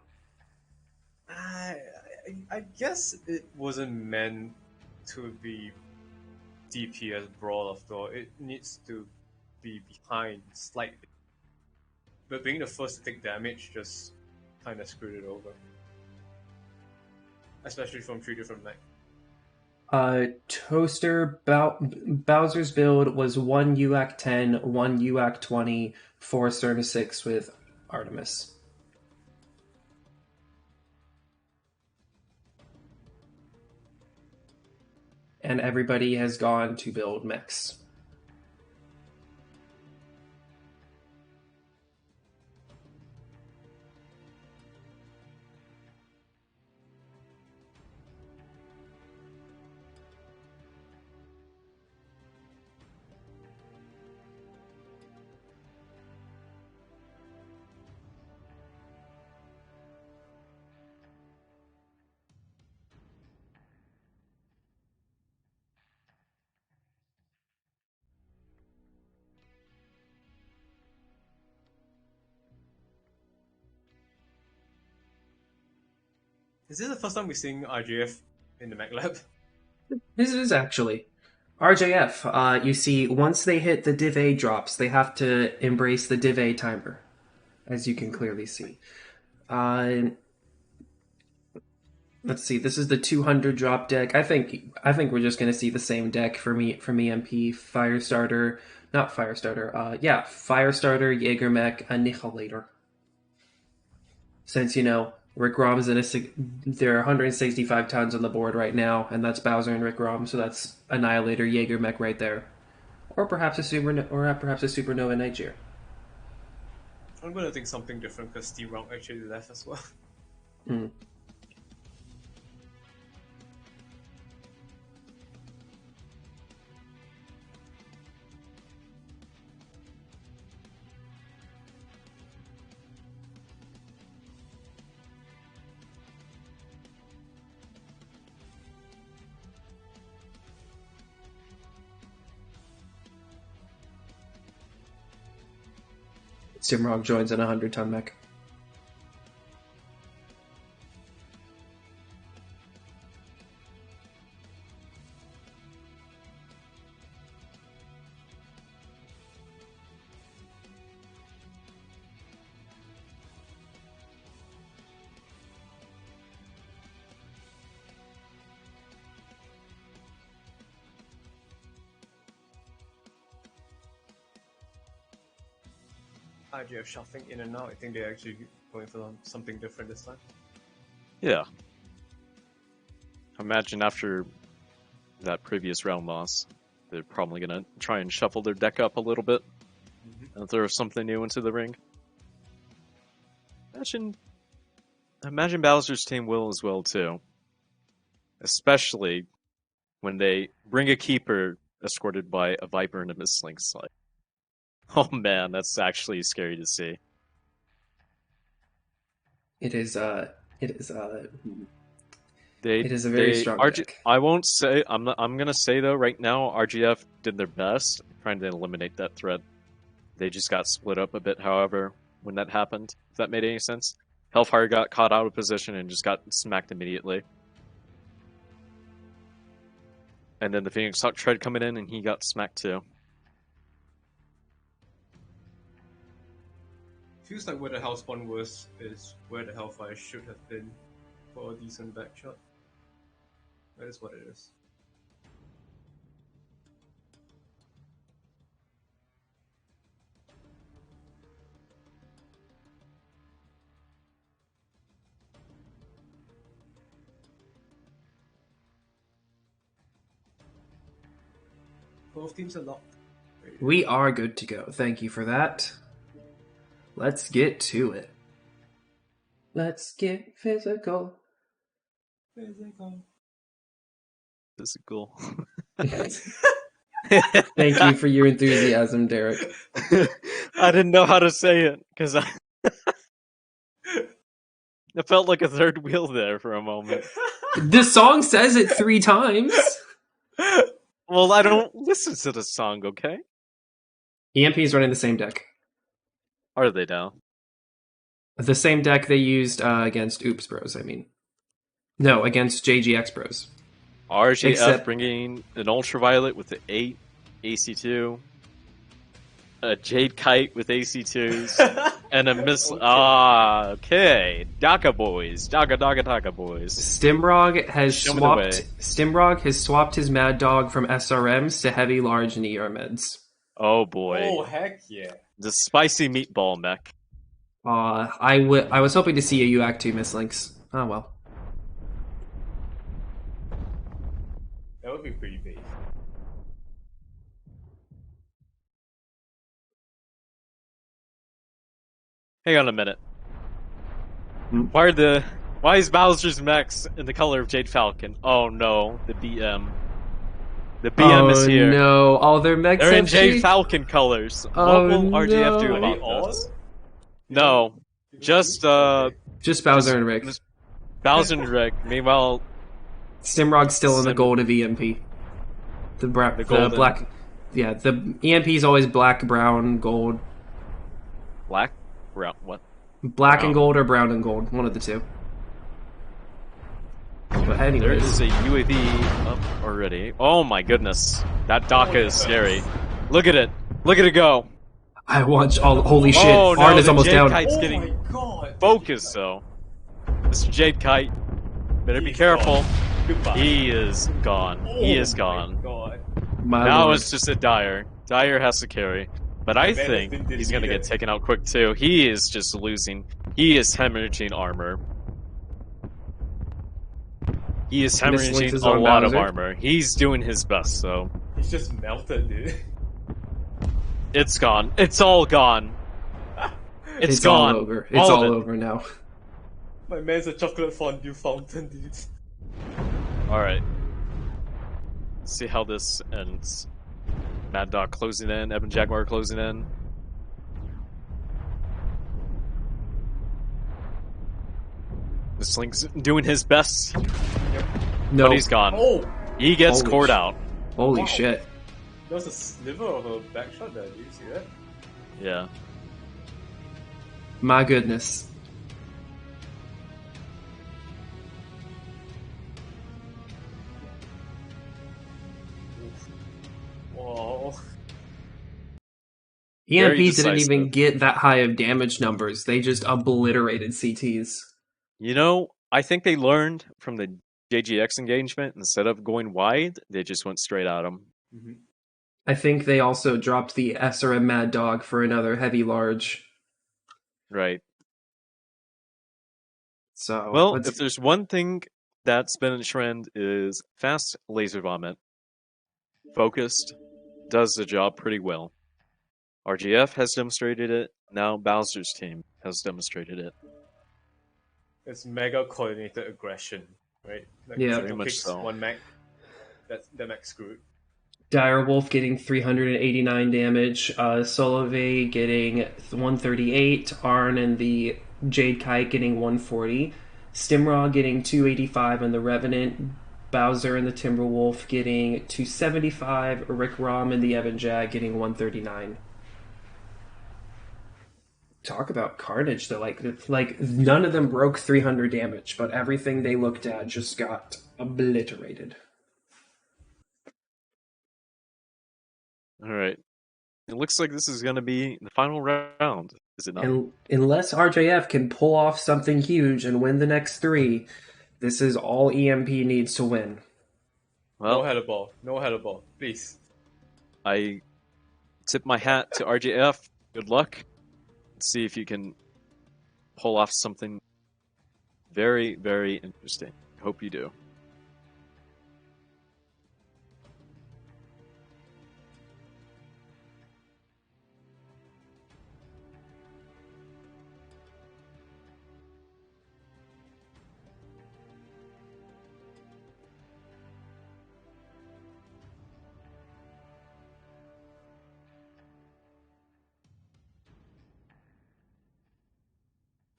I guess it wasn't meant to be DPS brawl after all. It needs to be behind slightly. But being the first to take damage just kind of screwed it over. Especially from 3 different mechs. Toaster Bowser's build was one UAC 10, one UAC 20, 4 Cerna 6 with Artemis. And everybody has gone to build mechs. Is this the first time we're seeing RJF in the mech lab? This is actually RJF. You see, once they hit the Div A drops, they have to embrace the Div A timer, as you can clearly see. Let's see. This is the 200 drop deck. I think we're just gonna see the same deck for me from EMP Firestarter, not Firestarter. Yeah, Firestarter, Jaegermech, Annihilator. Since Rick Rom's there are 165 tons on the board right now, and that's Bowser and Rick Rom, so that's Annihilator, Jaegermech right there, or perhaps a Supernova Nigeria. I'm gonna think something different because Steam Rock actually left as well. Mm. Simrog joins in a 100-ton mech. RJF shuffling in and out. I think they're actually going for something different this time. Yeah. Imagine after that previous round loss, they're probably going to try and shuffle their deck up a little bit and throw something new into the ring. Imagine Bowser's team will as well, too. Especially when they bring a keeper escorted by a Viper and a Mistling Slide. Oh man, that's actually scary to see. It is a They, very strong deck. I won't say. I'm gonna say though, right now, RGF did their best trying to eliminate that threat. They just got split up a bit. However, when that happened, if that made any sense, Hellfire got caught out of position and just got smacked immediately. And then the Phoenix Hawk tried coming in, and he got smacked too. Feels like where the Hellspawn was is where the Hellfire should have been for a decent backshot. That is what it is. Both teams are locked. We are good to go. Thank you for that. Let's get to it. Let's get physical. Physical. Thank you for your enthusiasm, Derek. I didn't know how to say it because it felt like a third wheel there for a moment. The song says it 3 times. Well, I don't listen to the song, okay? EMP is running the same deck. Are they now? The same deck they used against Oops Bros, I mean. No, against JGX Bros. RJF Except- bringing an Ultraviolet with the 8 AC2, a Jade Kite with AC2s, and a missile. Okay. Okay. Daka boys. Daka boys. Stimrog has Show me the way. swapped his Mad Dog from SRMs to heavy large and ER meds. Oh boy. Oh heck yeah! The spicy meatball mech. I was hoping to see a UAC 2 mislinks. Oh well. That would be pretty big. Hang on a minute. Hmm? Why is Bowser's mechs in the color of Jade Falcon? Oh no, the BM. The BM is here. No, all their mechs They're in have Jade cheat. Falcon colors. Oh, What will RGF do no. Are they about all? this? No, just Just Bowser and Rick. just Bowser and Rick. Meanwhile, Stimrog's still in the Sim- gold of EMP. The golden. black. Yeah, the EMP is always black, brown, gold. black, brown, what? Black Brown. and gold or brown and gold. One of the two. But There anyways. is a UAV up already. Oh my goodness, that Daka is scary. Look at it. Look at it go. I watch all. Holy shit! Oh, no, Arn is the almost Jade down. Kite- It's Oh getting my god! Focus though. Mr. Jade Kite. Better be He's careful. gone. Goodbye. He is gone. He is Oh gone. my god. My Now lord. it's just a Dyer. Dyer has to carry. But I Man has think been he's gonna get defeated. taken out quick too. He is just losing. He is hemorrhaging armor. He is Mislinks hemorrhaging is a on lot of Bowser. armor. He's doing his best though. He's just melted, dude. It's gone. It's all gone. It's gone. all over. It's all of it. over now. My man's a chocolate fondue fountain, dude. Alright. See how this ends. Mad Dog closing in, Ebon Jaguar closing in. This Link's doing his best, No. but he's gone. Oh! He gets Holy cored sh- out. Holy Wow. shit! There was a sliver of a backshot there, do you see that? Yeah. My goodness. Whoa. Very EMP didn't even decisive. get that high of damage numbers. They just obliterated CTs. You know, I think they learned from the JGX engagement. Instead of going wide, they just went straight at him. Mm-hmm. I think they also dropped the SRM Mad Dog for another heavy large. Right. So Well, let's- if there's one thing that's been a trend is fast laser vomit. Focused, does the job pretty well. RGF has demonstrated it. Now Bowser's team has demonstrated it. It's mega coordinated aggression, right? Like Yeah. if Very you much pick so. one mech, that mech's screwed. Direwolf getting 389 damage, Solove getting 138, Arn and the Jade Kite getting 140, Stimrog getting 285, and the Revenant, Bowser and the Timberwolf getting 275, Rick Rom and the Evan Jag getting 139. Talk about carnage though, like none of them broke 300 damage, but everything they looked at just got obliterated. All right. It looks like this is going to be the final round. Is it not? And unless RJF can pull off something huge and win the next three, this is all EMP needs to win. No Well, header ball. No header ball. Please. I tip my hat to RJF. Good luck. Let's see if you can pull off something very, very interesting. Hope you do.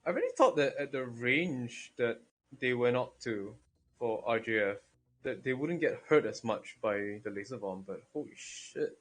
I really thought that at the range that they went up to for RJF, that they wouldn't get hurt as much by the laser bomb, but holy shit.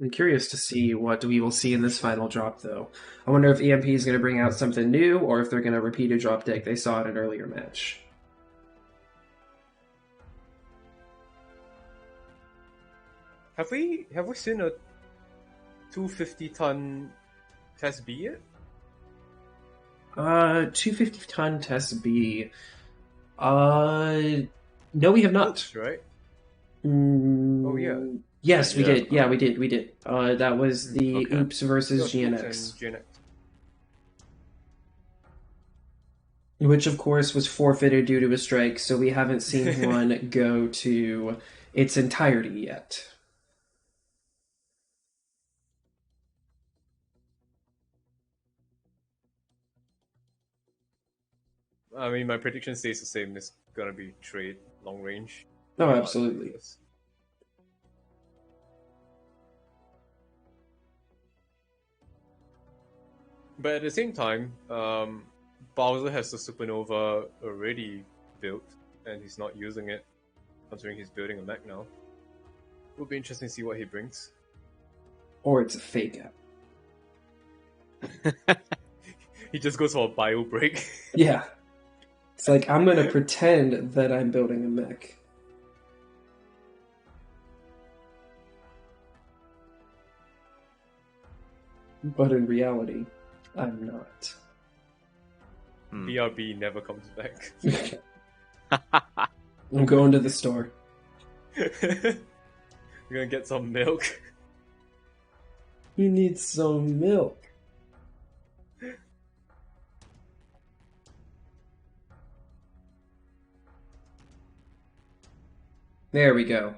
I'm curious to see what we will see in this final drop, though. I wonder if EMP is going to bring out something new, or if they're going to repeat a drop deck they saw in an earlier match. Have we seen a 250-ton Test B yet? 250-ton Test B. No, we have not. Oops, right? Oh yeah. Yes, we Yeah. did. Yeah, we did. We did. That was the Okay. Oops versus Oops GNX, and GNX. which of course was forfeited due to a strike. So we haven't seen one go to its entirety yet. I mean, my prediction stays the same. It's gonna be trade long range. Oh, absolutely. But at the same time, Bowser has the Supernova already built, and he's not using it, considering he's building a mech now. It'll be interesting to see what he brings. Or it's a fake out. He just goes for a bio break. Yeah. It's like, I'm going to pretend that I'm building a mech. But in reality, I'm not. BRB never comes back. I'm going to the store. We're gonna get some milk. You need some milk. There we go.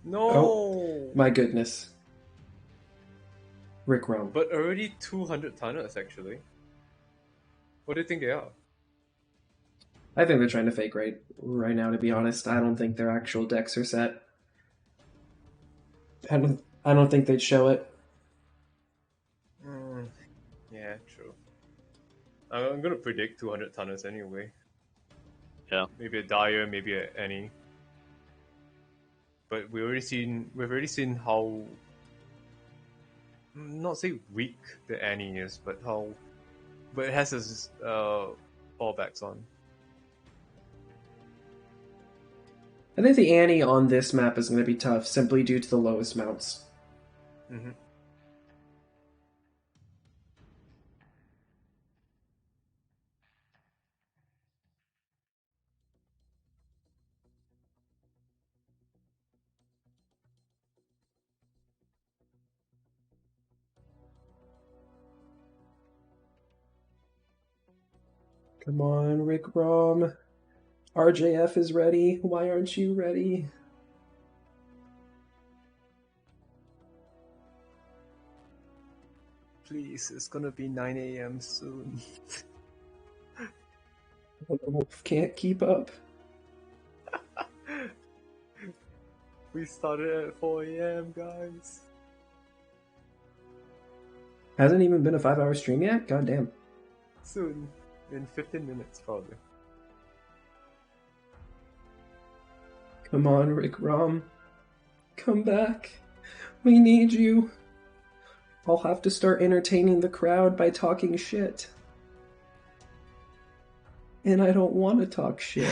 No! Oh, my goodness. Rick Rome. But already 200 tonners, actually. What do you think they are? I think they're trying to fake right now, to be honest. I don't think their actual decks are set. I don't think they'd show it. Yeah, true. I'm gonna predict 200 tonners anyway. Yeah. Maybe a Dyer, maybe a Annie. But we've already seen how, not say weak the Annie is, but it has its fallbacks on. I think the Annie on this map is going to be tough, simply due to the lowest mounts. Mm-hmm. Come on, Rick Rom. RJF is ready. Why aren't you ready? Please, it's gonna be 9 a.m. soon. The wolf can't keep up. We started at 4 a.m., guys. Hasn't even been a 5-hour stream yet? God damn. Soon. In 15 minutes, probably. Come on, Rick Rom. Come back. We need you. I'll have to start entertaining the crowd by talking shit. And I don't want to talk shit.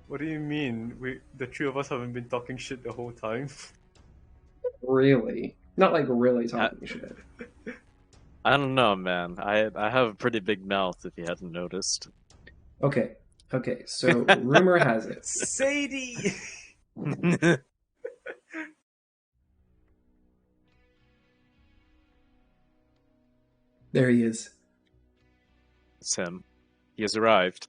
What do you mean? The three of us haven't been talking shit the whole time? Really? Not like really talking shit. I don't know, man. I have a pretty big mouth, if you hadn't noticed. Okay, so rumor has it. Sadie! There he is. It's him. He has arrived.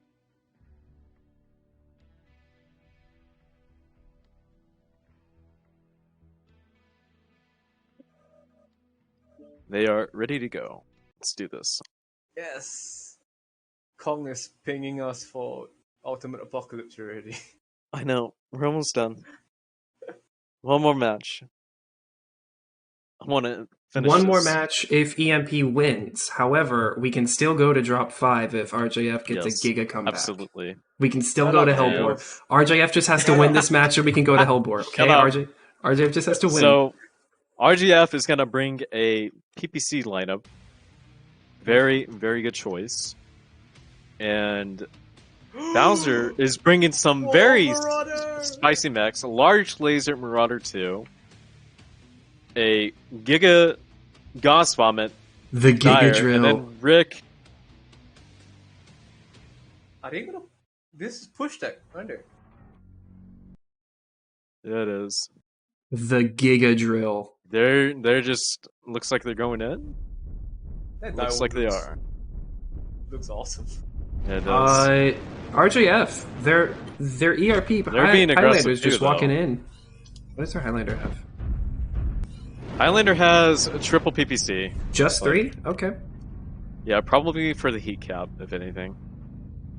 They are ready to go. Let's do this. Yes! Kong is pinging us for Ultimate Apocalypse already. I know. We're almost done. One more match. I want to finish One more this. match if EMP wins. However, we can still go to drop 5 if RJF gets Yes, a Giga comeback. Absolutely. We can still Shut go to up, Hellbore. Dale. RJF just has to win this match or we can go to Hellbore. Okay, Shut up. RJF just has to win. So, RGF is going to bring a PPC lineup. Very, very good choice. And Bowser is bringing some very Marauder! spicy mechs. A large laser Marauder 2. A Giga Gauss Vomit. The Giga Dire, Drill. and then Rick. Are they gonna... This is push tech, under. Yeah, it is. The Giga Drill. They're just... Looks like they're going in. That Looks dial like they are. Looks awesome. Yeah, it does. RJF. Their ERP. They're being aggressive Highlander's too, just though. walking in. What does their Highlander have? Highlander has a triple PPC. Just 3? Okay. Yeah, probably for the heat cap, if anything.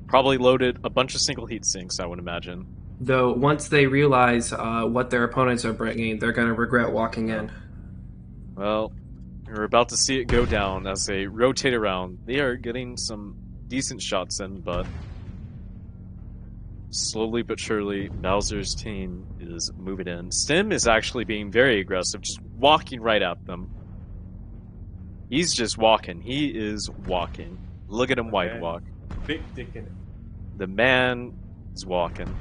Probably loaded a bunch of single heat sinks, I would imagine. Though once they realize what their opponents are bringing, they're going to regret walking in. Well, we're about to see it go down as they rotate around. They are getting some decent shots in, but slowly but surely, Bowser's team is moving in. Stim is actually being very aggressive, just walking right at them. He's just walking. He is walking. Look at him white walk. Big dick in it. The man is walking.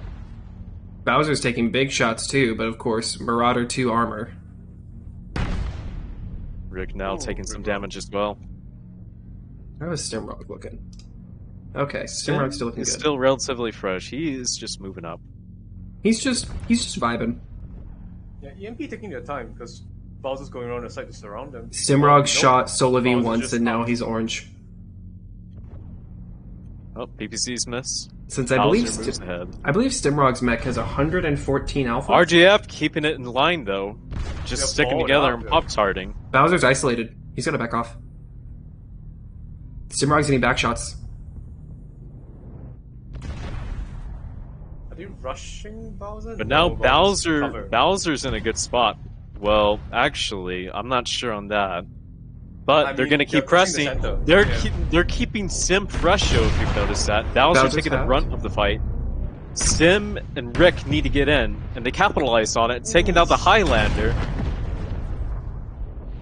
Bowser's taking big shots too, but of course, Marauder 2 armor. Rick now Oh, taking some Rick. damage as well. How is Stimrock looking? Okay, Stimrock's still looking He's good. still relatively fresh. He is just moving up. He's just vibing. Yeah, EMP taking their time because Bowser's going around the side to surround them. Stimrog Nope. shot Solovine Bowser once just and now stopped. he's orange. Oh, PPC's miss. Since I Bowser believe moves ahead. Stimrog's mech has 114 alpha. RGF keeping it in line though. Just Yeah, sticking ball it together up, and yeah. pop-tarting. Bowser's isolated. He's gonna back off. Stimrog's getting back shots. Are they rushing Bowser? But now No, Bowser's cover. Bowser's in a good spot. Well, actually, I'm not sure on that. But I they're mean, gonna they're keep pushing pressing. the center. Yeah. They're keeping Sim fresh though, if you've noticed that. Bowser's Bowser's taking the halved. brunt of the fight. Sim and Rick need to get in, and they capitalize on it, taking out the Highlander.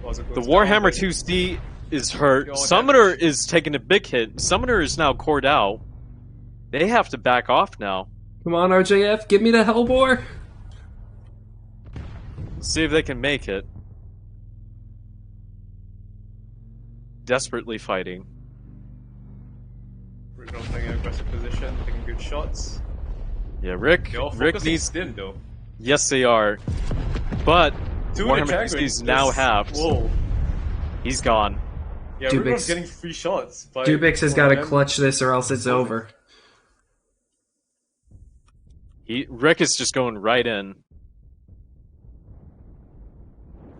Bowser The goes Warhammer down, 2C is hurt. Yo, Summoner damage. is taking a big hit. Summoner is now cored out. They have to back off now. Come on, RJF, give me the Hellbore. See if they can make it. Desperately fighting. Rick now playing an aggressive position, taking good shots. Yeah, Rick. They're all Rick focusing needs. Stim though. Yes, they are. But Two Warhammer in the tag 2C is ring. now This- halved. Whoa. He's gone. Yeah, Dubix. River's getting free shots. Dubix has got to clutch this or else it's over. Rick is just going right in.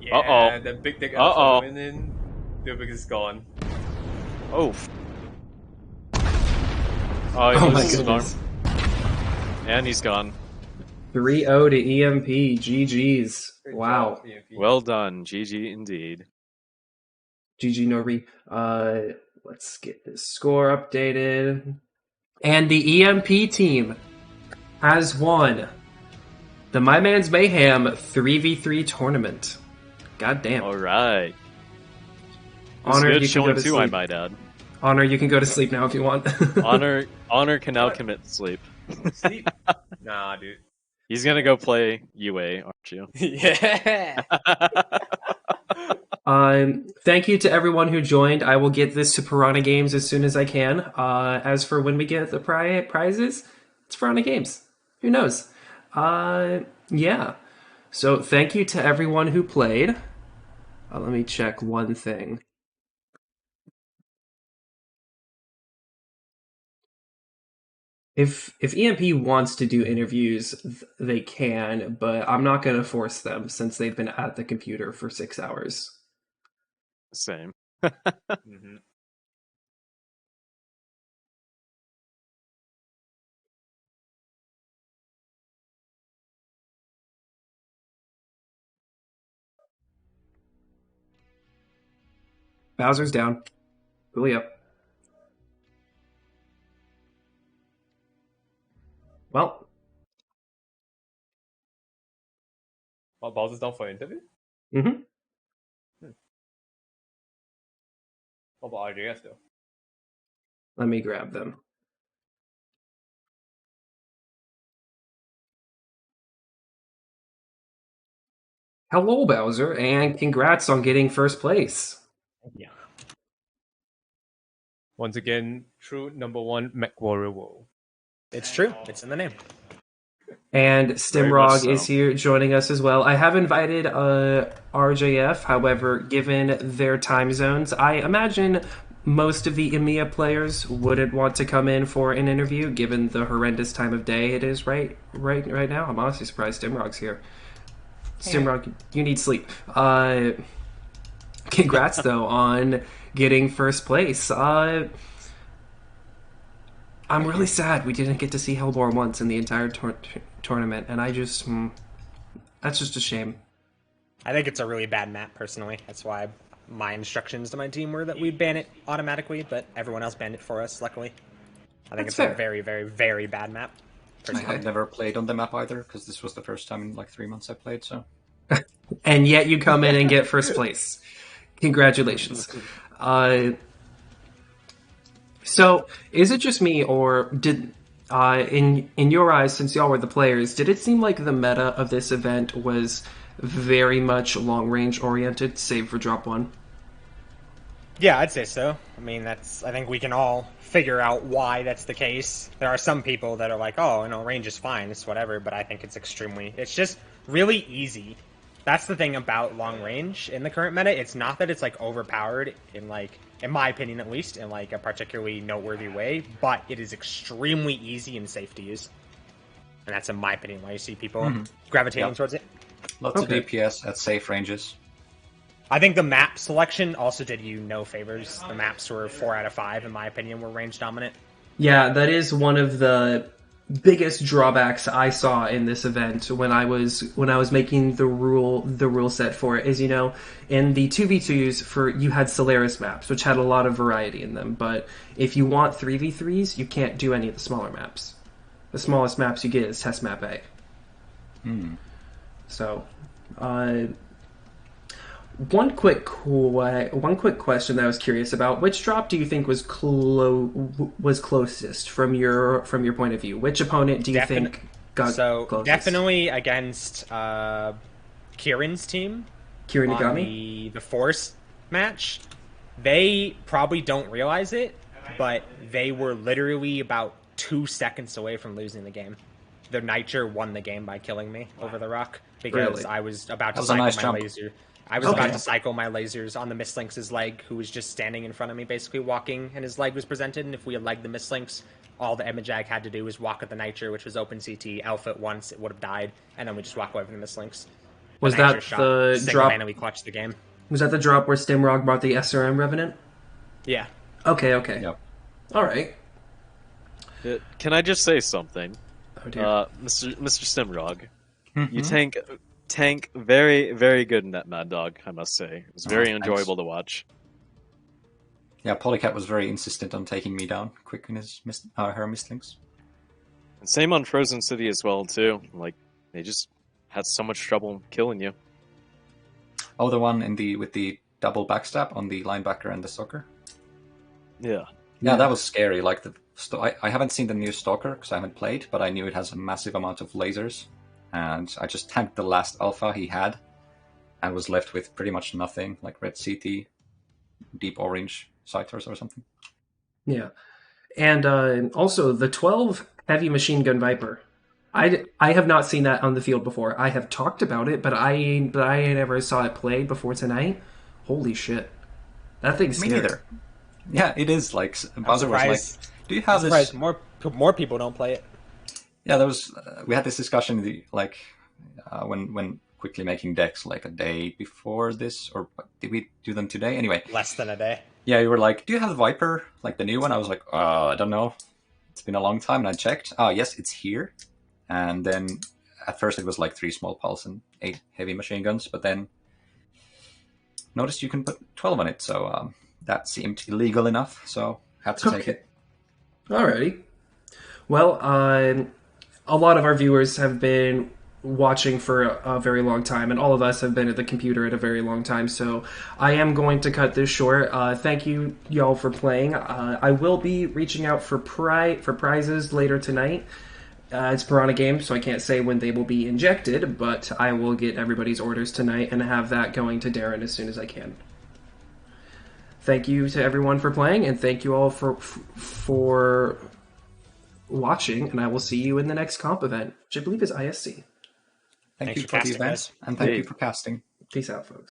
Yeah, Uh-oh. that big dick Uh-oh. alpha went in. Dubix is gone. Oh. Oh my loses an arm. goodness. And he's gone. 3-0 to EMP. GG's. Good Wow. job, EMP. Well done. GG indeed. GG Nori. Let's get this score updated. And the EMP team has won the Mymanz Mayhem 3v3 tournament. God damn. All right. Honor, good you can go showing to too, I sleep. might add. Honor, you can go to sleep now if you want. Honor can now commit to sleep. Sleep? Nah, dude. He's gonna go play UA, aren't you? Yeah. Thank you to everyone who joined. I will get this to Piranha Games as soon as I can. As for when we get the prizes, it's Piranha Games. Who knows? Yeah. So thank you to everyone who played. Let me check one thing. If EMP wants to do interviews, they can, but I'm not going to force them since they've been at the computer for 6 hours. Same. Mm-hmm. Bowser's down. Really up. Well. Oh, Bowser's down for an interview? Mm-hmm. What about RJS though? Let me grab them. Hello, Bowser, and congrats on getting first place. Yeah. Once again, true #1 Mech Warrior World. It's true. It's in the name. And Very much Stimrog so. is here joining us as well. I have invited RJF, however, given their time zones, I imagine most of the EMEA players wouldn't want to come in for an interview, given the horrendous time of day it is right now. I'm honestly surprised Stimrog's here. Stimrog, you need sleep. Congrats, though, on getting first place. I'm really sad we didn't get to see Hellbore once in the entire tournament, and that's just a shame. I think it's a really bad map, personally. That's why my instructions to my team were that we ban it automatically, but everyone else banned it for us, luckily. I think That's it's fair. a very, very, very bad map. I Personally. had never played on the map either, because this was the first time in like 3 months I played, so... And yet you come in and get first place. Congratulations. So, is it just me, or did, in your eyes, since y'all were the players, did it seem like the meta of this event was very much long-range oriented, save for drop one? Yeah, I'd say so. I mean, I think we can all figure out why that's the case. There are some people that are like, oh, range is fine, it's whatever, but I think it's just really easy. That's the thing about long range in the current meta. It's not that it's like overpowered in my opinion at least, in like a particularly noteworthy way, but it is extremely easy and safe to use. And that's in my opinion why you see people gravitating towards it. Lots Okay. of DPS at safe ranges. I think the map selection also did you no favors. The maps were 4 out of 5 in my opinion were range dominant. Yeah, that is one of the biggest drawbacks I saw in this event when I was making the rule set for it is, in the 2v2s you had Solaris maps, which had a lot of variety in them, but if you want 3v3s, you can't do any of the smaller maps. The smallest maps you get is test map A. So, one quick question that I was curious about: which drop do you think was closest from your point of view? Which opponent do you think got closest? Definitely against Kieran's team. Kieran on Nagami? the Force match. They probably don't realize it, but they were literally about 2 seconds away from losing the game. The Nitro won the game by killing me over the rock because Really? I was about to That was a cycle nice my jump. laser. I was Okay. about to cycle my lasers on the Mistlinks' leg, who was just standing in front of me, basically walking, and his leg was presented. And if we had legged the Mistlinks, all the Emajag had to do was walk at the Nitro, which was open CT, alpha at once, it would have died, and then we just walk away from the Mistlinks. Was that the drop? And we clutched the game. Was that the drop where Stimrog brought the SRM Revenant? Yeah. Okay. Yep. All right. Can I just say something? Oh dear. Mr. Stimrog, you tank very, very good in that Mad Dog, I must say. It was very enjoyable to watch. Yeah, Polycat was very insistent on taking me down quick in his her Mistlinks. And same on Frozen City as well, too. Like, they just had so much trouble killing you. Oh, the one with the double backstab on the linebacker and the stalker. Yeah. Yeah, that was scary. Like I haven't seen the new stalker because I haven't played, but I knew it has a massive amount of lasers, and I just tanked the last alpha he had, and was left with pretty much nothing, like red CT, deep orange sighters or something. Yeah. And also the 12 heavy machine gun Viper. I have not seen that on the field before. I have talked about it, but I never saw it played before tonight. Holy shit. That thing's Me scary. neither. Yeah, it is. Like Bowser was like, "Do you have I'm this?" surprised more people don't play it. Yeah, there was. We had this discussion when quickly making decks like a day before this, or did we do them today? Anyway, Less than a day. yeah, you were like, "Do you have the Viper, like the new one?" I was like, I don't know. It's been a long time," and I checked. Oh, yes, it's here. And then at first it was like 3 small pulse and 8 heavy machine guns, but then noticed you can put 12 on it, so that seemed illegal enough, so had to take it. Alrighty. Well, a lot of our viewers have been watching for a very long time, and all of us have been at the computer at a very long time, so I am going to cut this short. Thank you, y'all, for playing. I will be reaching out for prizes later tonight. It's Piranha Game, so I can't say when they will be injected, but I will get everybody's orders tonight and have that going to Darren as soon as I can. Thank you to everyone for playing, and thank you all for watching, and I will see you in the next comp event, which I believe is ISC. Thank Thanks you for for the casting, event, guys. and thank you for casting. Peace out, folks.